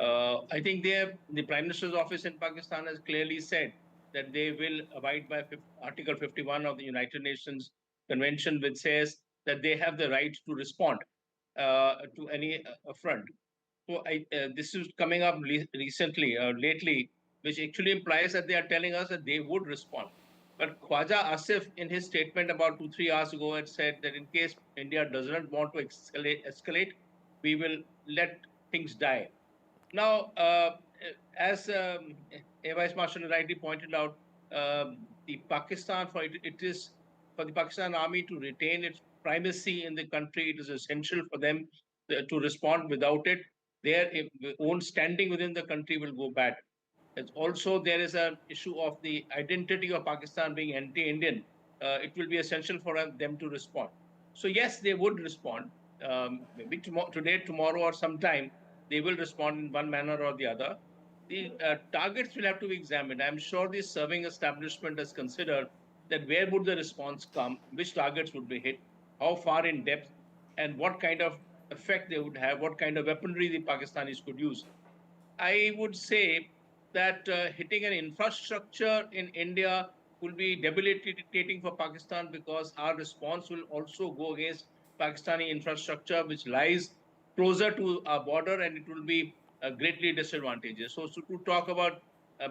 I think the Prime Minister's office in Pakistan has clearly said that they will abide by Article 51 of the United Nations Convention, which says that they have the right to respond to any affront. So this is coming up recently, lately, which actually implies that they are telling us that they would respond. But Khwaja Asif, in his statement about 2-3 hours ago, had said that in case India does not want to escalate, we will let things die. Now, as Air Vice Marshal rightly pointed out, the Pakistan for the Pakistan Army to retain its primacy in the country. It is essential for them to respond. Without it, their own standing within the country will go bad. Also, there is an issue of the identity of Pakistan being anti-Indian. It will be essential for them to respond. So yes, they would respond. Maybe today, tomorrow, or sometime, they will respond in one manner or the other. The targets will have to be examined. I'm sure the serving establishment has considered that where would the response come, which targets would be hit, how far in depth, and what kind of effect they would have, what kind of weaponry the Pakistanis could use. I would say that hitting an infrastructure in India will be debilitating for Pakistan, because our response will also go against Pakistani infrastructure, which lies closer to our border, and it will be greatly disadvantageous. So to talk about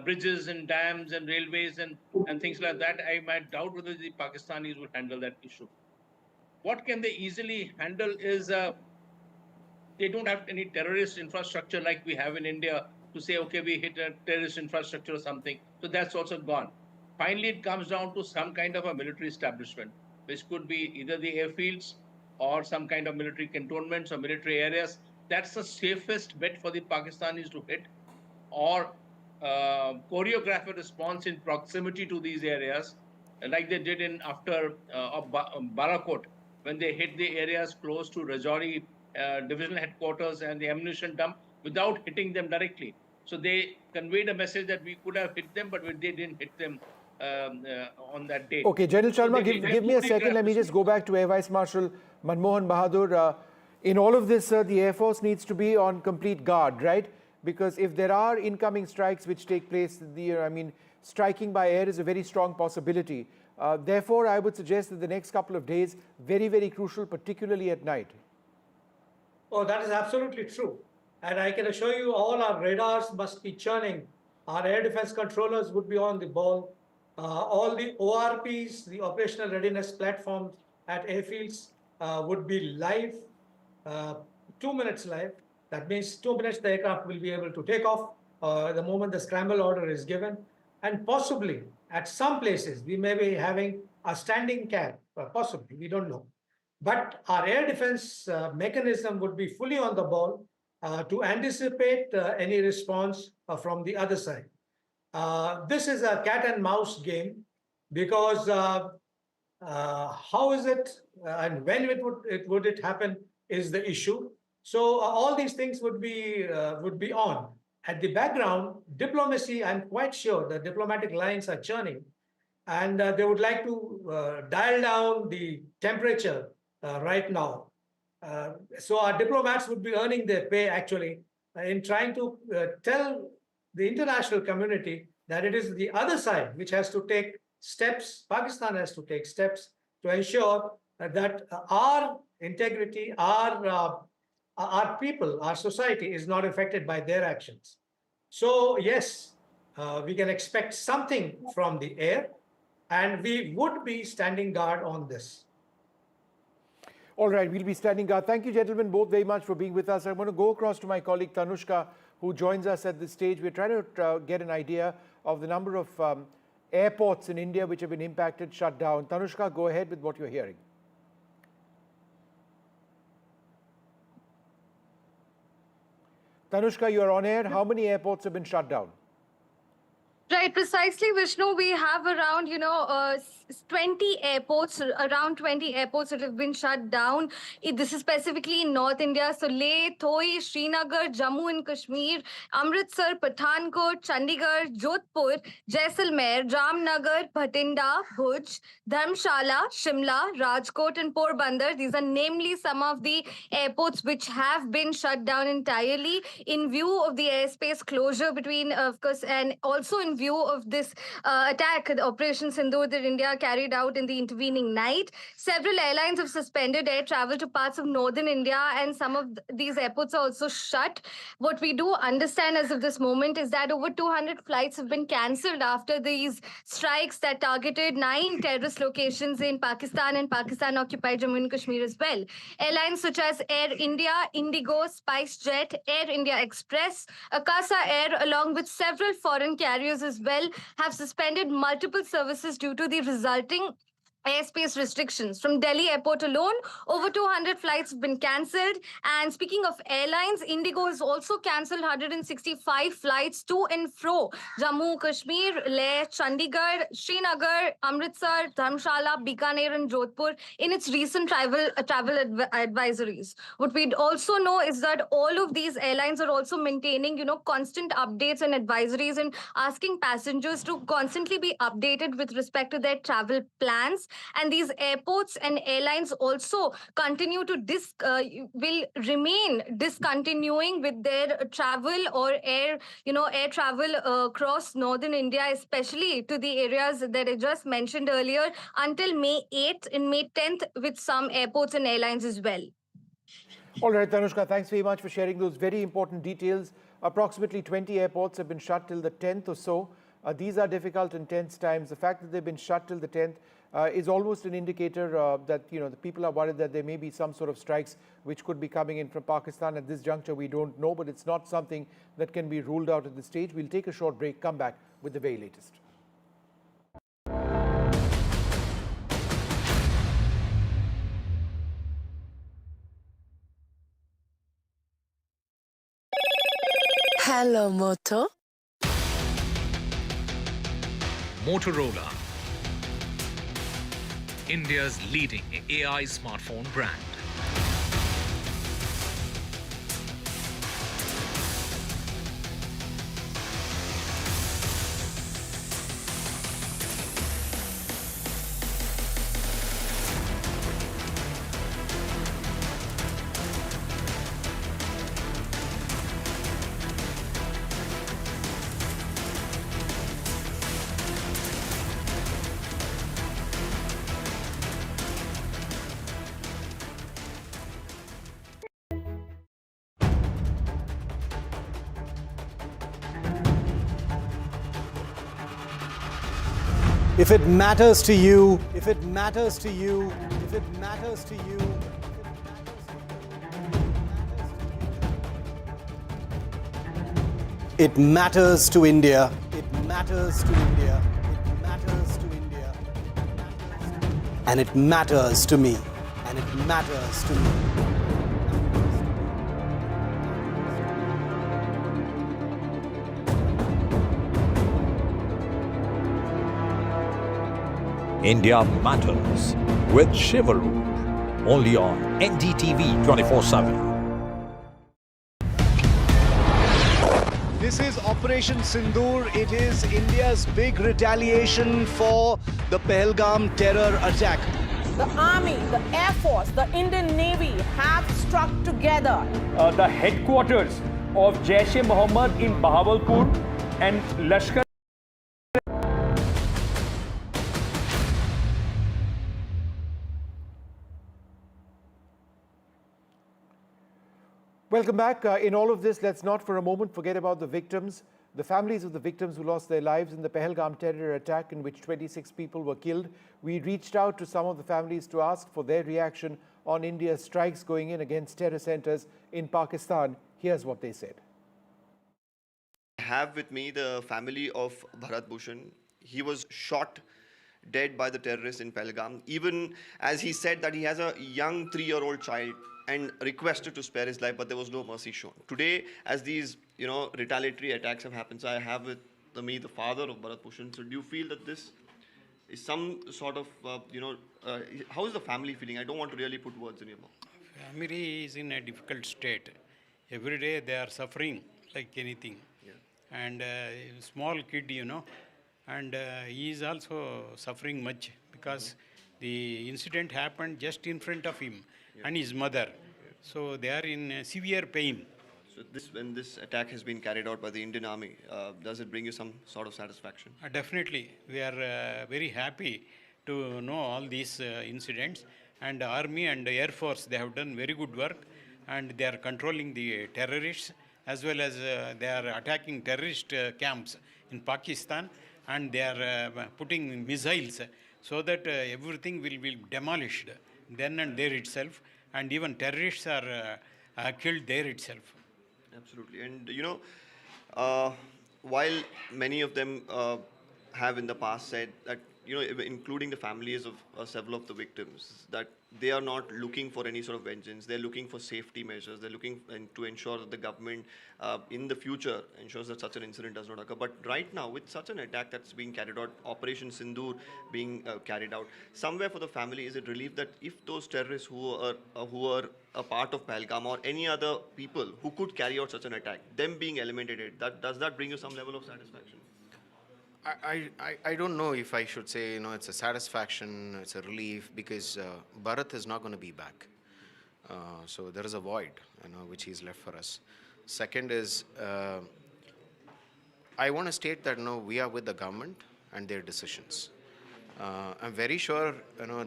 bridges and dams and railways and things like that, I might doubt whether the Pakistanis will handle that issue. What can they easily handle is they don't have any terrorist infrastructure like we have in India to say, okay, we hit a terrorist infrastructure or something. So that's also gone. Finally, it comes down to some kind of a military establishment, which could be either the airfields or some kind of military cantonments or military areas. That's the safest bet for the Pakistanis to hit, or choreograph a response in proximity to these areas, like they did after Barakot, when they hit the areas close to Rajouri divisional headquarters and the ammunition dump without hitting them directly. So they conveyed a message that we could have hit them, but they didn't hit them on that day. Okay, General Sharma, give me a second. Let me just go back to Air Vice Marshal Manmohan Bahadur. In all of this, the Air Force needs to be on complete guard, right? Because if there are incoming strikes which take place, striking by air is a very strong possibility. Therefore, I would suggest that the next couple of days, very, very crucial, particularly at night. Oh, that is absolutely true. And I can assure you all our radars must be churning. Our air defense controllers would be on the ball. All the ORPs, the operational readiness platforms at airfields would be live, 2 minutes live. That means 2 minutes the aircraft will be able to take off the moment the scramble order is given. And possibly at some places, we may be having a standing camp, possibly, we don't know. But our air defense mechanism would be fully on the ball to anticipate any response from the other side. This is a cat and mouse game, because how is it and when would it happen is the issue. So all these things would be on. At the background, diplomacy, I'm quite sure the diplomatic lines are churning, and they would like to dial down the temperature right now. So our diplomats would be earning their pay, actually, in trying to tell the international community that it is the other side which has to take steps, Pakistan has to take steps to ensure that our integrity, our people, our society is not affected by their actions. So yes, we can expect something from the air, and we would be standing guard on this. All right, we'll be standing guard. Thank you, gentlemen, both very much for being with us. I'm going to go across to my colleague Tanushka, who joins us at this stage. We're trying to get an idea of the number of airports in India which have been impacted, shut down. Tanushka, go ahead with what you're hearing. Tanushka, you're on air. How many airports have been shut down? Right, precisely, Vishnu. We have around, 20 airports, around 20 airports that have been shut down. This is specifically in North India. So Leh, Thoi, Srinagar, Jammu and Kashmir, Amritsar, Pathankot, Chandigarh, Jodhpur, Jaisalmer, Ramnagar, Bhatinda, Bhuj, Dharamshala, Shimla, Rajkot and Porbandar. These are namely some of the airports which have been shut down entirely in view of the airspace closure between, of course, and also in view of this attack, the Operation Sindoor that India carried out in the intervening night. Several airlines have suspended air travel to parts of northern India, and some of these airports are also shut. What we do understand as of this moment is that over 200 flights have been cancelled after these strikes that targeted 9 terrorist locations in Pakistan and Pakistan-occupied Jammu and Kashmir as well. Airlines such as Air India, Indigo, SpiceJet, Air India Express, Akasa Air, along with several foreign carriers as well, have suspended multiple services due to the resulting airspace restrictions. From Delhi airport alone, over 200 flights have been cancelled. And speaking of airlines, Indigo has also cancelled 165 flights to and fro Jammu, Kashmir, Leh, Chandigarh, Srinagar, Amritsar, Dharamshala, Bikaner and Jodhpur in its recent travel advisories. What we'd also know is that all of these airlines are also maintaining, constant updates and advisories and asking passengers to constantly be updated with respect to their travel plans. And these airports and airlines also continue to will remain discontinuing with their travel or air travel across northern India, especially to the areas that I just mentioned earlier, until May 8th and May 10th with some airports and airlines as well. All right, Tanushka, thanks very much for sharing those very important details. Approximately 20 airports have been shut till the 10th or so. These are difficult and tense times. The fact that they've been shut till the 10th is almost an indicator that the people are worried that there may be some sort of strikes which could be coming in from Pakistan. At this juncture, we don't know, but it's not something that can be ruled out at this stage. We'll take a short break, come back with the very latest. Hello, Moto. Motorola, India's leading AI smartphone brand. If it matters to you, if it matters to you, if it matters to you, it matters to India, it matters to India, it matters to India, and it matters to me, and it matters to me. India Matters with Shivaru, only on NDTV 24/7. This is Operation Sindoor. It is India's big retaliation for the Pahalgam terror attack. The Army, the Air Force, the Indian Navy have struck together. The headquarters of Jaish-e-Mohammed in Bahawalpur and Lashkar. Welcome back. In all of this, let's not for a moment forget about the victims, the families of the victims who lost their lives in the Pahalgam terror attack in which 26 people were killed. We reached out to some of the families to ask for their reaction on India's strikes going in against terror centers in Pakistan. Here's what they said. I have with me the family of Bharat Bhushan. He was shot dead by the terrorists in Pahalgam, even as he said that he has a young 3-year-old child and requested to spare his life, but there was no mercy shown. Today, as these, retaliatory attacks have happened, so I have with me the father of Bharat Bhushan. So do you feel that this is some sort of, how is the family feeling? I don't want to really put words in your mouth. Family is in a difficult state. Every day they are suffering like anything. Yeah. And small kid, and he is also suffering much because the incident happened just in front of him and his mother. So they are in severe pain. So when this attack has been carried out by the Indian Army, does it bring you some sort of satisfaction? Definitely. We are very happy to know all these incidents. And Army and Air Force, they have done very good work, and they are controlling the terrorists, as well as they are attacking terrorist camps in Pakistan, and they are putting missiles so that everything will be demolished then and there itself, and even terrorists are killed there itself. Absolutely. And while many of them have in the past said that, including the families of several of the victims, that they are not looking for any sort of vengeance. They're looking for safety measures. They're looking to ensure that the government in the future ensures that such an incident does not occur. But right now, with such an attack that's being carried out, Operation Sindoor being carried out, somewhere for the family, is it relief that if those terrorists who are a part of Pahalgam or any other people who could carry out such an attack, them being eliminated, does that bring you some level of satisfaction? I don't know if I should say, it's a satisfaction, it's a relief, because Bharat is not going to be back. So there is a void, which he's left for us. Second is, I want to state that, we are with the government and their decisions. I'm very sure,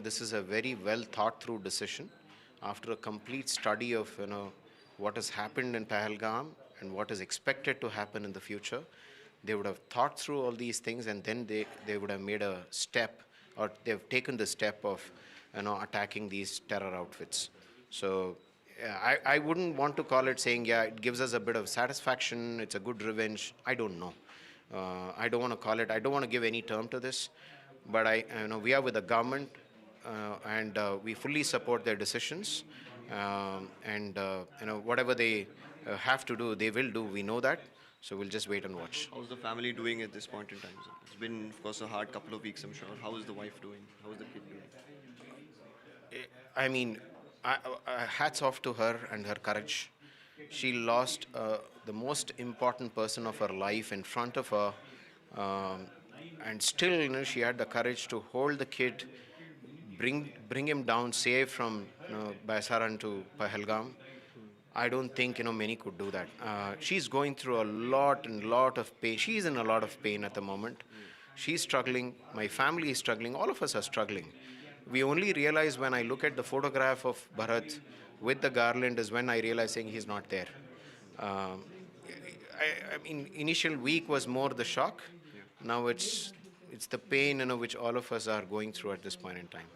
this is a very well thought through decision after a complete study of, what has happened in Pahalgam and what is expected to happen in the future. They would have thought through all these things, and then they would have made a step, or they've taken the step of, attacking these terror outfits. So I wouldn't want to call it saying, yeah, it gives us a bit of satisfaction, it's a good revenge. I don't know. I don't want to call it, I don't want to give any term to this, but we are with the government, and we fully support their decisions, and whatever they have to do, they will do. We know that. So we'll just wait and watch. How's the family doing at this point in time, sir? It's been, of course, a hard couple of weeks, I'm sure. How is the wife doing? How is the kid doing? I mean, hats off to her and her courage. She lost the most important person of her life in front of her, and still, she had the courage to hold the kid, bring him down safe from Baisaran to Pahalgam. I don't think many could do that. She's going through a lot of pain. She's in a lot of pain at the moment. She's struggling. My family is struggling. All of us are struggling. We only realize when I look at the photograph of Bharat with the garland is when I realize saying he's not there. I mean, initial week was more the shock. Now it's the pain which all of us are going through at this point in time.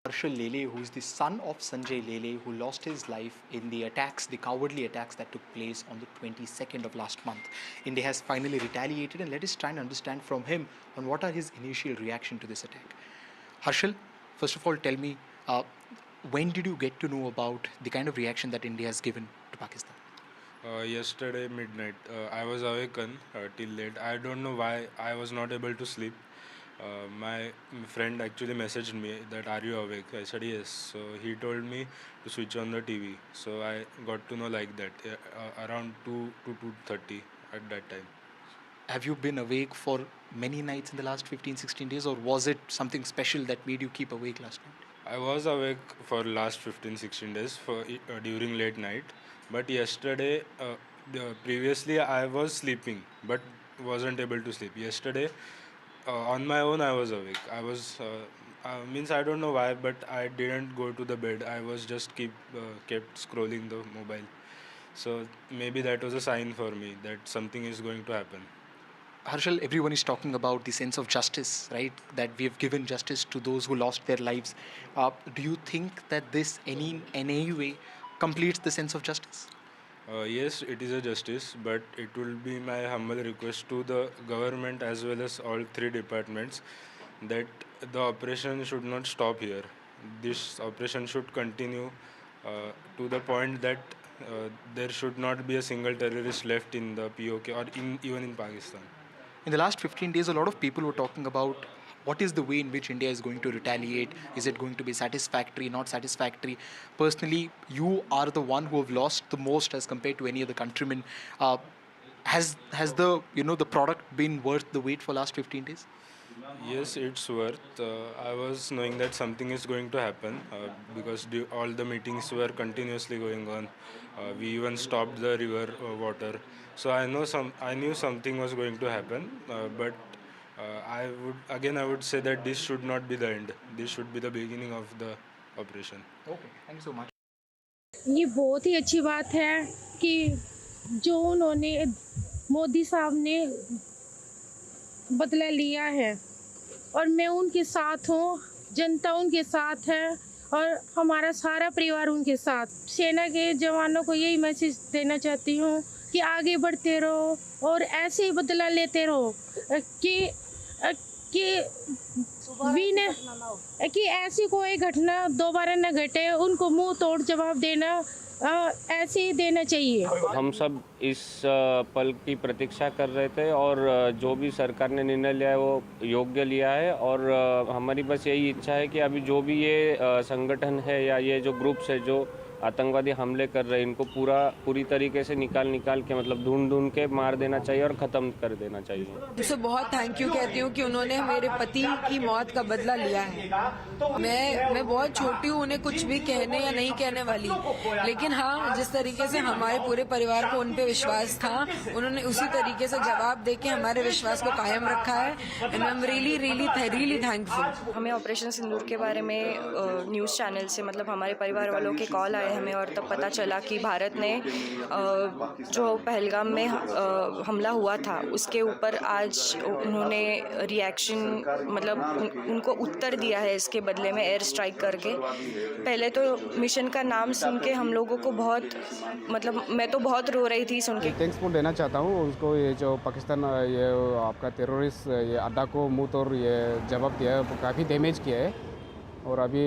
Harshal Lele, who is the son of Sanjay Lele, who lost his life in the attacks, the cowardly attacks that took place on the 22nd of last month. India has finally retaliated, and let us try and understand from him on what are his initial reaction to this attack. Harshal, first of all, tell me, when did you get to know about the kind of reaction that India has given to Pakistan? Yesterday midnight. I was awakened till late. I don't know why I was not able to sleep. My friend actually messaged me that, are you awake? I said yes. So he told me to switch on the TV. So I got to know like that, around 2 to 2:30 at that time. Have you been awake for many nights in the last 15-16 days, or was it something special that made you keep awake last night? I was awake for last 15-16 days during late night. But yesterday, previously I was sleeping but wasn't able to sleep. Yesterday, on my own I was awake. I was I don't know why, but I didn't go to the bed. I was just kept scrolling the mobile. So maybe that was a sign for me that something is going to happen. Harshal, everyone is talking about the sense of justice, right? That we have given justice to those who lost their lives. Do you think that this in any way completes the sense of justice? Yes, it is a justice, but it will be my humble request to the government as well as all three departments that the operation should not stop here. This operation should continue to the point that there should not be a single terrorist left in the POK or even in Pakistan. In the last 15 days, a lot of people were talking about what is the way in which India is going to retaliate. Is it going to be satisfactory, not satisfactory? Personally, you are the one who have lost the most as compared to any other countryman. Has the the product been worth the wait for last 15 days? Yes, it's worth. I was knowing that something is going to happen because all the meetings were continuously going on. We even stopped the river water. So I knew something was going to happen, but I would say that this should not be the end. This should be the beginning of the operation. Okay, thank you so much. ये बहुत ही अच्छी बात है कि जो उन्होंने मोदी साहब ने बदला लिया है और मैं उनके साथ हूँ, जनता उनके साथ है और हमारा सारा परिवार उनके साथ। सेना के जवानों को यही मैसेज देना चाहती हूँ कि आगे बढ़ते रहो और ऐसे ही बदला लेते रहो कि ऐसी कोई घटना दोबारा न घटे, उनको मुंह तोड़ जवाब देना ऐसे ही देना चाहिए। हम सब इस पल की प्रतीक्षा कर रहे थे और जो भी सरकार ने निर्णय लिया है वो योग्य लिया है और हमारी बस यही इच्छा है कि अभी जो भी ये संगठन है या ये जो ग्रुप्स है जो आतंकवादी हमले कर रहे हैं इनको पूरी तरीके से निकाल के मतलब ढूंढ के मार देना चाहिए और ख़त्म कर देना चाहिए। उसे बहुत थैंक यू कहती हूँ कि उन्होंने मेरे पति की मौत का बदला लिया है। मैं बहुत छोटी हूँ, उन्हें कुछ भी कहने या नहीं कहने वाली, लेकिन हाँ जिस तरीके से हमारे पूरे परिवार को उन पे विश्वास था उन्होंने उसी तरीके से जवाब दे के हमारे विश्वास को कायम रखा है and I am really thankful. हमें ऑपरेशन सिंदूर के बारे में न्यूज़ चैनल से मतलब हमारे परिवार वालों के कॉल आए हमें और तब पता चला कि भारत ने जो पहलगाम में हमला हुआ था उसके ऊपर आज उन्होंने रिएक्शन मतलब उनको उत्तर दिया है इसके बदले में एयर स्ट्राइक करके। पहले तो मिशन का नाम सुन के हम लोगों को बहुत मतलब मैं तो बहुत रो रही थी सुन के। थैंक्सफुल देना चाहता हूँ उसको, ये जो पाकिस्तान ये आपका टेररिस्ट ये अड्डा को मुँह तोड़ ये जवाब दिया है, काफ़ी डैमेज किया है और अभी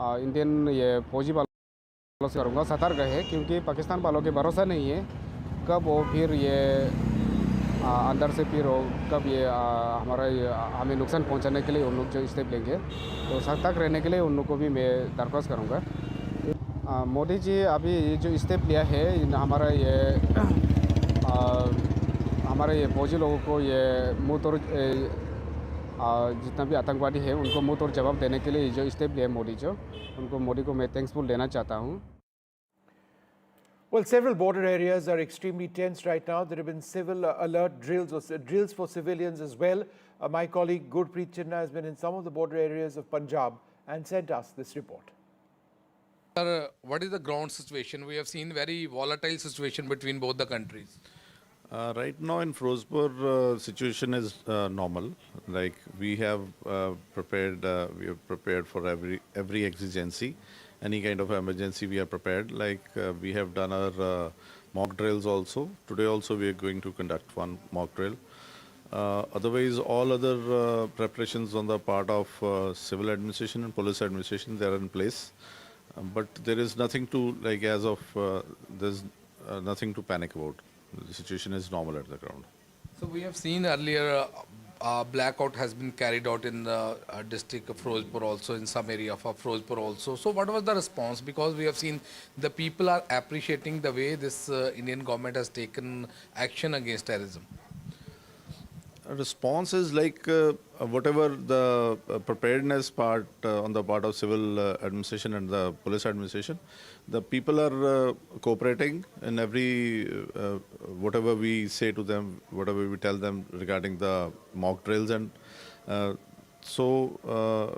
इंडियन ये फौजी वालों से करूँगा सतर्क है क्योंकि पाकिस्तान वालों के भरोसा नहीं है कब वो फिर ये अंदर से फिर कब ये हमें नुकसान पहुंचाने के लिए उन लोग जो स्टेप लेंगे, तो सतर्क रहने के लिए उन लोग को भी मैं दरख्वास्त करूँगा। मोदी जी अभी ये जो स्टेप लिया है हमारे ये फौजी लोगों को ये मुँह तोड़ जितना भी आतंकवादी है उनको मुँह तोड़ जवाब देने के लिए जो स्टेप लिया मोदी को मैं थैंक्सफुल देना चाहता हूँ। Well, several border areas are extremely tense right now. There have been civil alert drills or drills for civilians as well. My colleague Gurpreet Chinna has been in some of the border areas of Punjab and sent us this report. Sir, what is the ground situation? We have seen very volatile situation between both the countries. Right now in Firozpur, situation is normal. Like we have prepared for every exigency. Any kind of emergency we are prepared. Like we have done our mock drills also. Today also we are going to conduct one mock drill. Otherwise all other preparations on the part of civil administration and police administration, they are in place. But there is nothing to like as of there's nothing to panic about. The situation is normal at the ground. So we have seen earlier blackout has been carried out in the district of Firozpur also, in some area of Firozpur also. So what was the response? Because we have seen the people are appreciating the way this Indian government has taken action against terrorism. Response is like whatever the preparedness part on the part of civil administration and the police administration, the people are cooperating in every whatever we say to them, whatever we tell them regarding the mock drills, and so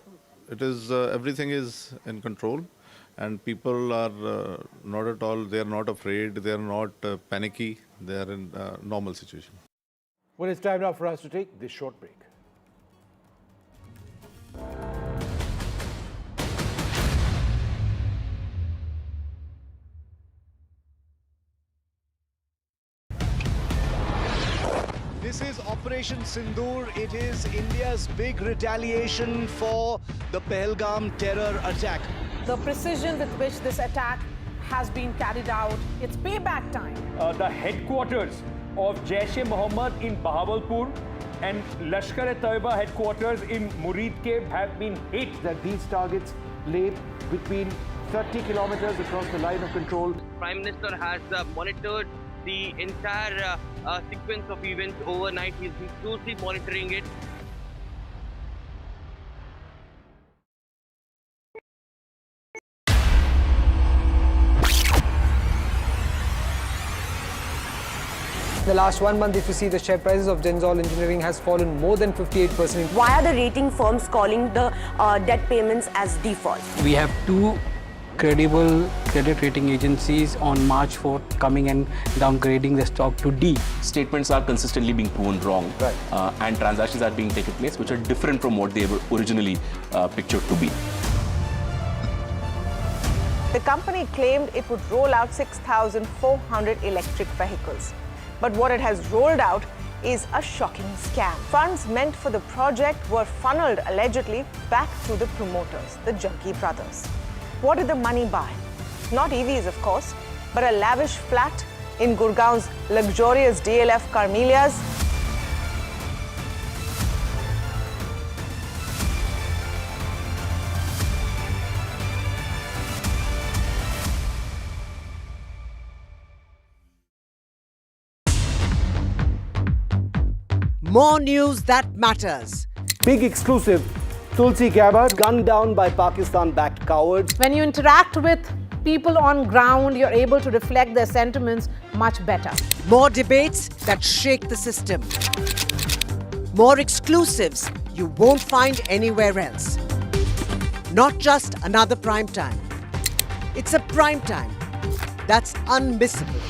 it is everything is in control, and people are not at all. They are not afraid. They are not panicky. They are in normal situation. Well, it's time now for us to take this short break. This is Operation Sindoor. It is India's big retaliation for the Pahalgam terror attack. The precision with which this attack has been carried out, it's payback time. The headquarters of Jaish-e-Mohammed in Bahawalpur and Lashkar-e-Taiba headquarters in Muridke have been hit. That these targets lay between 30 kilometers across the line of control. Prime Minister has monitored the entire sequence of events overnight. He's been closely monitoring it. In the last 1 month, if you see, the share prices of Genzol Engineering has fallen more than 58%. Why are the rating firms calling the debt payments as default? We have two credible credit rating agencies on March 4th coming and downgrading the stock to D. Statements are consistently being proven wrong, and transactions are being taken place which are different from what they were originally pictured to be. The company claimed it would roll out 6,400 electric vehicles. But what it has rolled out is a shocking scam. Funds meant for the project were funneled allegedly back to the promoters, the Junkie brothers. What did the money buy? Not EVs, of course, but a lavish flat in Gurgaon's luxurious DLF Carmelias. More news that matters. Big exclusive. Tulsi Gabbard gunned down by Pakistan-backed cowards. When you interact with people on ground, you're able to reflect their sentiments much better. More debates that shake the system. More exclusives you won't find anywhere else. Not just another prime time. It's a prime time that's unmissable.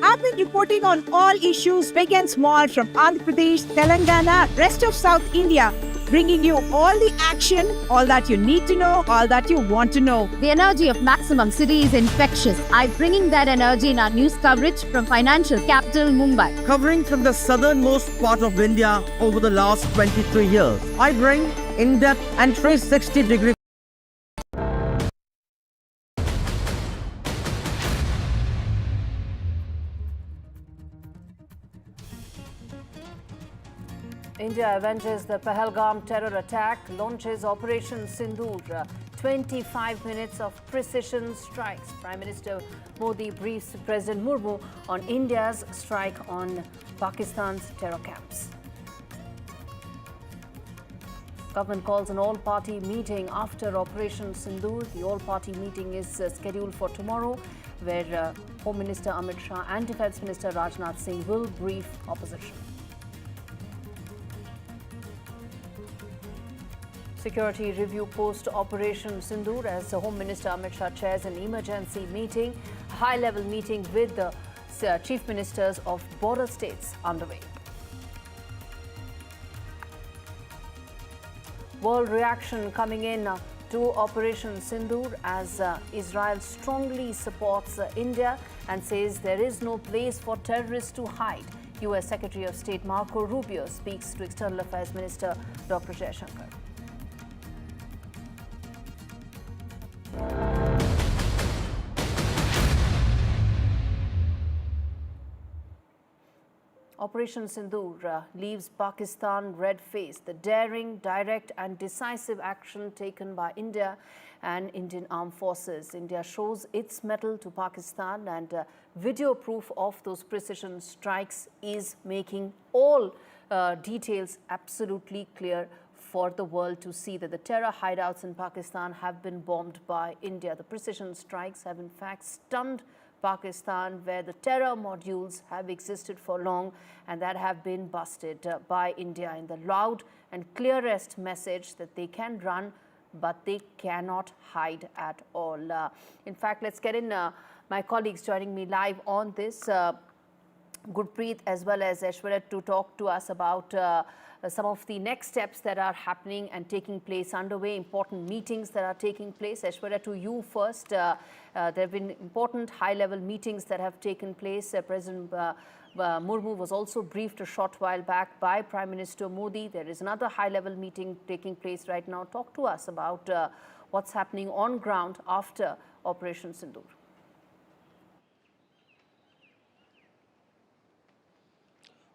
I've been reporting on all issues big and small from Andhra Pradesh, Telangana, rest of South India, bringing you all the action, all that you need to know, all that you want to know. The energy of Maximum City is infectious. I'm bringing that energy in our news coverage from financial capital Mumbai. Covering from the southernmost part of India over the last 23 years. I bring in-depth and 360-degree. India avenges the Pahalgam terror attack, launches Operation Sindoor. 25 minutes of precision strikes. Prime Minister Modi briefs President Murmu on India's strike on Pakistan's terror camps. Government calls an all-party meeting after Operation Sindoor. The all-party meeting is scheduled for tomorrow, where Home Minister Amit Shah and Defence Minister Rajnath Singh will brief opposition. Security review post-Operation Sindoor as Home Minister Amit Shah chairs an emergency meeting, high-level meeting with the chief ministers of border states underway. World reaction coming in to Operation Sindoor as Israel strongly supports India and says there is no place for terrorists to hide. U.S. Secretary of State Marco Rubio speaks to External Affairs Minister Dr. Jaishankar. Operation Sindoor leaves Pakistan red-faced. The daring, direct and decisive action taken by India and Indian armed forces. India shows its mettle to Pakistan, and video proof of those precision strikes is making all details absolutely clear for the world to see that the terror hideouts in Pakistan have been bombed by India. The precision strikes have in fact stunned Pakistan, where the terror modules have existed for long and that have been busted by India in the loud and clearest message that they can run but they cannot hide at all. In fact, let's get in my colleagues joining me live on this, Gurpreet as well as Aishwarya, to talk to us about some of the next steps that are happening and taking place underway, important meetings that are taking place. Aishwarya, to you first. There have been important high-level meetings that have taken place. President Murmu was also briefed a short while back by Prime Minister Modi. There is another high-level meeting taking place right now. Talk to us about what's happening on ground after Operation Sindoor.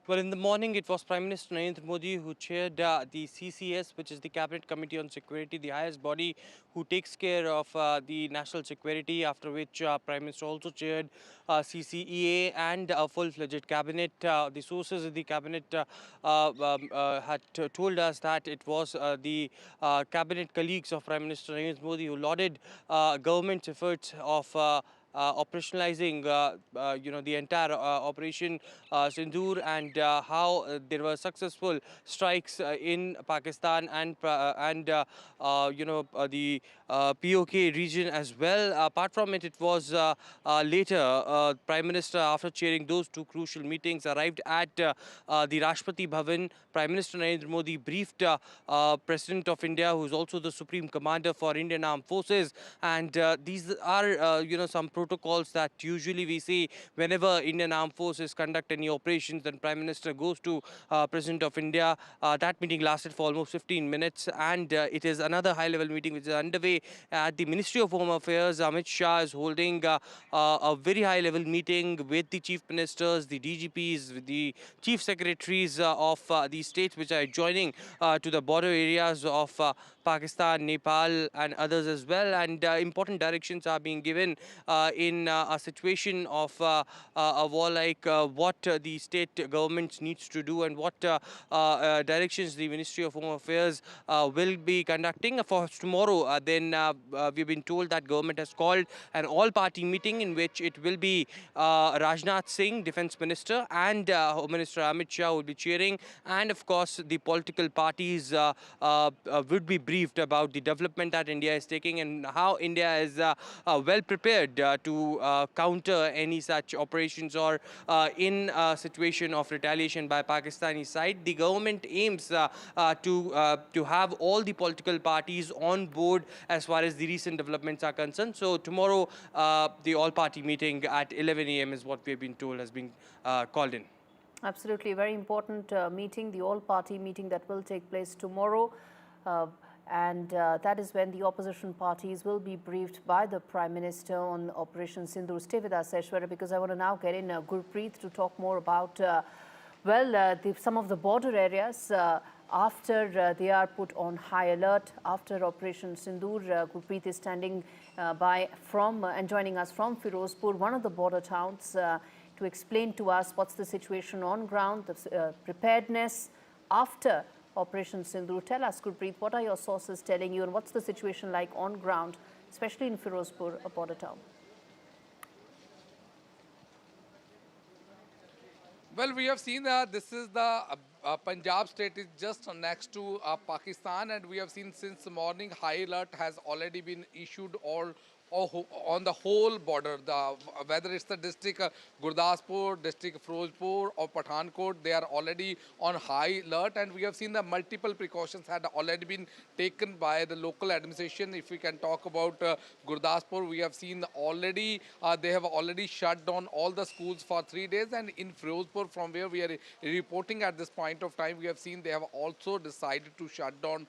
Well, in the morning, it was Prime Minister Narendra Modi who chaired the CCS, which is the Cabinet Committee on Security, the highest body who takes care of the national security, after which Prime Minister also chaired CCEA and a full-fledged cabinet. The sources of the cabinet had told us that it was the cabinet colleagues of Prime Minister Narendra Modi who lauded government's efforts of operationalizing, the entire Operation Sindoor, and how there were successful strikes in Pakistan and the POK region as well. Apart from it, it was later Prime Minister, after chairing those two crucial meetings, arrived at the Rashtrapati Bhavan. Prime Minister Narendra Modi briefed President of India, who is also the Supreme Commander for Indian Armed Forces, and these are some protocols that usually we see whenever Indian Armed Forces conduct any operations. Then Prime Minister goes to President of India. That meeting lasted for almost 15 minutes, and it is another high-level meeting which is underway at the Ministry of Home Affairs. Amit Shah is holding a very high-level meeting with the chief ministers, the DGPs, with the chief secretaries of the states which are joining to the border areas of Pakistan, Nepal, and others as well. And important directions are being given in a situation of a war like what the state governments needs to do, and what directions the Ministry of Home Affairs will be conducting for tomorrow. Then we've been told that government has called an all-party meeting in which it will be Rajnath Singh, Defence Minister, and Home Minister Amit Shah will be chairing, and of course the political parties would be briefed about the development that India is taking and how India is well prepared to counter any such operations or in a situation of retaliation by Pakistani side. The government aims to have all the political parties on board as far as the recent developments are concerned. So tomorrow the all-party meeting at 11 a.m. is what we have been told has been called in. Absolutely, a very important meeting, the all-party meeting that will take place tomorrow. And that is when the opposition parties will be briefed by the Prime Minister on Operation Sindoor. Stay with us, Aishwarya, because I want to now get in Gurpreet to talk more about, some of the border areas after they are put on high alert after Operation Sindoor. Gurpreet is standing by from and joining us from Firozpur, one of the border towns, to explain to us what's the situation on ground, the preparedness after Operation Sindoor. Tell us, Gurpreet, what are your sources telling you, and what's the situation like on ground, especially in Firozpur, a border town? Well, we have seen that this is the Punjab state is just next to Pakistan, and we have seen since morning high alert has already been issued on the whole border, whether it's the district Gurdaspur, district Firozpur or Pathankot, they are already on high alert, and we have seen the multiple precautions had already been taken by the local administration. If we can talk about Gurdaspur, we have seen already they have already shut down all the schools for 3 days, and in Firozpur, from where we are reporting at this point of time, we have seen they have also decided to shut down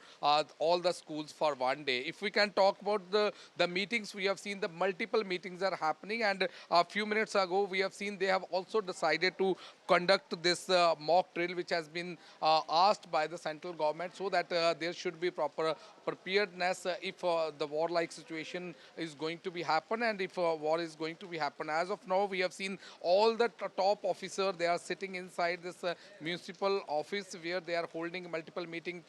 all the schools for 1 day. If we can talk about the meetings, we have seen the multiple meetings are happening, and a few minutes ago we have seen they have also decided to conduct this mock drill which has been asked by the central government, so that there should be proper preparedness if the war-like situation is going to be happen, and if war is going to be happen. As of now, we have seen all the top officers, they are sitting inside this municipal office where they are holding multiple meetings,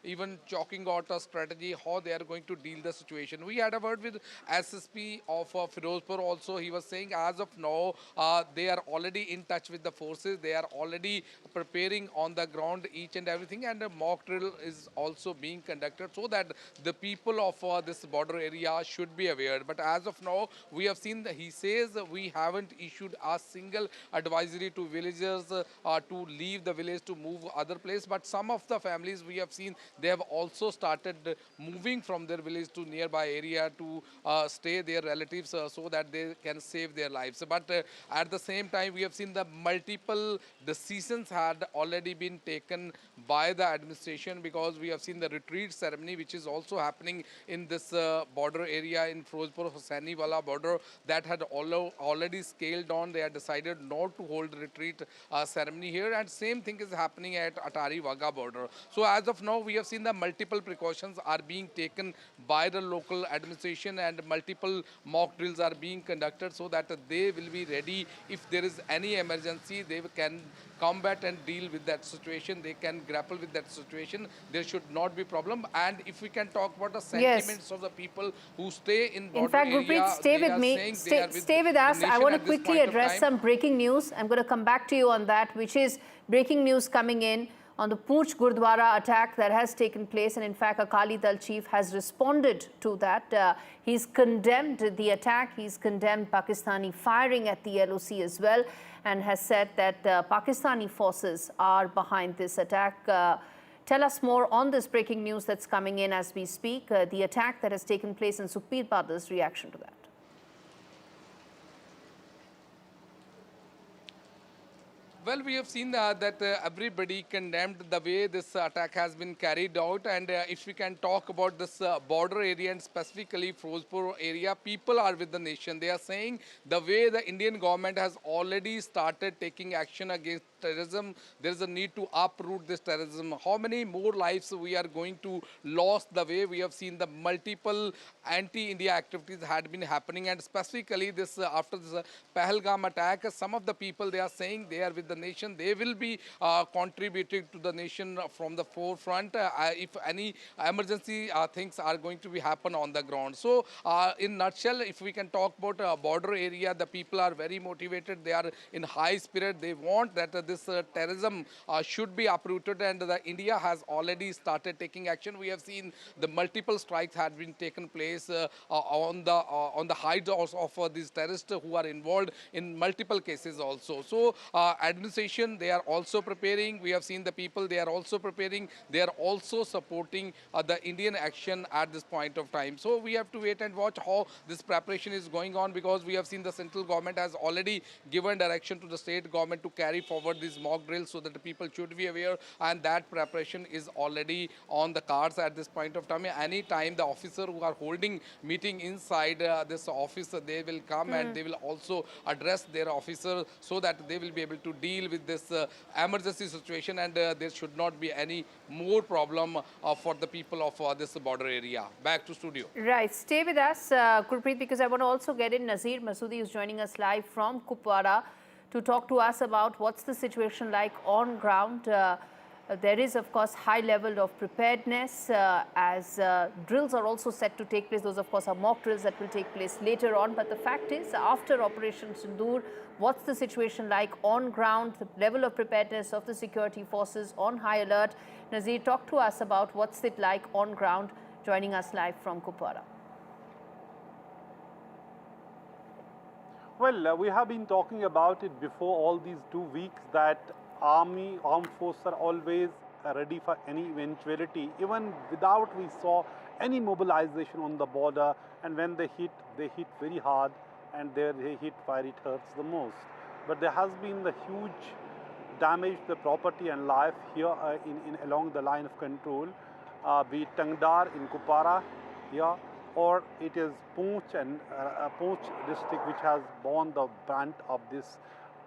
even chalking out a strategy how they are going to deal the situation. We had a word with SSP of Firozpur also. He was saying as of now they are already in touch with the forces, they are already preparing on the ground each and everything, and a mock drill is also being conducted so that the people of this border area should be aware. But as of now, we have seen that he says we haven't issued a single advisory to villagers to leave the village to move other place, but some of the families we have seen they have also started moving from their village to nearby area to stay their relatives so that they can save their lives. But at the same time, we have seen the multiple decisions had already been taken by the administration, because we have seen the retreat ceremony which is also happening in this border area in Firozpur Hossaini Wala border, that had already scaled on. They had decided not to hold retreat ceremony here, and same thing is happening at Atari Wagah border. So as of now, we have seen the multiple precautions are being taken by the local administration, and multiple mock drills are being conducted so that they will be ready if there is any emergency. They can combat and deal with that situation. They can grapple with that situation. There should not be problem. And if we can talk about the sentiments of the people who stay in border In fact, area, Gurpreet, stay with me. Stay with us. I want to quickly address some breaking news. I'm going to come back to you on that, which is breaking news coming in on the Pooch Gurdwara attack that has taken place. And in fact, Akali Dal chief has responded to that. He's condemned the attack. He's condemned Pakistani firing at the LOC as well, and has said that Pakistani forces are behind this attack. Tell us more on this breaking news that's coming in as we speak, the attack that has taken place in Sukhbir Badar's reaction to that. Well, we have seen that everybody condemned the way this attack has been carried out. And if we can talk about this border area and specifically Firozpur area, people are with the nation. They are saying the way the Indian government has already started taking action against terrorism, there is a need to uproot this terrorism. How many more lives we are going to lose the way we have seen the multiple anti-India activities had been happening, and specifically this after this Pahalgam attack, some of the people, they are saying they are with the nation. They will be contributing to the nation from the forefront if any emergency things are going to be happen on the ground. So in nutshell, if we can talk about border area, the people are very motivated. They are in high spirit. They want that this terrorism should be uprooted, and India has already started taking action. We have seen the multiple strikes had been taken place on the hideouts of these terrorists who are involved in multiple cases also. So administration, they are also preparing. We have seen the people, they are also preparing. They are also supporting the Indian action at this point of time. So we have to wait and watch how this preparation is going on, because we have seen the central government has already given direction to the state government to carry forward these mock drills so that the people should be aware, and that preparation is already on the cards at this point of time. Any time the officer who are holding meeting inside this office, they will come and they will also address their officer so that they will be able to deal with this emergency situation, and there should not be any more problem for the people of this border area. Back to studio. Right, stay with us, Gurpreet, because I want to also get in Nazir Masoodi, who's joining us live from Kupwara, to talk to us about what's the situation like on ground. There is, of course, high level of preparedness as drills are also set to take place. Those, of course, are mock drills that will take place later on. But the fact is, after Operation Sindoor, what's the situation like on ground, the level of preparedness of the security forces on high alert? Nazir, talk to us about what's it like on ground, joining us live from Kupwara. Well, we have been talking about it before all these 2 weeks that armed forces are always ready for any eventuality. Even without we saw any mobilization on the border, and when they hit very hard, and they hit where it hurts the most. But there has been the huge damage to the property and life here along the line of control, be it Tangdar in Kupwara, or it is Poonch and Poonch district which has borne the brunt of this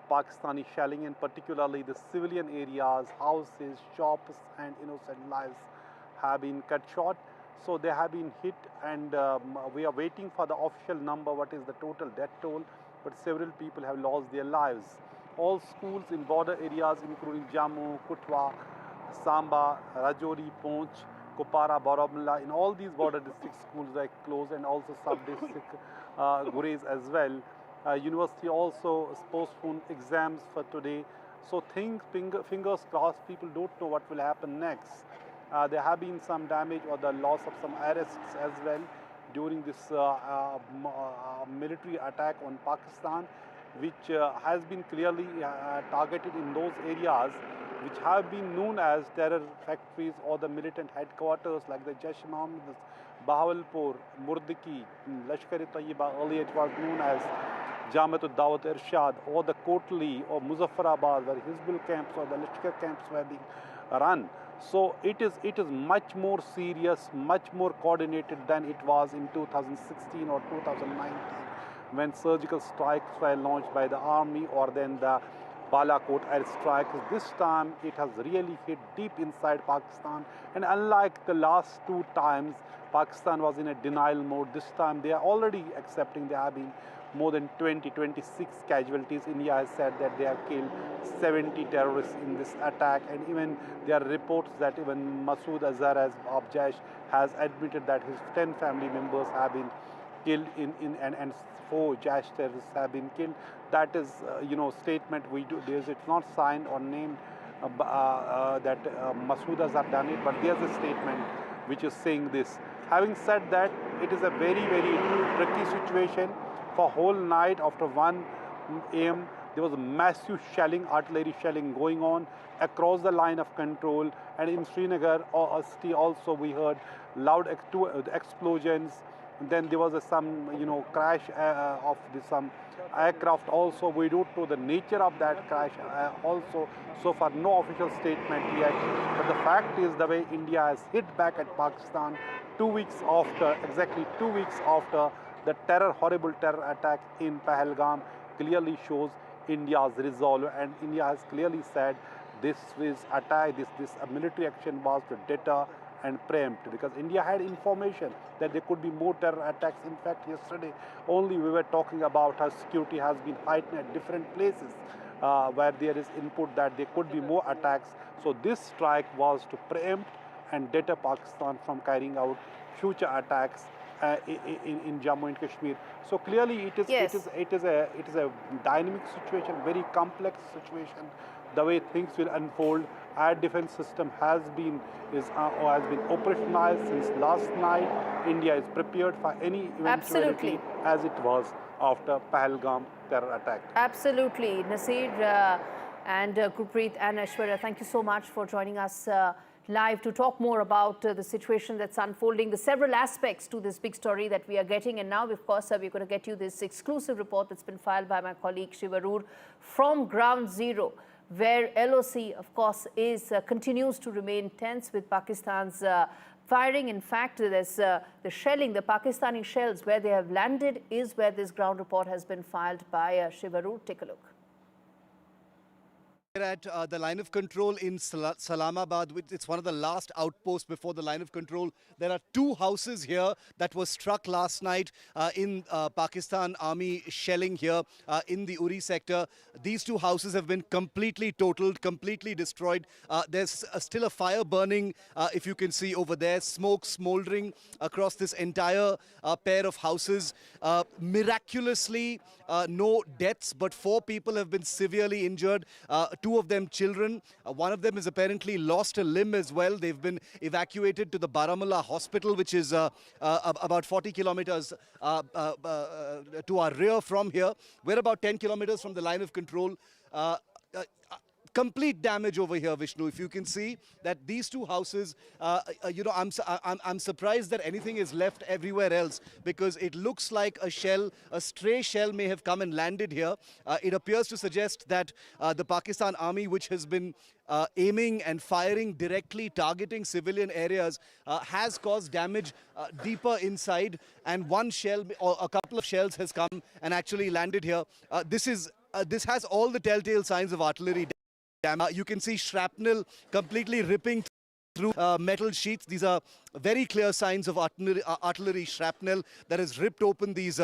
Pakistani shelling, and particularly the civilian areas, houses, shops and innocent lives have been cut short. So they have been hit, and we are waiting for the official number, what is the total death toll, but several people have lost their lives. All schools in border areas including Jammu, Kutwa, Samba, Rajouri, Poonch, Kupwara, Baramulla, in all these border district schools are closed, and also sub-district Gurez as well. University also postponed exams for today. So fingers crossed, people don't know what will happen next. There have been some damage or the loss of some arrests as well during this military attack on Pakistan, which has been clearly targeted in those areas which have been known as terror factories or the militant headquarters, like the Jaish Mohammed, Bahawalpur, Murdiki, Lashkar-e-Tayyiba, earlier it was known as Jamaat al-Dawat Irshad, or the Kotli or Muzaffarabad, where Hizbul camps or the Lashkar camps were being run. So it is much more serious, much more coordinated than it was in 2016 or 2019, when surgical strikes were launched by the army or then the Rawalakot airstrike. This time it has really hit deep inside Pakistan, and unlike the last two times, Pakistan was in a denial mode. This time they are already accepting there have been more than 26 casualties. India has said that they have killed 70 terrorists in this attack, and even there are reports that even Masood Azhar of Jaish has admitted that his 10 family members have been killed and 4 Jaish terrorists have been killed. That is, statement we do. It's not signed or named that Masood Azhar done it, but there's a statement which is saying this. Having said that, it is a very, very tricky situation. For whole night after 1 a.m., there was a massive shelling, artillery shelling going on across the line of control. And in Srinagar city also we heard loud explosions. Then there was some, crash of some aircraft also. We don't know the nature of that crash also. So far, no official statement yet. But the fact is the way India has hit back at Pakistan 2 weeks after, exactly 2 weeks after the horrible terror attack in Pahalgam clearly shows India's resolve, and India has clearly said this military action was to deter and preempt, because India had information that there could be more terror attacks. In fact, yesterday only we were talking about how security has been heightened at different places where there is input that there could be more attacks. So this strike was to preempt and deter Pakistan from carrying out future attacks in Jammu and Kashmir. So clearly it is a dynamic situation, very complex situation. The way things will unfold, our defense system has been operationalized since last night. India is prepared for any eventuality as it was after Pahalgam terror attack. Absolutely, Nasir and Gurpreet and Aishwarya, thank you so much for joining us live to talk more about the situation that's unfolding, the several aspects to this big story that we are getting. And now, of course, we're going to get you this exclusive report that's been filed by my colleague Shivarur from Ground Zero, where LOC, of course, continues to remain tense with Pakistan's firing. In fact, there's the shelling, the Pakistani shells, where they have landed is where this ground report has been filed by Shivarur. Take a look. We're at the line of control in Islamabad. It's one of the last outposts before the line of control. There are 2 houses here that were struck last night in Pakistan Army shelling here in the Uri sector. These 2 houses have been completely totaled, completely destroyed. There's still a fire burning, if you can see over there, smoke smoldering across this entire pair of houses. Miraculously, no deaths, but 4 people have been severely injured. 2 of them children. One of them has apparently lost a limb as well. They've been evacuated to the Baramulla hospital, which is about 40 kilometers to our rear from here. We're about 10 kilometers from the line of control. Complete damage over here, Vishnu. If you can see that these 2 houses, I'm surprised that anything is left everywhere else, because it looks like a stray shell may have come and landed here. It appears to suggest that the Pakistan Army, which has been aiming and firing directly targeting civilian areas, has caused damage deeper inside, and one shell or a couple of shells has come and actually landed here. This has all the telltale signs of artillery. You can see shrapnel completely ripping through metal sheets. These are very clear signs of artillery shrapnel that has ripped open these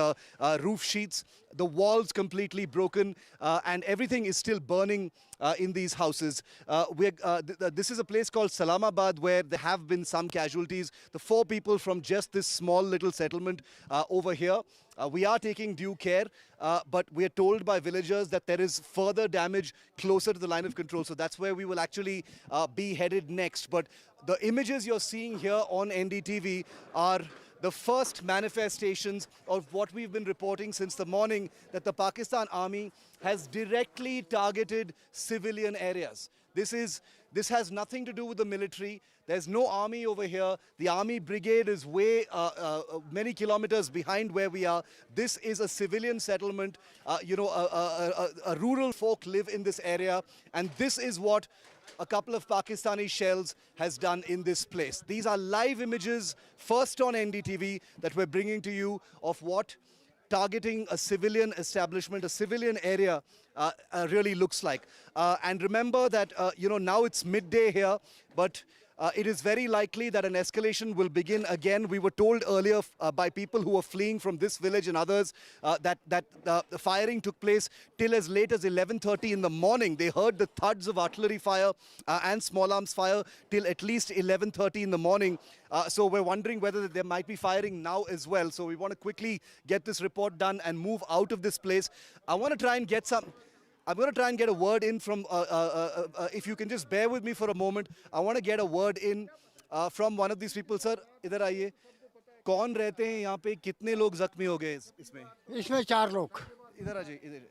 roof sheets. The walls completely broken, and everything is still burning in these houses. This is a place called Islamabad where there have been some casualties. The 4 people from just this small little settlement over here. We are taking due care, but we are told by villagers that there is further damage closer to the line of control. So that's where we will actually be headed next. But the images you're seeing here on NDTV are the first manifestations of what we've been reporting since the morning, that the Pakistan Army has directly targeted civilian areas. This has nothing to do with the military. There's no army over here. The army brigade is way many kilometers behind where we are. This is a civilian settlement. A rural folk live in this area, and this is what a couple of Pakistani shells has done in this place. These are live images, first on NDTV, that we're bringing to you of what targeting a civilian establishment, a civilian area really looks like. And remember that, now it's midday here, but it is very likely that an escalation will begin again. We were told earlier by people who were fleeing from this village and others that the firing took place till as late as 11:30 in the morning. They heard the thuds of artillery fire and small arms fire till at least 11:30 in the morning. So we're wondering whether there might be firing now as well. So we want to quickly get this report done and move out of this place. I'm going to try and get a word in from, if you can just bear with me for a moment. I want to get a word in from one of these people. Sir, इधर आइए. कौन रहते हैं यहाँ पे? कितने लोग जख्मी हो गए इसमें? इसमें 4 लोग. इधर आ जाइए, इधर.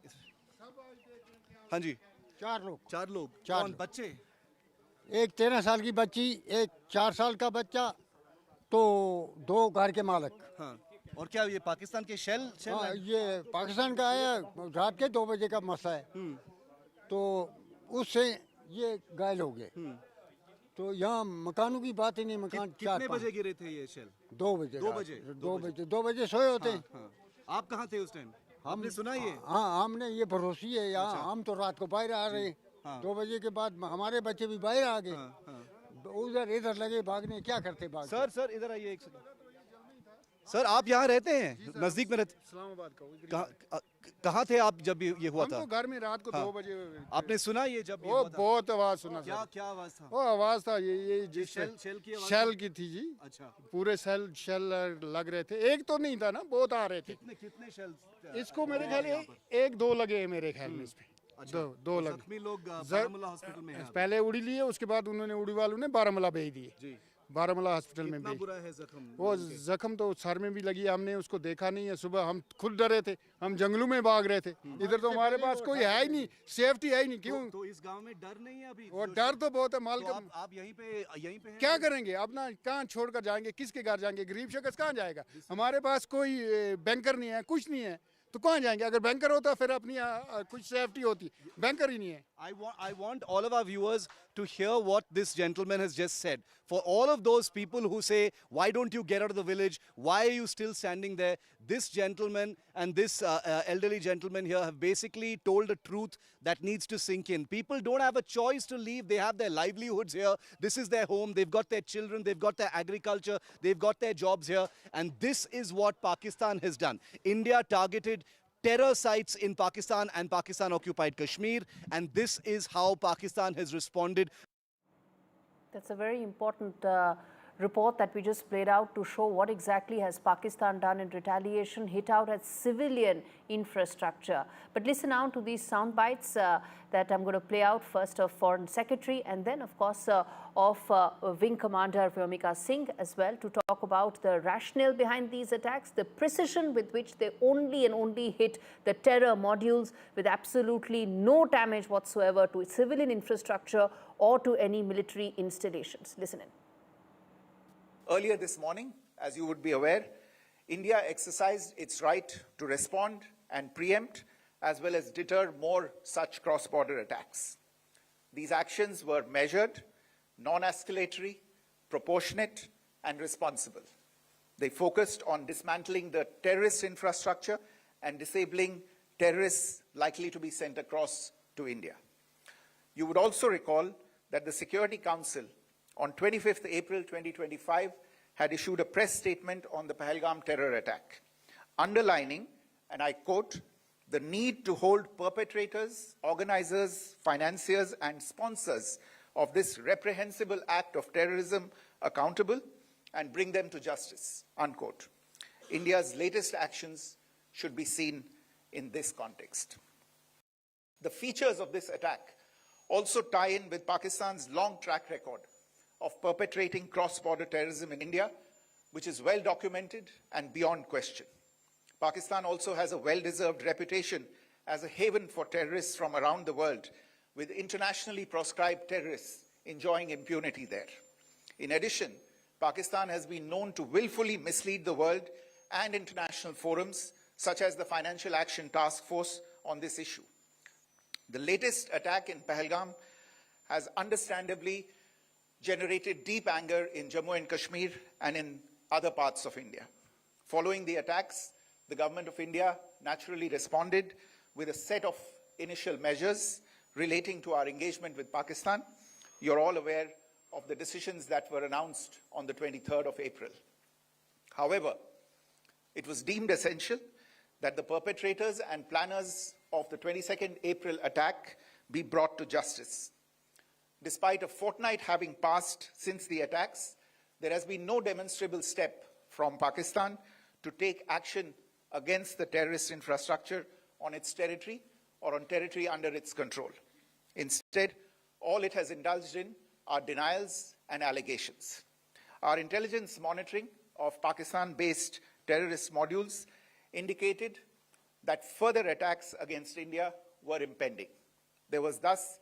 हाँ जी. 4 लोग. 4 लोग. 4 कौन? बच्चे? एक 13 साल की बच्ची, एक 4 साल का बच्चा, तो 2 घर के मालिक. हाँ. और क्या ये पाकिस्तान के शेल? हाँ, ये पाकिस्तान का है. रात के 2 बजे का मसला है. तो उससे ये घायल हो गए. तो यहाँ मकानों की बात ही नहीं. मकान कितने बजे गिरे थे ये शेल? 2 बजे. 2 बजे सोए होते हैं. आप कहाँ थे उस टाइम? हमने सुना ये? हाँ, हमने ये भरोसी है यहाँ. हम तो रात को बाहर आ रहे हैं. 2 बजे के बाद हमारे बच्चे भी बाहर आ गए. उधर इधर लगे भागने. क्या करते भाग? सर इधर आइए एक सेकंड. सर, आप यहाँ रहते हैं? नजदीक में रहते? इस्लामाबाद का. कहाँ थे आप जब ये हुआ था? हम तो घर में रात को 2 बजे. आपने सुना ये जब वो बहुत आवाज सुना. क्या आवाज था? वो आवाज था ये शेल की थी जी. अच्छा. पूरे शेल लग रहे थे. एक तो नहीं था ना, बहुत आ रहे थे. कितने शेल? इसको मेरे ख्याल 1-2 लगे हैं मेरे ख्याल में. इसमें 2 लगे. जख्मी लोग बारामूला हॉस्पिटल में हैं. पहले उड़ी लिए, उसके बाद उन्होंने उड़ी वालों ने बारामूला भेज दिए. बारामूला हॉस्पिटल में भी. बुरा है जख्म? वो जख्म तो सर में भी लगी. हमने उसको देखा नहीं है. सुबह हम खुद डरे थे. हम जंगलों में भाग रहे थे. इधर तो हमारे पास कोई है ही नहीं. सेफ्टी है ही नहीं. क्यों? तो इस गांव में डर नहीं है अभी? वो डर तो बहुत है. माल का आप यहीं पे क्या करेंगे? अपना कहाँ छोड़कर जाएंगे? किसके घर जाएंगे? गरीब शख्स कहाँ जाएगा? हमारे पास कोई बैंकर नहीं है, कुछ नहीं है, तो कहाँ जाएंगे? अगर बैंकर होता फिर अपनी कुछ सेफ्टी होती. बैंकर ही नहीं है. I want all of our viewers to hear what this gentleman has just said. For all of those people who say, why don't you get out of the village? Why are you still standing there? This gentleman and this elderly gentleman here have basically told a truth that needs to sink in. People don't have a choice to leave. They have their livelihoods here. This is their home. They've got their children. They've got their agriculture. They've got their jobs here. And this is what Pakistan has done. India targeted terror sites in Pakistan and Pakistan-occupied Kashmir, and this is how Pakistan has responded. That's a very important report that we just played out to show what exactly has Pakistan done in retaliation, hit out at civilian infrastructure. But listen now to these sound bites that I'm going to play out, first of Foreign Secretary and then of course of Wing Commander Vyomika Singh as well, to talk about the rationale behind these attacks, the precision with which they only and only hit the terror modules with absolutely no damage whatsoever to civilian infrastructure or to any military installations. Listen in. Earlier this morning, as you would be aware, India exercised its right to respond and preempt as well as deter more such cross-border attacks. These actions were measured, non-escalatory, proportionate and responsible. They focused on dismantling the terrorist infrastructure and disabling terrorists likely to be sent across to India. You would also recall that the Security Council on 25th April 2025 had issued a press statement on the Pahalgam terror attack, underlining, and I quote, the need to hold perpetrators, organizers, financiers, and sponsors of this reprehensible act of terrorism accountable and bring them to justice, unquote. India's latest actions should be seen in this context. The features of this attack also tie in with Pakistan's long track record of perpetrating cross-border terrorism in India, which is well documented and beyond question. Pakistan also has a well-deserved reputation as a haven for terrorists from around the world, with internationally proscribed terrorists enjoying impunity there. In addition, Pakistan has been known to willfully mislead the world and international forums, such as the Financial Action Task Force, on this issue. The latest attack in Pahalgam has understandably generated deep anger in Jammu and Kashmir and in other parts of India. Following the attacks, The Government of India naturally responded with a set of initial measures relating to our engagement with Pakistan. You're all aware of the decisions that were announced on the 23rd of April. However, it was deemed essential that the perpetrators and planners of the 22nd April attack be brought to justice. Despite a fortnight having passed since the attacks, there has been no demonstrable step from Pakistan to take action against the terrorist infrastructure on its territory or on territory under its control. Instead, all it has indulged in are denials and allegations. Our intelligence monitoring of Pakistan-based terrorist modules indicated that further attacks against India were impending. There was thus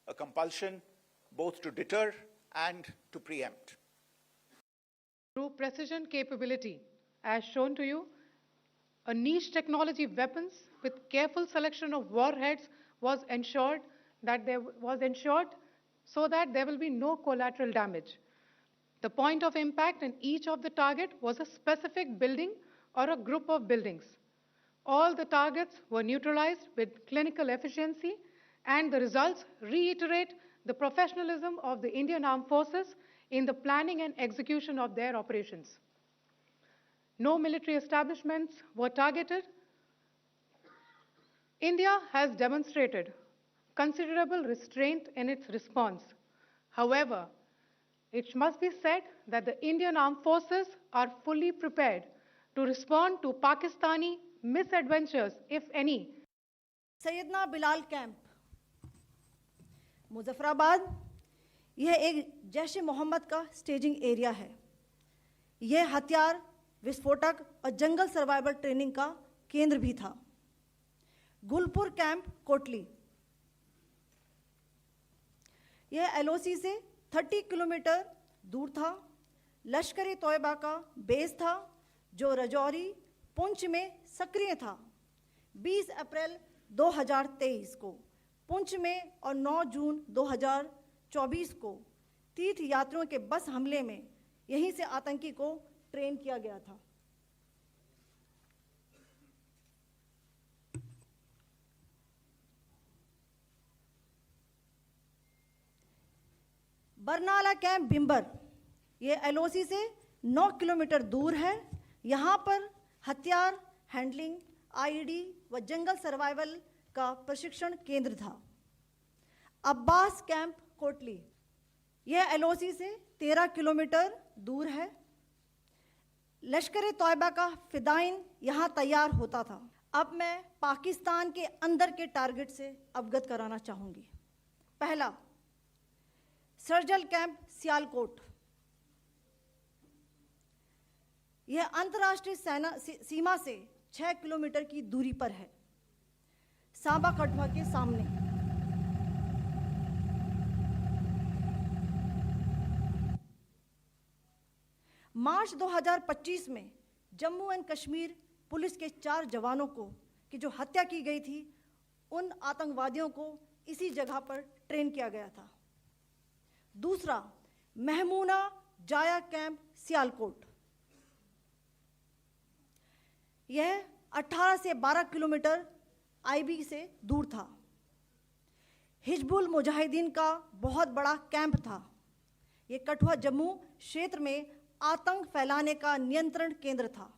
a compulsion both to deter and to preempt. Through precision capability, as shown to you, a niche technology weapons with careful selection of warheads was ensured so that there will be no collateral damage. The point of impact in each of the target was a specific building or a group of buildings. All the targets were neutralized with clinical efficiency, and the results reiterate the professionalism of the Indian Armed Forces in the planning and execution of their operations. No military establishments were targeted. India has demonstrated considerable restraint in its response. However, it must be said that the Indian Armed Forces are fully prepared to respond to Pakistani misadventures, if any. Syedna Bilal camp, Muzaffarabad, यह एक जैश मोहम्मद का staging area है। यह हथियार, विस्फोटक और जंगल survival training का केंद्र भी था। गुलपुर कैंप, कोटली, यह एलओसी से 30 किलोमीटर दूर था। लश्कर तोयबा का बेस था जो रजौरी, पुंछ में सक्रिय था। 20 अप्रैल 2023 को पुंछ में और 9 जून 2024 को तीर्थ यात्रियों के बस हमले में यहीं से आतंकी को ट्रेन किया गया था। बरनाला कैंप, भिम्बर, ये एलओसी से 9 किलोमीटर दूर है। यहाँ पर हथियार हैंडलिंग, आईडी व जंगल सर्वाइवल का प्रशिक्षण केंद्र था। अब्बास कैंप, कोटली, यह एलओसी से 13 किलोमीटर दूर है। लश्कर तोयबा का फिदाइन यहाँ तैयार होता था। अब मैं पाकिस्तान के अंदर के टारगेट से अवगत कराना चाहूँगी। पहला, सर्जल कैंप, सियालकोट, यह अंतर्राष्ट्रीय सीमा से 6 किलोमीटर की दूरी पर है, सांबा कठुआ के सामने। मार्च 2025 में जम्मू एंड कश्मीर पुलिस के 4 जवानों को की जो हत्या की गई थी, उन आतंकवादियों को इसी जगह पर ट्रेन किया गया था। दूसरा, महमूना जाया कैंप, सियालकोट, यह 18 से 12 किलोमीटर आईबी से दूर था। हिजबुल मुजाहिदीन का बहुत बड़ा कैंप था। यह कठुआ जम्मू क्षेत्र में आतंक फैलाने का नियंत्रण केंद्र था।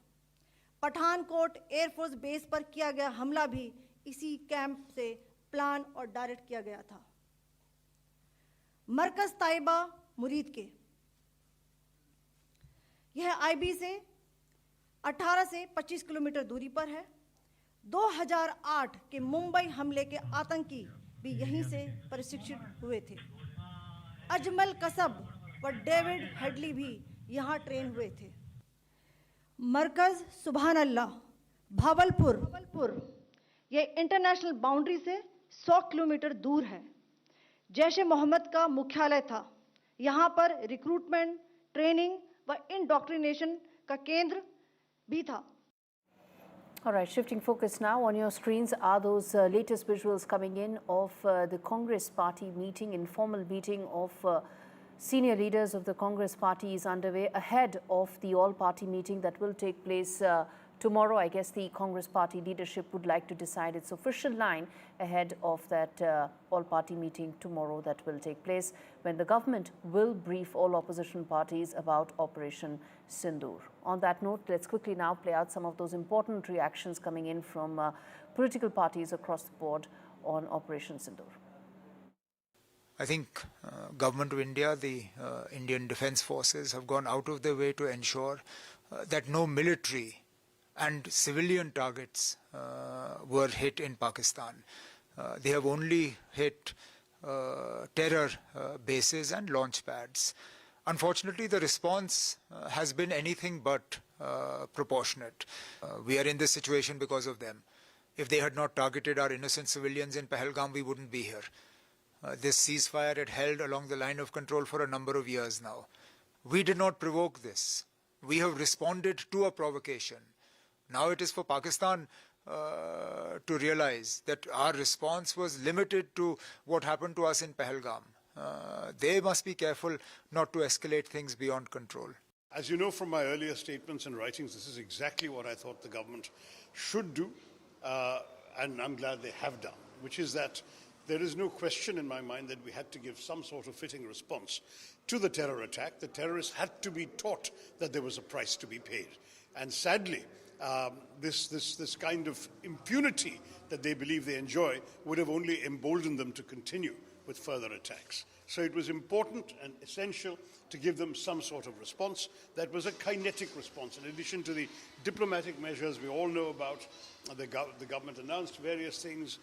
पठानकोट एयरफोर्स बेस पर किया गया हमला भी इसी कैंप से प्लान और डायरेक्ट किया गया था। मरकज ताइबा, मुरीद के, यह आईबी से 18 से 25 किलोमीटर दूरी पर है। 2008 के मुंबई हमले के आतंकी भी यहीं से प्रशिक्षित हुए थे। अजमल कसब व डेविड हेडली भी यहाँ ट्रेन हुए थे। मरकज सुभान अल्लाह, भावलपुर, यह इंटरनेशनल बाउंड्री से 100 किलोमीटर दूर है। जैश मोहम्मद का मुख्यालय था। यहाँ पर रिक्रूटमेंट, ट्रेनिंग व इंडोक्ट्रिनेशन का केंद्र भी था। All right, shifting focus now. On your screens are those latest visuals coming in of the Congress Party meeting. Informal meeting of senior leaders of the Congress Party is underway ahead of the all-party meeting that will take place tomorrow. I guess the Congress party leadership would like to decide its official line ahead of that all-party meeting tomorrow that will take place, when the government will brief all opposition parties about Operation Sindoor. On that note, let's quickly now play out some of those important reactions coming in from political parties across the board on Operation Sindoor. I think Government of India, the Indian Defence Forces have gone out of their way to ensure that no military and civilian targets were hit in Pakistan. They have only hit terror bases and launch pads. Unfortunately, the response has been anything but proportionate. We are in this situation because of them. If they had not targeted our innocent civilians in Pahalgam, we wouldn't be here. This ceasefire had held along the line of control for a number of years now. We did not provoke this. We have responded to a provocation. Now it is for Pakistan to realize that our response was limited to what happened to us in Pahalgam. They must be careful not to escalate things beyond control. As you know from my earlier statements and writings, this is exactly what I thought the government should do, and I'm glad they have done, which is that there is no question in my mind that we had to give some sort of fitting response to the terror attack. The terrorists had to be taught that there was a price to be paid. And sadly, this kind of impunity that they believe they enjoy would have only emboldened them to continue with further attacks. So it was important and essential to give them some sort of response that was a kinetic response. In addition to the diplomatic measures we all know about, the government announced various things,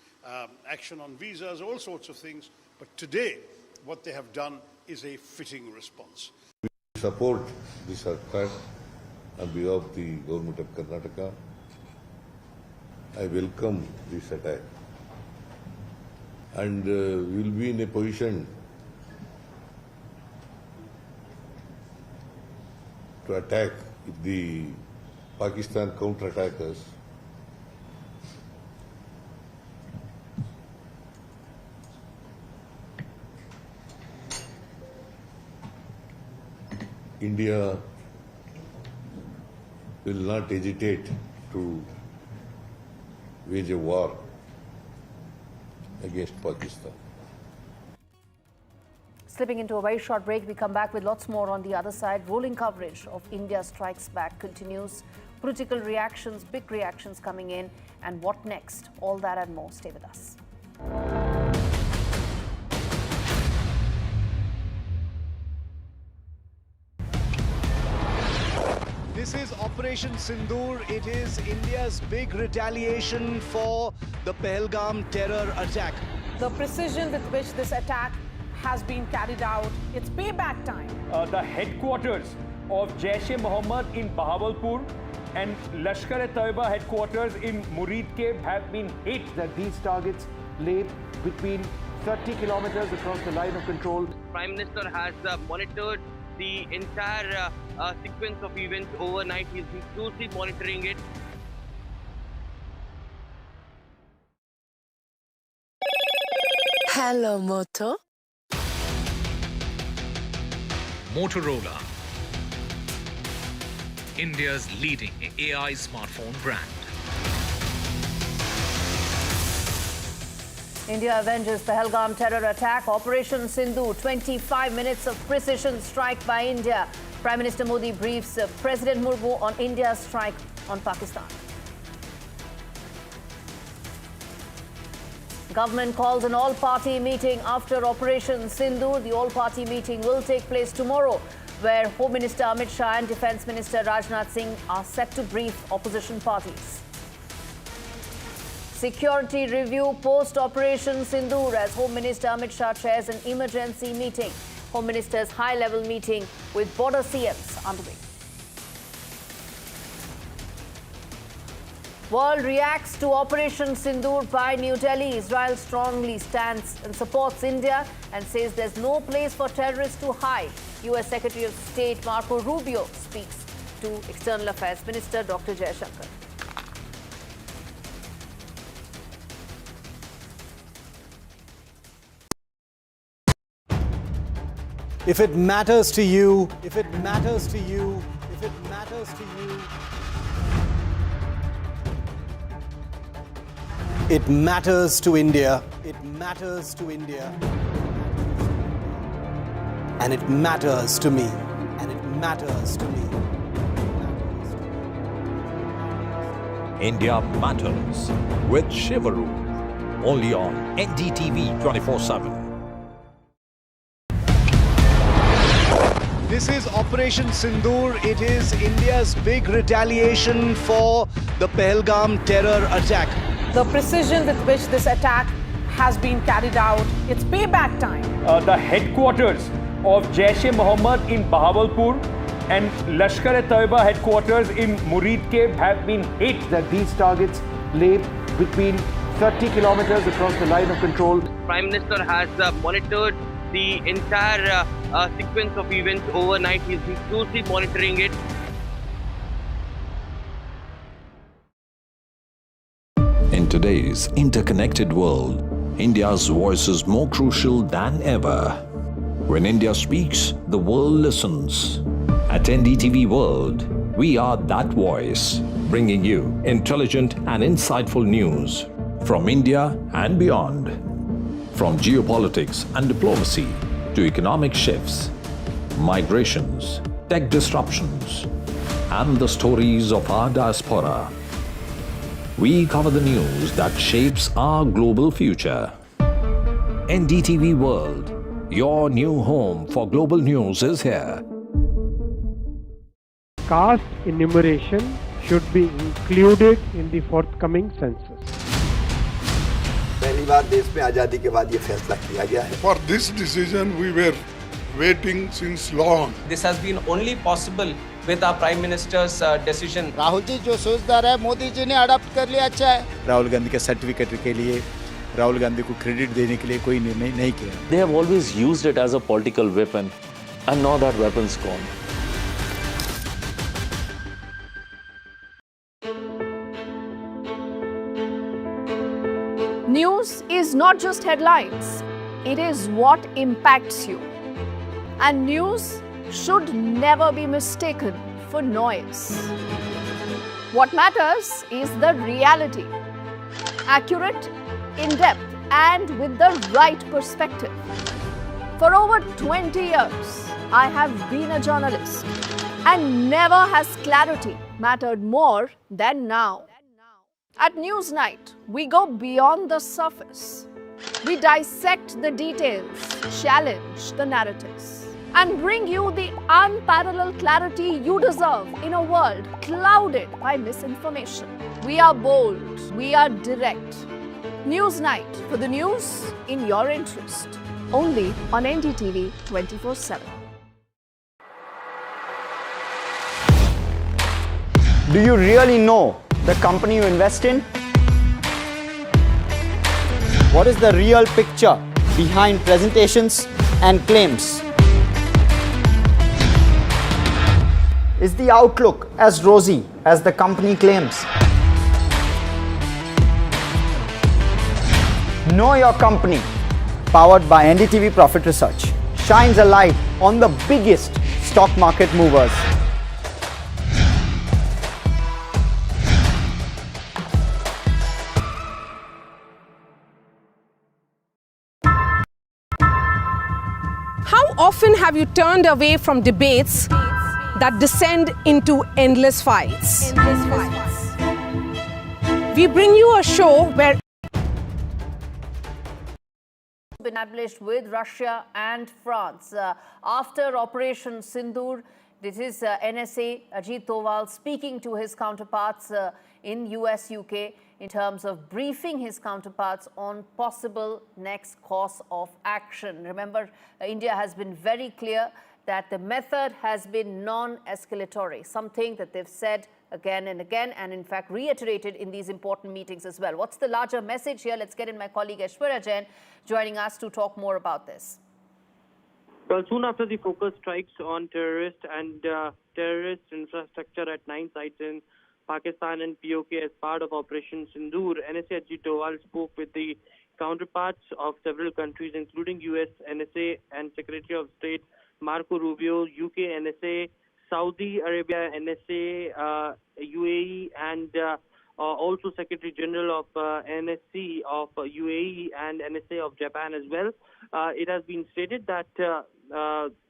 action on visas, all sorts of things. But today, what they have done is a fitting response. We support the Sarkar on behalf of the government of Karnataka. I welcome this attack. And we will be in a position to attack if the Pakistan counter-attack us. India will not hesitate to wage a war against Pakistan. Slipping into a very short break, we come back with lots more on the other side. Rolling coverage of India Strikes Back continues. Political reactions, big reactions coming in. And what next? All that and more. Stay with us. This is Operation Sindoor. It is India's big retaliation for the Pahalgam terror attack. The precision with which this attack has been carried out, it's payback time. The headquarters of Jaish-e-Mohammed in Bahawalpur and Lashkar-e-Taiba headquarters in Muridke have been hit. That these targets lay between 30 kilometers across the line of control. The Prime Minister has monitored the entire sequence of events overnight. He's been closely monitoring it. Hello, Moto. Motorola, India's leading AI smartphone brand. India avenges Pahalgam terror attack. Operation Sindoor, 25 minutes of precision strike by India. Prime Minister Modi briefs President Murmu on India's strike on Pakistan. Government calls an all-party meeting after Operation Sindoor. The all-party meeting will take place tomorrow, where Home Minister Amit Shah and Defence Minister Rajnath Singh are set to brief opposition parties. Security review post-Operation Sindoor as Home Minister Amit Shah chairs an emergency meeting. Home Minister's high-level meeting with border CMs underway. World reacts to Operation Sindoor by New Delhi. Israel strongly stands and supports India and says there's no place for terrorists to hide. US Secretary of State Marco Rubio speaks to External Affairs Minister Dr. Jaishankar. If it matters to you, if it matters to you, if it matters to you. It matters to India. It matters to India. And it matters to me. And it matters to me. India Matters with Shivaru. Only on NDTV 24/7. This is Operation Sindoor. It is India's big retaliation for the Pahalgam terror attack. The precision with which this attack has been carried out, it's payback time. The headquarters of Jaish-e-Mohammed in Bahawalpur and Lashkar-e-Taiba headquarters in Murid have been hit. That these targets lay between 30 kilometers across the line of control. Prime Minister has monitored the entire sequence of events overnight. He's been closely monitoring it. In today's interconnected world, India's voice is more crucial than ever. When India speaks, the world listens. At NDTV World, we are that voice, bringing you intelligent and insightful news from India and beyond. From geopolitics and diplomacy to economic shifts, migrations, tech disruptions, and the stories of our diaspora. We cover the news that shapes our global future. NDTV World, your new home for global news is here. Caste enumeration should be included in the forthcoming census. पहली बार देश में आजादी के बाद ये फैसला किया गया है. For this decision we were waiting since long. This has been only possible with our Prime Minister's decision. Rahul ji जो सोचदार है मोदी जी ने अडॉप्ट कर लिया, अच्छा है. राहुल गांधी के सर्टिफिकेट के लिए राहुल गांधी को क्रेडिट देने के लिए कोई निर्णय नहीं किया. They have always used it as a political weapon, and now that weapon's gone. News is not just headlines, it is what impacts you. And news should never be mistaken for noise. What matters is the reality. Accurate, in-depth, and with the right perspective. For over 20 years, I have been a journalist, and never has clarity mattered more than now. At Newsnight, we go beyond the surface. We dissect the details, challenge the narratives, and bring you the unparalleled clarity you deserve in a world clouded by misinformation. We are bold, we are direct. Newsnight, for the news in your interest. Only on NDTV 24/7. Do you really know the company you invest in? What is the real picture behind presentations and claims? Is the outlook as rosy as the company claims? Know Your Company, powered by NDTV Profit Research, shines a light on the biggest stock market movers. How often have you turned away from debates that descend into endless fights? We bring you a show where been established with Russia and France. After Operation Sindoor, this is NSA Ajit Doval speaking to his counterparts in US, UK in terms of briefing his counterparts on possible next course of action. Remember, India has been very clear that the method has been non-escalatory, something that they've said again and again, and in fact reiterated in these important meetings as well. What's the larger message here? Let's get in my colleague Aishwarya Jain joining us to talk more about this. Well, soon after the focus strikes on terrorist infrastructure at 9 sites in Pakistan and POK as part of Operation Sindoor, NSA Ajit Doval spoke with the counterparts of several countries, including US NSA and Secretary of State Marco Rubio, UK NSA, Saudi Arabia NSA, UAE, and also Secretary General of NSC of UAE and NSA of Japan as well. It has been stated that the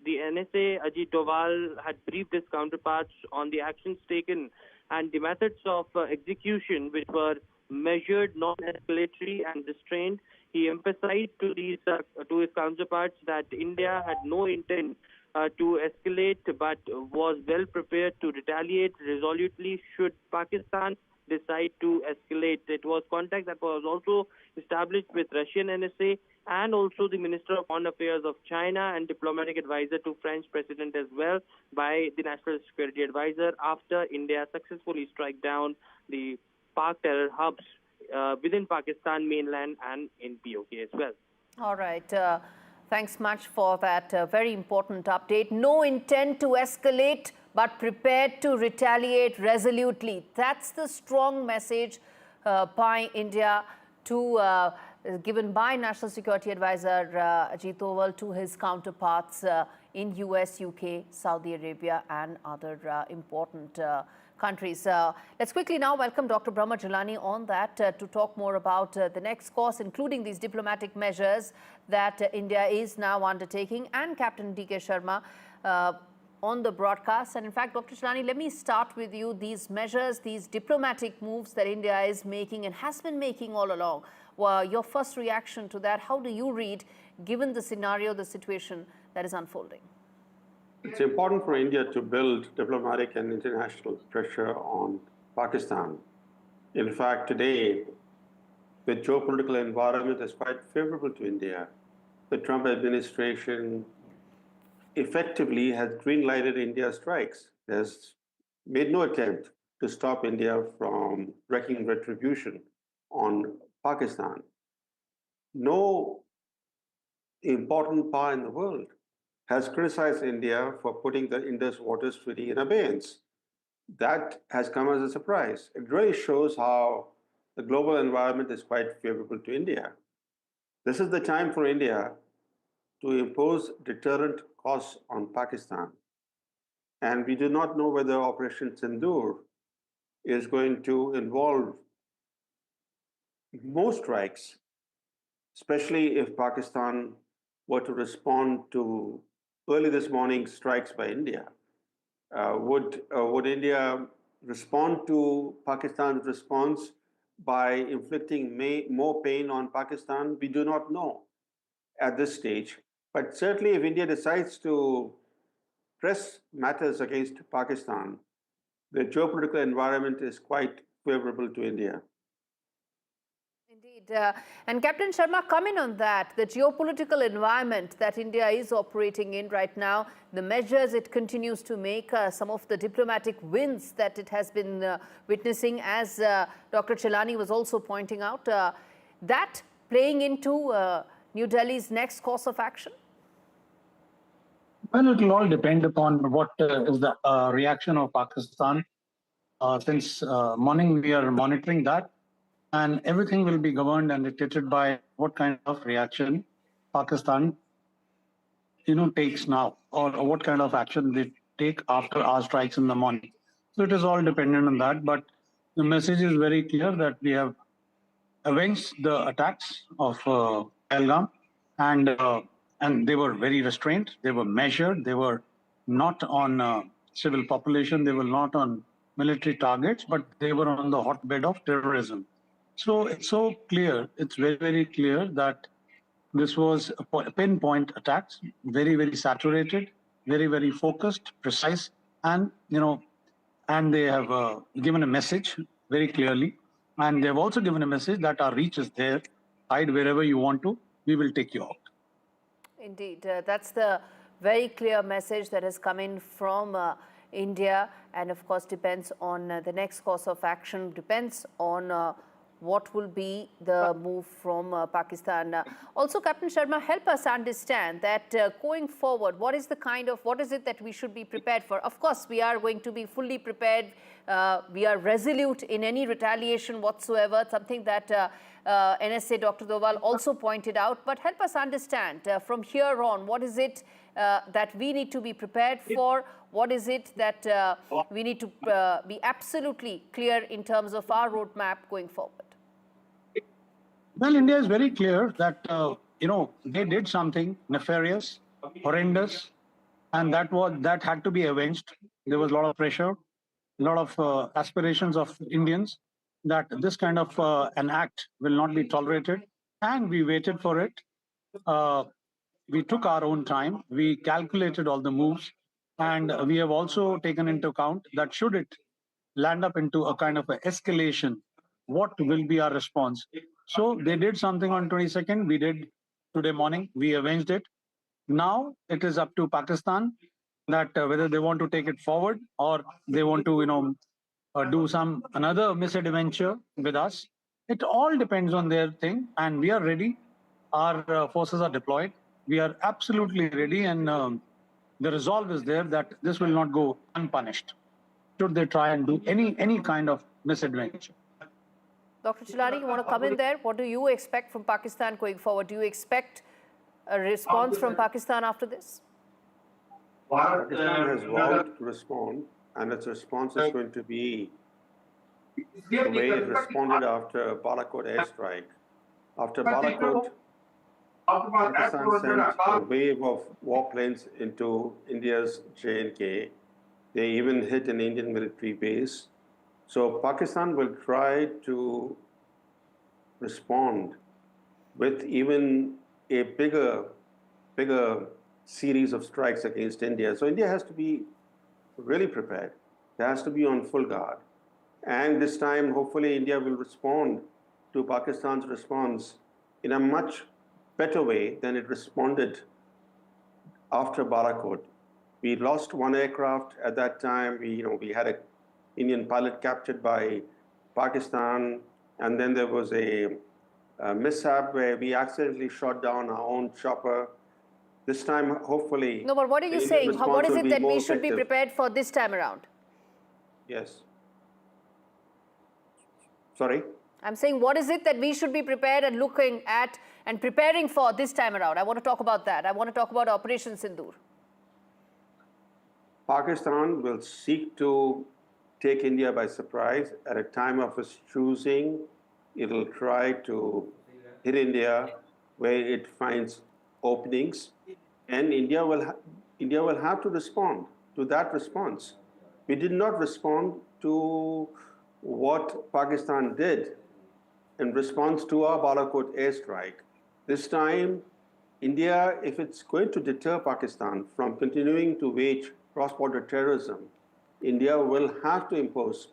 NSA, Ajit Doval, had briefed his counterparts on the actions taken and the methods of execution, which were measured, non-escalatory and restrained. He emphasized to his counterparts that India had no intent to escalate, but was well prepared to retaliate resolutely should Pakistan decide to escalate. It was contact that was also established with Russian NSA and also the Minister of Foreign Affairs of China and diplomatic advisor to French President as well by the National Security Advisor after India successfully struck down the Pak terror hubs within Pakistan mainland and in POK as well. All right. Thanks much for that very important update. No intent to escalate, but prepared to retaliate resolutely. That's the strong message by India given by National Security Advisor Ajit Doval to his counterparts in US, UK, Saudi Arabia and other important countries. Let's quickly now welcome Dr. Brahma Jilani on that to talk more about the next course, including these diplomatic measures that India is now undertaking, and Captain D.K. Sharma on the broadcast. And in fact, Dr. Jilani, let me start with you. These measures, these diplomatic moves that India is making and has been making all along, your first reaction to that, how do you read, given the scenario, the situation that is unfolding? It's important for India to build diplomatic and international pressure on Pakistan. In fact, today, the geopolitical environment is quite favorable to India. The Trump administration effectively has green-lighted India's strikes. It has made no attempt to stop India from wreaking retribution on Pakistan. No important power in the world has criticized India for putting the Indus Waters Treaty in abeyance. That has come as a surprise. It really shows how the global environment is quite favorable to India. This is the time for India to impose deterrent costs on Pakistan. And we do not know whether Operation Sindoor is going to involve more strikes, especially if Pakistan were to respond to early this morning strikes by India. Would India respond to Pakistan's response by inflicting more pain on Pakistan? We do not know at this stage. But certainly if India decides to press matters against Pakistan, the geopolitical environment is quite favorable to India. Indeed. And Captain Sharma, comment on that, the geopolitical environment that India is operating in right now, the measures it continues to make, some of the diplomatic wins that it has been witnessing, as Dr. Jilani was also pointing out, that playing into New Delhi's next course of action? Well, it will all depend upon what is the reaction of Pakistan. Since morning we are monitoring that, and everything will be governed and dictated by what kind of reaction Pakistan, takes now, or what kind of action they take after our strikes in the morning. So it is all dependent on that. But the message is very clear that we have avenged the attacks of Pahalgam, and they were very restrained. They were measured. They were not on civil population. They were not on military targets, but they were on the hotbed of terrorism. So it's so clear, it's very, very clear that this was a pinpoint attacks, very, very saturated, very, very focused, precise, and, and they have given a message very clearly. And they've also given a message that our reach is there. Hide wherever you want to, we will take you out. Indeed, that's the very clear message that has come in from India, and of course depends on the next course of action, depends on what will be the move from Pakistan. Also, Captain Sharma, help us understand that going forward, what is it that we should be prepared for? Of course, we are going to be fully prepared. We are resolute in any retaliation whatsoever, something that NSA Dr. Doval also pointed out. But help us understand from here on, what is it that we need to be prepared for? What is it that we need to be absolutely clear in terms of our roadmap going forward? Well, India is very clear that, they did something nefarious, horrendous, and that had to be avenged. There was a lot of pressure, a lot of aspirations of Indians that this kind of an act will not be tolerated, and we waited for it. We took our own time. We calculated all the moves, and we have also taken into account that should it land up into a kind of an escalation, what will be our response? So they did something on 22nd. We did today morning. We avenged it. Now it is up to Pakistan that whether they want to take it forward or they want to, do another misadventure with us. It all depends on their thing, and we are ready. Our forces are deployed. We are absolutely ready, and the resolve is there that this will not go unpunished should they try and do any kind of misadventure. Dr. Chilani, you want to come in there? What do you expect from Pakistan going forward? Do you expect a response from Pakistan after this? Pakistan has vowed to respond, and its response is going to be the way it responded after Rawalakot airstrike. After Rawalakot, Pakistan sent a wave of warplanes into India's J&K. They even hit an Indian military base. So Pakistan will try to respond with even a bigger series of strikes against India. So India has to be really prepared. It has to be on full guard. And this time, hopefully, India will respond to Pakistan's response in a much better way than it responded after Rawalakot. We lost one aircraft at that time. We had an Indian pilot captured by Pakistan, and then there was a mishap where we accidentally shot down our own chopper. This time, hopefully... No, but what are you saying? What is it that we should be prepared for this time around? Yes. Sorry? I'm saying, what is it that we should be prepared and looking at and preparing for this time around? I want to talk about that. I want to talk about Operation Sindoor. Pakistan will seek to take India by surprise at a time of its choosing. It'll try to hit India where it finds openings, and India will have to respond to that response. We did not respond to what Pakistan did in response to our Rawalakot airstrike. This time, India, if it's going to deter Pakistan from continuing to wage cross-border terrorism, India will have to impose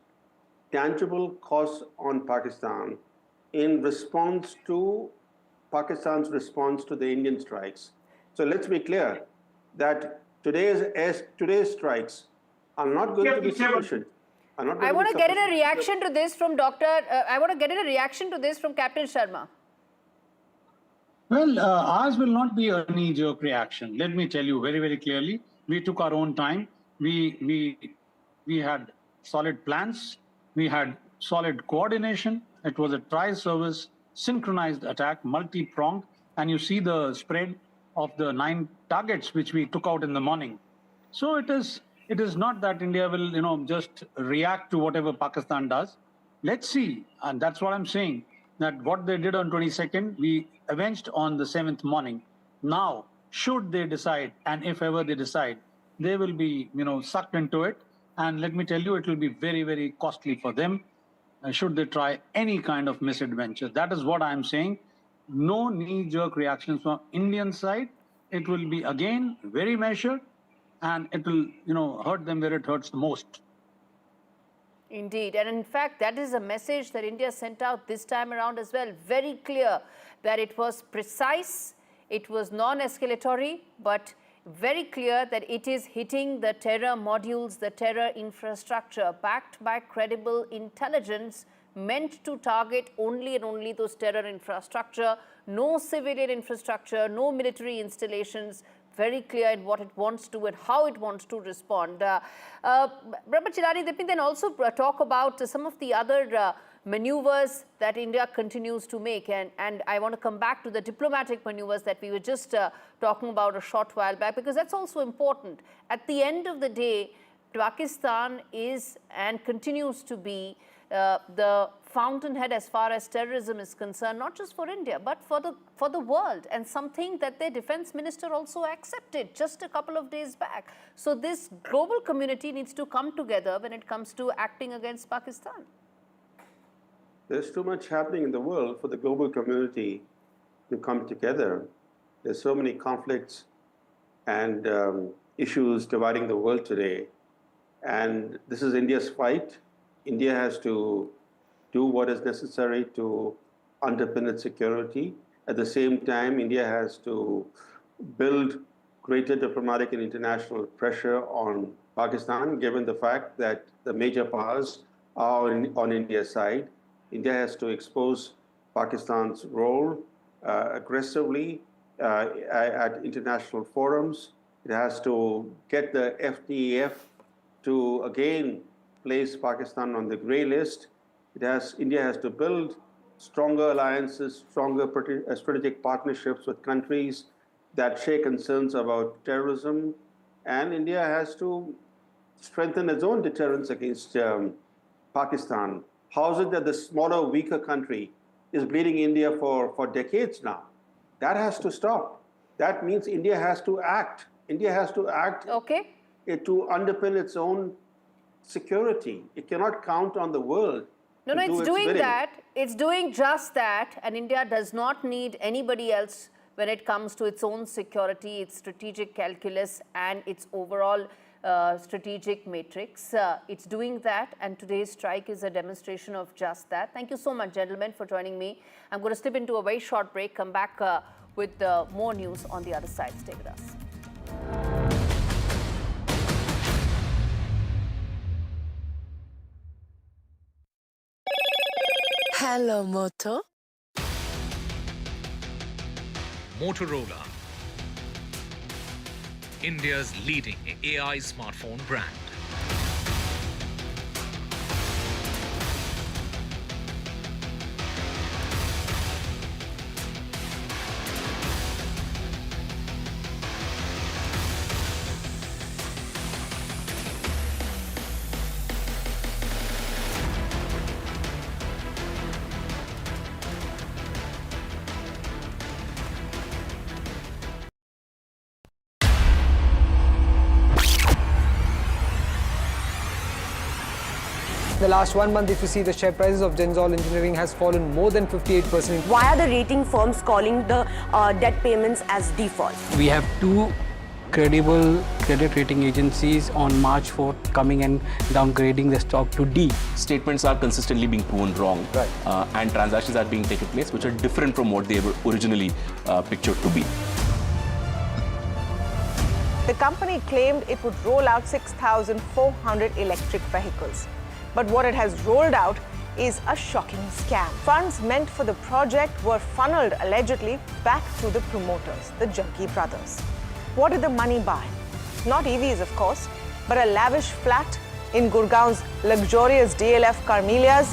tangible costs on Pakistan in response to Pakistan's response to the Indian strikes. So let's be clear that today's strikes are not going to be sufficient. I want to get in a reaction to this from I want to get in a reaction to this from Captain Sharma. Well, ours will not be a knee-jerk reaction. Let me tell you very, very clearly. We took our own time. We had solid plans. We had solid coordination. It was a tri-service, synchronized attack, multi-pronged. And you see the spread of the 9 targets which we took out in the morning. So it is not that India will, just react to whatever Pakistan does. Let's see, and that's what I'm saying, that what they did on 22nd, we avenged on the 7th morning. Now, should they decide, and if ever they decide, they will be, sucked into it. And let me tell you, it will be very, very costly for them should they try any kind of misadventure. That is what I'm saying. No knee-jerk reactions from Indian side. It will be, again, very measured, and it will, hurt them where it hurts the most. Indeed. And in fact, that is a message that India sent out this time around as well. Very clear that it was precise, it was non-escalatory, but very clear that it is hitting the terror modules, the terror infrastructure, backed by credible intelligence, meant to target only and only those terror infrastructure, no civilian infrastructure, no military installations. Very clear in what it wants to and how it wants to respond. Brahma Chilani, let me then also talk about some of the other maneuvers that India continues to make. And I want to come back to the diplomatic maneuvers that we were just talking about a short while back, because that's also important. At the end of the day, Pakistan is and continues to be the fountainhead as far as terrorism is concerned, not just for India, but for the world, and something that their defense minister also accepted just a couple of days back. So this global community needs to come together when it comes to acting against Pakistan. There's too much happening in the world for the global community to come together. There's so many conflicts and issues dividing the world today. And this is India's fight. India has to do what is necessary to underpin its security. At the same time, India has to build greater diplomatic and international pressure on Pakistan, given the fact that the major powers are on India's side. India has to expose Pakistan's role aggressively at international forums. It has to get the FTF to again place Pakistan on the grey list. India has to build stronger alliances, stronger strategic partnerships with countries that share concerns about terrorism. And India has to strengthen its own deterrence against Pakistan. How is it that the smaller, weaker country is bleeding India for decades now? That has to stop. That means India has to act. India has to act to underpin its own security. It cannot count on the world. No, it's doing that. It's doing just that. And India does not need anybody else when it comes to its own security, its strategic calculus, and its overall strategic matrix. It's doing that, and today's strike is a demonstration of just that. Thank you so much, gentlemen, for joining me. I'm going to slip into a very short break, come back with more news on the other side. Stay with us. Hello, Moto. Motorola, India's leading AI smartphone brand. The last 1 month, if you see, the share prices of Genzol Engineering has fallen more than 58%. Why are the rating firms calling the debt payments as default? We have two credible credit rating agencies on March 4th coming and downgrading the stock to D. Statements are consistently being proven wrong, and transactions are being taken place which are different from what they were originally pictured to be. The company claimed it would roll out 6,400 electric vehicles. But what it has rolled out is a shocking scam. Funds meant for the project were funneled allegedly back to the promoters, the Jaggi brothers. What did the money buy? Not EVs, of course, but a lavish flat in Gurgaon's luxurious DLF Carmelias.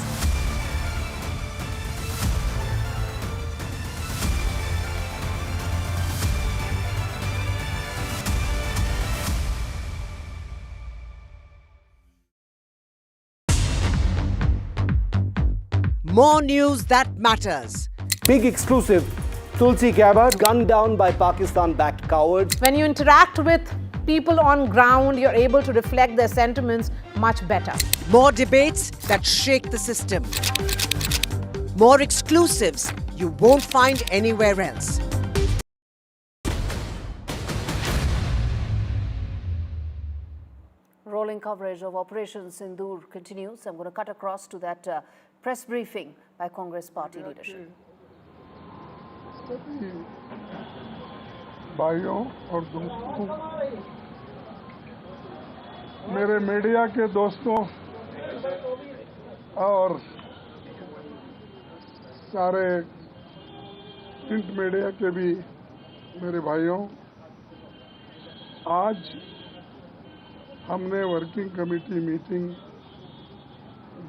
More news that matters. Big exclusive. Tulsi Gabbard gunned down by Pakistan-backed cowards. When you interact with people on ground, you're able to reflect their sentiments much better. More debates that shake the system. More exclusives you won't find anywhere else. Rolling coverage of Operation Sindoor continues. I'm going to cut across to that press briefing by Congress party leadership. भाइयों और दोस्तों, मेरे media के दोस्तों और सारे print media के भी मेरे भाइयों, आज हमने वर्किंग कमेटी मीटिंग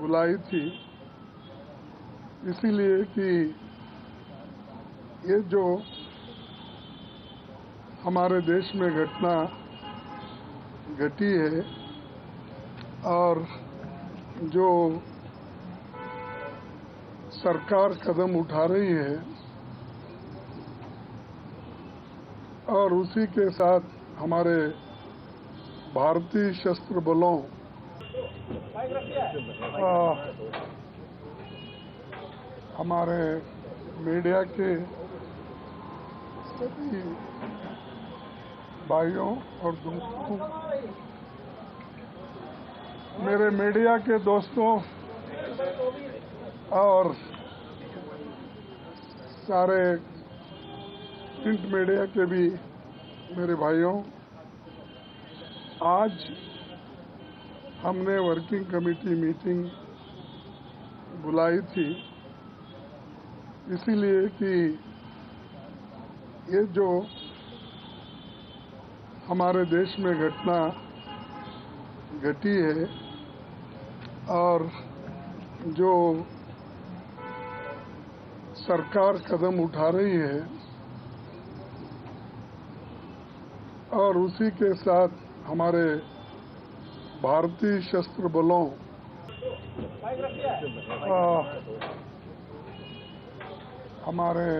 बुलाई थी इसीलिए कि ये जो हमारे देश में घटना घटी है और जो सरकार कदम उठा रही है और उसी के साथ हमारे भारतीय सशस्त्र बलों हमारे मीडिया के सभी भाइयों और दोस्तों, मेरे मीडिया के दोस्तों और सारे प्रिंट मीडिया के भी मेरे भाइयों, आज हमने वर्किंग कमेटी मीटिंग बुलाई थी इसीलिए कि ये जो हमारे देश में घटना घटी है और जो सरकार कदम उठा रही है और उसी के साथ हमारे भारतीय सशस्त्र बलों हमारे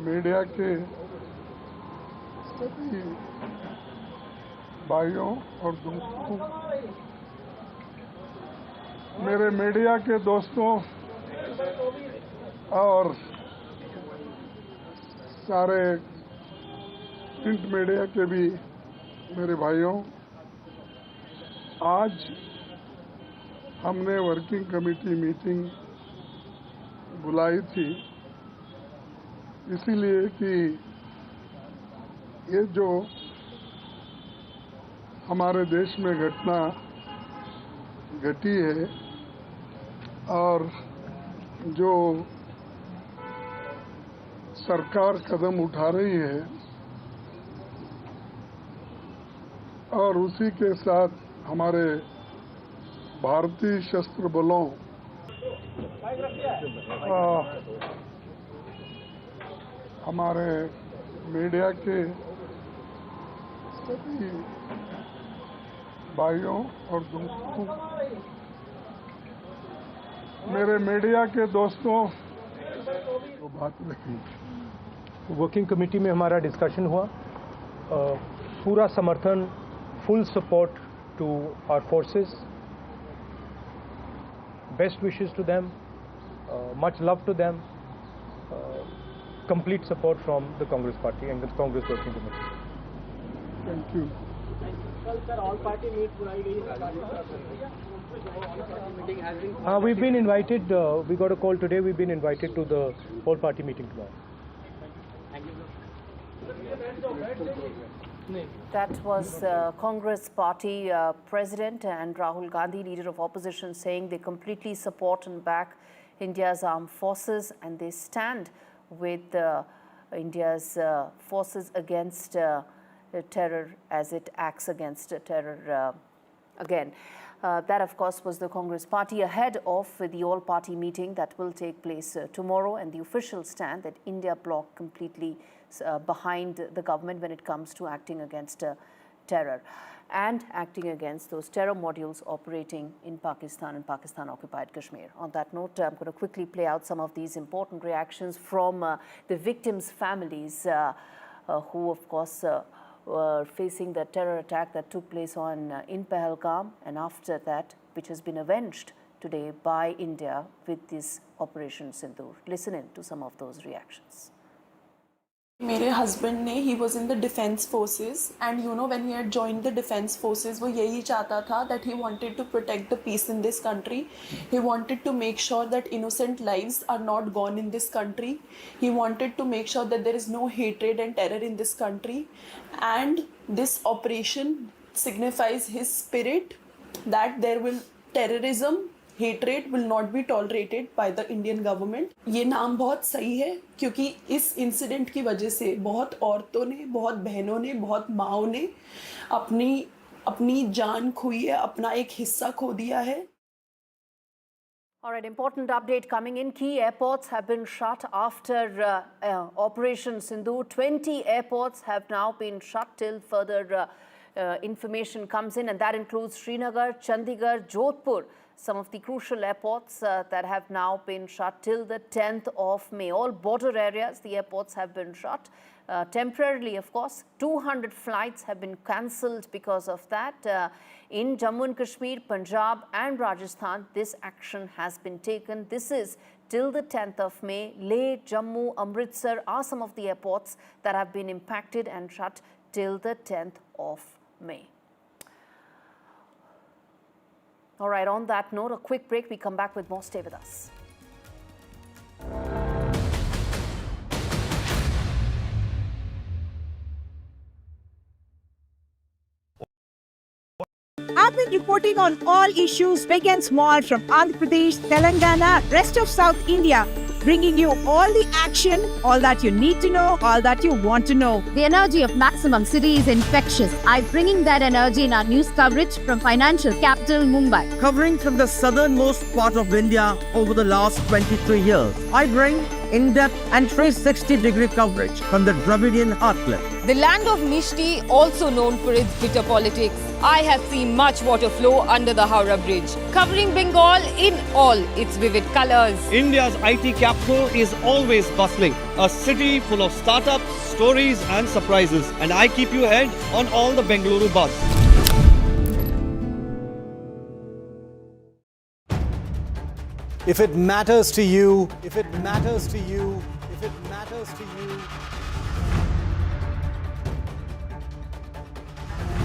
मीडिया के सभी भाइयों और दोस्तों, मेरे मीडिया के दोस्तों और सारे प्रिंट मीडिया के भी मेरे भाइयों, आज हमने वर्किंग कमेटी मीटिंग बुलाई थी इसीलिए कि ये जो हमारे देश में घटना घटी है और जो सरकार कदम उठा रही है और उसी के साथ हमारे भारतीय सशस्त्र बलों हमारे मीडिया के सभी भाइयों और दोस्तों, मेरे मीडिया के दोस्तों, वो बात रखी। वर्किंग कमेटी में हमारा डिस्कशन हुआ, पूरा समर्थन, full support to our forces, best wishes to them, much love to them, complete support from the Congress party and the Congress working committee. Thank you. Sir, all party meet बुलाई गई है. We've been invited. We got a call today. We've been invited to the whole party meeting tomorrow. That was Congress party president and Rahul Gandhi, leader of opposition, saying they completely support and back India's armed forces and they stand with India's forces against terror as it acts against terror again. That, of course, was the Congress party ahead of the all-party meeting that will take place tomorrow, and the official stand that India bloc completely behind the government when it comes to acting against terror and acting against those terror modules operating in Pakistan and Pakistan-occupied Kashmir. On that note, I'm going to quickly play out some of these important reactions from the victims' families who, of course, were facing the terror attack that took place in Pahalgam, and after that, which has been avenged today by India with this Operation Sindoor. Listen in to some of those reactions. मेरे husband ने ही was in the defence forces and you know when he had joined the defence forces वो यही चाहता था that he wanted to protect the peace in this country he wanted to make sure that innocent lives are not gone in this country he wanted to make sure that there is no hatred and terror in this country and this operation signifies his spirit that there will terrorism hatred will not be tolerated by the Indian government. ये नाम बहुत सही है क्योंकि इस incident की वजह से बहुत औरतों ने, बहुत बहनों ने, बहुत माँओं ने अपनी जान खोई है, अपना एक हिस्सा खो दिया है. All right, important update coming in. Key airports have been shut after Operation Sindoor. 20 airports have now been shut till further information comes in, and that includes Srinagar, Chandigarh, Jodhpur, some of the crucial airports that have now been shut till the 10th of May. All border areas, the airports have been shut. Temporarily, of course. 200 flights have been cancelled because of that. In Jammu and Kashmir, Punjab and Rajasthan, this action has been taken. This is till the 10th of May. Leh, Jammu, Amritsar are some of the airports that have been impacted and shut till the 10th of May. All right, on that note, a quick break. We come back with more. Stay with us. I've been reporting on all issues big and small from Andhra Pradesh, Telangana, rest of South India, bringing you all the action, all that you need to know, all that you want to know. The energy of maximum city is infectious. I'm bringing that energy in our news coverage from financial capital Mumbai. Covering from the southernmost part of India over the last 23 years, I bring in-depth and 360-degree coverage from the Dravidian heartland. The land of Mishti, also known for its bitter politics. I have seen much water flow under the Howrah Bridge, covering Bengal in all its vivid colors. India's IT capital is always bustling, a city full of startups, stories and surprises. And I keep you ahead on all the Bengaluru buzz. If it matters to you, if it matters to you, if it matters to you,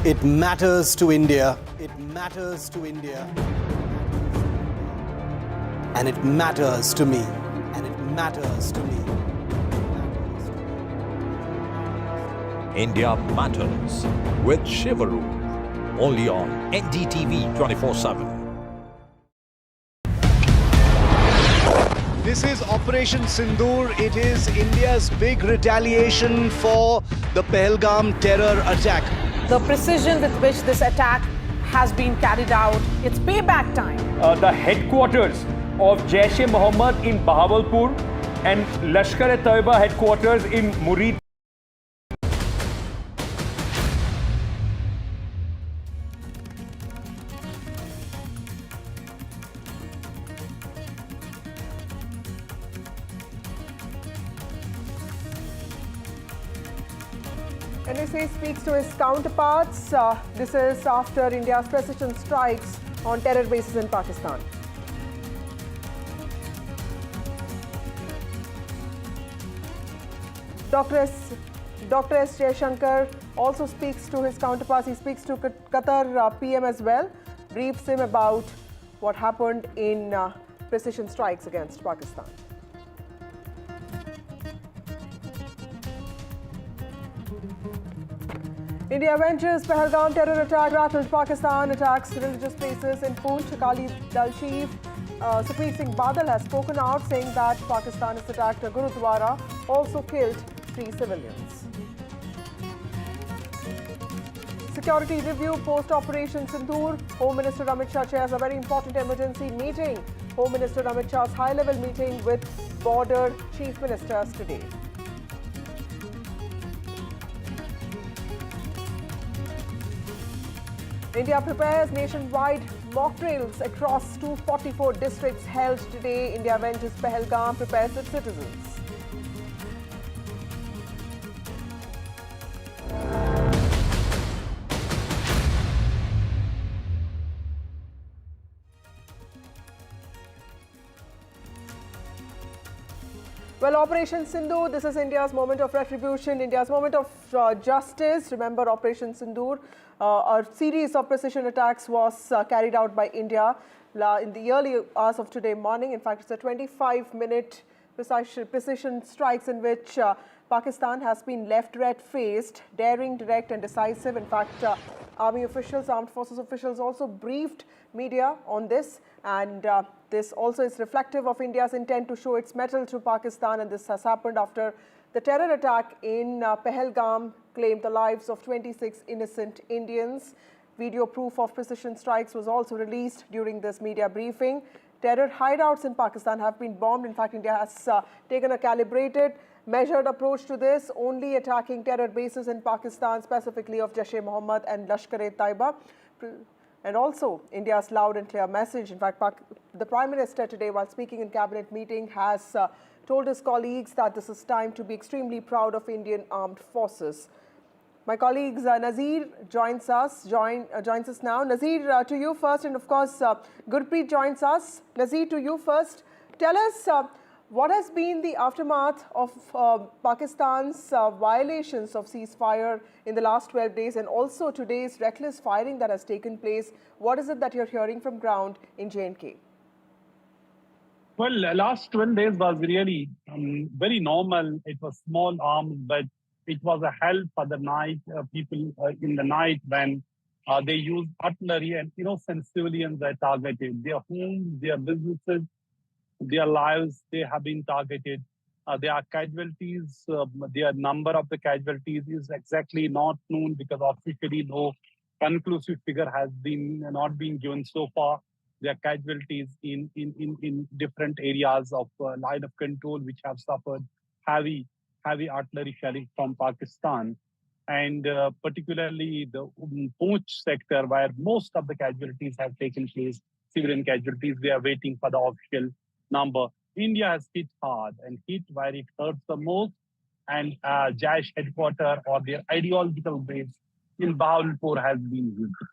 it matters to India. It matters to India. And it matters to me. And it matters to me. India Matters with Shivaru. Only on NDTV 24/7. This is Operation Sindoor. It is India's big retaliation for the Pahalgam terror attack. The precision with which this attack has been carried out, it's payback time. The headquarters of Jaish-e-Mohammed in Bahawalpur and Lashkar-e-Taiba headquarters in Murid. NSA speaks to his counterparts. This is after India's precision strikes on terror bases in Pakistan. Dr. S. Jaishankar also speaks to his counterparts. He speaks to Qatar PM as well, briefs him about what happened in precision strikes against Pakistan. India avenges Pahalgam terror attack rattled Pakistan, attacks religious places in Poonch. Akali Dal chief Sukhpreet Singh Badal has spoken out, saying that Pakistan has attacked a Gurudwara, also killed 3 civilians. Security review post-Operation Sindoor. Home Minister Amit Shah chairs a very important emergency meeting. Home Minister Amit Shah's high-level meeting with border chief ministers today. India prepares nationwide mock drills across 244 districts held today. India avenges Pahalgam, prepares its citizens. Well, Operation Sindoor, this is India's moment of retribution, India's moment of justice. Remember Operation Sindoor, a series of precision attacks was carried out by India in the early hours of today morning. In fact, it's a 25-minute precision strikes in which Pakistan has been left red-faced, daring, direct and decisive. In fact, army officials, armed forces officials also briefed media on this, and this also is reflective of India's intent to show its mettle to Pakistan, and this has happened after the terror attack in Pahalgam claimed the lives of 26 innocent Indians. Video proof of precision strikes was also released during this media briefing. terror hideouts in Pakistan have been bombed. In fact, India has taken a calibrated, measured approach to this, only attacking terror bases in Pakistan, specifically of Jaish-e-Mohammed and Lashkar-e-Taiba. And also, India's loud and clear message. In fact, the Prime Minister today, while speaking in Cabinet meeting, has told his colleagues that this is time to be extremely proud of Indian armed forces. My colleagues Nazir joins us now. Nazir, to you first, and of course Gurpreet joins us. Nazir, to you first. Tell us what has been the aftermath of Pakistan's violations of ceasefire in the last 12 days, and also today's reckless firing that has taken place. What is it that you're hearing from ground in J&K? Well, last 12 days was really very normal. It was small arms, but it was a hell for the night. People in the night when they used artillery and innocent civilians are targeted. Their homes, their businesses, their lives, they have been targeted. There are casualties. The number of the casualties is exactly not known because officially no conclusive figure has not been given so far. There are casualties in different areas of line of control which have suffered heavy artillery shelling from Pakistan, and particularly the Poonch sector where most of the casualties have taken place, civilian casualties. We are waiting for the official number. India has hit hard and hit where it hurts the most, and Jaish headquarters or their ideological base in Bahawalpur has been hit.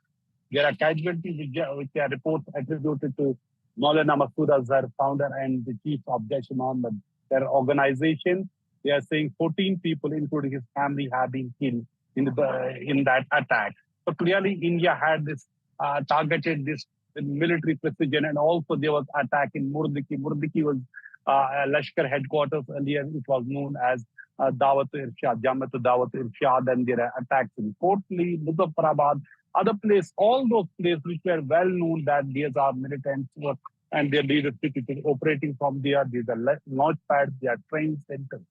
There are casualties which are reports attributed to Maulana Masood Azhar, founder and the chief of Jaish-e-Mohammed, their organization. They are saying 14 people, including his family, have been killed in that attack. So clearly, India had this targeted this with military precision, and also there was attack in Murdiki. Murdiki was Lashkar headquarters. Earlier, it was known as Dawat-e-Irshad, Jamaat-e-Dawat-e-Irshad, and there are attacks in Kotli, Muzaffarabad, other places. All those places which were well known that these are militants and their leadership is operating from there. These are launch pads, they are training centers.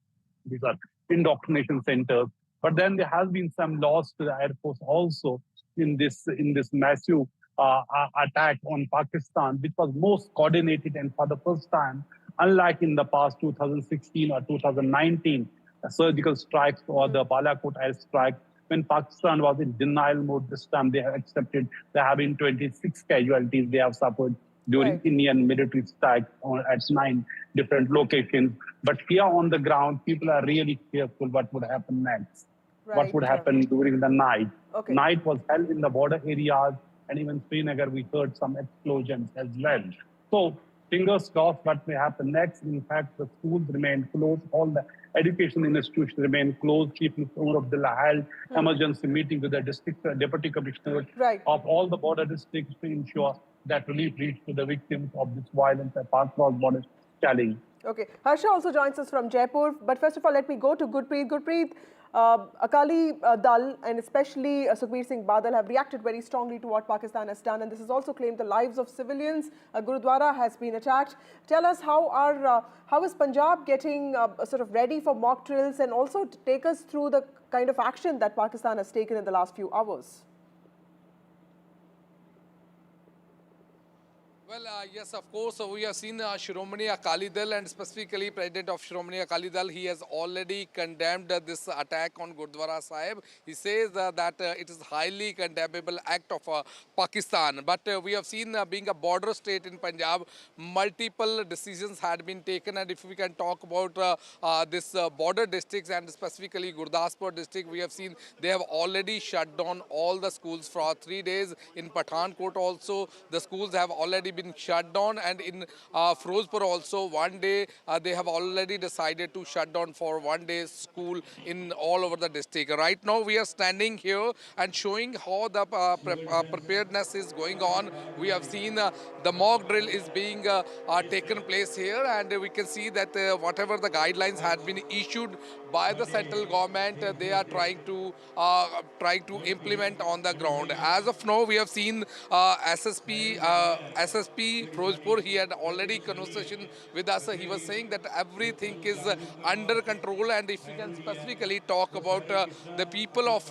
These are indoctrination centers. But then there has been some loss to the Air Force also in this massive attack on Pakistan, which was most coordinated, and for the first time, unlike in the past 2016 or 2019, surgical strikes or the Rawalakot airstrike, when Pakistan was in denial mode. This time they have accepted there have been 26 casualties they have suffered during Indian military strikes at 9 different locations. But here on the ground, people are really fearful what would happen next. What would happen during the night. Night was held in the border areas, and even Srinagar, we heard some explosions as well. So fingers crossed what may happen next. In fact, the schools remain closed. All the education institutions remain closed. Chief Minister of Delhi held emergency meeting with the district deputy commissioners of all the border districts to ensure that relief reached to the victims of this violence across border challenge. Okay, Harsha also joins us from Jaipur. But first of all, let me go to Gurpreet. Gurpreet, Akali Dal and especially Sukhbir Singh Badal have reacted very strongly to what Pakistan has done, and this has also claimed the lives of civilians. A Gurudwara has been attacked. Tell us how is Punjab getting sort of ready for mock drills, and also take us through the kind of action that Pakistan has taken in the last few hours. Well, yes, of course. So we have seen Shiromani Akali Dal, and specifically President of Shiromani Akali Dal, he has already condemned this attack on Gurdwara Sahib. He says that it is highly condemnable act of Pakistan. But we have seen being a border state in Punjab, multiple decisions had been taken. And if we can talk about this border districts and specifically Gurdaspur district, we have seen they have already shut down all the schools for 3 days. In Pathankot also, the schools have already been shut down, and in Firozpur also 1 day they have already decided to shut down for 1 day school in all over the district. Right now we are standing here and showing how the preparedness is going on. We have seen the mock drill is being taken place here, and we can see that whatever the guidelines had been issued by the central government, they are trying to implement on the ground. As of now, we have seen SSP SP Firozpur, he had already conversation with us. He was saying that everything is under control, and if we can specifically talk about the people of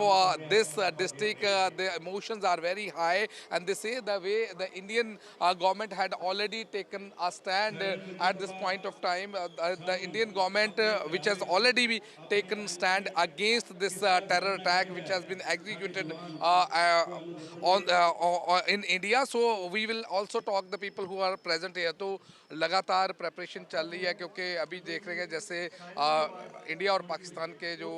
this district, the emotions are very high, and they say the way the Indian government had already taken a stand at this point of time. The Indian government, which has already taken stand against this terror attack which has been executed in India. So we will also talk the people who are present here. तो लगातार preparation चल रही है, क्योंकि अभी देख रहे हैं जैसे इंडिया और पाकिस्तान के जो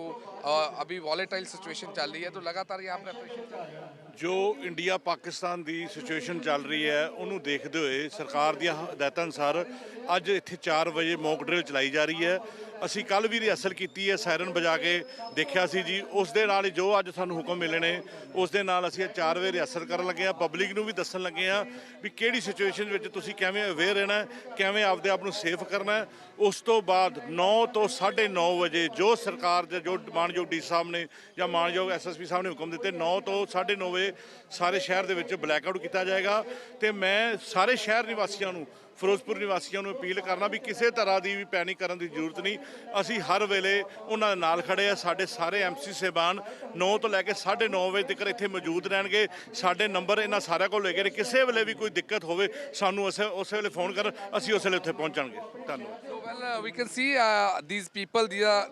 अभी वॉलेटाइल सिचुएशन चल रही है, तो लगातार यहाँ प्रेपरेशन चल रही है। ਜੋ ਇੰਡੀਆ ਪਾਕਿਸਤਾਨ ਦੀ ਸਿਚੁਏਸ਼ਨ ਚੱਲ ਰਹੀ ਹੈ ਉਹਨੂੰ ਦੇਖਦੇ ਹੋਏ ਸਰਕਾਰ ਦੀਆਂ ਹਦਾਇਤਾਂ ਅਨੁਸਾਰ ਅੱਜ ਇੱਥੇ 4 ਵਜੇ ਮੌਕ ਡਰਿਲ ਚਲਾਈ ਜਾ ਰਹੀ ਹੈ। ਅਸੀਂ ਕੱਲ ਵੀ ਰਿਹਰਸਲ ਕੀਤੀ ਹੈ, ਸਾਇਰਨ ਵਜਾ ਕੇ ਦੇਖਿਆ ਸੀ ਜੀ। ਉਸ ਦੇ ਨਾਲ ਜੋ ਅੱਜ ਸਾਨੂੰ ਹੁਕਮ ਮਿਲੇ ਨੇ ਉਸ ਦੇ ਨਾਲ ਅਸੀਂ 4 ਵਜੇ ਰਿਹਰਸਲ ਕਰਨ ਲੱਗੇ ਹਾਂ। ਪਬਲਿਕ ਨੂੰ ਵੀ ਦੱਸਣ ਲੱਗੇ ਹਾਂ ਵੀ ਕਿਹੜੀ ਸਿਚੁਏਸ਼ਨ ਵਿੱਚ ਤੁਸੀਂ ਕਿਵੇਂ ਅਵੇਅਰ ਰਹਿਣਾ, ਕਿਵੇਂ ਆਪਦੇ ਆਪ ਨੂੰ ਸੇਫ ਕਰਨਾ। ਉਸ ਤੋਂ ਬਾਅਦ 9 ਤੋਂ 9:30 ਵਜੇ ਜੋ ਸਰਕਾਰ ਦੇ ਜੋ ਮਾਨਯੋਗ ਡੀ ਸਾਹਿਬ ਨੇ ਜਾਂ ਮਾਨਯੋਗ SSP ਸਾਹਿਬ ਨੇ ਹੁਕਮ ਦਿੱਤੇ, 9 ਤੋਂ 9:30 ਵਜੇ ਸਾਰੇ ਸ਼ਹਿਰ ਦੇ ਵਿੱਚ ਬਲੈਕਆਊਟ ਕੀਤਾ ਜਾਏਗਾ। ਤੇ ਮੈਂ ਸਾਰੇ ਸ਼ਹਿਰ ਨਿਵਾਸੀਆਂ ਨੂੰ, ਫਿਰੋਜ਼ਪੁਰ ਨਿਵਾਸੀਆਂ ਨੂੰ ਅਪੀਲ ਕਰਨਾ ਵੀ ਕਿਸੇ ਤਰ੍ਹਾਂ ਦੀ ਵੀ ਪੈਨਿਕ ਕਰਨ ਦੀ ਜ਼ਰੂਰਤ ਨਹੀਂ। ਅਸੀਂ ਹਰ ਵੇਲੇ ਉਹਨਾਂ ਦੇ ਨਾਲ ਖੜੇ ਆ। ਸਾਡੇ ਸਾਰੇ MC ਸਾਹਿਬਾਨ 9 ਤੋਂ ਲੈ ਕੇ 9:30 ਵਜੇ ਤੱਕ ਇੱਥੇ ਮੌਜੂਦ ਰਹਿਣਗੇ। ਸਾਡੇ ਨੰਬਰ ਇਹਨਾਂ ਸਾਰਿਆਂ ਕੋਲ ਹੈਗੇ ਨੇ। ਕਿਸੇ ਵੇਲੇ ਵੀ ਕੋਈ ਦਿੱਕਤ ਹੋਵੇ ਸਾਨੂੰ ਉਸੇ ਵੇਲੇ ਫੋਨ ਕਰ, ਅਸੀਂ ਉਸੇ ਵੇਲੇ ਉੱਥੇ ਪਹੁੰਚਾਂਗੇ। ਧੰਨਵਾਦ। Well, we can see these people,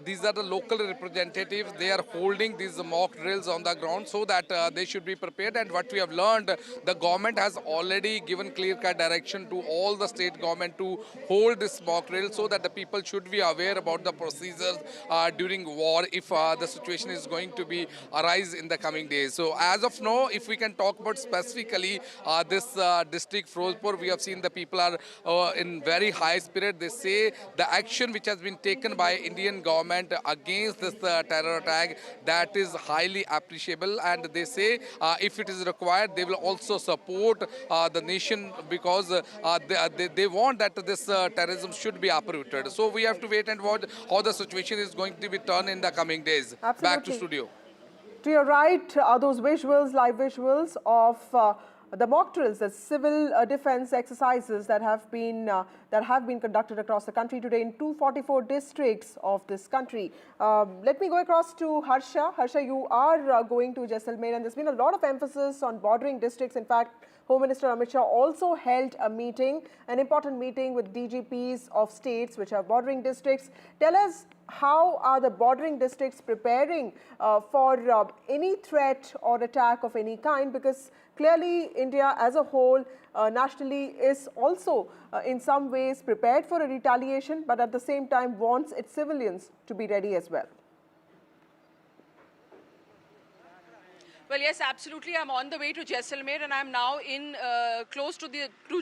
these are the local representatives. They are holding these mock drills on the ground so that they should be prepared. And what we have learned, the government has already given clear-cut direction to all the state government to hold this mock drill so that the people should be aware about the procedures during war if the situation is going to be arise in the coming days. So as of now, if we can talk about specifically this district Firozpur, we have seen the people are in very high spirit. They say the action which has been taken by Indian government against this terror attack, that is highly appreciable, and they say if it is required they will also support the nation because they want that this terrorism should be uprooted. So we have to wait and watch how the situation is going to be turned in the coming days. Absolutely. Back to studio. To your right are those visuals, live visuals of the mock drills, the civil defense exercises that have been conducted across the country today in 244 districts of this country. Let me go across to Harsha. Harsha, you are going to Jaisalmer, and there's been a lot of emphasis on bordering districts. In fact, Home Minister Amit Shah also held a meeting, an important meeting with DGPs of states which are bordering districts. Tell us, how are the bordering districts preparing for any threat or attack of any kind? Because clearly India as a whole nationally is also in some ways prepared for a retaliation, but at the same time wants its civilians to be ready as well. Well, yes, absolutely. I'm on the way to Jaisalmer, and I'm now in close to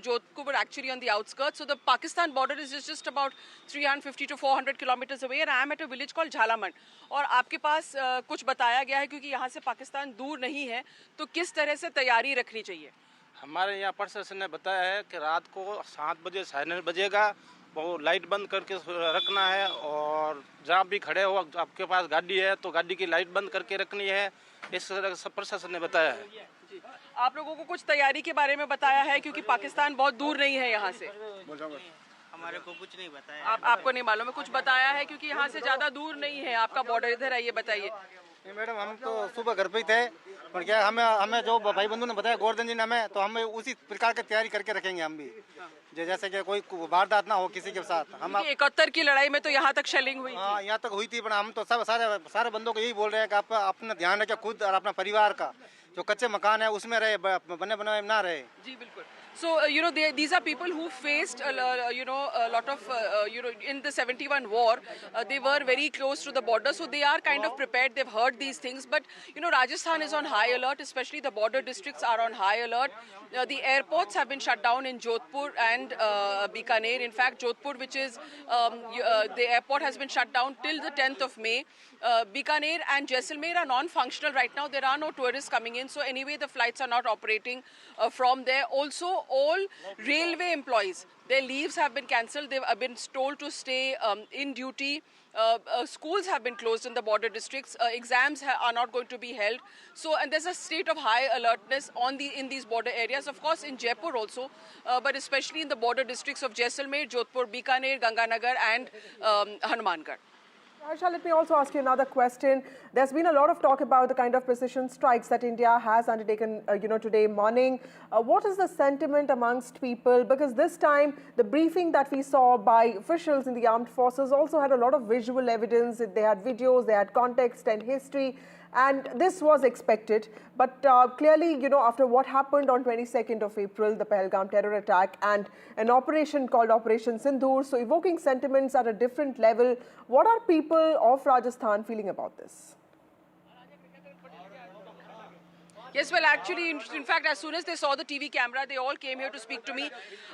Jodhpur, actually on the outskirts. So the Pakistan border is just about 350 to 400 kilometers away, and I'm at a village called Jhelum. और आपके पास कुछ बताया गया है, क्योंकि यहाँ से पाकिस्तान दूर नहीं है, तो किस तरह से तैयारी रखनी चाहिए? हमारे यहाँ प्रशासन ने बताया है कि रात को 7 बजे साइरन बजेगा, वो लाइट बंद करके रखना है, और जहाँ भी खड़े हो आपके पास गाड़ी है तो गाड़ी की लाइट बंद करके रखनी है। इस तरह सब प्रशासन ने बताया है। आप लोगों को कुछ तैयारी के बारे में बताया है, क्योंकि पाकिस्तान बहुत दूर नहीं है यहाँ से? हमारे को कुछ नहीं बताया। आपको नहीं मालूम है? कुछ बताया है, क्योंकि यहाँ से ज्यादा दूर नहीं है, आपका बॉर्डर इधर है, ये बताइए। मैडम, हम तो सुबह घर पे ही थे, पर क्या हमें जो भाई बंधु ने बताया, गोवर्धन जी ने, हमें तो हम उसी प्रकार की तैयारी करके रखेंगे हम भी, जैसे कि कोई वारदात ना हो किसी के साथ। हम 71 की लड़ाई में तो यहाँ तक शेलिंग हुई। हाँ, यहाँ तक हुई थी, पर हम तो सारे बंदों को यही बोल रहे हैं कि आप अपना ध्यान रखें, खुद और अपना परिवार का। जो कच्चे मकान है उसमें रहे, बने बनाए ना रहे। जी बिल्कुल। So, these are people who faced, a lot of, in the 71 war, they were very close to the border. So, they are kind of prepared. They've heard these things. But, Rajasthan is on high alert, especially the border districts are on high alert. The airports have been shut down in Jodhpur and Bikaner. In fact, Jodhpur, which is, the airport has been shut down till the 10th of May. Bikaner and Jaisalmer are non-functional right now. There are no tourists coming in. So, anyway, the flights are not operating from there. Also, all railway employees employees. Their leaves have been cancelled. They've been told to stay in duty. Schools have been closed in the border districts. Exams are not going to be held. So, and there's a state of high alertness in these border areas. Of course, in Jaipur also, but especially in the border districts of Jaisalmer, Jodhpur, Bikaner, Ganganagar, and Hanumangarh. Harsha, let me also ask you another question. There's been a lot of talk about the kind of precision strikes that India has undertaken, today morning. What is the sentiment amongst people? Because this time, the briefing that we saw by officials in the armed forces also had a lot of visual evidence. They had videos, they had context and history. And this was expected, but clearly, after what happened on 22nd of April, the Pahalgam terror attack and an operation called Operation Sindoor, so evoking sentiments at a different level, what are people of Rajasthan feeling about this? Yes, well, actually, in fact, as soon as they saw the TV camera, they all came here to speak to me.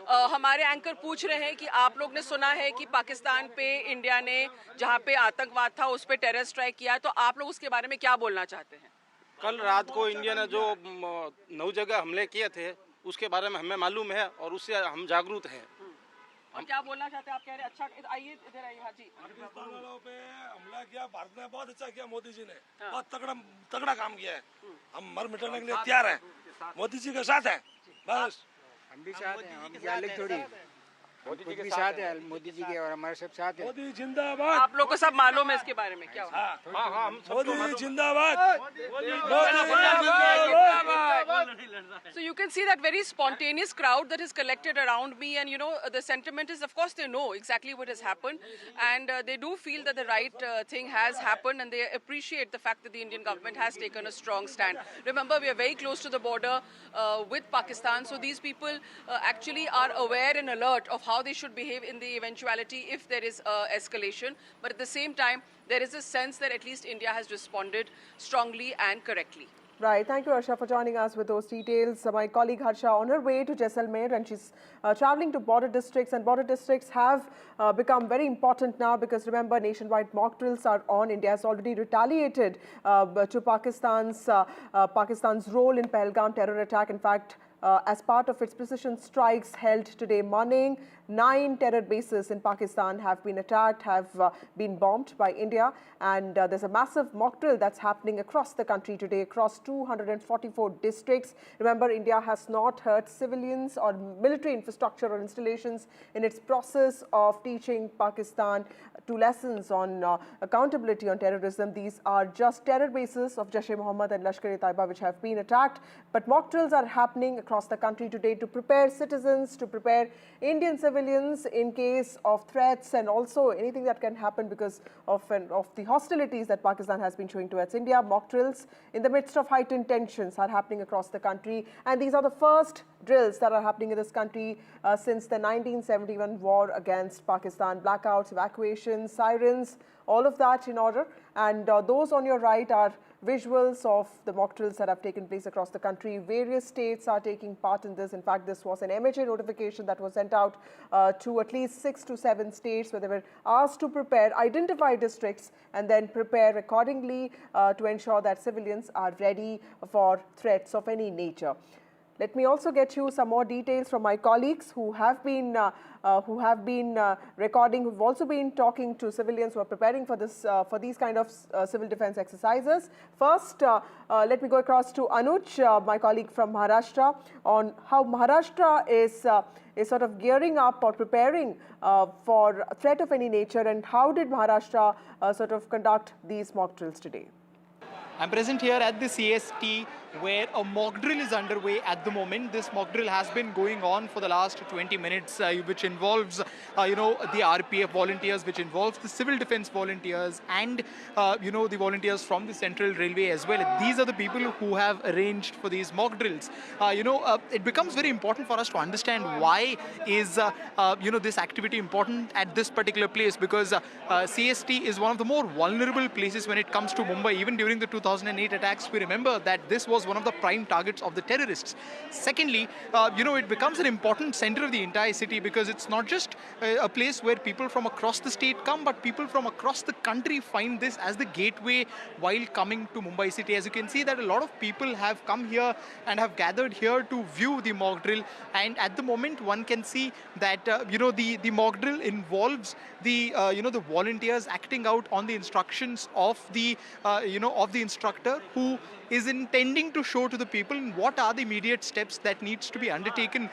हमारे anchor पूछ रहे हैं कि आप लोग ने सुना है कि पाकिस्तान पे इंडिया ने जहाँ पे आतंकवाद था उस पे टेरर स्ट्राइक किया, तो आप लोग उसके बारे में क्या बोलना चाहते हैं? कल रात को इंडिया ने जो 9 जगह हमले किए थे उसके बारे में हमें मालूम है और उससे हम जागरूक हैं। और क्या बोलना चाहते हैं आप? कह रहे अच्छा, आइए इधर आइए। हाँ जी, पाकिस्तान वालों पे हमला किया, भारत ने बहुत अच्छा किया, मोदी जी ने बहुत तगड़ा काम किया है। हम मर मिटने के लिए तैयार हैं, मोदी जी के साथ हैं। बस हम भी साथ हैं, हम अलग थोड़ी, मोदी जी के साथ है, मोदी जी के और हमारे सब साथ है। मोदी जिंदाबाद। आप लोग को सब मालूम है इसके बारे में क्या? हाँ, मोदी जिंदाबाद। So you can see that very spontaneous crowd that is collected around me, and the sentiment is, of course, they know exactly what has happened, and they do feel that the right thing has happened, and they appreciate the fact that the Indian government has taken a strong stand. Remember, we are very close to the border with Pakistan, so these people actually are aware and alert of how they should behave in the eventuality if there is escalation. But at the same time, there is a sense that at least India has responded strongly and correctly. Right. Thank you, Harsha, for joining us with those details. My colleague Harsha on her way to Jaisalmer, and she's traveling to border districts, and border districts have become very important now because remember, nationwide mock drills are on. India has already retaliated to Pakistan's role in Pahalgam terror attack. In fact, as part of its precision strikes held today morning, 9 terror bases in Pakistan have been attacked, have been bombed by India, and there's a massive mock drill that's happening across the country today, across 244 districts. Remember, India has not hurt civilians or military infrastructure or installations in its process of teaching Pakistan 2 lessons on accountability on terrorism. These are just terror bases of Jaish-e-Mohammed and Lashkar-e-Taiba which have been attacked, but mock drills are happening across the country today to prepare citizens, to prepare Indian civilians in case of threats and also anything that can happen because of the hostilities that Pakistan has been showing towards India. Mock drills in the midst of heightened tensions are happening across the country, and these are the first drills that are happening in this country since the 1971 war against Pakistan. Blackouts, evacuations, sirens, all of that in order. And those on your right are visuals of the mock drills that have taken place across the country. Various states are taking part in this. In fact, this was an MHA notification that was sent out to at least 6 to 7 states where they were asked to prepare, identify districts and then prepare accordingly to ensure that civilians are ready for threats of any nature. Let me also get you some more details from my colleagues who have been recording, who've also been talking to civilians who are preparing for this, for these kind of civil defense exercises. First, let me go across to Anuj, my colleague from Maharashtra, on how Maharashtra is sort of gearing up or preparing for a threat of any nature, and how did Maharashtra sort of conduct these mock drills today? I'm present here at the CST where a mock drill is underway at the moment. This mock drill has been going on for the last 20 minutes, which involves, the RPF volunteers, which involves the civil defense volunteers and, the volunteers from the Central Railway as well. These are the people who have arranged for these mock drills. It becomes very important for us to understand why is, this activity important at this particular place, because CST is one of the more vulnerable places when it comes to Mumbai. Even during the 2008 attacks, we remember that this was was one of the prime targets of the terrorists. Secondly, it becomes an important center of the entire city because it's not just a place where people from across the state come, but people from across the country find this as the gateway while coming to Mumbai city. As you can see that a lot of people have come here and have gathered here to view the mock drill, and at the moment one can see that the mock drill involves the the volunteers acting out on the instructions of the of the instructor, who is intending to show to the people what are the immediate steps that needs to be undertaken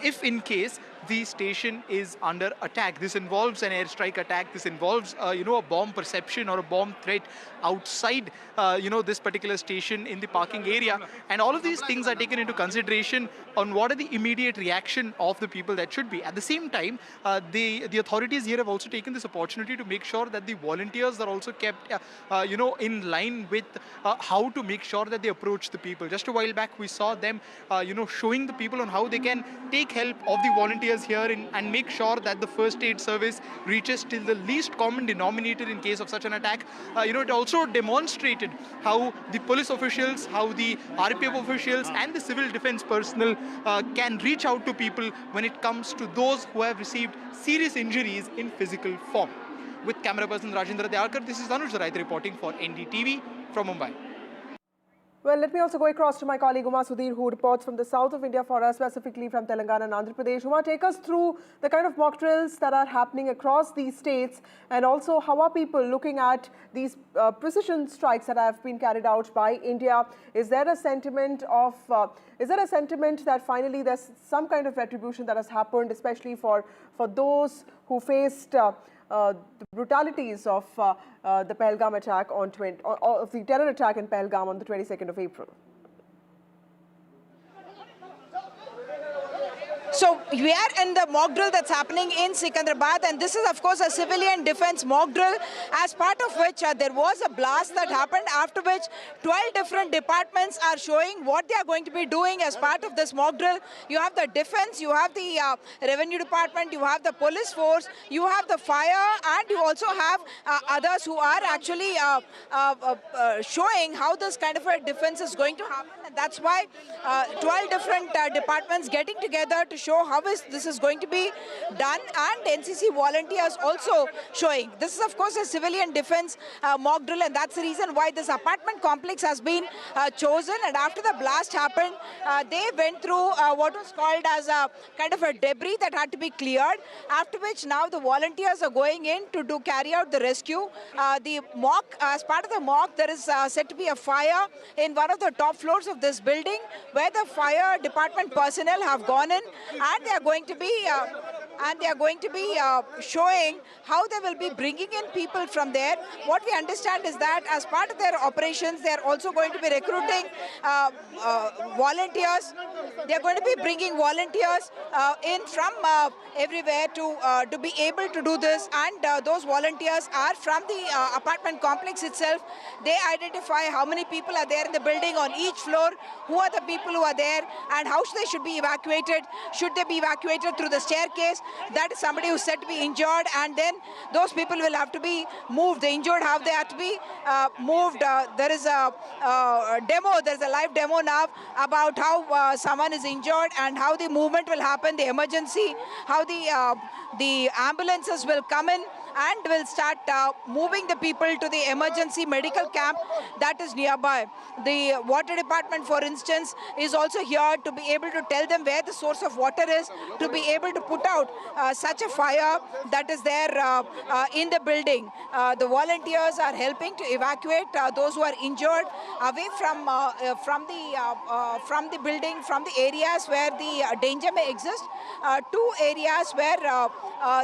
if in case the station is under attack. This involves an airstrike attack. This involves a bomb perception or a bomb threat outside this particular station in the parking area, and all of these things are taken into consideration on what are the immediate reaction of the people that should be. At the same time, the authorities here have also taken this opportunity to make sure that the volunteers are also kept in line with how to make sure that they approach the people. Just a while back we saw them showing the people on how they can take help of the volunteers here and make sure that the first aid service reaches till the least common denominator in case of such an attack. It also demonstrated how the police officials, how the RPF officials and the civil defense personnel can reach out to people when it comes to those who have received serious injuries in physical form. With camera person Rajendra Dyalkar, this is Anuj Raith reporting for NDTV from Mumbai. Well, let me also go across to my colleague Uma Sudhir, who reports from the south of India for us, specifically from Telangana and Andhra Pradesh. Uma, take us through the kind of mock drills that are happening across these states, and also how are people looking at these precision strikes that have been carried out by India? Is there a sentiment that finally there's some kind of retribution that has happened, especially for those who faced the brutalities of the Pahalgam attack of the terror attack in Pahalgam on the 22nd of April? So we are in the mock drill that's happening in Secunderabad, and this is of course a civilian defense mock drill, as part of which there was a blast that happened, after which 12 different departments are showing what they are going to be doing as part of this mock drill. You have the defense, you have the revenue department, you have the police force, you have the fire, and you also have others who are actually showing how this kind of a defense is going to happen. And that's why 12 different departments getting together to show how this is going to be done, and NCC volunteers also showing. This is of course a civilian defense mock drill, and that's the reason why this apartment complex has been chosen. And after the blast happened, they went through what was called as a kind of a debris that had to be cleared, after which now the volunteers are going in to carry out the rescue. The mock, as part of the mock, there is said to be a fire in one of the top floors of this building, where the fire department personnel have gone in, and they are going to be showing how they will be bringing in people from there. What we understand is that as part of their operations, they are also going to be recruiting volunteers. They are going to be bringing volunteers in from everywhere to be able to do this, and those volunteers are from the apartment complex itself. They identify how many people are there in the building on each floor, who are the people who are there, and how they should be evacuated. Should they be evacuated through the staircase? That is somebody who's said to be injured, and then those people will have to be moved. The injured, how they have to be moved. There is a demo, there's a live demo now about how someone is injured and how the movement will happen, the emergency, how the ambulances will come in and will start moving the people to the emergency medical camp that is nearby. The water department, for instance, is also here to be able to tell them where the source of water is, to be able to put out such a fire that is there in the building. The volunteers are helping to evacuate those who are injured away from the building, from the areas where the danger may exist, to areas where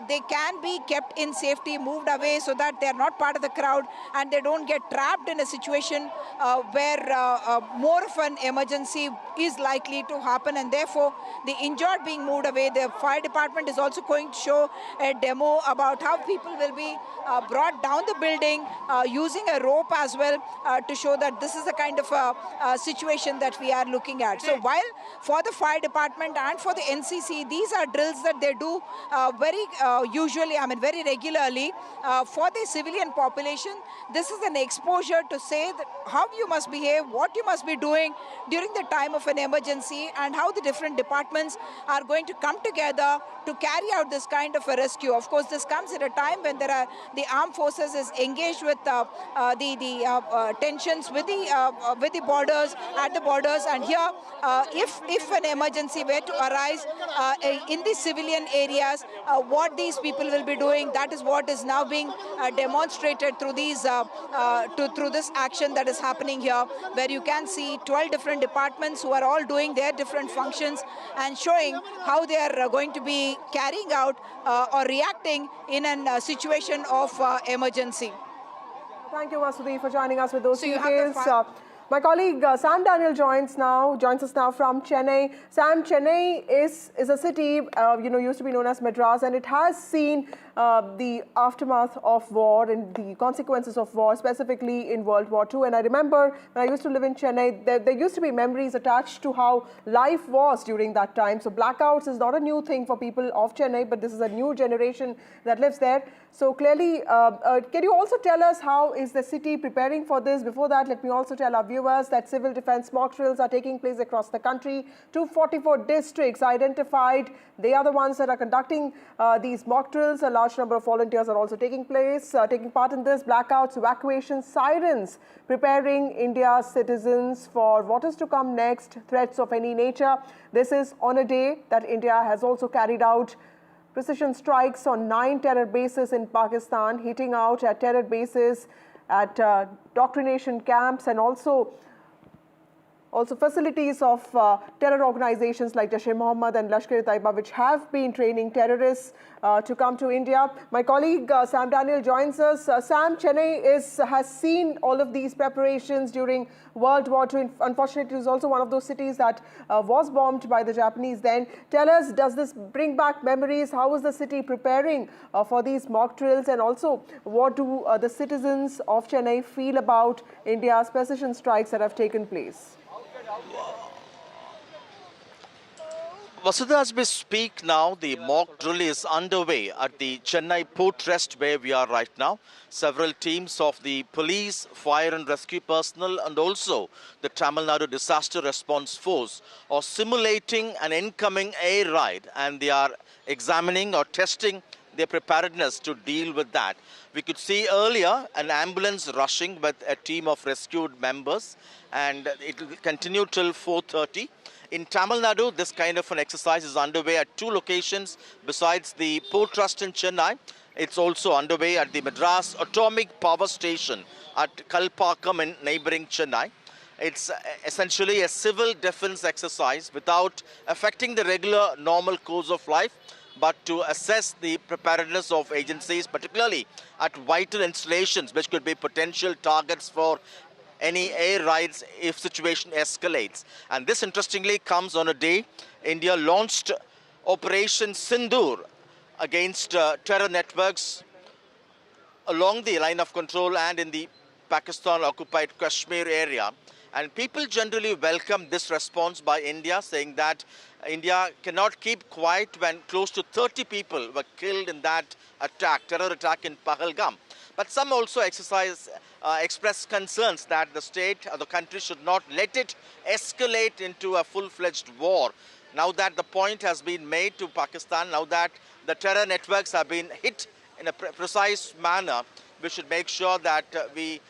they can be kept in safety, moved away so that they are not part of the crowd and they don't get trapped in a situation where more of an emergency is likely to happen, and therefore the injured being moved away. The fire department is also going to show a demo about how people will be brought down the building using a rope as well to show that this is the kind of situation that we are looking at. So while for the fire department and for the NCC, these are drills that they do very very regularly for the civilian population. This is an exposure to say that how you must behave, what you must be doing during the time of an emergency, and how the different departments are going to come together to carry out this kind of a rescue. Of course, this comes at a time when the armed forces is engaged with the tensions with the borders, at the borders, and here if an emergency were to arise in the civilian areas, what these people will be doing, that is what is now being demonstrated through these through this action that is happening here, where you can see 12 different departments who are all doing their different functions and showing how they are going to be carrying out or reacting in a situation of emergency. Thank you, Vasudhi, for joining us with those So you have details. My colleague Sam Daniel joins us now from Chennai. Sam, Chennai is a city, used to be known as Madras, and it has seen the aftermath of war and the consequences of war, specifically in World War II. And I remember when I used to live in Chennai, there used to be memories attached to how life was during that time. So blackouts is not a new thing for people of Chennai, but this is a new generation that lives there. So clearly, can you also tell us how is the city preparing for this? Before that, let me also tell our viewers that civil defense mock drills are taking place across the country. 244 districts identified. They are the ones that are conducting these mock drills. A large number of volunteers are also taking part in this. Blackouts, evacuation, sirens, preparing India's citizens for what is to come next, threats of any nature. This is on a day that India has also carried out precision strikes on 9 terror bases in Pakistan, hitting out at terror bases, at doctrination camps, and also facilities of terror organizations like Jaish-e-Mohammed and Lashkar-e-Taiba, which have been training terrorists to come to India. My colleague Sam Daniel joins us. Sam, Chennai has seen all of these preparations during World War II. Unfortunately, it was also one of those cities that was bombed by the Japanese then. Tell us, does this bring back memories? How is the city preparing for these mock drills? And also, what do the citizens of Chennai feel about India's precision strikes that have taken place? Vasudha, as we speak now, the mock drill is underway at the Chennai Port Rest where we are right now. Several teams of the police, fire and rescue personnel and also the Tamil Nadu Disaster Response Force are simulating an incoming air raid, and they are examining or testing their preparedness to deal with that. We could see earlier an ambulance rushing with a team of rescued members, and it will continue till 4:30. In Tamil Nadu, this kind of an exercise is underway at 2 locations besides the Port Trust in Chennai. It's also underway at the Madras Atomic Power Station at Kalpakkam in neighboring Chennai. It's essentially a civil defense exercise without affecting the regular normal course of life, but to assess the preparedness of agencies, particularly at vital installations which could be potential targets for any air raids if situation escalates. And this interestingly comes on a day India launched Operation Sindoor against terror networks along the line of control and in the Pakistan-occupied Kashmir area. And people generally welcome this response by India, saying that India cannot keep quiet when close to 30 people were killed in that attack, terror attack in Pahalgam. But some also express concerns that the state or the country should not let it escalate into a full-fledged war. Now that the point has been made to Pakistan, now that the terror networks have been hit in a precise manner, we should make sure that we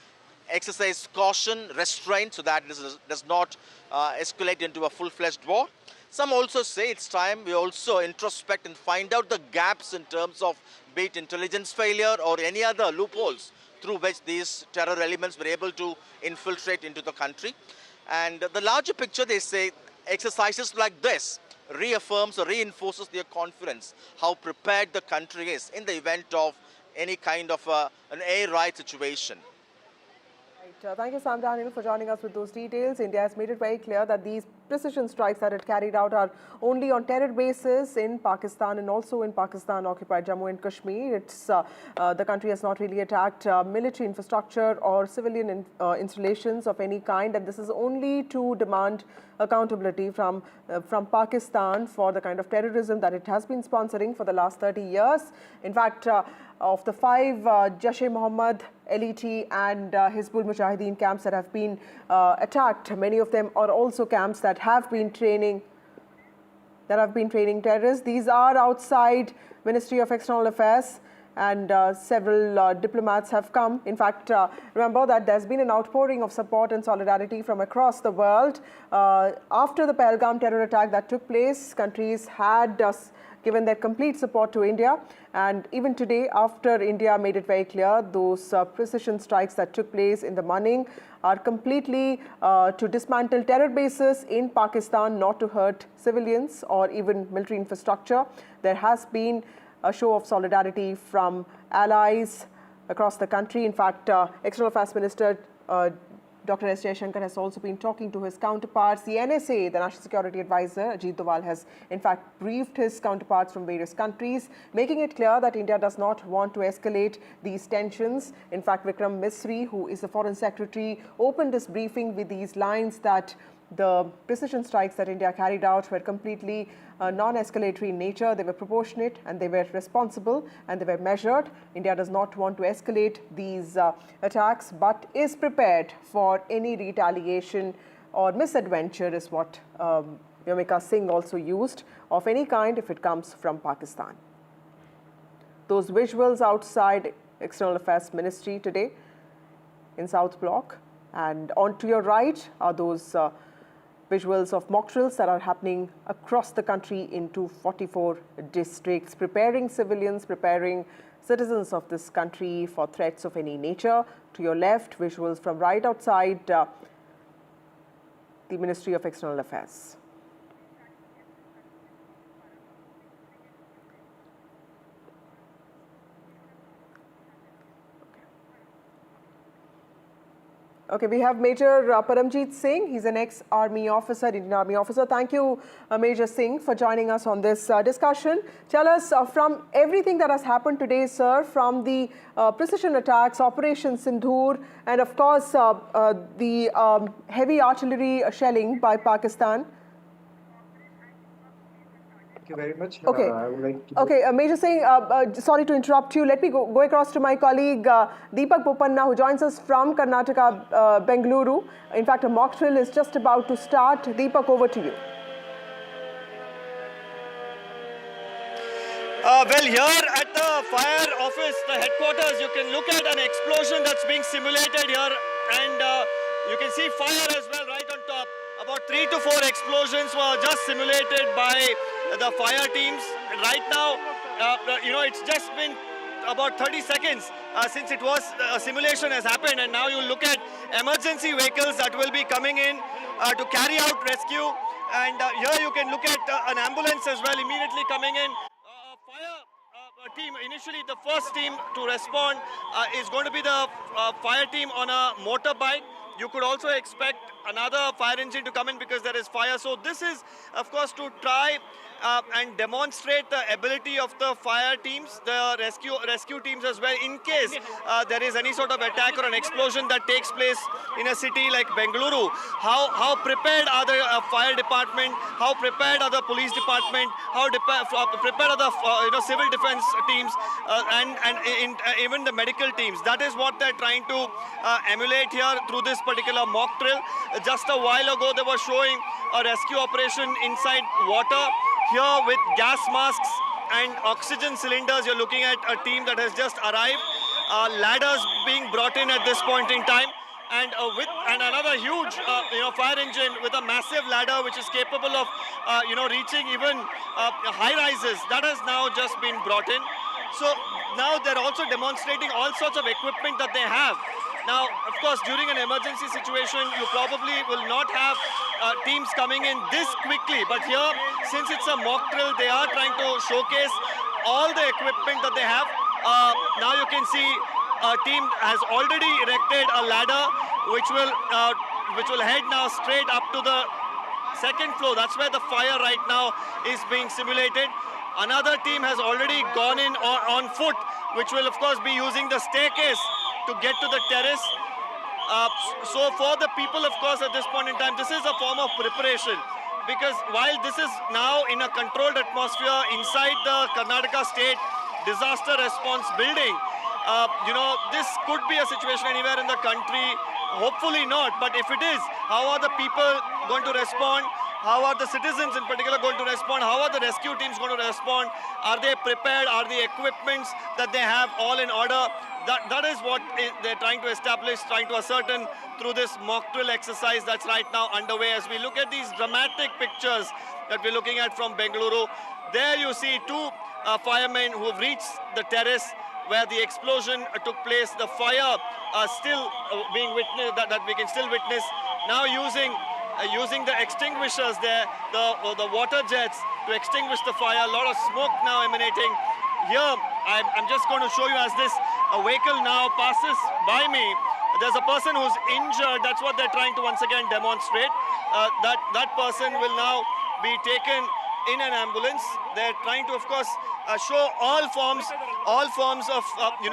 exercise caution, restraint, so that this does not escalate into a full-fledged war. Some also say it's time we also introspect and find out the gaps in terms of be it intelligence failure or any other loopholes through which these terror elements were able to infiltrate into the country. And the larger picture, they say, exercises like this reaffirms or reinforces their confidence, how prepared the country is in the event of any kind of an air raid situation. Thank you, Sam Daniel, for joining us with those details. India has made it very clear that these precision strikes that it carried out are only on terror bases in Pakistan and also in Pakistan-occupied Jammu and Kashmir. The country has not really attacked military infrastructure or civilian installations of any kind, and this is only to demand accountability from Pakistan for the kind of terrorism that it has been sponsoring for the last 30 years. In fact, of the 5 Jaish-e-Mohammed, LET and Hizbul Mujahideen camps that have been attacked, many of them are also camps that have been training terrorists. These are outside Ministry of External Affairs, and several diplomats have come. In fact, remember that there's been an outpouring of support and solidarity from across the world. After the Pahalgam terror attack that took place, countries had given their complete support to India. And even today, after India made it very clear, those precision strikes that took place in the morning are completely to dismantle terror bases in Pakistan, not to hurt civilians or even military infrastructure. There has been a show of solidarity from allies across the country. In fact, External Affairs Minister Dr. S. Jaishankar has also been talking to his counterparts. The NSA, the National Security Advisor, Ajit Doval, has in fact briefed his counterparts from various countries, making it clear that India does not want to escalate these tensions. In fact, Vikram Misri, who is the Foreign Secretary, opened this briefing with these lines that the precision strikes that India carried out were completely non-escalatory in nature. They were proportionate and they were responsible and they were measured. India does not want to escalate these attacks, but is prepared for any retaliation or misadventure, is what Yomika Singh also used, of any kind if it comes from Pakistan. Those visuals outside External Affairs Ministry today in South Block, and on to your right are those visuals of mock drills that are happening across the country in 244 districts, preparing civilians, preparing citizens of this country for threats of any nature. To your left, visuals from right outside the Ministry of External Affairs. Okay, we have Major Paramjeet Singh. He's an ex-Army officer, Indian Army officer. Thank you, Major Singh, for joining us on this discussion. Tell us, from everything that has happened today, sir, from the precision attacks, Operation Sindoor, and of course, the heavy artillery shelling by Pakistan. Thank you very much. Okay. I would like to Major Singh, sorry to interrupt you. Let me go across to my colleague Deepak Bopanna, who joins us from Karnataka, Bengaluru. In fact, a mock drill is just about to start. Deepak, over to you. Well, here at the fire office, the headquarters, you can look at an explosion that's being simulated here, and you can see fire as well right on top. About 3 to 4 explosions were just simulated by the fire teams. Right now, it's just been about 30 seconds since it was simulation has happened, and now you look at emergency vehicles that will be coming in to carry out rescue, and here you can look at an ambulance as well immediately coming in. Team, initially the first team to respond is going to be the fire team on a motorbike. You could also expect another fire engine to come in because there is fire. So this is, of course, to try and demonstrate the ability of the fire teams, the rescue teams as well, in case there is any sort of attack or an explosion that takes place in a city like Bengaluru. How prepared are the fire department? How prepared are the police department? How prepared are the civil defense teams and even the medical teams? That is what they're trying to emulate here through this particular mock drill. Just a while ago, they were showing a rescue operation inside water. Here with gas masks and oxygen cylinders, you're looking at a team that has just arrived. Ladders being brought in at this point in time, and another huge fire engine with a massive ladder which is capable of reaching even high rises. That has now just been brought in. So now they're also demonstrating all sorts of equipment that they have. Now, of course, during an emergency situation, you probably will not have teams coming in this quickly. But here, since it's a mock drill, they are trying to showcase all the equipment that they have. Now you can see a team has already erected a ladder which will head now straight up to the second floor. That's where the fire right now is being simulated. Another team has already gone in on foot, which will of course be using the staircase to get to the terrace. So for the people, of course, at this point in time, this is a form of preparation. Because while this is now in a controlled atmosphere inside the Karnataka State Disaster Response Building, this could be a situation anywhere in the country. Hopefully not, but if it is, how are the people going to respond? How are the citizens in particular going to respond? How are the rescue teams going to respond? Are they prepared? Are the equipments that they have all in order? That is what they're trying to establish, trying to ascertain through this mock drill exercise that's right now underway. As we look at these dramatic pictures that we're looking at from Bengaluru, there you see two firemen who have reached the terrace where the explosion took place. The fire still being witnessed, that we can still witness. Now using the extinguishers there, the water jets to extinguish the fire. A lot of smoke now emanating. Here, I'm just going to show you as this vehicle now passes by me. There's a person who's injured. That's what they're trying to once again demonstrate. That person will now be taken in an ambulance. They're trying to, of course, show all forms of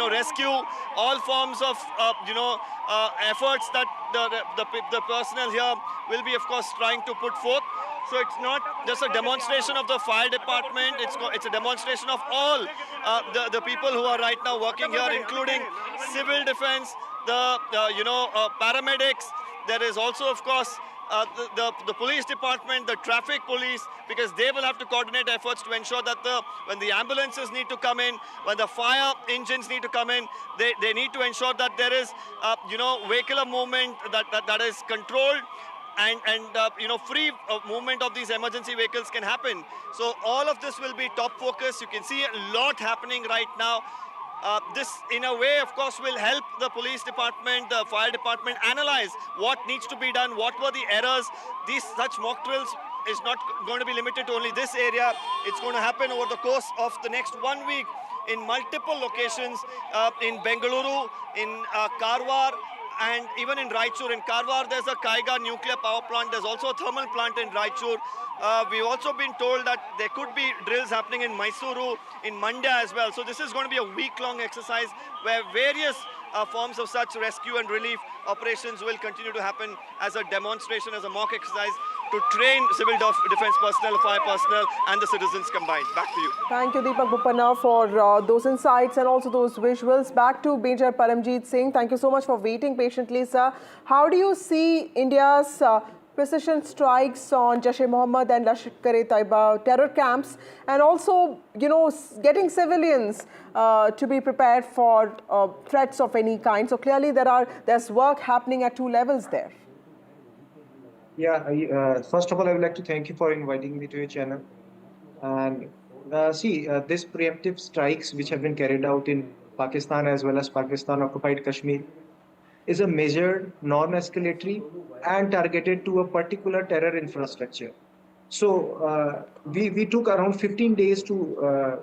rescue, all forms of efforts that the personnel here will be, of course, trying to put forth. So it's not just a demonstration of the fire department, it's a demonstration of all the people who are right now working here, including civil defense, the paramedics. There is also, of course, the police department, the traffic police, because they will have to coordinate efforts to ensure that when the ambulances need to come in, when the fire engines need to come in, they need to ensure that there is vehicular movement that is controlled, and free movement of these emergency vehicles can happen. So all of this will be top focus. You can see a lot happening right now. This, in a way, of course, will help the police department, the fire department analyze what needs to be done, what were the errors. Such mock drills is not going to be limited to only this area. It's going to happen over the course of the next 1 week in multiple locations, in Bengaluru, in Karwar, and even in Raichur. In Karwar, there's a Kaiga nuclear power plant. There's also a thermal plant in Raichur. We've also been told that there could be drills happening in Mysuru, in Mandya as well. So this is going to be a week-long exercise where various forms of such rescue and relief operations will continue to happen as a demonstration, as a mock exercise to train civil defense personnel, fire personnel, and the citizens combined. Back to you. Thank you, Deepak Bupana, for those insights and also those visuals. Back to Major Paramjeet Singh. Thank you so much for waiting patiently, sir. How do you see India's precision strikes on Jaish-e-Mohammed and Lashkar-e-Taiba terror camps, and also, getting civilians to be prepared for threats of any kind? So clearly there's work happening at two levels there. Yeah, first of all, I would like to thank you for inviting me to your channel. And these preemptive strikes which have been carried out in Pakistan as well as Pakistan-occupied Kashmir is a measured, non-escalatory and targeted to a particular terror infrastructure. So we took around 15 days to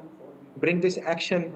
bring this action,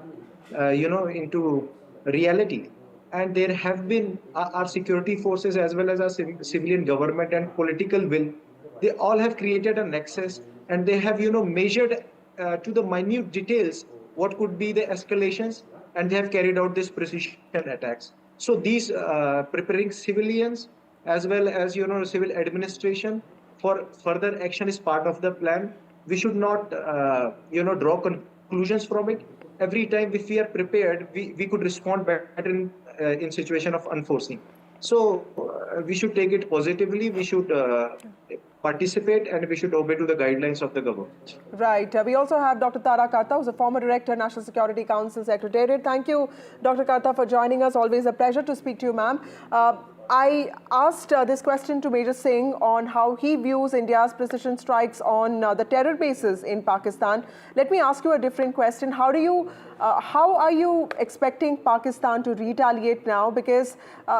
into reality. And there have been our security forces as well as our civilian government and political will. They all have created a nexus, and they have, measured to the minute details what could be the escalations, and they have carried out these precision attacks. So these preparing civilians as well as, civil administration for further action is part of the plan. We should not, draw conclusions from it. Every time if we are prepared, we could respond better in situation of unforeseen. So we should take it positively. We should participate, and we should obey to the guidelines of the government. Right. We also have Dr. Tara Karta, who's a former director, National Security Council Secretariat. Thank you, Dr. Karta, for joining us. Always a pleasure to speak to you, ma'am. I asked this question to Major Singh on how he views India's precision strikes on the terror bases in Pakistan. Let me ask you a different question. How are you expecting Pakistan to retaliate now? Because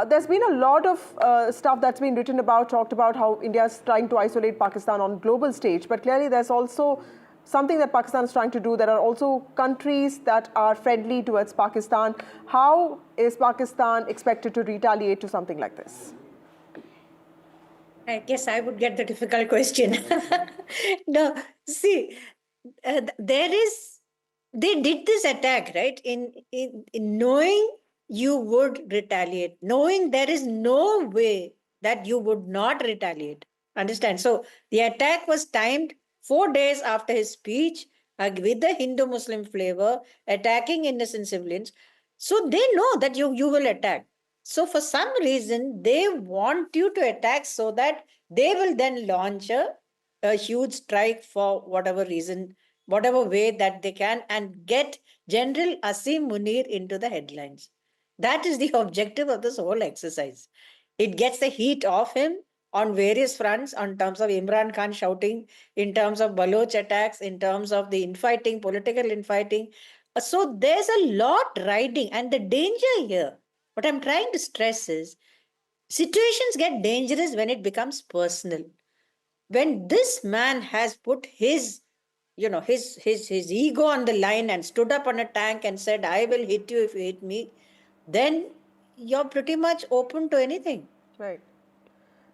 there's been a lot of stuff that's been written about, talked about how India is trying to isolate Pakistan on global stage. But clearly there's also something that Pakistan is trying to do. There are also countries that are friendly towards Pakistan. How is Pakistan expected to retaliate to something like this? I guess I would get the difficult question. No, see, they did this attack, right? In knowing you would retaliate, knowing there is no way that you would not retaliate. Understand? So the attack was timed 4 days after his speech with the Hindu Muslim flavor, attacking innocent civilians. So they know that you will attack. So for some reason, they want you to attack so that they will then launch a huge strike for whatever reason, whatever way that they can, and get General Asim Munir into the headlines. That is the objective of this whole exercise. It gets the heat off him on various fronts, on terms of Imran Khan shouting, in terms of Baloch attacks, in terms of the infighting, political infighting. So there's a lot riding, and the danger here, what I'm trying to stress is, situations get dangerous when it becomes personal. When this man has put his his ego on the line and stood up on a tank and said, I will hit you if you hit me, then you're pretty much open to anything. Right.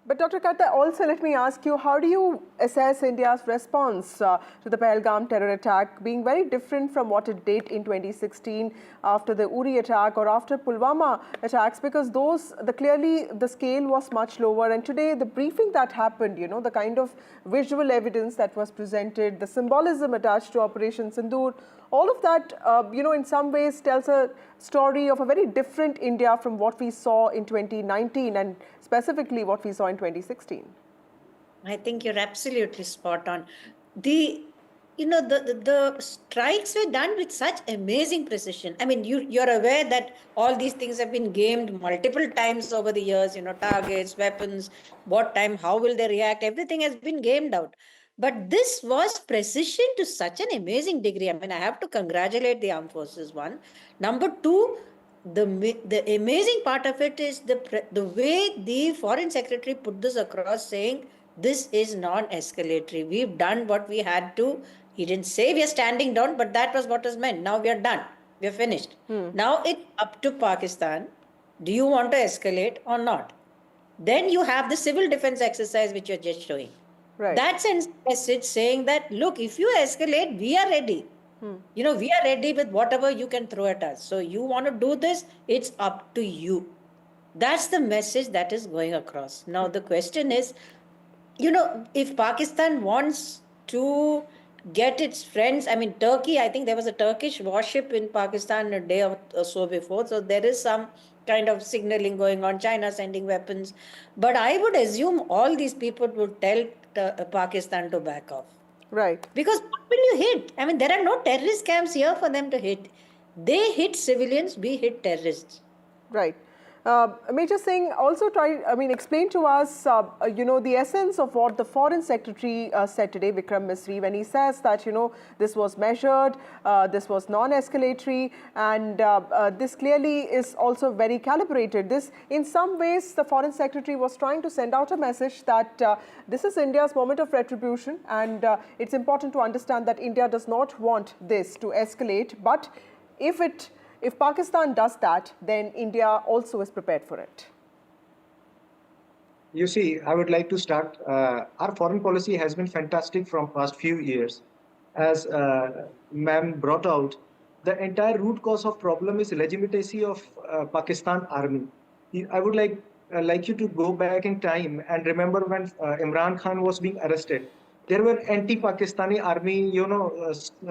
But Dr. Katta, also let me ask you, how do you assess India's response to the Pahalgam terror attack being very different from what it did in 2016 after the Uri attack or after Pulwama attacks? Because clearly the scale was much lower. And today the briefing that happened, the kind of visual evidence that was presented, the symbolism attached to Operation Sindoor, all of that, in some ways tells a story of a very different India from what we saw in 2019 and specifically what we saw in 2016. I think you're absolutely spot on. The strikes were done with such amazing precision. I mean, you're aware that all these things have been gamed multiple times over the years, targets, weapons, what time, how will they react, everything has been gamed out. But this was precision to such an amazing degree. I mean, I have to congratulate the armed forces, one. Number two, the amazing part of it is the way the foreign secretary put this across, saying this is non-escalatory. We've done what we had to. He didn't say we are standing down, but that was what was meant. Now we are done. We are finished. Now it's up to Pakistan. Do you want to escalate or not? Then you have the civil defense exercise which you're just showing. Right. That sends a message saying that, look, if you escalate, we are ready. We are ready with whatever you can throw at us. So you want to do this, it's up to you. That's the message that is going across. Now the question is, if Pakistan wants to get its friends, I mean, Turkey, I think there was a Turkish warship in Pakistan a day or so before. So there is some kind of signaling going on, China sending weapons. But I would assume all these people would tell Pakistan to back off. Right. Because what will you hit? I mean, there are no terrorist camps here for them to hit. They hit civilians, we hit terrorists. Right. Major Singh, also explain to us, the essence of what the Foreign Secretary said today, Vikram Misri, when he says that, this was measured, this was non-escalatory, and this clearly is also very calibrated. This, in some ways, the Foreign Secretary was trying to send out a message that this is India's moment of retribution, and it's important to understand that India does not want this to escalate, but if Pakistan does that, then India also is prepared for it. You see, I would like to start. Our foreign policy has been fantastic from past few years. As ma'am brought out, the entire root cause of problem is legitimacy of Pakistan army. I would like you to go back in time and remember when Imran Khan was being arrested. There were anti-Pakistani army,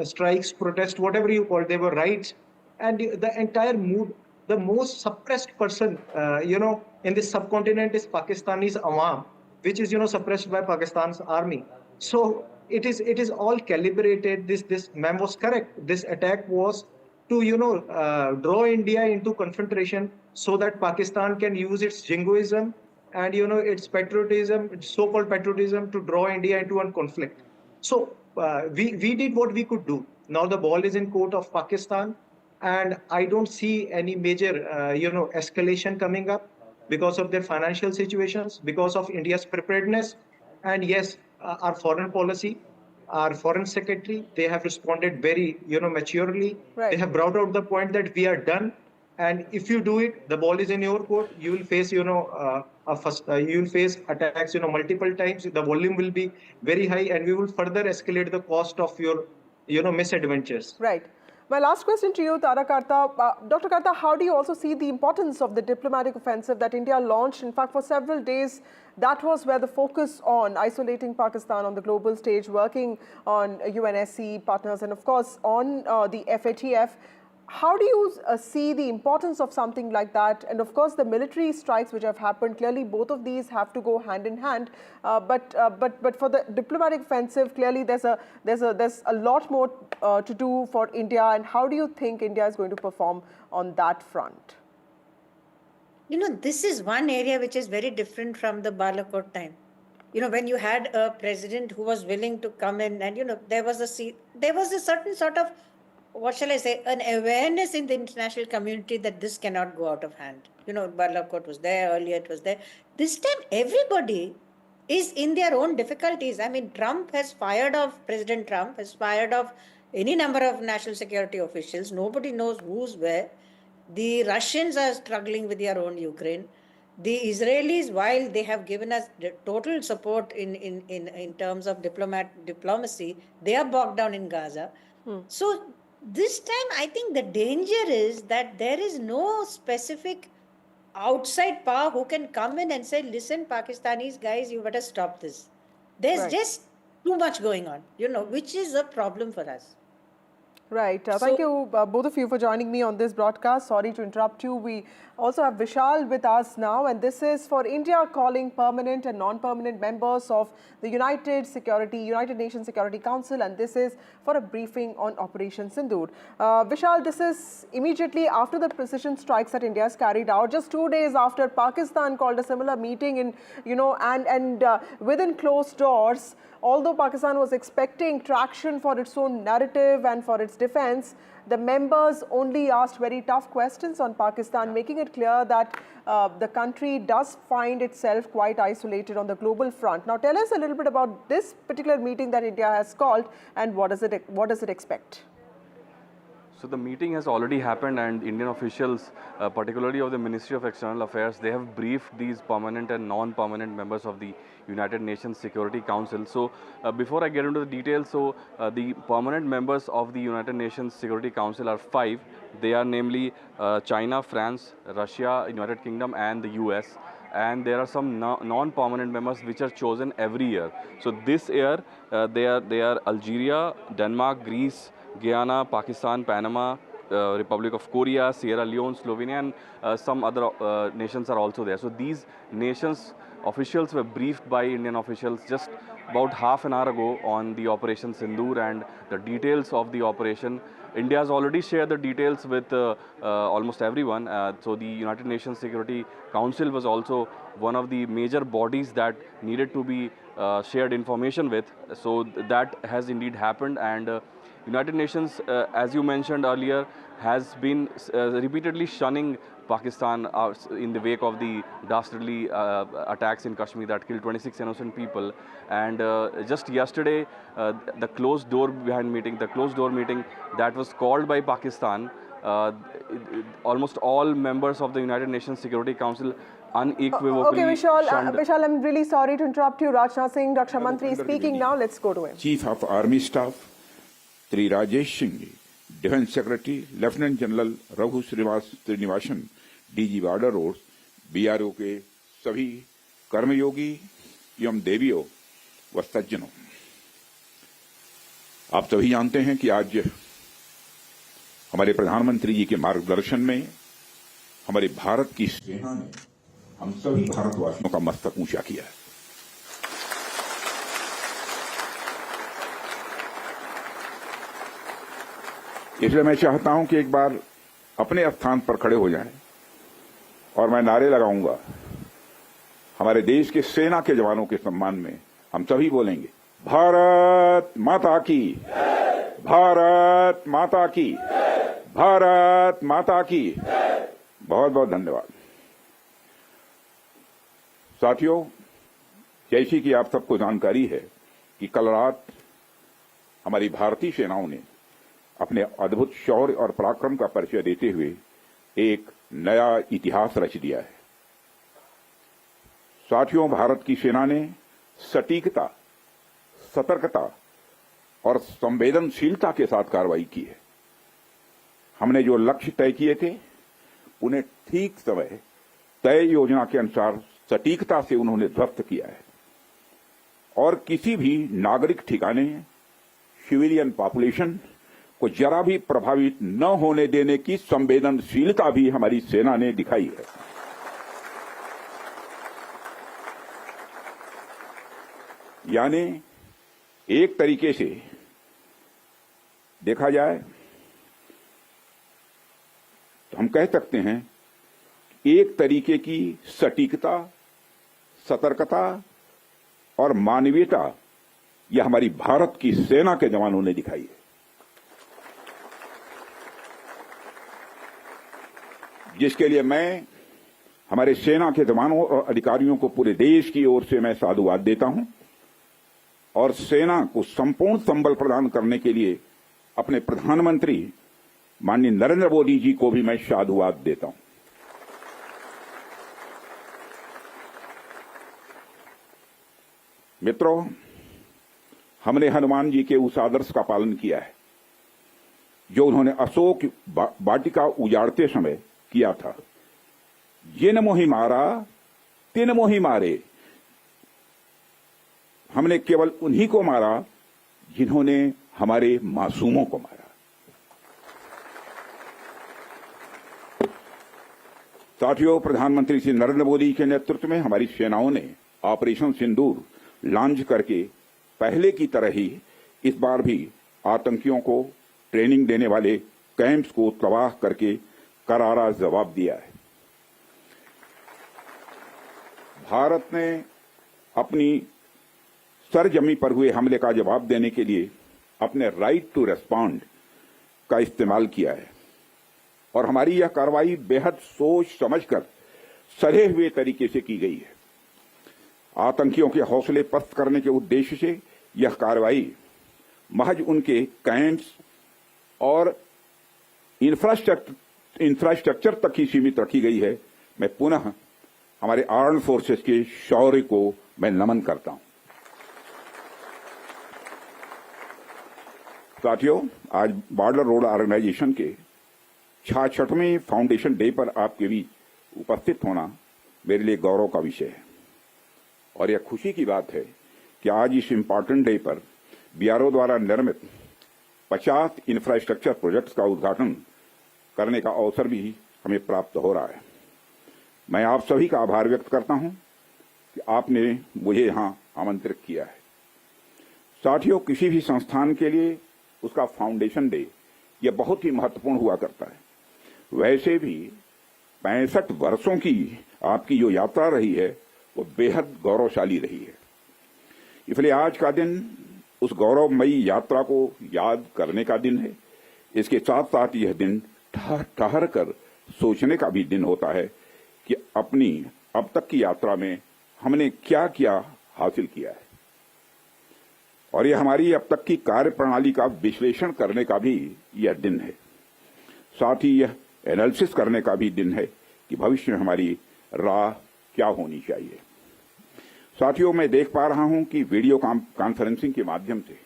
strikes, protests, whatever you call it, they were riots. And the entire mood, the most suppressed person, in this subcontinent is Pakistani's Awam, which is, suppressed by Pakistan's army. So it is all calibrated. This ma'am was correct. This attack was to, draw India into confrontation so that Pakistan can use its jingoism and, its patriotism, so-called patriotism, to draw India into a conflict. So we did what we could do. Now the ball is in court of Pakistan. And I don't see any major, escalation coming up because of their financial situations, because of India's preparedness. And yes, our foreign policy, our foreign secretary, they have responded very, maturely. Right. They have brought out the point that we are done. And if you do it, the ball is in your court. You will face, you will face attacks, multiple times. The volume will be very high, and we will further escalate the cost of your, misadventures. Right. My last question to you, Tara Karta. Dr. Karta, how do you also see the importance of the diplomatic offensive that India launched? In fact, for several days, that was where the focus on isolating Pakistan on the global stage, working on UNSC partners, and of course on the FATF. How do you see the importance of something like that? And of course, the military strikes which have happened, clearly both of these have to go hand in hand. But for the diplomatic offensive, clearly there's a lot more to do for India. And how do you think India is going to perform on that front? This is one area which is very different from the Rawalakot time. When you had a president who was willing to come in, and there was a certain sort of, what shall I say, an awareness in the international community that this cannot go out of hand. Rawalakot was there, earlier it was there. This time, everybody is in their own difficulties. I mean, President Trump has fired off any number of national security officials. Nobody knows who's where. The Russians are struggling with their own Ukraine. The Israelis, while they have given us total support in terms of diplomacy, they are bogged down in Gaza. So this time, I think the danger is that there is no specific outside power who can come in and say, listen, Pakistanis, guys, you better stop this. There's just too much going on, which is a problem for us. Right. Thank you, both of you, for joining me on this broadcast. Sorry to interrupt you. We also have Vishal with us now, and this is for India calling permanent and non-permanent members of the United Nations Security Council, and this is for a briefing on Operation Sindoor. Vishal, this is immediately after the precision strikes that India has carried out, just 2 days after Pakistan called a similar meeting in, and within closed doors. Although Pakistan was expecting traction for its own narrative and for its defense, the members only asked very tough questions on Pakistan, making it clear that the country does find itself quite isolated on the global front. Now, tell us a little bit about this particular meeting that India has called, and what does it expect? So the meeting has already happened, and Indian officials, particularly of the Ministry of External Affairs, they have briefed these permanent and non-permanent members of the United Nations Security Council. So before I get into the details, the permanent members of the United Nations Security Council are 5. They are namely China, France, Russia, United Kingdom and the US. And there are some non-permanent members which are chosen every year. So this year they are Algeria, Denmark, Greece, Guyana, Pakistan, Panama, Republic of Korea, Sierra Leone, Slovenia, and some other nations are also there. So these nations officials were briefed by Indian officials just about half an hour ago on the Operation Sindoor and the details of the operation. India has already shared the details with almost everyone. So the United Nations Security Council was also one of the major bodies that needed to be shared information with. So that has indeed happened, and United Nations, as you mentioned earlier, has been repeatedly shunning Pakistan in the wake of the dastardly attacks in Kashmir that killed 26 innocent people. And just yesterday, the closed door meeting that was called by Pakistan, almost all members of the United Nations Security Council unequivocally Vishal, I'm really sorry to interrupt you. Rajnath Singh, Raksha Mantri is speaking now. Let's go to him. Chief of Army Staff, Tri Rajesh Singh, Defense Secretary, Lieutenant General Raghu Srinivasan, DG Border Roads, BRO के सभी कर्मयोगी एवं देवियों व सज्जनों, आप सभी जानते हैं कि आज हमारे प्रधानमंत्री जी के मार्गदर्शन में हमारे भारत की सेना ने हम सभी भारतवासियों का मस्तक ऊंचा किया है। इसलिए मैं चाहता हूं कि एक बार अपने स्थान पर खड़े हो जाएं और मैं नारे लगाऊंगा। हमारे देश के सेना के जवानों के सम्मान में हम सभी बोलेंगे, भारत माता की, भारत माता की, भारत माता की। बहुत बहुत धन्यवाद। साथियों, जैसी कि आप सबको जानकारी है कि कल रात हमारी भारतीय सेनाओं ने अपने अद्भुत शौर्य और पराक्रम का परिचय देते हुए एक नया इतिहास रच दिया है। साथियों, भारत की सेना ने सटीकता, सतर्कता और संवेदनशीलता के साथ कार्रवाई की है। हमने जो लक्ष्य तय किए थे उन्हें ठीक समय तय योजना के अनुसार सटीकता से उन्होंने ध्वस्त किया है और किसी भी नागरिक ठिकाने, सिविलियन पॉपुलेशन को जरा भी प्रभावित न होने देने की संवेदनशीलता भी हमारी सेना ने दिखाई है। यानी एक तरीके से देखा जाए तो हम कह सकते हैं एक तरीके की सटीकता, सतर्कता और मानवीयता यह हमारी भारत की सेना के जवानों ने दिखाई है, जिसके लिए मैं हमारे सेना के जवानों और अधिकारियों को पूरे देश की ओर से मैं साधुवाद देता हूं और सेना को संपूर्ण संबल प्रदान करने के लिए अपने प्रधानमंत्री माननीय नरेंद्र मोदी जी को भी मैं साधुवाद देता हूं। मित्रों, हमने हनुमान जी के उस आदर्श का पालन किया है जो उन्होंने अशोक वाटिका उजाड़ते समय किया था। जिन मोहि मारा तिन मोहि मारे। हमने केवल उन्हीं को मारा जिन्होंने हमारे मासूमों को मारा। साथियों, प्रधानमंत्री श्री नरेंद्र मोदी के नेतृत्व में हमारी सेनाओं ने ऑपरेशन सिंदूर लॉन्च करके पहले की तरह ही इस बार भी आतंकियों को ट्रेनिंग देने वाले कैंप्स को तबाह करके करारा जवाब दिया है। भारत ने अपनी सरजमी पर हुए हमले का जवाब देने के लिए अपने राइट टू रेस्पॉन्ड का इस्तेमाल किया है और हमारी यह कार्रवाई बेहद सोच समझकर सधे हुए तरीके से की गई है। आतंकियों के हौसले पस्त करने के उद्देश्य से यह कार्रवाई महज उनके कैंप्स और इंफ्रास्ट्रक्चर तक ही सीमित रखी गई है। मैं पुनः हमारे आर्म्ड फोर्सेस के शौर्य को मैं नमन करता हूं। साथियों, आज बॉर्डर रोड ऑर्गेनाइजेशन के 66वें फाउंडेशन डे पर आपके बीच उपस्थित होना मेरे लिए गौरव का विषय है और यह खुशी की बात है कि आज इस इम्पॉर्टेंट डे पर बीआरओ द्वारा निर्मित 50 इंफ्रास्ट्रक्चर प्रोजेक्ट्स का उद्घाटन करने का अवसर भी हमें प्राप्त हो रहा है। मैं आप सभी का आभार व्यक्त करता हूं कि आपने मुझे यहां आमंत्रित किया है। साथियों, किसी भी संस्थान के लिए उसका फाउंडेशन डे यह बहुत ही महत्वपूर्ण हुआ करता है। वैसे भी 65 वर्षों की आपकी जो यात्रा रही है वो बेहद गौरवशाली रही है। इसलिए आज का दिन उस गौरवमयी यात्रा को याद करने का दिन है। इसके साथ साथ यह दिन ठहर कर सोचने का भी दिन होता है कि अपनी अब तक की यात्रा में हमने क्या क्या हासिल किया है और यह हमारी अब तक की कार्य प्रणाली का विश्लेषण करने का भी यह दिन है। साथ ही यह एनालिसिस करने का भी दिन है कि भविष्य में हमारी राह क्या होनी चाहिए। साथियों, मैं देख पा रहा हूं कि वीडियो कॉन्फ्रेंसिंग के माध्यम से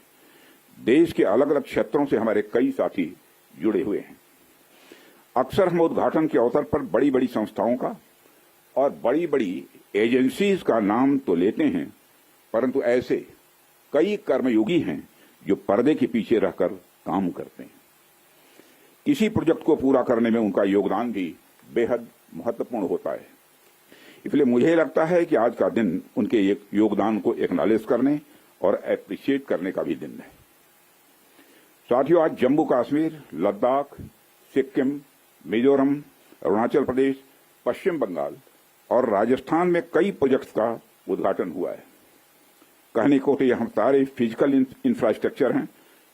देश के अलग अलग क्षेत्रों से हमारे कई साथी जुड़े हुए हैं। अक्सर हम उद्घाटन के अवसर पर बड़ी बड़ी संस्थाओं का और बड़ी बड़ी एजेंसीज का नाम तो लेते हैं, परंतु ऐसे कई कर्मयोगी हैं जो पर्दे के पीछे रहकर काम करते हैं। किसी प्रोजेक्ट को पूरा करने में उनका योगदान भी बेहद महत्वपूर्ण होता है। इसलिए मुझे लगता है कि आज का दिन उनके योगदान को एक्नॉलेज करने और एप्रिशिएट करने का भी दिन है। साथियों, आज जम्मू कश्मीर, लद्दाख, सिक्किम, मिजोरम, अरुणाचल प्रदेश, पश्चिम बंगाल और राजस्थान में कई प्रोजेक्ट्स का उद्घाटन हुआ है। कहने को तो यह सारे फिजिकल इंफ्रास्ट्रक्चर हैं,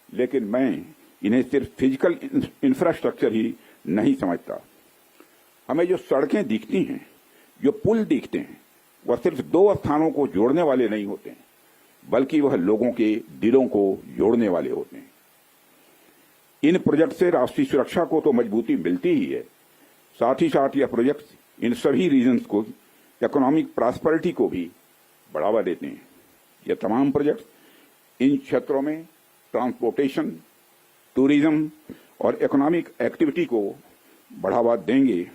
लेकिन मैं इन्हें सिर्फ फिजिकल इंफ्रास्ट्रक्चर ही नहीं समझता। हमें जो सड़कें दिखती हैं, जो पुल दिखते हैं, वह सिर्फ दो स्थानों को जोड़ने वाले नहीं होते हैं, बल्कि वह लोगों के दिलों को जोड़ने वाले होते हैं। इन प्रोजेक्ट से राष्ट्रीय सुरक्षा को तो मजबूती मिलती ही है, साथ ही साथ यह प्रोजेक्ट इन सभी रीजन्स को इकोनॉमिक प्रॉस्पेरिटी को भी बढ़ावा देते हैं। यह तमाम प्रोजेक्ट इन क्षेत्रों में ट्रांसपोर्टेशन, टूरिज्म और इकोनॉमिक एक्टिविटी को बढ़ावा देंगे,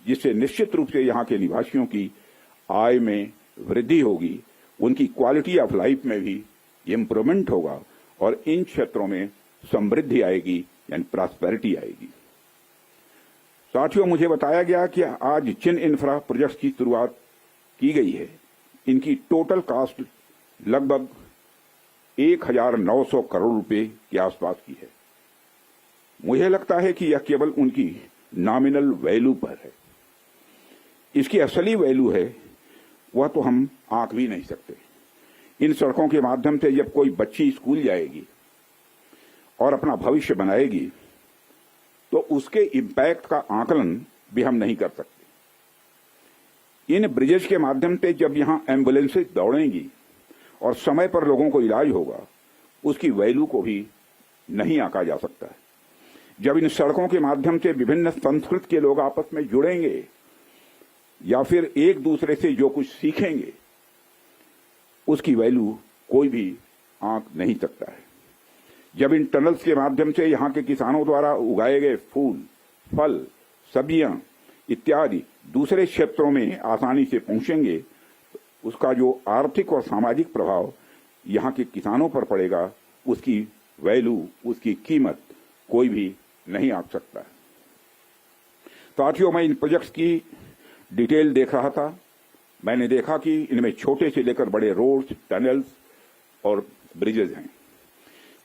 जिससे निश्चित रूप से यहाँ के निवासियों की आय में वृद्धि होगी, उनकी क्वालिटी ऑफ लाइफ में भी इम्प्रूवमेंट होगा और इन क्षेत्रों में समृद्धि आएगी, यानी प्रॉस्पेरिटी आएगी। साथियों, मुझे बताया गया कि आज जिन इंफ्रा प्रोजेक्ट्स की शुरुआत की गई है, इनकी टोटल कॉस्ट लगभग 1900 करोड़ रुपए के आसपास की है। मुझे लगता है कि यह केवल उनकी नॉमिनल वैल्यू पर है। इसकी असली वैल्यू है वह तो हम आंक भी नहीं सकते। इन सड़कों के माध्यम से जब कोई बच्ची स्कूल जाएगी और अपना भविष्य बनाएगी, तो उसके इम्पैक्ट का आकलन भी हम नहीं कर सकते। इन ब्रिजेज के माध्यम से जब यहां एम्बुलेंसेज दौड़ेंगी और समय पर लोगों को इलाज होगा, उसकी वैल्यू को भी नहीं आंका जा सकता है। जब इन सड़कों के माध्यम से विभिन्न संस्कृति के लोग आपस में जुड़ेंगे या फिर एक दूसरे से जो कुछ सीखेंगे, उसकी वैल्यू कोई भी आंक नहीं सकता है। जब इन टनल्स के माध्यम से यहाँ के किसानों द्वारा उगाए गए फूल, फल, सब्जियां इत्यादि दूसरे क्षेत्रों में आसानी से पहुंचेंगे, तो उसका जो आर्थिक और सामाजिक प्रभाव यहाँ के किसानों पर पड़ेगा, उसकी वैल्यू, उसकी कीमत कोई भी नहीं आंक सकता है। साथियों, मैं इन प्रोजेक्ट्स की डिटेल देख रहा था। मैंने देखा कि इनमें छोटे से लेकर बड़े रोड्स, टनल्स और ब्रिजेज हैं।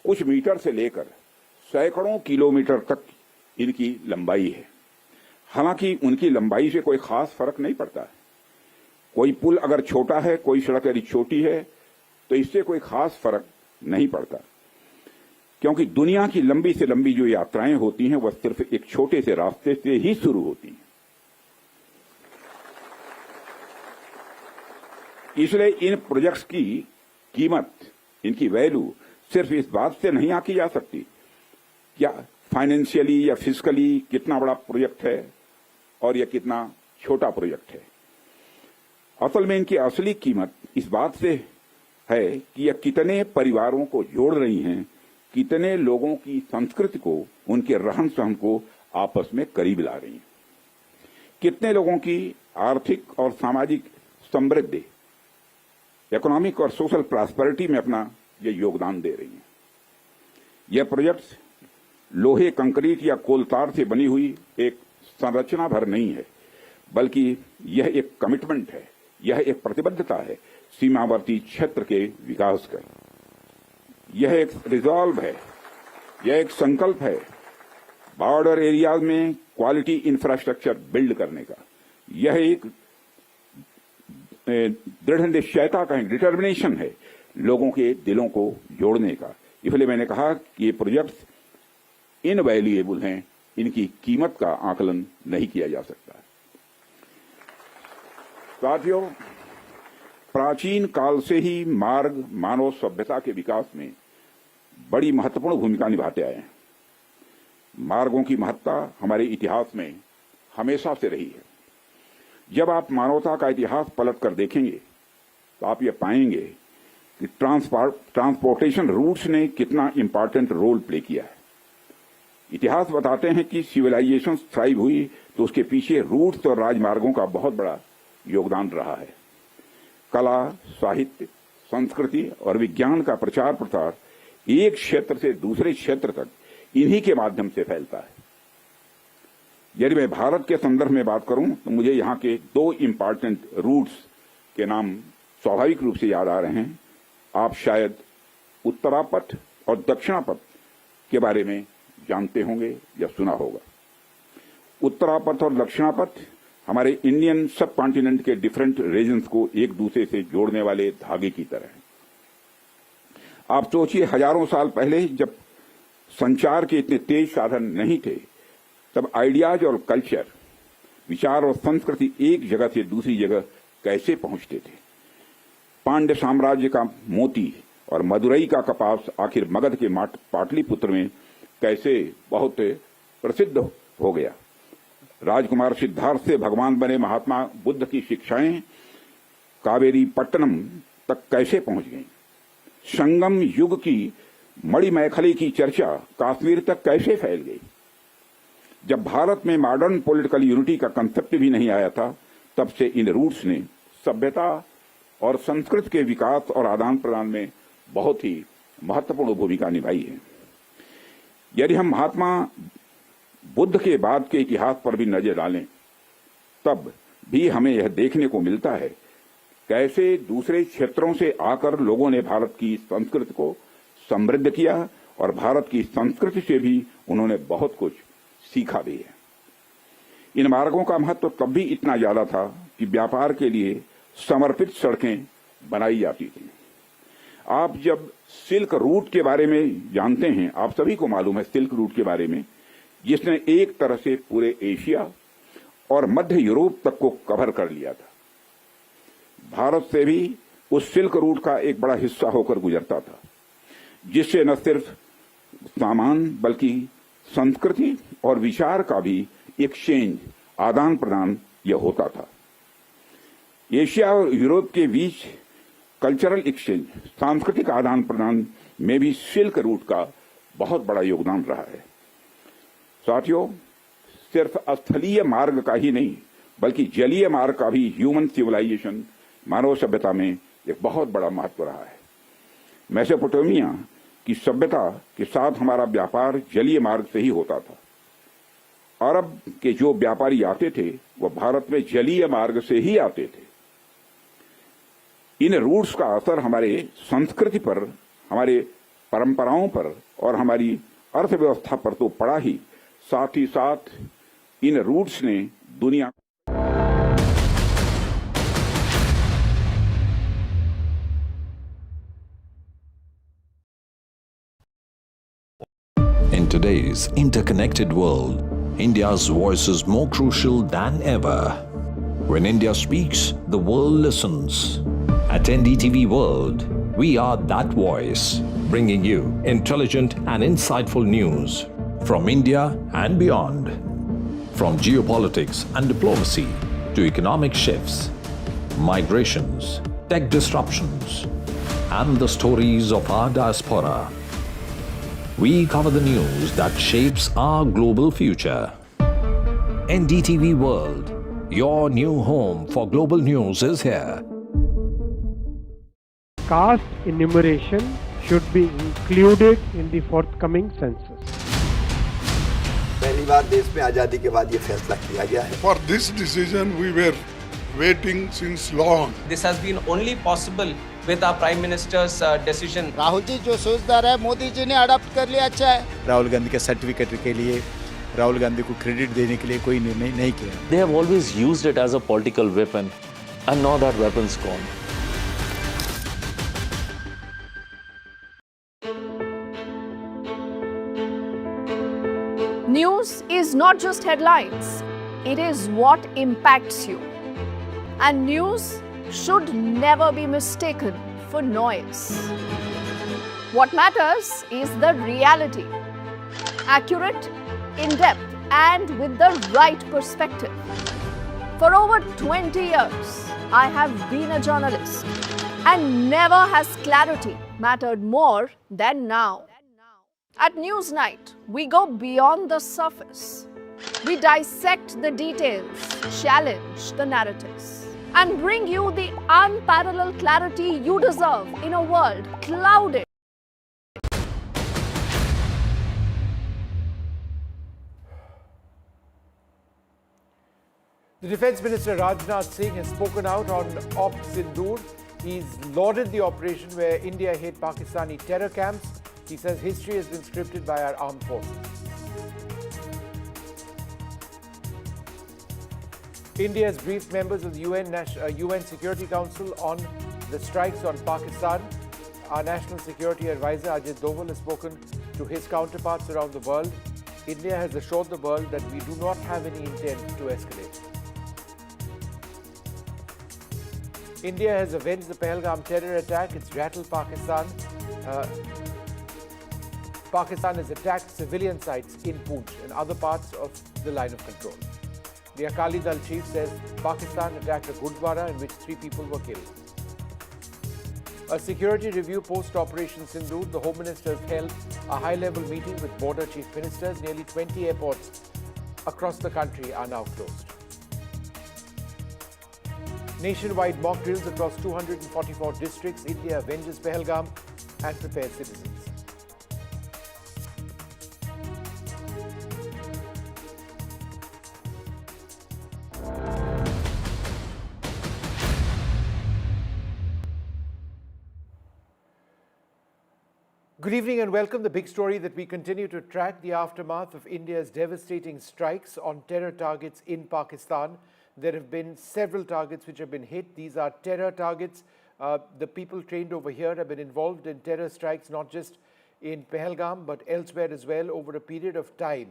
कुछ मीटर से लेकर सैकड़ों किलोमीटर तक इनकी लंबाई है। हालांकि उनकी लंबाई से कोई खास फर्क नहीं पड़ता है। कोई पुल अगर छोटा है, कोई सड़क यदि छोटी है, तो इससे कोई खास फर्क नहीं पड़ता, क्योंकि दुनिया की लंबी से लंबी जो यात्राएं होती हैं वह सिर्फ एक छोटे से रास्ते से ही शुरू होती हैं। इसलिए इन प्रोजेक्ट्स की कीमत, इनकी वैल्यू सिर्फ इस बात से नहीं आंकी जा सकती क्या फाइनेंशियली या फिजिकली कितना बड़ा प्रोजेक्ट है और यह कितना छोटा प्रोजेक्ट है। असल में इनकी असली कीमत इस बात से है कि यह कितने परिवारों को जोड़ रही हैं, कितने लोगों की संस्कृति को, उनके रहन सहन को आपस में करीब ला रही हैं, कितने लोगों की आर्थिक और सामाजिक समृद्धि, इकोनॉमिक और सोशल प्रॉस्पेरिटी में अपना ये योगदान दे रही हैं। यह प्रोजेक्ट्स लोहे, कंक्रीट या कोलतार से बनी हुई एक संरचना भर नहीं है, बल्कि यह एक कमिटमेंट है, यह एक प्रतिबद्धता है सीमावर्ती क्षेत्र के विकास का। यह एक रिजॉल्व है, यह एक संकल्प है बॉर्डर एरियाज में क्वालिटी इंफ्रास्ट्रक्चर बिल्ड करने का। यह एक दृढ़ निश्चयता का डिटर्मिनेशन है लोगों के दिलों को जोड़ने का। इसलिए मैंने कहा कि ये प्रोजेक्ट्स इनवैल्यूएबल हैं, इनकी कीमत का आकलन नहीं किया जा सकता। साथियों, प्राचीन काल से ही मार्ग मानव सभ्यता के विकास में बड़ी महत्वपूर्ण भूमिका निभाते आए हैं। मार्गों की महत्ता हमारे इतिहास में हमेशा से रही है। जब आप मानवता का इतिहास पलट कर देखेंगे तो आप ये पाएंगे कि ट्रांसपोर्टेशन रूट्स ने कितना इंपॉर्टेंट रोल प्ले किया है। इतिहास बताते हैं कि सिविलाइजेशन थ्राइव हुई तो उसके पीछे रूट्स और राजमार्गों का बहुत बड़ा योगदान रहा है। कला, साहित्य, संस्कृति और विज्ञान का प्रचार प्रसार एक क्षेत्र से दूसरे क्षेत्र तक इन्हीं के माध्यम से फैलता है। यदि मैं भारत के संदर्भ में बात करूं तो मुझे यहाँ के दो इंपॉर्टेंट रूट्स के नाम स्वाभाविक रूप से याद आ रहे हैं। आप शायद उत्तरापथ और दक्षिणापथ के बारे में जानते होंगे या सुना होगा। उत्तरापथ और दक्षिणापथ हमारे इंडियन सब कॉन्टिनेंट के डिफरेंट रीजन्स को एक दूसरे से जोड़ने वाले धागे की तरह है। आप सोचिए, हजारों साल पहले जब संचार के इतने तेज साधन नहीं थे, तब आइडियाज और कल्चर, विचार और संस्कृति एक जगह से दूसरी जगह कैसे पहुंचते थे। पांड्य साम्राज्य का मोती और मदुरई का कपास आखिर मगध के पाटलिपुत्र में कैसे बहुत प्रसिद्ध हो गया। राजकुमार सिद्धार्थ से भगवान बने महात्मा बुद्ध की शिक्षाएं कावेरी पट्टनम तक कैसे पहुंच गईं? संगम युग की मणिमैखली की चर्चा कश्मीर तक कैसे फैल गई? जब भारत में मॉडर्न पॉलिटिकल यूनिटी का कंसेप्ट भी नहीं आया था, तब से इन रूट्स ने सभ्यता और संस्कृति के विकास और आदान प्रदान में बहुत ही महत्वपूर्ण भूमिका निभाई है। यदि हम महात्मा बुद्ध के बाद के इतिहास पर भी नजर डालें, तब भी हमें यह देखने को मिलता है कैसे दूसरे क्षेत्रों से आकर लोगों ने भारत की संस्कृति को समृद्ध किया और भारत की संस्कृति से भी उन्होंने बहुत कुछ सीखा भी है। इन मार्गों का महत्व तब भी इतना ज्यादा था कि व्यापार के लिए समर्पित सड़कें बनाई जाती थी। आप जब सिल्क रूट के बारे में जानते हैं, आप सभी को मालूम है सिल्क रूट के बारे में, जिसने एक तरह से पूरे एशिया और मध्य यूरोप तक को कवर कर लिया था। भारत से भी उस सिल्क रूट का एक बड़ा हिस्सा होकर गुजरता था, जिससे न सिर्फ सामान बल्कि संस्कृति और विचार का भी एक्सचेंज, आदान प्रदान यह होता था। एशिया और यूरोप के बीच कल्चरल एक्सचेंज, सांस्कृतिक आदान प्रदान में भी सिल्क रूट का बहुत बड़ा योगदान रहा है। साथियों, सिर्फ स्थलीय मार्ग का ही नहीं बल्कि जलीय मार्ग का भी ह्यूमन सिविलाइजेशन, मानव सभ्यता में एक बहुत बड़ा महत्व रहा है। मेसोपोटामिया की सभ्यता के साथ हमारा व्यापार जलीय मार्ग से ही होता था। अरब के जो व्यापारी आते थे वह भारत में जलीय मार्ग से ही आते थे। इन रूट्स का असर हमारे संस्कृति पर, हमारे परंपराओं पर और हमारी अर्थव्यवस्था पर तो पड़ा ही, साथ ही साथ इन रूट्स ने दुनिया In today's interconnected world, India's voice is more crucial than ever. When India speaks, the world listens. At NDTV World, we are that voice, bringing you intelligent and insightful news from India and beyond. From geopolitics and diplomacy to economic shifts, migrations, tech disruptions, and the stories of our diaspora. We cover the news that shapes our global future. NDTV World, your new home for global news is here. Caste enumeration should be included in the forthcoming census. पहली बार देश में आजादी के बाद ये फैसला किया गया है। For this decision we were waiting since long. This has been only possible with our Prime Minister's decision. Rahul ji जो सोचदार है, मोदी जी ने अडॉप्ट कर लिया, अच्छा है। राहुल गांधी के सर्टिफिकेट के लिए राहुल गांधी को क्रेडिट देने के लिए कोई निर्णय नहीं किया। They have always used it as a political weapon, and now that weapon's gone. News is not just headlines, it is what impacts you. And news should never be mistaken for noise. What matters is the reality. Accurate, in-depth, and with the right perspective. For over 20 years, I have been a journalist, and never has clarity mattered more than now. At Newsnight, we go beyond the surface. We dissect the details, challenge the narratives, and bring you the unparalleled clarity you deserve in a world clouded. The Defence Minister Rajnath Singh has spoken out on Operation Sindoor. He's lauded the operation where India hit Pakistani terror camps. He says history has been scripted by our armed forces. India has briefed members of the UN Security Council on the strikes on Pakistan. Our National Security Advisor Ajit Doval has spoken to his counterparts around the world. India has assured the world that we do not have any intent to escalate. India has avenged the Pahalgam terror attack. It's rattled Pakistan. Pakistan has attacked civilian sites in Poonch and other parts of the line of control. The Akali Dal chief says Pakistan attacked a Gurdwara in which 3 people were killed. A security review post-Operation Sindoor, the Home Ministers held a high-level meeting with border chief ministers. Nearly 20 airports across the country are now closed. Nationwide mock drills across 244 districts. India avenges Pahalgam and prepares citizens. Good evening and welcome. The big story that we continue to track, the aftermath of India's devastating strikes on terror targets in Pakistan. There have been several targets which have been hit. These are terror targets. The people trained over here have been involved in terror strikes, not just in Pahalgam, but elsewhere as well over a period of time.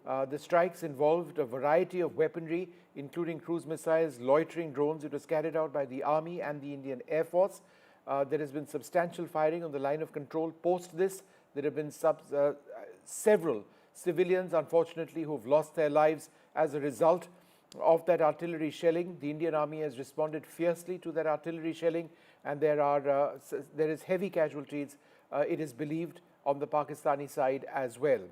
The strikes involved a variety of weaponry, including cruise missiles, loitering drones. It was carried out by the Army and the Indian Air Force. There has been substantial firing on the line of control. Post this, there have been several civilians, unfortunately, who have lost their lives as a result of that artillery shelling. The Indian Army has responded fiercely to that artillery shelling, and there is heavy casualties, it is believed, on the Pakistani side as well.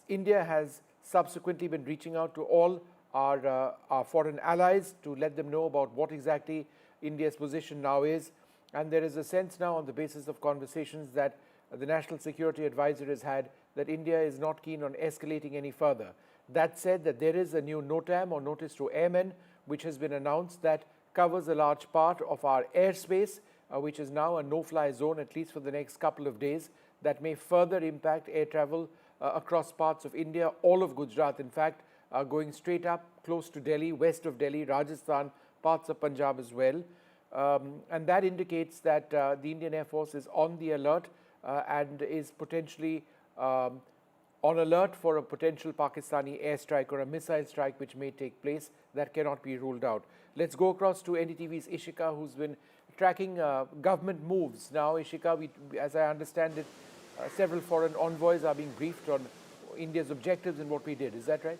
India has subsequently been reaching out to all our foreign allies to let them know about what exactly India's position now is. And there is a sense now, on the basis of conversations that the National Security Advisor has had, that India is not keen on escalating any further. That said, that there is a new NOTAM, or Notice to Airmen, which has been announced, that covers a large part of our airspace, which is now a no-fly zone, at least for the next couple of days. That may further impact air travel across parts of India, all of Gujarat, in fact, going straight up close to Delhi, west of Delhi, Rajasthan, parts of Punjab as well. And that indicates that the Indian Air Force is on the alert and is potentially on alert for a potential Pakistani airstrike or a missile strike which may take place. That cannot be ruled out. Let's go across to NDTV's Ishika, who's been tracking government moves. Now, Ishika, as I understand it, several foreign envoys are being briefed on India's objectives and what we did. Is that right?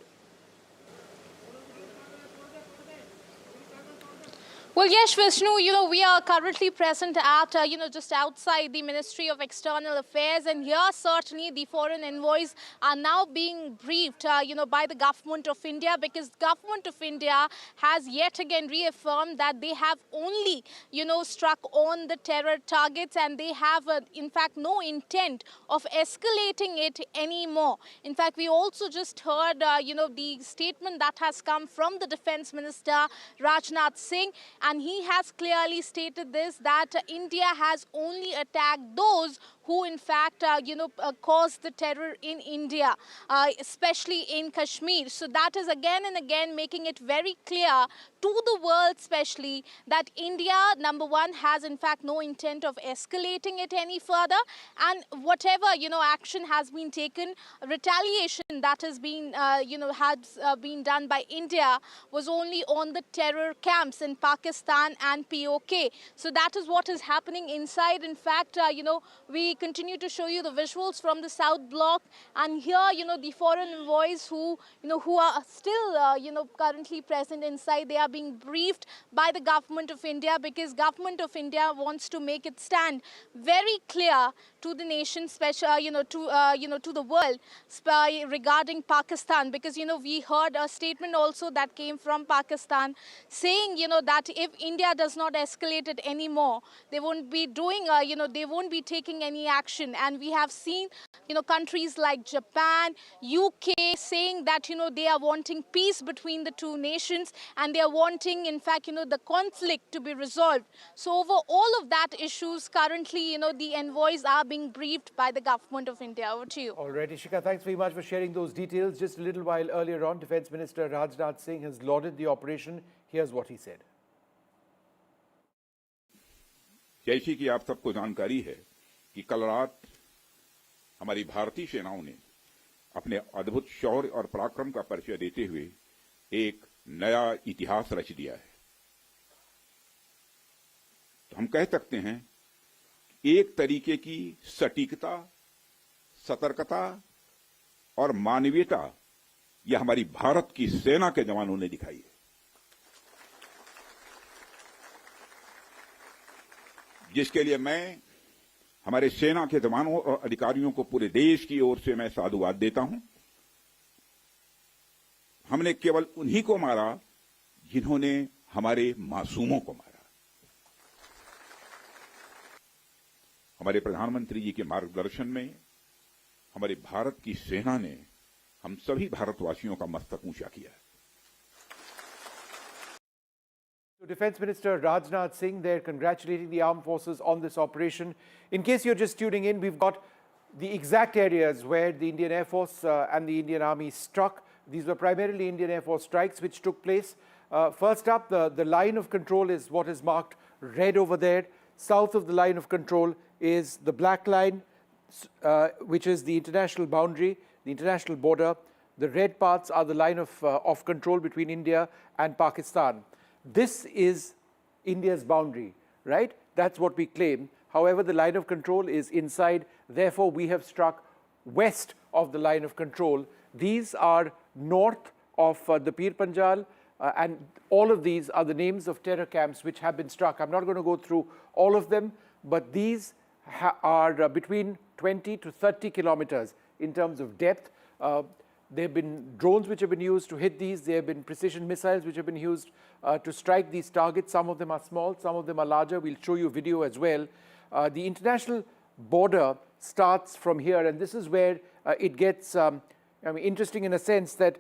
Well, yes, Vishnu, we are currently present at, just outside the Ministry of External Affairs, and here certainly the foreign envoys are now being briefed, by the government of India, because government of India has yet again reaffirmed that they have only, struck on the terror targets, and they have, in fact, no intent of escalating it anymore. In fact, we also just heard, the statement that has come from the Defence Minister, Rajnath Singh, and he has clearly stated this, that India has only attacked those who in fact, caused the terror in India, especially in Kashmir. So that is again and again making it very clear to the world especially that India, number one, has in fact no intent of escalating it any further, and whatever, action has been taken, retaliation that has been, been done by India was only on the terror camps in Pakistan and POK. So that is what is happening inside. In fact, we continue to show you the visuals from the South Block, and here, the foreign envoys who are still, currently present inside, they are being briefed by the government of India, because government of India wants to make it stand very clear to the nation, to the world regarding Pakistan, because, we heard a statement also that came from Pakistan saying, that if India does not escalate it anymore, they won't be doing, they won't be taking any action. And we have seen, countries like Japan, UK saying that, they are wanting peace between the two nations, and they are wanting, in fact, the conflict to be resolved. So over all of that issues, currently, the envoys are being briefed by the government of India. Over to you. All right, Ishika, thanks very much for sharing those details. Just a little while earlier on, Defence Minister Rajnath Singh has lauded the operation. Here's what he said. जैसे कि आप सबको जानकारी है कि कल रात हमारी भारतीय सेनाओं ने अपने अद्भुत शौर्य और पराक्रम का परिचय देते हुए एक नया इतिहास रच दिया है। तो हम कह सकते हैं एक तरीके की सटीकता, सतर्कता और मानवीयता यह हमारी भारत की सेना के जवानों ने दिखाई है, जिसके लिए मैं हमारे सेना के जवानों और अधिकारियों को पूरे देश की ओर से मैं साधुवाद देता हूं। हमने केवल उन्हीं को मारा जिन्होंने हमारे मासूमों को मारा। हमारे प्रधानमंत्री जी के मार्गदर्शन में हमारे भारत की सेना ने हम सभी भारतवासियों का मस्तक ऊंचा किया है। Defense Minister Rajnath Singh there congratulating the armed forces on this operation. In case you're just tuning in, we've got the exact areas where the Indian Air Force and the Indian Army struck. These were primarily Indian Air Force strikes which took place. First up, the line of control is what is marked red over there. South of the line of control is the black line, which is the international boundary, the international border. The red parts are the line of control between India and Pakistan. This is India's boundary, right? That's what we claim. However, the line of control is inside. Therefore, we have struck west of the line of control. These are north of the Pir Panjal, and all of these are the names of terror camps which have been struck. I'm not going to go through all of them, but these are between 20 to 30 kilometers in terms of depth. There have been drones which have been used to hit these. There have been precision missiles which have been used to strike these targets. Some of them are small, some of them are larger. We'll show you video as well. The international border starts from here, and this is where it gets interesting in a sense that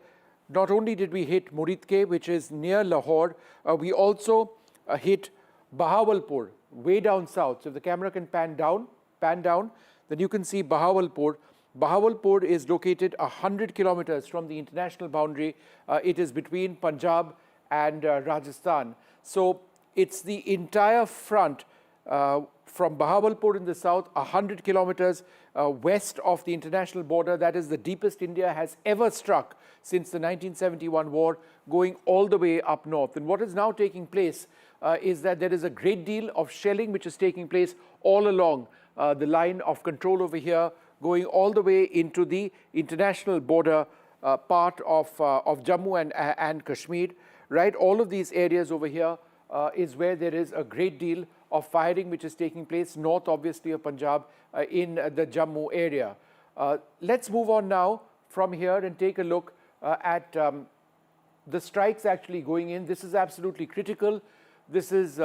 not only did we hit Muridke, which is near Lahore, we also hit Bahawalpur, way down south. So if the camera can pan down, then you can see Bahawalpur. Bahawalpur is located 100 kilometers from the international boundary. It is between Punjab and Rajasthan. So it's the entire front from Bahawalpur in the south, 100 kilometers west of the international border. That is the deepest India has ever struck since the 1971 war, going all the way up north. And what is now taking place is that there is a great deal of shelling which is taking place all along the line of control over here, going all the way into the international border part of Jammu and Kashmir, right? All of these areas over here is where there is a great deal of firing which is taking place north, obviously, of Punjab in the Jammu area. Let's move on now from here and take a look at the strikes actually going in. This is absolutely critical. This is,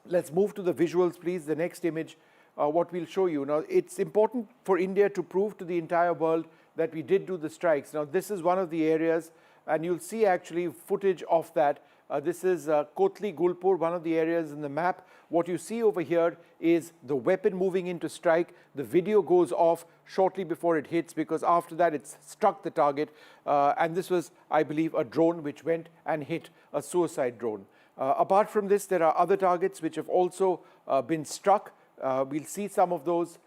let's move to the visuals, please, the next image. What we'll show you. Now, it's important for India to prove to the entire world that we did do the strikes. Now, this is one of the areas, and you'll see actually footage of that. This is Kotli, Gulpur, one of the areas in the map. What you see over here is the weapon moving in to strike. The video goes off shortly before it hits because after that it's struck the target. And this was, I believe, a drone which went and hit a suicide drone. Apart from this, there are other targets which have also been struck. We'll see some of those.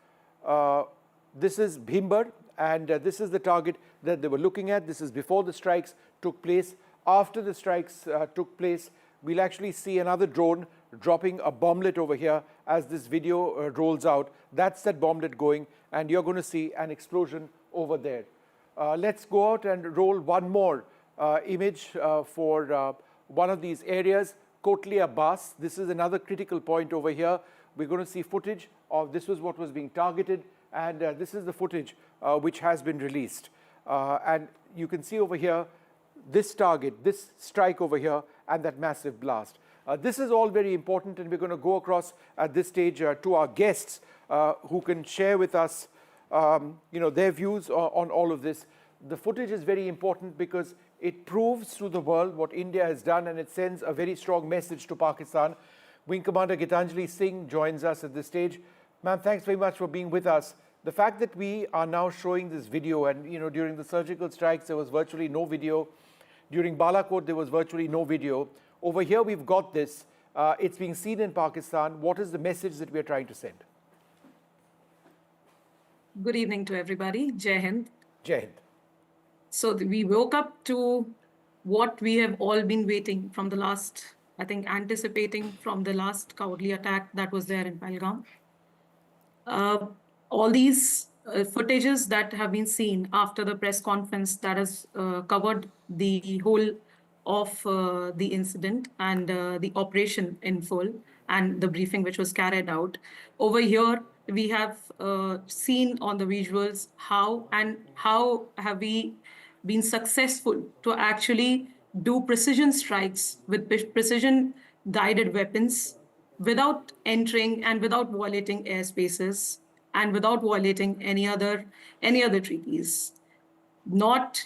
This is Bhimber, and this is the target that they were looking at. This is before the strikes took place. After the strikes took place, we'll actually see another drone dropping a bomblet over here as this video rolls out. That's that bomblet going, and you're going to see an explosion over there. Let's go out and roll one more image for one of these areas, Kotli Abbas. This is another critical point over here. We're going to see footage of this was what was being targeted, and this is the footage which has been released. And you can see over here this target, this strike over here, and that massive blast. This is all very important, and we're going to go across at this stage to our guests who can share with us their views on all of this. The footage is very important because it proves to the world what India has done, and it sends a very strong message to Pakistan. Wing Commander Gitanjali Singh joins us at this stage. Ma'am, thanks very much for being with us. The fact that we are now showing this video, and during the surgical strikes there was virtually no video. During Rawalakot there was virtually no video. Over here we've got this. It's being seen in Pakistan. What is the message that we're trying to send? Good evening to everybody. Jai Hind. Jai Hind. So we woke up to what we have all been waiting from the last, I think, anticipating from the last cowardly attack that was there in Pahalgam. All these footages that have been seen after the press conference that has covered the whole of the incident and the operation in full and the briefing which was carried out. Over here, we have seen on the visuals how have we been successful to actually do precision strikes with precision guided weapons without entering and without violating airspaces and without violating any other treaties, not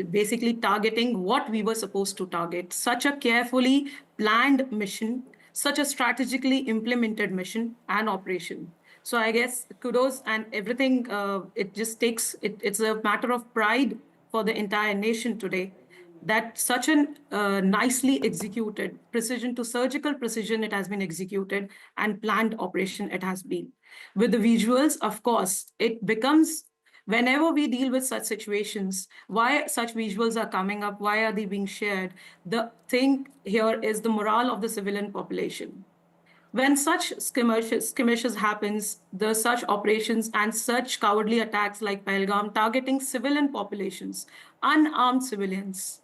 basically targeting what we were supposed to target. Such a carefully planned mission, such a strategically implemented mission and operation. So I guess kudos and everything. It just takes it's a matter of pride for the entire nation today that such an nicely executed precision to surgical precision it has been executed and planned operation it has been. With the visuals, of course, it becomes whenever we deal with such situations, why such visuals are coming up, why are they being shared? The thing here is the morale of the civilian population. When such skirmishes happens, the such operations and such cowardly attacks like Pahalgam targeting civilian populations, unarmed civilians,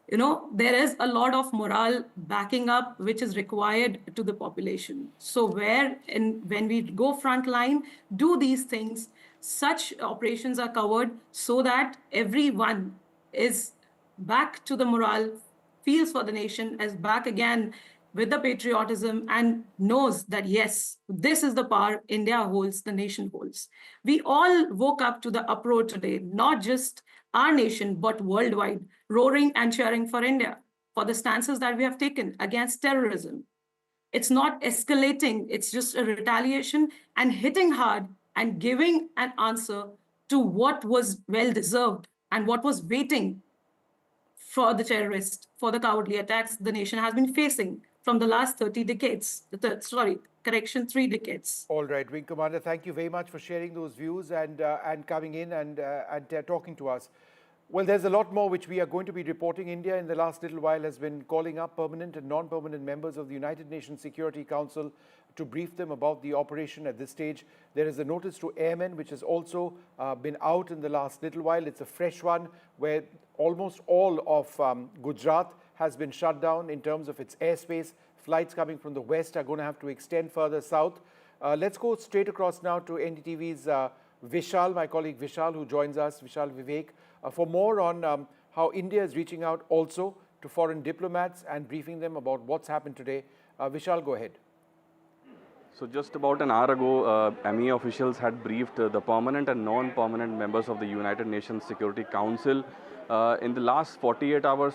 there is a lot of morale backing up which is required to the population. So when we go frontline, do these things, such operations are covered so that everyone is back to the morale, feels for the nation, is back again with the patriotism and knows that, yes, this is the power India holds, the nation holds. We all woke up to the uproar today, not just our nation, but worldwide, roaring and cheering for India, for the stances that we have taken against terrorism. It's not escalating, it's just a retaliation and hitting hard and giving an answer to what was well-deserved and what was waiting for the terrorists, for the cowardly attacks the nation has been facing from the last 30 decades. 3 decades. All right, Wing Commander, thank you very much for sharing those views and coming in and talking to us. Well, there's a lot more which we are going to be reporting. India in the last little while has been calling up permanent and non-permanent members of the United Nations Security Council to brief them about the operation at this stage. There is a notice to airmen which has also been out in the last little while. It's a fresh one where almost all of Gujarat has been shut down in terms of its airspace. Flights coming from the west are going to have to extend further south. Let's go straight across now to NDTV's Vishal, my colleague Vishal, who joins us, Vishal Vivek, for more on how India is reaching out also to foreign diplomats and briefing them about what's happened today. Vishal, go ahead. So just about an hour ago, MEA officials had briefed the permanent and non-permanent members of the United Nations Security Council. In the last 48 hours,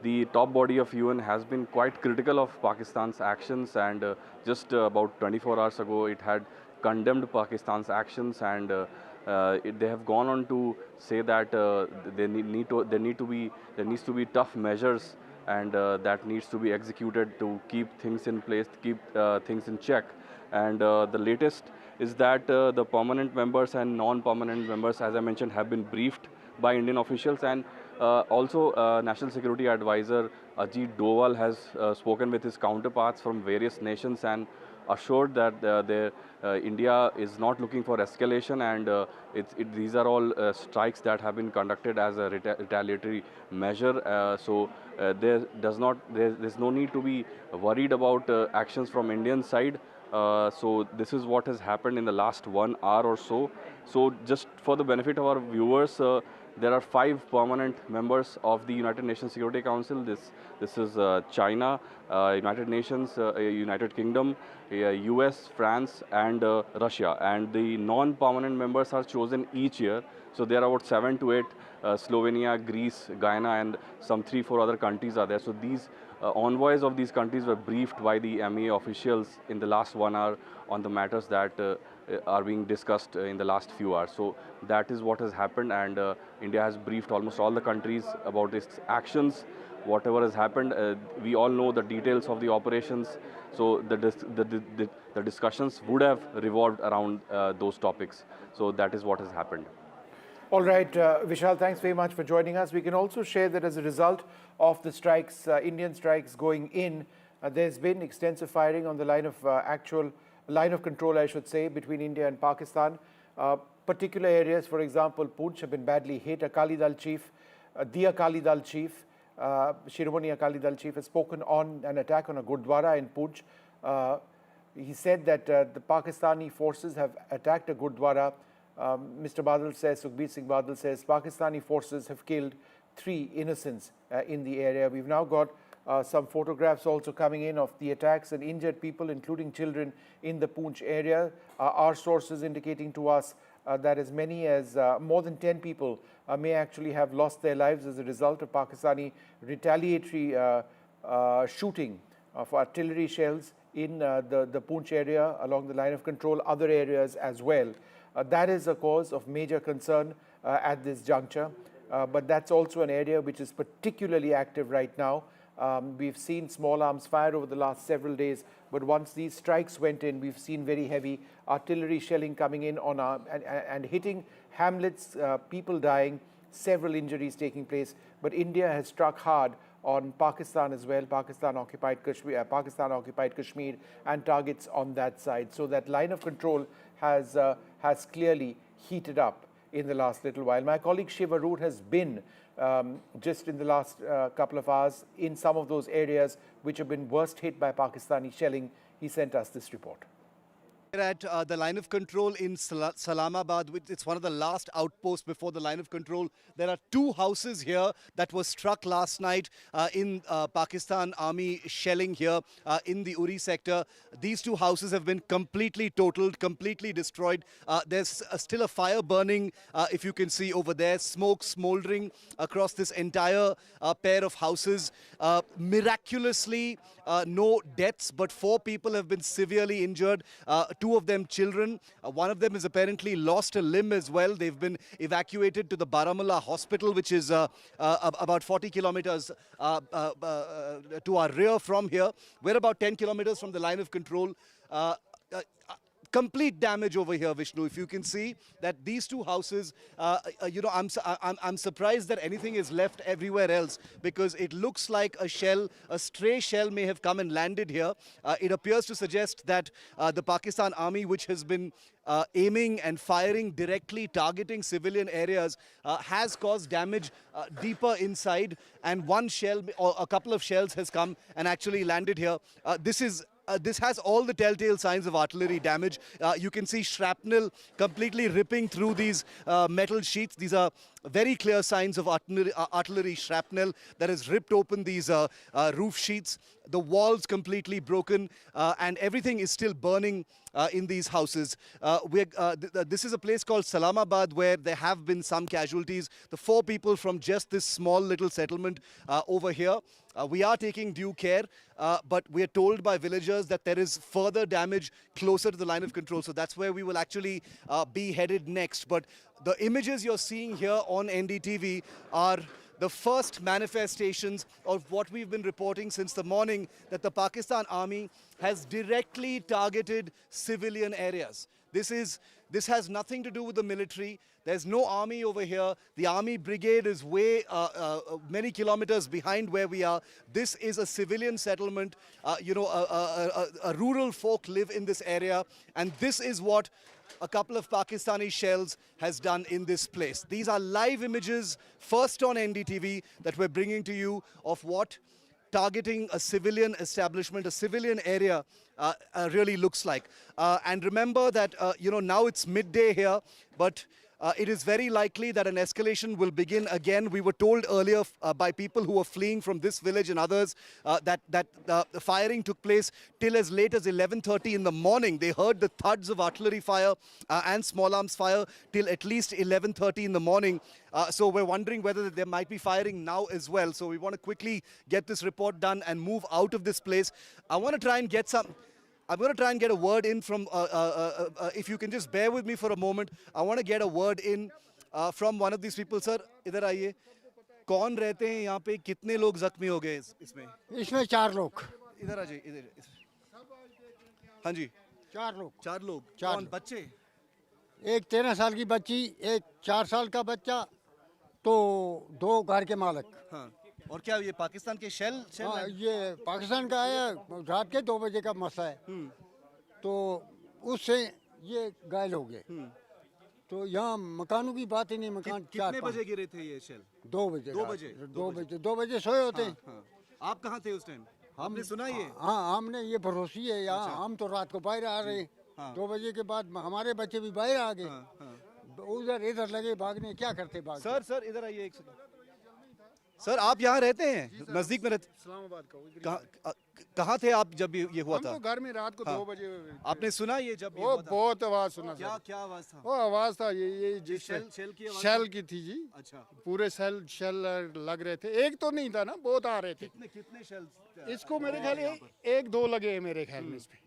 the top body of UN has been quite critical of Pakistan's actions, and just about 24 hours ago, it had condemned Pakistan's actions, and they have gone on to say that there needs to be tough measures, and that needs to be executed to keep things in place, keep things in check. And the latest is that the permanent members and non-permanent members, as I mentioned, have been briefed by Indian officials, and also National Security Advisor Ajit Doval has spoken with his counterparts from various nations and assured that India is not looking for escalation, and these are all strikes that have been conducted as a retaliatory measure. So there's no need to be worried about actions from Indian side. So this is what has happened in the last 1 hour or so. So just for the benefit of our viewers, there are 5 permanent members of the United Nations Security Council. This is China, United Nations, United Kingdom, US, France, and Russia. And the non-permanent members are chosen each year. So there are about 7 to 8. Slovenia, Greece, Guyana, and some 3-4 other countries are there. So these envoys of these countries were briefed by the MEA officials in the last 1 hour on the matters that are being discussed in the last few hours. So that is what has happened, and India has briefed almost all the countries about its actions, whatever has happened. We all know the details of the operations, so the discussions would have revolved around those topics. So that is what has happened. All right, Vishal, thanks very much for joining us. We can also share that as a result of the strikes, Indian strikes going in, there's been extensive firing on the line of actual line of control, I should say, between India and Pakistan. Particular areas, for example, Poonch have been badly hit. Akali Dal chief, the Akali Dal chief, Shiromani Akali Dal chief has spoken on an attack on a Gurdwara in Poonch. He said that the Pakistani forces have attacked a Gurdwara. Mr. Badal says, Sukhbir Singh Badal says, Pakistani forces have killed 3 innocents in the area. We've now got some photographs also coming in of the attacks and injured people, including children, in the Poonch area. Our sources indicating to us that as many as more than 10 people may actually have lost their lives as a result of Pakistani retaliatory shooting of artillery shells in the Poonch area along the line of control, other areas as well. That is a cause of major concern at this juncture, but that's also an area which is particularly active right now. We've seen small arms fire over the last several days, but once these strikes went in, we've seen very heavy artillery shelling coming in on and hitting hamlets, people dying, several injuries taking place. But India has struck hard on Pakistan as well, Pakistan occupied Kashmir, and targets on that side. So that line of control has clearly heated up in the last little while. My colleague Shiva Root has been just in the last couple of hours in some of those areas which have been worst hit by Pakistani shelling. He sent us this report. At the line of control in Salamabad, it's one of the last outposts before the line of control. There are 2 houses here that were struck last night in Pakistan Army shelling here in the Uri sector. These 2 houses have been completely totaled, completely destroyed. There's still a fire burning, if you can see over there, smoke smoldering across this entire pair of houses. Miraculously, no deaths, but 4 people have been severely injured. 2 of them children. One of them has apparently lost a limb as well. They've been evacuated to the Baramulla hospital, which is about 40 kilometers to our rear from here. We're about 10 kilometers from the line of control. Complete damage over here, Vishnu. If you can see that these 2 houses, I'm surprised that anything is left everywhere else, because it looks like a stray shell may have come and landed here. It appears to suggest that the Pakistan Army, which has been aiming and firing directly, targeting civilian areas, has caused damage deeper inside, and one shell or a couple of shells has come and actually landed here. This has all the telltale signs of artillery damage. You can see shrapnel completely ripping through these metal sheets. These are very clear signs of artillery shrapnel that has ripped open these roof sheets. The walls completely broken, and everything is still burning in these houses. This is a place called Salamabad where there have been some casualties. The 4 people from just this small little settlement over here. We are taking due care, but we are told by villagers that there is further damage closer to the line of control. So that's where we will actually be headed next. But the images you're seeing here on NDTV are the first manifestations of what we've been reporting since the morning, that the Pakistan Army has directly targeted civilian areas. This has nothing to do with the military. There's no army over here. The army brigade is way many kilometers behind where we are. This is a civilian settlement. A rural folk live in this area, and this is what a couple of Pakistani shells has done in this place. These are live images, first on NDTV, that we're bringing to you of what targeting a civilian establishment, a civilian area really looks like. And remember that, now it's midday here, but it is very likely that an escalation will begin again. We were told earlier by people who were fleeing from this village and others that the firing took place till as late as 11:30 in the morning. They heard the thuds of artillery fire and small arms fire till at least 11:30 in the morning. So we're wondering whether there might be firing now as well. So we want to quickly get this report done and move out of this place. I'm going to try and get a word in from, if you can just bear with me for a moment. I want to get a word in from one of these people. Sir, इधर आइए. कौन रहते हैं यहाँ पे? कितने लोग जख्मी हो गए इसमें? इसमें 4 लोग. इधर आ जाइए, इधर. हाँ जी. 4 लोग. 4 लोग. 4 कौन? बच्चे? एक 13 साल की बच्ची, एक 4 साल का बच्चा, तो 2 घर के मालिक. हाँ. और क्या ये पाकिस्तान के शेल? हाँ, ये पाकिस्तान का है. रात के 2 बजे का मसला है. तो उससे ये घायल हो गए। तो यहाँ मकानों की बात ही नहीं, मकान कितने बजे गिरे थे ये शेल? 2 बजे। 2 बजे सोए होते। आप कहाँ थे उस टाइम? आपने सुना ये? हाँ, हमने ये भरोसी है यहाँ। हम तो रात को बाहर आ रहे। 2 बजे के बाद हमारे बच्चे भी बाहर आ गए। उधर इधर लगे भागने, क्या करते भाग। सर इधर आइए एक सेकंड। सर आप यहाँ रहते हैं, नजदीक में रहते? इस्लामाबाद का। कहाँ थे आप जब ये हुआ था? हम तो घर में रात को 2 बजे। आपने सुना ये जब वो बहुत आवाज सुना। क्या आवाज था? वो आवाज था ये शेल की थी जी। अच्छा, पूरे शेल लग रहे थे। एक तो नहीं था ना, बहुत आ रहे थे। कितने शेल? इसको मेरे ख्याल 1-2 लगे हैं मेरे ख्याल में इसमें।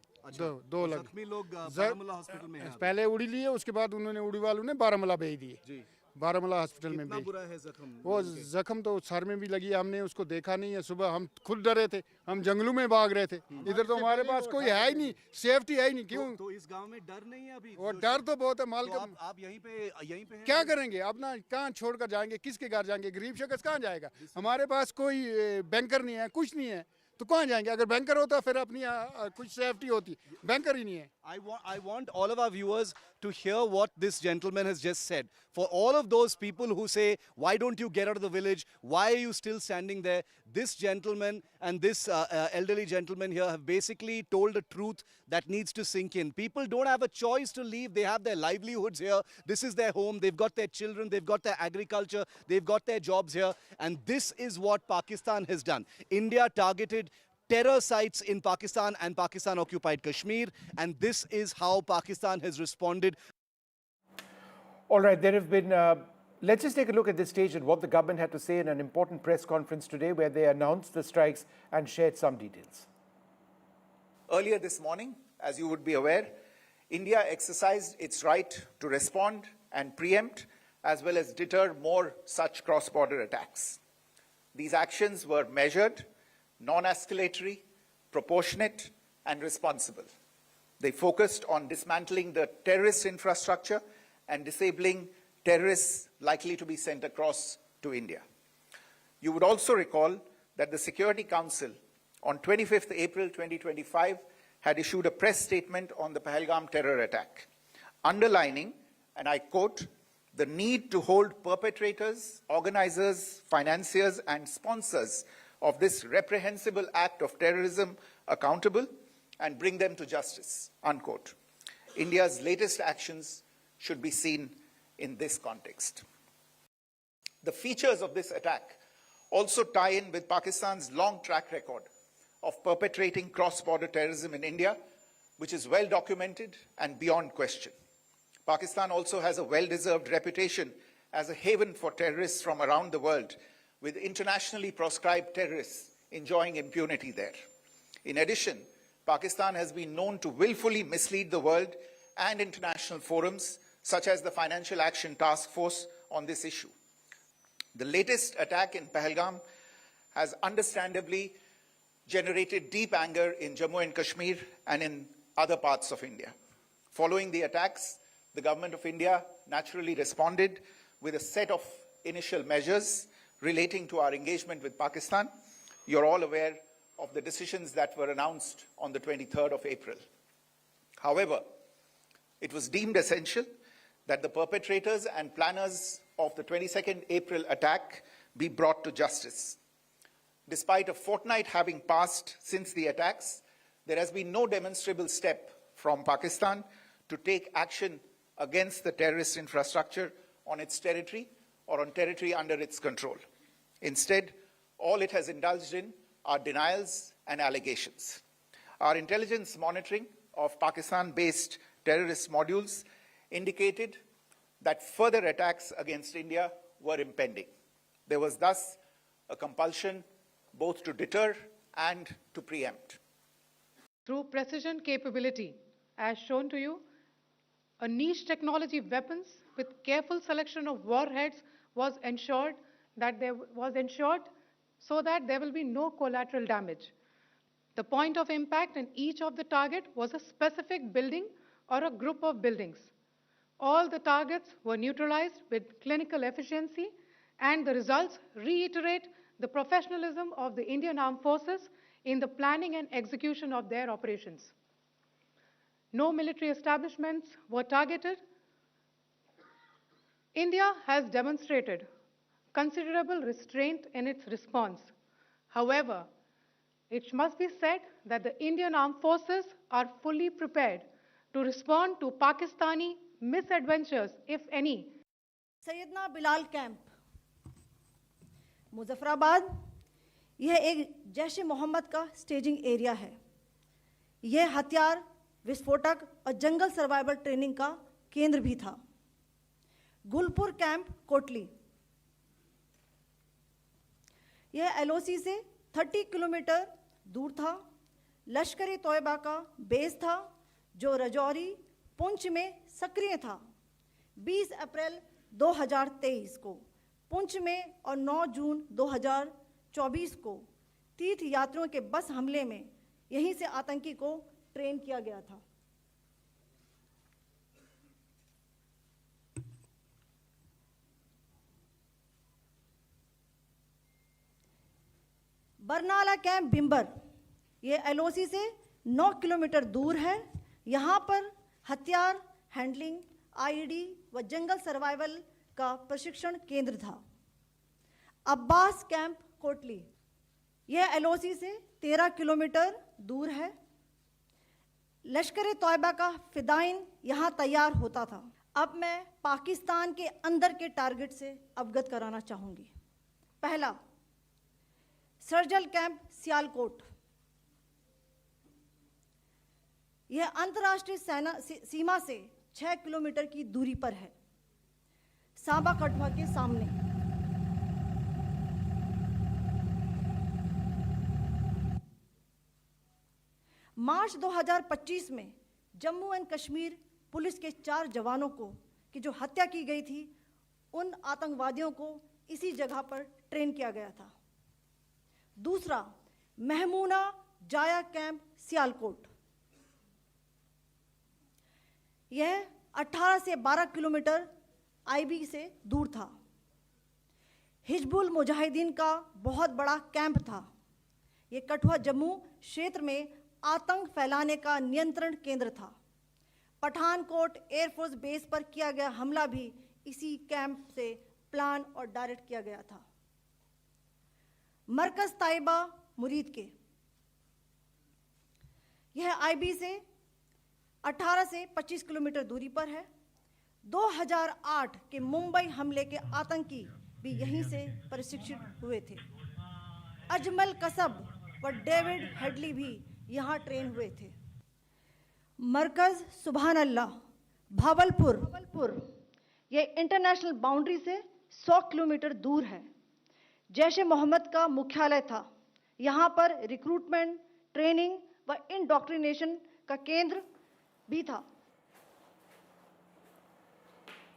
दो लगे। जख्मी लोग बारामूला हॉस्पिटल में हैं। पहले उड़ी लिए, उसके बाद उन्होंने उड़ी वालों ने बारामूला भेज दिए। बारामूला हॉस्पिटल में कितना बुरा है जख्म? वो जख्म तो सर में भी लगी। हमने उसको देखा नहीं है। सुबह हम खुद डरे थे, हम जंगलों में भाग रहे थे। इधर तो हमारे पास कोई है ही नहीं, सेफ्टी है ही नहीं। क्यों? तो इस गांव में डर नहीं है अभी? वो डर तो बहुत है मालूम। आप यहीं पे क्या करेंगे? अपना कहाँ छोड़कर जाएंगे? किसके घर जाएंगे? गरीब शख्स कहाँ जाएगा? हमारे पास कोई बैंकर नहीं है, कुछ नहीं है, तो कहाँ जाएंगे? अगर बैंकर होता फिर अपनी कुछ सेफ्टी होती। बैंकर ही नहीं है। I want all of our viewers to hear what this gentleman has just said. For all of those people who say, why don't you get out of the village? Why are you still standing there? This gentleman and this elderly gentleman here have basically told a truth that needs to sink in. People don't have a choice to leave. They have their livelihoods here. This is their home. They've got their children. They've got their agriculture. They've got their jobs here. And this is what Pakistan has done. India targeted terror sites in Pakistan and Pakistan-occupied Kashmir, and this is how Pakistan has responded. All right, there have been, let's just take a look at this stage and what the government had to say in an important press conference today where they announced the strikes and shared some details. Earlier this morning, as you would be aware, India exercised its right to respond and preempt as well as deter more such cross-border attacks. These actions were measured, non-escalatory, proportionate, and responsible. They focused on dismantling the terrorist infrastructure and disabling terrorists likely to be sent across to India. You would also recall that the Security Council on 25th April 2025 had issued a press statement on the Pahalgam terror attack, underlining, and I quote, the need to hold perpetrators, organizers, financiers, and sponsors of this reprehensible act of terrorism accountable and bring them to justice, unquote. India's latest actions should be seen in this context. The features of this attack also tie in with Pakistan's long track record of perpetrating cross-border terrorism in India, which is well documented and beyond question. Pakistan also has a well-deserved reputation as a haven for terrorists from around the world, with internationally proscribed terrorists enjoying impunity there. In addition, Pakistan has been known to willfully mislead the world and international forums, such as the Financial Action Task Force, on this issue. The latest attack in Pahalgam has understandably generated deep anger in Jammu and Kashmir and in other parts of India. Following the attacks, the government of India naturally responded with a set of initial measures relating to our engagement with Pakistan. You're all aware of the decisions that were announced on the 23rd of April. However, it was deemed essential that the perpetrators and planners of the 22nd April attack be brought to justice. Despite a fortnight having passed since the attacks, there has been no demonstrable step from Pakistan to take action against the terrorist infrastructure on its territory or on territory under its control. Instead, all it has indulged in are denials and allegations. Our intelligence monitoring of Pakistan-based terrorist modules indicated that further attacks against India were impending. There was thus a compulsion both to deter and to preempt. Through precision capability, as shown to you, a niche technology weapons with careful selection of warheads was ensured so that there will be no collateral damage. The point of impact in each of the target was a specific building or a group of buildings. All the targets were neutralized with clinical efficiency, and the results reiterate the professionalism of the Indian Armed Forces in the planning and execution of their operations. No military establishments were targeted. India has demonstrated considerable restraint in its response. However, it must be said that the Indian armed forces are fully prepared to respond to Pakistani misadventures, if any. Syedna Bilal camp, Muzaffarabad, यह एक जैश ए मोहम्मद का staging area है। यह हथियार, विस्फोटक और जंगल survival training का केंद्र भी था। गुलपुर कैंप, कोटली, यह एलओसी से 30 किलोमीटर दूर था। लश्कर-ए तोयबा का बेस था जो रजौरी, पुंछ में सक्रिय था। 20 अप्रैल 2023 को पुंछ में और 9 जून 2024 को तीर्थ यात्रियों के बस हमले में यहीं से आतंकी को ट्रेन किया गया था। बरनाला कैंप, भिम्बर, यह एलओसी से 9 किलोमीटर दूर है। यहाँ पर हथियार, हैंडलिंग, आईईडी व जंगल सर्वाइवल का प्रशिक्षण केंद्र था। अब्बास कैंप, कोटली, यह एलओसी से 13 किलोमीटर दूर है। लश्कर-ए तोयबा का फिदाइन यहाँ तैयार होता था। अब मैं पाकिस्तान के अंदर के टारगेट से अवगत कराना चाहूँगी। पहला, सर्जल कैंप, सियालकोट, यह अंतर्राष्ट्रीय सीमा से 6 किलोमीटर की दूरी पर है, सांबा कठुआ के सामने। मार्च 2025 में जम्मू एंड कश्मीर पुलिस के 4 जवानों की जो हत्या की गई थी, उन आतंकवादियों को इसी जगह पर ट्रेन किया गया था। दूसरा, महमूना जाया कैंप, सियालकोट, यह 18 से 12 किलोमीटर आईबी से दूर था। हिजबुल मुजाहिदीन का बहुत बड़ा कैंप था। यह कठुआ जम्मू क्षेत्र में आतंक फैलाने का नियंत्रण केंद्र था। पठानकोट एयरफोर्स बेस पर किया गया हमला भी इसी कैंप से प्लान और डायरेक्ट किया गया था। मरकज ताइबा, मुरीद के, यह आईबी से 18 से 25 किलोमीटर दूरी पर है। 2008 के मुंबई हमले के आतंकी भी यहीं से प्रशिक्षित हुए थे। अजमल कसब व डेविड हेडली भी यहाँ ट्रेन हुए थे। मरकज सुभान अल्लाह, भावलपुर, यह इंटरनेशनल बाउंड्री से 100 किलोमीटर दूर है। जैश ए मोहम्मद का मुख्यालय था। यहाँ पर रिक्रूटमेंट, ट्रेनिंग व इंडोक्ट्रिनेशन का केंद्र भी था।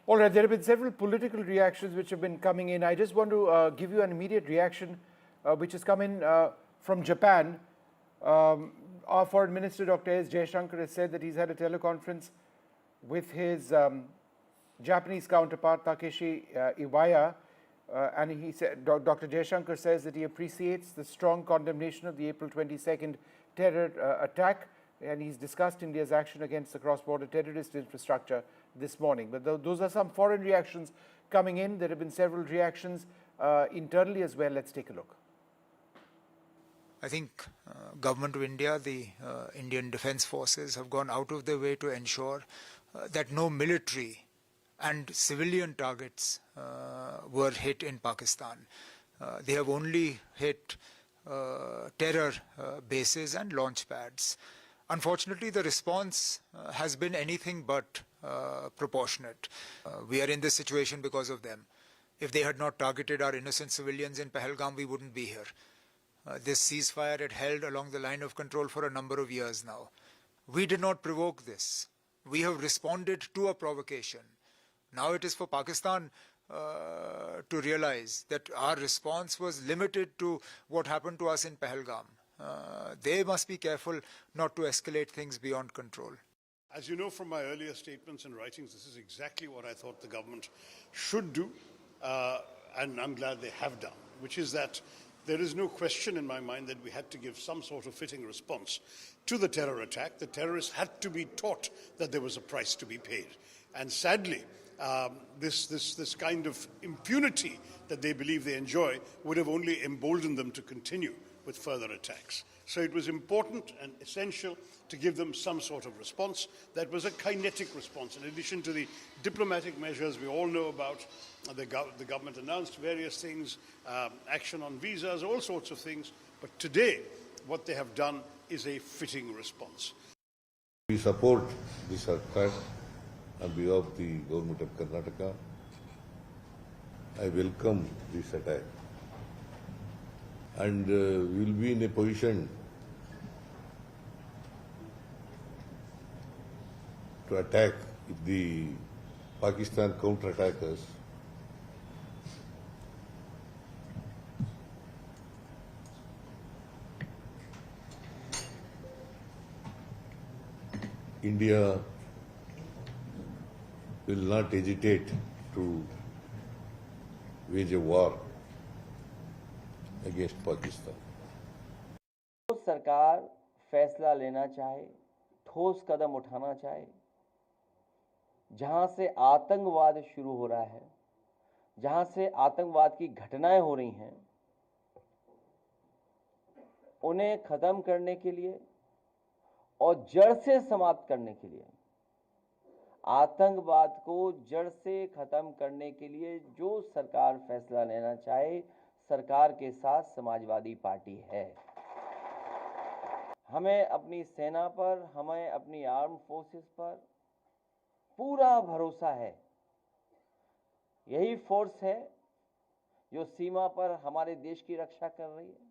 All right, there have been several political reactions which have been coming in. I just want to give you an immediate reaction which has come in from Japan. Our Foreign Minister, Dr. S. Jaishankar, has said that he's had a teleconference with his Japanese counterpart, Takeshi Iwaya, and he said, Dr. Jaishankar says that he appreciates the strong condemnation of the April 22nd terror attack, and he's discussed India's action against the cross-border terrorist infrastructure this morning. But those are some foreign reactions coming in. There have been several reactions internally as well. Let's take a look. I think Government of India, the Indian Defence Forces have gone out of their way to ensure that no military and civilian targets were hit in Pakistan. They have only hit terror bases and launch pads. Unfortunately, the response has been anything but proportionate. We are in this situation because of them. If they had not targeted our innocent civilians in Pahalgam, we wouldn't be here. This ceasefire had held along the line of control for a number of years now. We did not provoke this. We have responded to a provocation. Now it is for Pakistan to realize that our response was limited to what happened to us in Pahalgam. They must be careful not to escalate things beyond control. As you know from my earlier statements and writings, this is exactly what I thought the government should do, and I'm glad they have done, which is that There is no question in my mind that we had to give some sort of fitting response to the terror attack. The terrorists had to be taught that there was a price to be paid. And sadly, this kind of impunity that they believe they enjoy would have only emboldened them to continue with further attacks. So it was important and essential to give them some sort of response that was a kinetic response. In addition to the diplomatic measures we all know about, the government announced various things, action on visas, all sorts of things. But today, what they have done is a fitting response. We support this attack on behalf of the government of Karnataka. I welcome this attack. And we will be in a position to attack if the Pakistan counter-attack us. India will not hesitate to wage a war against Pakistan. तो सरकार फैसला लेना चाहे, ठोस कदम उठाना चाहे, जहां से आतंकवाद शुरू हो रहा है, जहां से आतंकवाद की घटनाएं हो रही हैं, उन्हें खत्म करने के लिए और जड़ से समाप्त करने के लिए, आतंकवाद को जड़ से खत्म करने के लिए जो सरकार फैसला लेना चाहे, सरकार के साथ समाजवादी पार्टी है। हमें अपनी सेना पर, हमें अपनी आर्म फोर्सेस पर पूरा भरोसा है। यही फोर्स है जो सीमा पर हमारे देश की रक्षा कर रही है।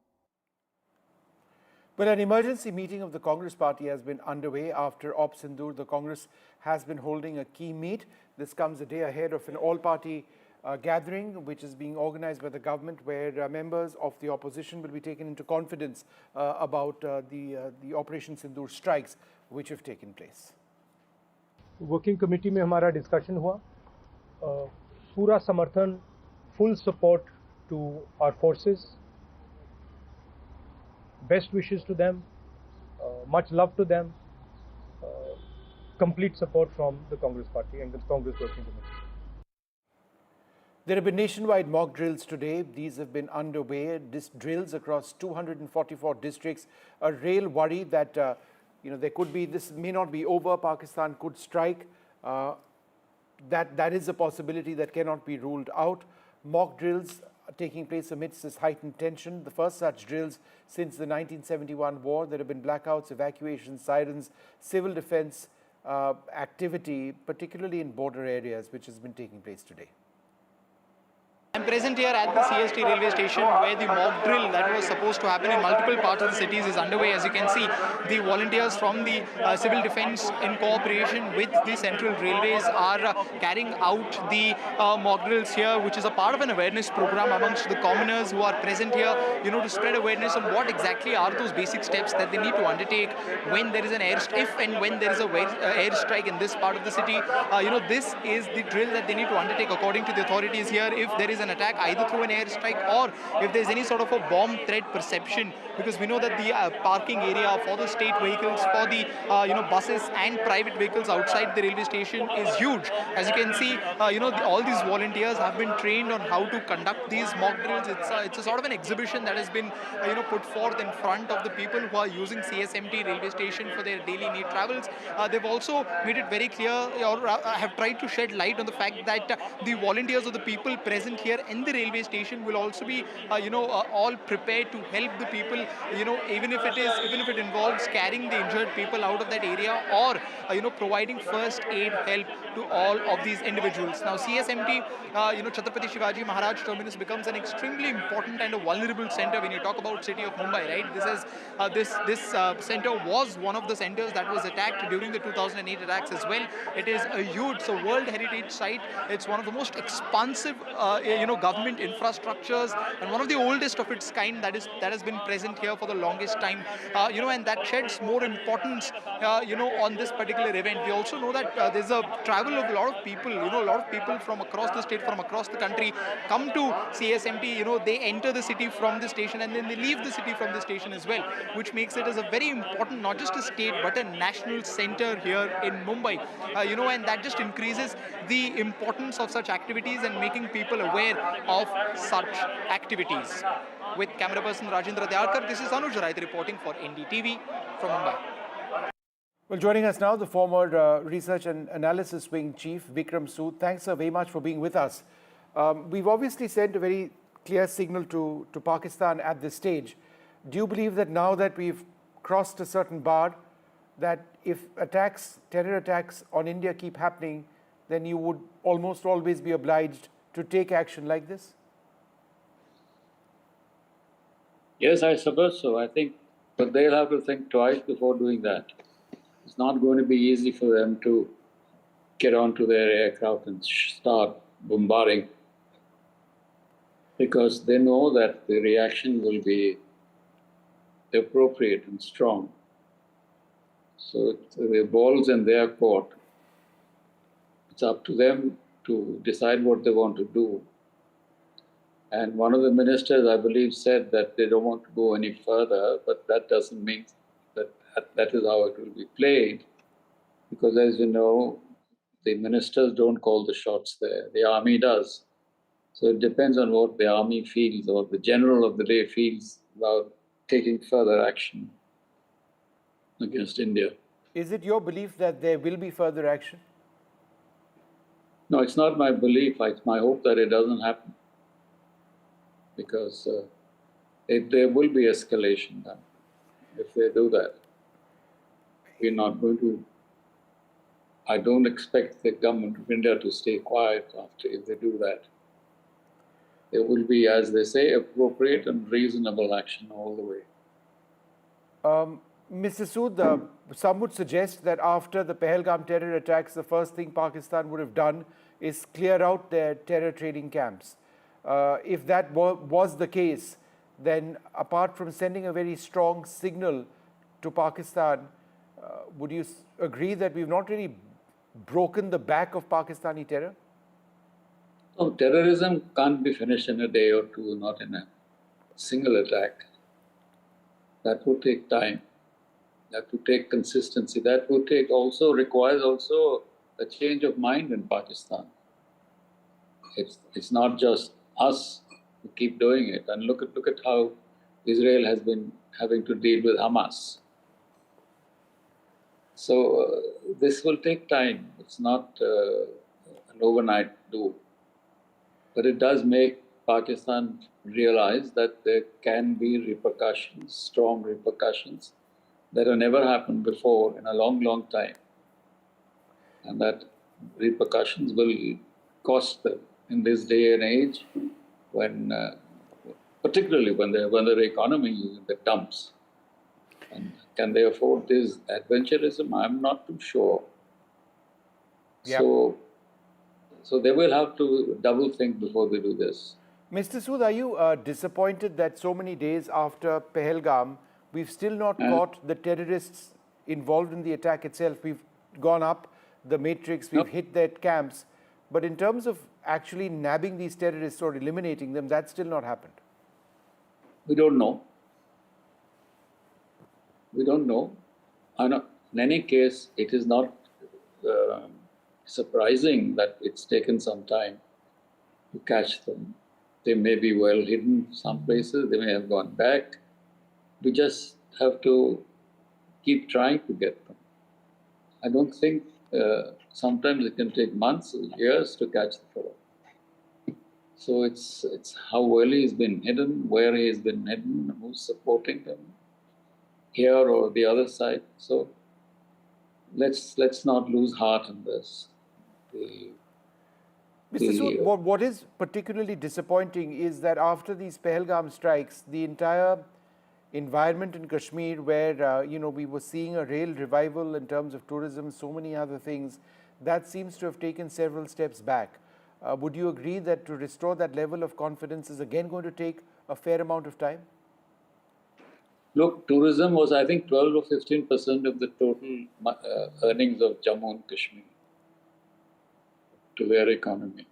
But an emergency meeting of the Congress party has been underway after Op Sindoor. The Congress has been holding a key meet. This comes a day ahead of an all-party gathering which is being organized by the government, where members of the opposition will be taken into confidence about the Operation Sindoor strikes which have taken place. Working committee में हमारा discussion हुआ, पूरा समर्थन, full support to our forces. Best wishes to them, much love to them, complete support from the Congress party and the Congress working committee. There have been nationwide mock drills today. These have been underway, drills across 244 districts. A real worry that there could be, this may not be over, Pakistan could strike. That is a possibility that cannot be ruled out. Mock drills taking place amidst this heightened tension. The first such drills since the 1971 war. There have been blackouts, evacuations, sirens, civil defense activity, particularly in border areas, which has been taking place today. I'm present here at the CST railway station where the mock drill that was supposed to happen in multiple parts of the cities is underway. As you can see, the volunteers from the civil defense in cooperation with the central railways are carrying out the mock drills here, which is a part of an awareness program amongst the commoners who are present here, to spread awareness on what exactly are those basic steps that they need to undertake when there is an if and when there is a airstrike in this part of the city. This is the drill that they need to undertake according to the authorities here if there is an attack either through an airstrike or if there's any sort of a bomb threat perception, because we know that the parking area for the state vehicles, for the buses and private vehicles outside the railway station is huge. As you can see, all these volunteers have been trained on how to conduct these mock drills. It's a sort of an exhibition that has been put forth in front of the people who are using CSMT railway station for their daily need travels. They've also made it very clear, or have tried to shed light on the fact that the volunteers or the people present here in the railway station will also be all prepared to help the people, even if it involves carrying the injured people out of that area, or providing first aid help to all of these individuals. Now CSMT, Chhatrapati Shivaji Maharaj terminus becomes an extremely important and a vulnerable center when you talk about city of Mumbai, right? This center was one of the centers that was attacked during the 2008 attacks as well. It is a huge, World Heritage Site. It's one of the most expansive, government infrastructures, and one of the oldest of its kind that has been present here for the longest time, and that sheds more importance, on this particular event. We also know that there's a travel of a lot of people, a lot of people from across the state, from across the country come to CSMT, they enter the city from the station and then they leave the city from the station as well, which makes it as a very important, not just a state, but a national center here in Mumbai, and that just increases the importance of such activities and making people aware of such activities. With camera person Rajendra Dyalkar, this is Anuj Rai reporting for NDTV from Mumbai. Well, joining us now, the former Research and Analysis Wing Chief, Vikram Sood. Thanks very much for being with us. We've obviously sent a very clear signal to Pakistan at this stage. Do you believe that now that we've crossed a certain bar, that if terror attacks on India keep happening, then you would almost always be obliged to take action like this? Yes, I suppose so. I think, but they'll have to think twice before doing that. It's not going to be easy for them to get onto their aircraft and start bombarding, because they know that the reaction will be appropriate and strong. So the ball's in their court. It's up to them to decide what they want to do. And one of the ministers, I believe, said that they don't want to go any further, but that doesn't mean that is how it will be played, because as you know, the ministers don't call the shots there, the army does. So it depends on what the army feels or the general of the day feels about taking further action against India. Is it your belief that there will be further action? No, it's not my belief, it's my hope that it doesn't happen, because there will be escalation then if they do that. We're not going to, I don't expect the government of India to stay quiet if they do that. There will be, as they say, appropriate and reasonable action all the way. Mr. Sood, some would suggest that after the Pahalgam terror attacks, the first thing Pakistan would have done is clear out their terror training camps. If that was the case, then apart from sending a very strong signal to Pakistan, would you agree that we've not really broken the back of Pakistani terror? No, terrorism can't be finished in a day or two, not in a single attack. That would take time. That would take consistency. That would requires also a change of mind in Pakistan. It's not just us who keep doing it. And look at how Israel has been having to deal with Hamas. So this will take time. It's not an overnight do. But it does make Pakistan realize that there can be repercussions, strong repercussions, that have never happened before in a long, long time. And that repercussions will cost them in this day and age, when, particularly when their economy is in the dumps. And can they afford this adventurism? I'm not too sure. Yep. So they will have to double think before they do this. Mr. Sood, are you disappointed that so many days after Pahalgam, we've still not got the terrorists involved in the attack itself? We've gone up the matrix, we've hit their camps, but in terms of actually nabbing these terrorists or eliminating them, that's still not happened. We don't know. We don't know. In any case, it is not surprising that it's taken some time to catch them. They may be well hidden some places, they may have gone back. We just have to keep trying to get them. I don't think sometimes it can take months or years to catch the fellow. So it's how well he's been hidden, where he's been hidden, who's supporting him, here or the other side. So let's not lose heart in this. Mr. Sood, what is particularly disappointing is that after these Pahalgam strikes, the entire environment in Kashmir, where we were seeing a real revival in terms of tourism, so many other things, that seems to have taken several steps back. Would you agree that to restore that level of confidence is again going to take a fair amount of time? Look, tourism was, I think, 12 or 15% of the total earnings of Jammu and Kashmir to their economy.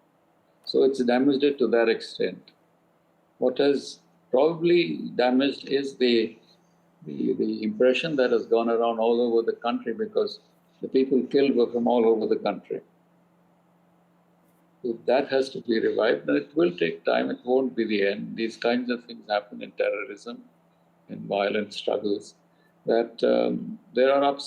So it's damaged it to that extent. What has probably damaged is the impression that has gone around all over the country, because the people killed were from all over the country. So that has to be revived, and it will take time. It won't be the end. These kinds of things happen in terrorism, in violent struggles, that there are ups